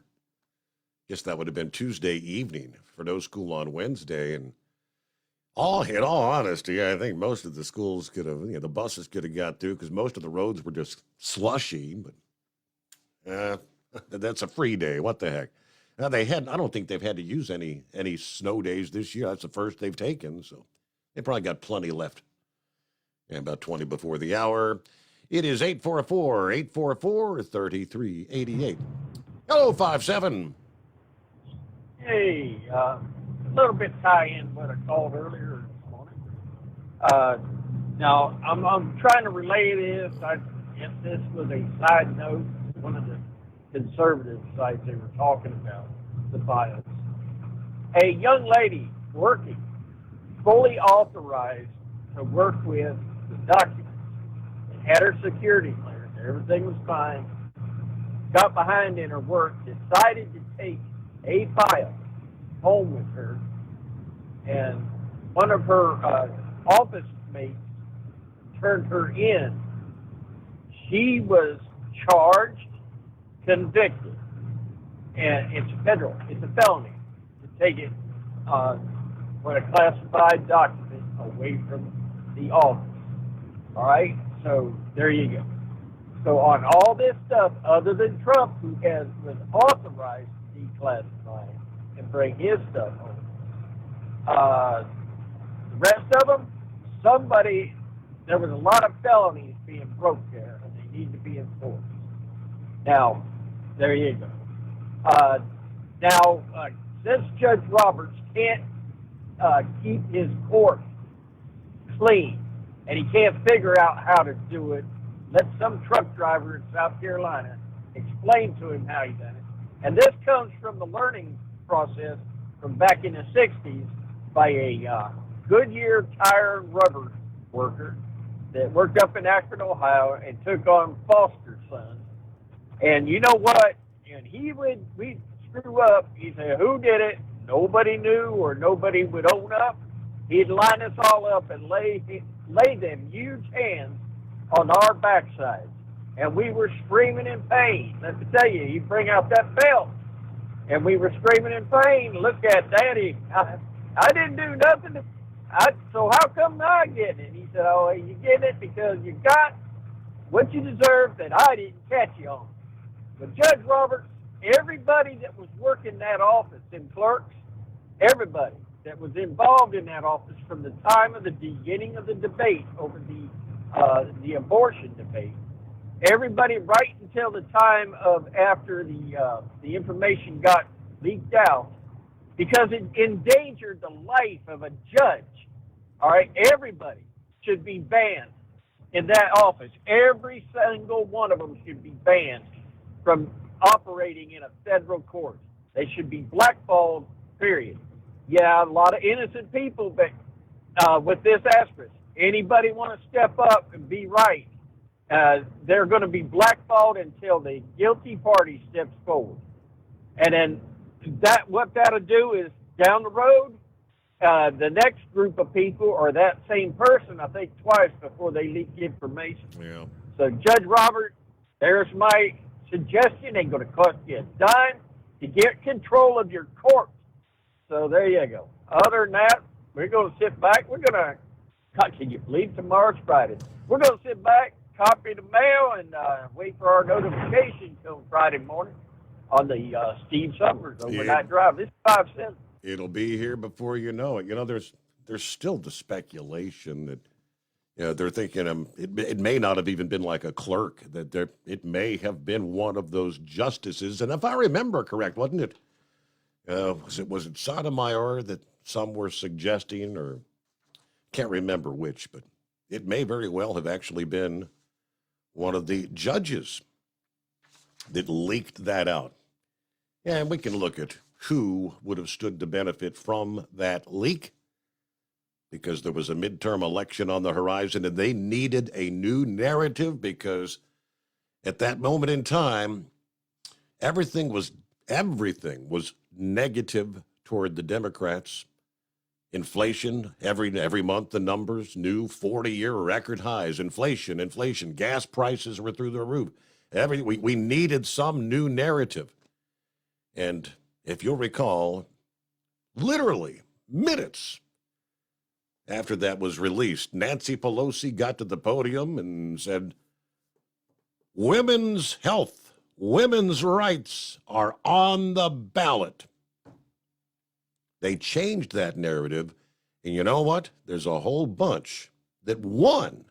guess that would have been Tuesday evening for no school on Wednesday. And in all honesty, I think most of the schools could have, the buses could have got through because most of the roads were just slushy. But that's a free day. What the heck? Now I don't think they've had to use any snow days this year. That's the first they've taken, so they probably got plenty left. And about 20 before the hour, it is 844-3388. Hello, 57. Hey, a little bit tie-in what I called earlier this morning. Now, I'm trying to relay this. If this was a side note, one of the conservative sites they were talking about the bias. A young lady working, fully authorized to work with the documents, and had her security clearance, everything was fine, got behind in her work, decided to take a file home with her, and one of her office mates turned her in. She was charged, convicted, and it's a felony to take it when a classified document away from the office. All right, so there you go. So on all this stuff, other than Trump, who was authorized to declassify and bring his stuff home, the rest of them, there was a lot of felonies being broke there, and they need to be enforced. Now, there you go. Since Judge Roberts can't keep his court clean, and he can't figure out how to do it, let some truck driver in South Carolina explain to him how he done it. And this comes from the learning process from back in the 60s by a Goodyear tire and rubber worker that worked up in Akron, Ohio, and took on foster sons. And you know what? And we'd screw up. He'd say, who did it? Nobody knew, or nobody would own up. He'd line us all up and lay them huge hands on our backsides. And we were screaming in pain. Let me tell you, he'd bring out that belt. And we were screaming in pain. Look at Daddy. I didn't do nothing. So how come I getting it? He said, oh, you getting it because you got what you deserve that I didn't catch you on. But Judge Roberts, everybody that was working that office, and clerks, everybody that was involved in that office from the time of the beginning of the debate over the abortion debate, everybody right until the time of after the information got leaked out, because it endangered the life of a judge. All right, everybody should be banned in that office. Every single one of them should be banned from operating in a federal court. They should be blackballed, period. Yeah, a lot of innocent people, but with this asterisk, anybody want to step up and be right, they're going to be blackballed until the guilty party steps forward. And then what that'll do is down the road, the next group of people or that same person, I think twice before they leak information. Yeah. So Judge Robert, there's my suggestion. Ain't going to cost you a dime to get control of your court. So there you go. Other than that, we're going to sit back. We're going to, can you believe tomorrow's Friday? We're going to sit back, copy the mail, and wait for our notification come Friday morning on the Steve Summers Overnight Drive. This is 5 cents. It'll be here before you know it. You know, there's still the speculation that, you know, they're thinking it may not have even been like a clerk, that it may have been one of those justices. And if I remember correct, wasn't it? Was it Sotomayor that some were suggesting, or can't remember which, but it may very well have actually been one of the judges that leaked that out. Yeah, and we can look at who would have stood to benefit from that leak, because there was a midterm election on the horizon and they needed a new narrative, because at that moment in time, everything was negative toward the Democrats. Inflation, every month the numbers, new 40-year record highs. Inflation, gas prices were through the roof. We needed some new narrative. And if you'll recall, literally minutes after that was released, Nancy Pelosi got to the podium and said, women's health, women's rights are on the ballot. They changed that narrative, and you know what? There's a whole bunch that won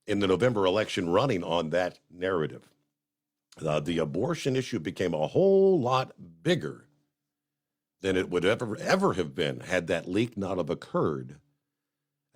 in the November election running on that narrative. The abortion issue became a whole lot bigger than it would ever have been had that leak not have occurred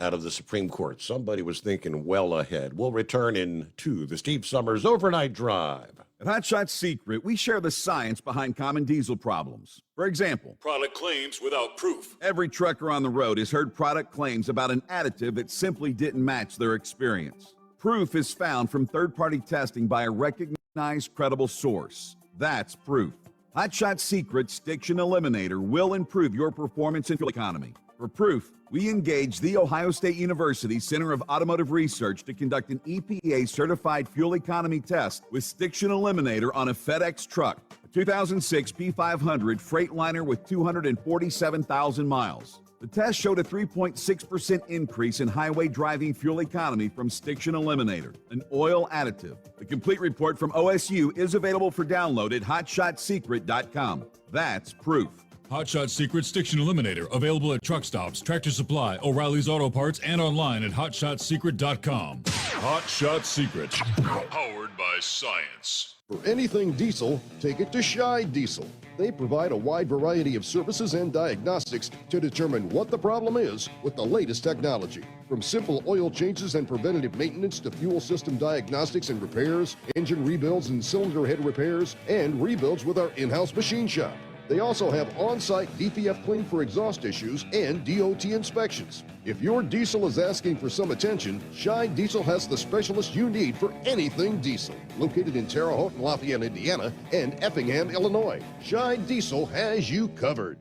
out of the Supreme Court. Somebody was thinking well ahead. We'll return into the Steve Summers Overnight Drive. At Hot Shot Secret, we share the science behind common diesel problems. For example, product claims without proof. Every trucker on the road has heard product claims about an additive that simply didn't match their experience. Proof is found from third-party testing by a recognized, credible source. That's proof. Hot Shot Secret's Stiction Eliminator will improve your performance and fuel economy. For proof, we engaged the Ohio State University Center of Automotive Research to conduct an EPA-certified fuel economy test with Stiction Eliminator on a FedEx truck, a 2006 P500 Freightliner with 247,000 miles. The test showed a 3.6% increase in highway driving fuel economy from Stiction Eliminator, an oil additive. The complete report from OSU is available for download at hotshotsecret.com. That's proof. Hot Shot Secret Stiction Eliminator, available at truck stops, Tractor Supply, O'Reilly's Auto Parts, and online at hotshotsecret.com. Hot Shot Secret, powered by science. For anything diesel, take it to Scheid Diesel. They provide a wide variety of services and diagnostics to determine what the problem is with the latest technology. From simple oil changes and preventative maintenance to fuel system diagnostics and repairs, engine rebuilds and cylinder head repairs, and rebuilds with our in-house machine shop. They also have on-site DPF clean for exhaust issues and DOT inspections. If your diesel is asking for some attention, Scheid Diesel has the specialist you need for anything diesel. Located in Terre Haute and Lafayette, Indiana, and Effingham, Illinois, Scheid Diesel has you covered.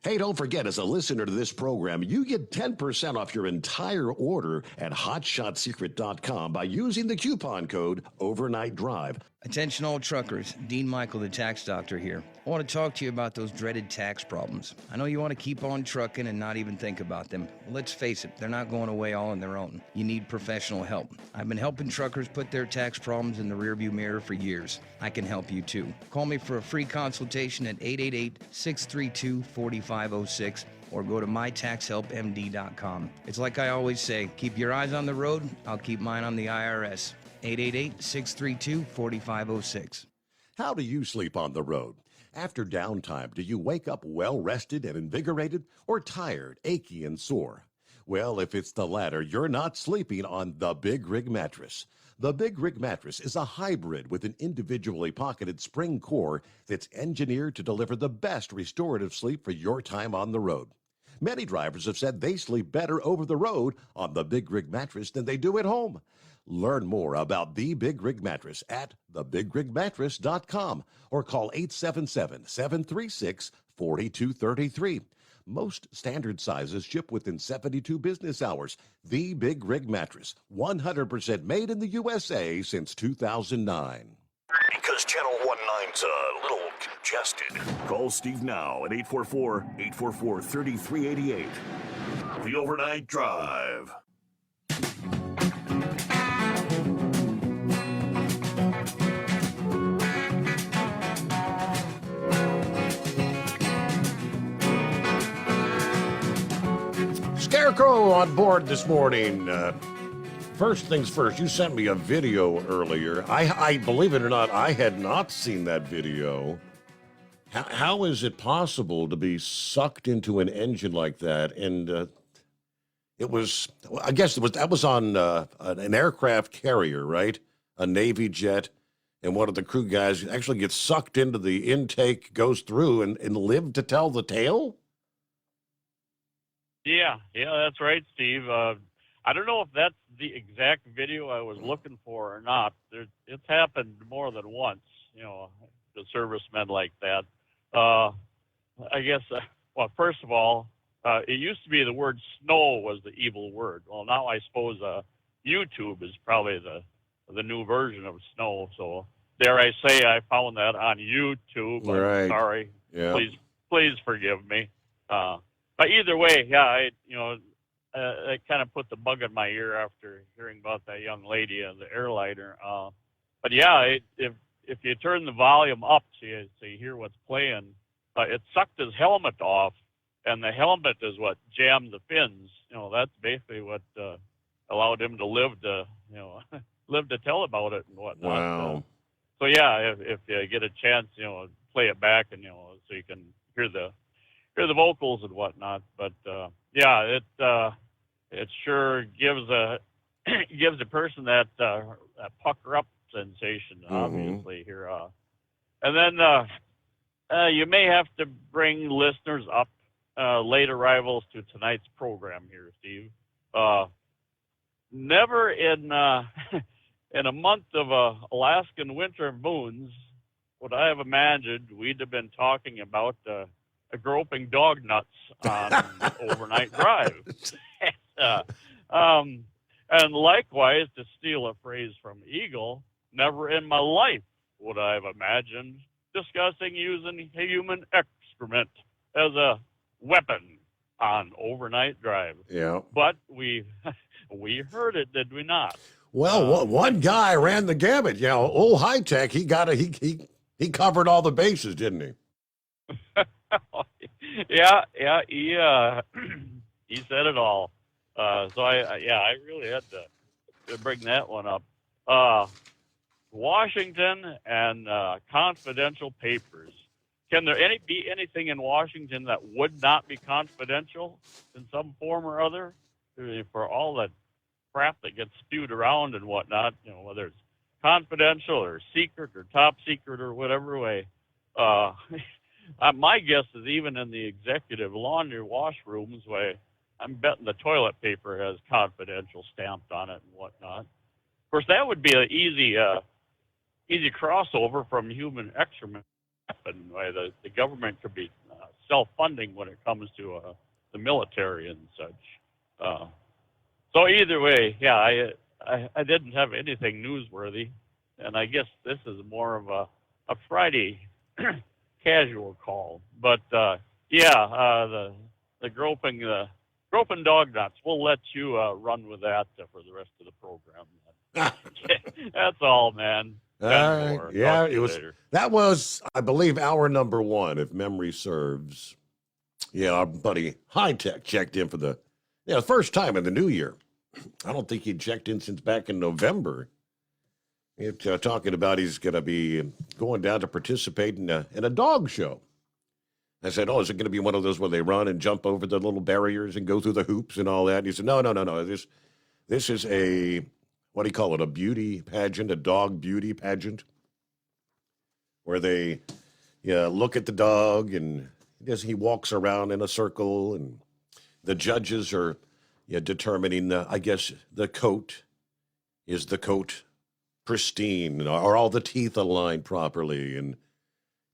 Hey, don't forget, as a listener to this program, you get 10% off your entire order at hotshotsecret.com by using the coupon code Overnight Drive. Attention all truckers, Dean Michael, the tax doctor here. I want to talk to you about those dreaded tax problems. I know you want to keep on trucking and not even think about them. Well, let's face it, they're not going away all on their own. You need professional help. I've been helping truckers put their tax problems in the rearview mirror for years. I can help you too. Call me for a free consultation at 888-632-4506 or go to mytaxhelpmd.com. It's like I always say, keep your eyes on the road, I'll keep mine on the IRS. 888-632-4506. How do you sleep on the road? After downtime, do you wake up well-rested and invigorated, or tired, achy, and sore? Well, if it's the latter, you're not sleeping on the Big Rig Mattress. The Big Rig Mattress is a hybrid with an individually pocketed spring core that's engineered to deliver the best restorative sleep for your time on the road. Many drivers have said they sleep better over the road on the Big Rig mattress than they do at home. Learn more about the Big Rig mattress at thebigrigmattress.com or call 877-736-4233. Most standard sizes ship within 72 business hours. The Big Rig mattress, 100% made in the USA since 2009. Because Channel 19's a little congested. Call Steve now at 844-844-3388. The Overnight Drive. Scarecrow on board this morning. First things first, you sent me a video earlier. I believe it or not, I had not seen that video. How is it possible to be sucked into an engine like that? And it was, I guess that was on an aircraft carrier, right? A Navy jet. And one of the crew guys actually gets sucked into the intake, goes through, and lived to tell the tale? Yeah, that's right, Steve. I don't know if that's the exact video I was looking for or not. It's happened more than once, the servicemen like that. I guess, well, first of all, it used to be the word snow was the evil word. Well, now I suppose YouTube is probably the new version of snow. So dare I say I found that on YouTube. Right. I'm sorry. Yeah. Please forgive me. But either way, yeah, it kind of put the bug in my ear after hearing about that young lady on the airliner. But yeah, if you turn the volume up so you hear what's playing, it sucked his helmet off, and the helmet is what jammed the fins. That's basically what allowed him to live to tell about it and whatnot. Wow. So yeah, if you get a chance, play it back and so you can hear the vocals and whatnot. But yeah, it sure gives a person that pucker up sensation, obviously here. And then you may have to bring listeners up, late arrivals to tonight's program here, Steve. Never in in a month of Alaskan winter moons would I have imagined we'd have been talking about groping dog nuts on Overnight Drive. And likewise, to steal a phrase from Eagle, never in my life would I have imagined discussing using human excrement as a weapon on Overnight Drive. Yeah. But we heard it, did we not? Well, one guy ran the gamut. Old High Tech, he covered all the bases, didn't he? Yeah, he said it all. So I really had to bring that one up. Washington and confidential papers. Can there be anything in Washington that would not be confidential in some form or other? For all that crap that gets spewed around and whatnot, whether it's confidential or secret or top secret or whatever way. My guess is even in the executive laundry washrooms, where I'm betting the toilet paper has confidential stamped on it and whatnot. Of course, that would be an easy crossover from human excrement. And the government could be self-funding when it comes to the military and such. So either way, yeah, I didn't have anything newsworthy, and I guess this is more of a Friday casual call. But the groping dog nuts, we'll let you run with that for the rest of the program. That's all, man. All right. Yeah, that was, I believe, hour number 1, if memory serves. Yeah, our buddy High Tech checked in for the first time in the new year. I don't think he'd checked in since back in November. Talking about he's going to be going down to participate in a dog show. I said, is it going to be one of those where they run and jump over the little barriers and go through the hoops and all that? And he said, no. This is a, what do you call it, a beauty pageant, a dog beauty pageant, where they look at the dog and he walks around in a circle and the judges are determining, I guess, the coat. Is the coat pristine? Are all the teeth aligned properly? And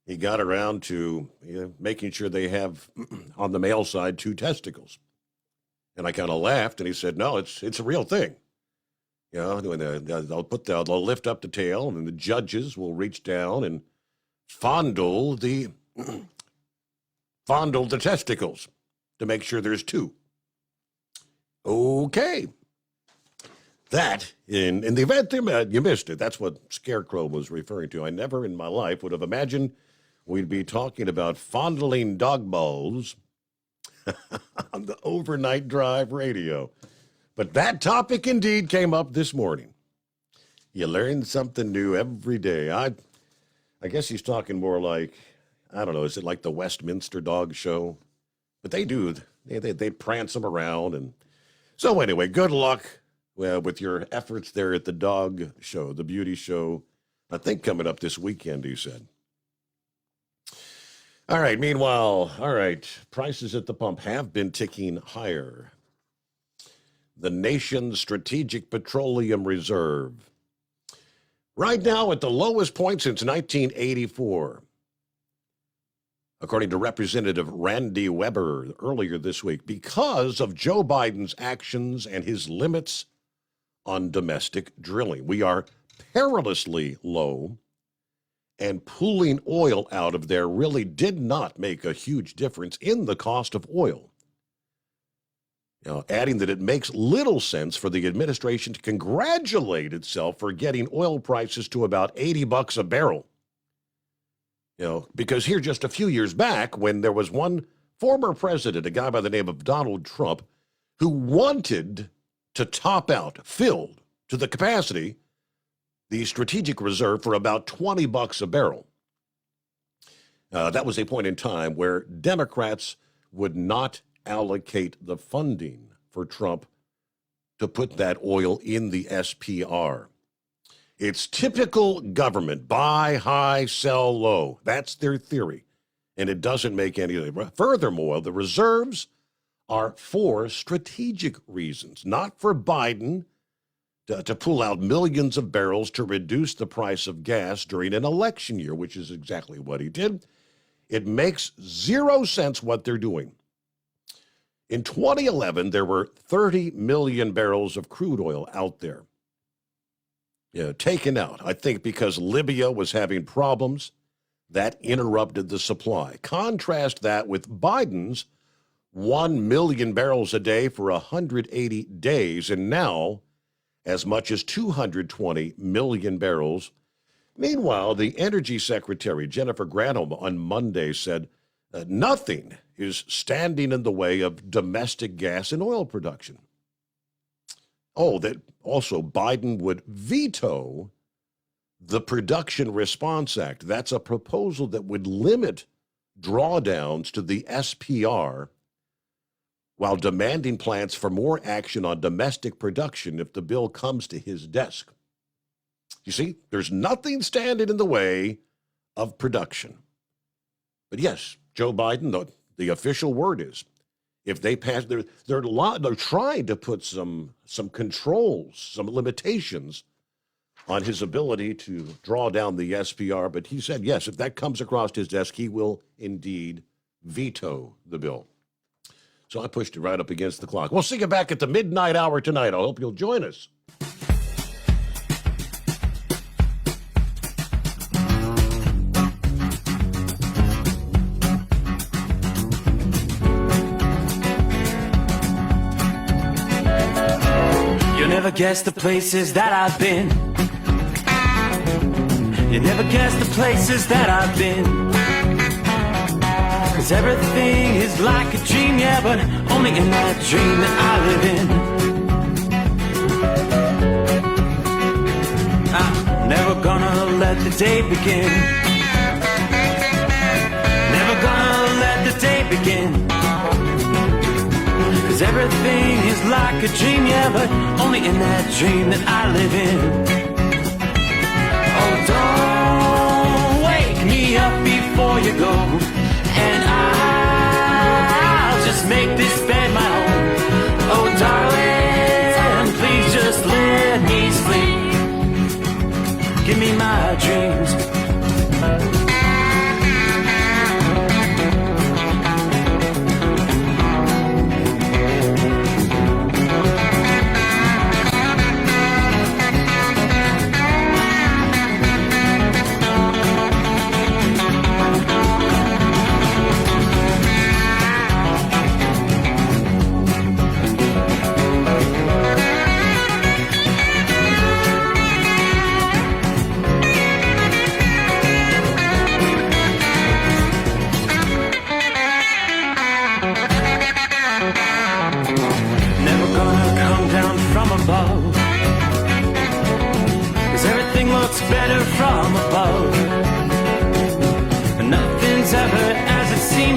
he got around to making sure they have, on the male side, 2 testicles. And I kind of laughed, and he said, no, it's a real thing. They'll lift up the tail, and the judges will reach down and fondle the testicles to make sure there's 2. Okay. That, in the event you missed it, that's what Scarecrow was referring to. I never in my life would have imagined we'd be talking about fondling dog balls on the Overnight Drive radio. But that topic indeed came up this morning. You learn something new every day. I guess he's talking more like, I don't know, is it like the Westminster Dog Show? But they do. They prance them around. And so anyway, good luck with your efforts there at the dog show, the beauty show, I think coming up this weekend, he said. All right, meanwhile, prices at the pump have been ticking higher. The nation's strategic petroleum reserve, right now at the lowest point since 1984. According to Representative Randy Weber earlier this week, because of Joe Biden's actions and his limits on domestic drilling. We are perilously low, and pulling oil out of there really did not make a huge difference in the cost of oil. Adding that it makes little sense for the administration to congratulate itself for getting oil prices to about $80 a barrel. Because here just a few years back, when there was one former president, a guy by the name of Donald Trump, who wanted to top out, filled to the capacity, the strategic reserve for about $20 a barrel. That was a point in time where Democrats would not allocate the funding for Trump to put that oil in the SPR. It's typical government, buy high, sell low. That's their theory, and it doesn't make any sense. Furthermore, the reserves are for strategic reasons, not for Biden to pull out millions of barrels to reduce the price of gas during an election year, which is exactly what he did. It makes zero sense what they're doing. In 2011, there were 30 million barrels of crude oil out there, taken out, I think because Libya was having problems. That interrupted the supply. Contrast that with Biden's 1 million barrels a day for 180 days, and now as much as 220 million barrels. Meanwhile, the Energy Secretary, Jennifer Granholm, on Monday said nothing is standing in the way of domestic gas and oil production. Oh, that also Biden would veto the Production Response Act. That's a proposal that would limit drawdowns to the SPR while demanding plans for more action on domestic production if the bill comes to his desk. You see, there's nothing standing in the way of production. But yes, Joe Biden, the official word is, if they pass, they're trying to put some controls, some limitations on his ability to draw down the SPR. But he said, yes, if that comes across his desk, he will indeed veto the bill. So I pushed it right up against the clock. We'll see you back at the midnight hour tonight. I hope you'll join us. You'll never guess the places that I've been. You never guess the places that I've been. 'Cause everything is like a dream, yeah, but only in that dream that I live in. I'm never gonna let the day begin. Never gonna let the day begin. 'Cause everything is like a dream, yeah, but only in that dream that I live in. Oh, don't wake me up before you go, and I'll just make this bed my home.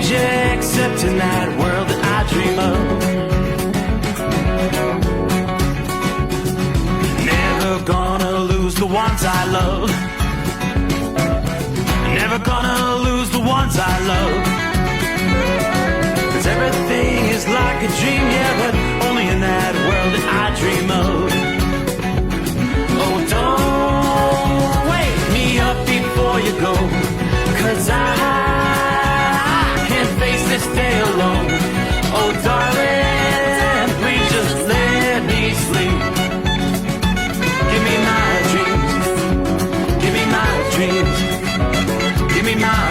change except in that world that I dream of. Never gonna lose the ones I love. Never gonna lose the ones I love. 'Cause everything is like a dream, yeah, but only in that world that I dream of. Oh, don't wake me up before you go, 'cause I can't face this day alone. Oh, darling, please just let me sleep. Give me my dreams. Give me my dreams. Give me my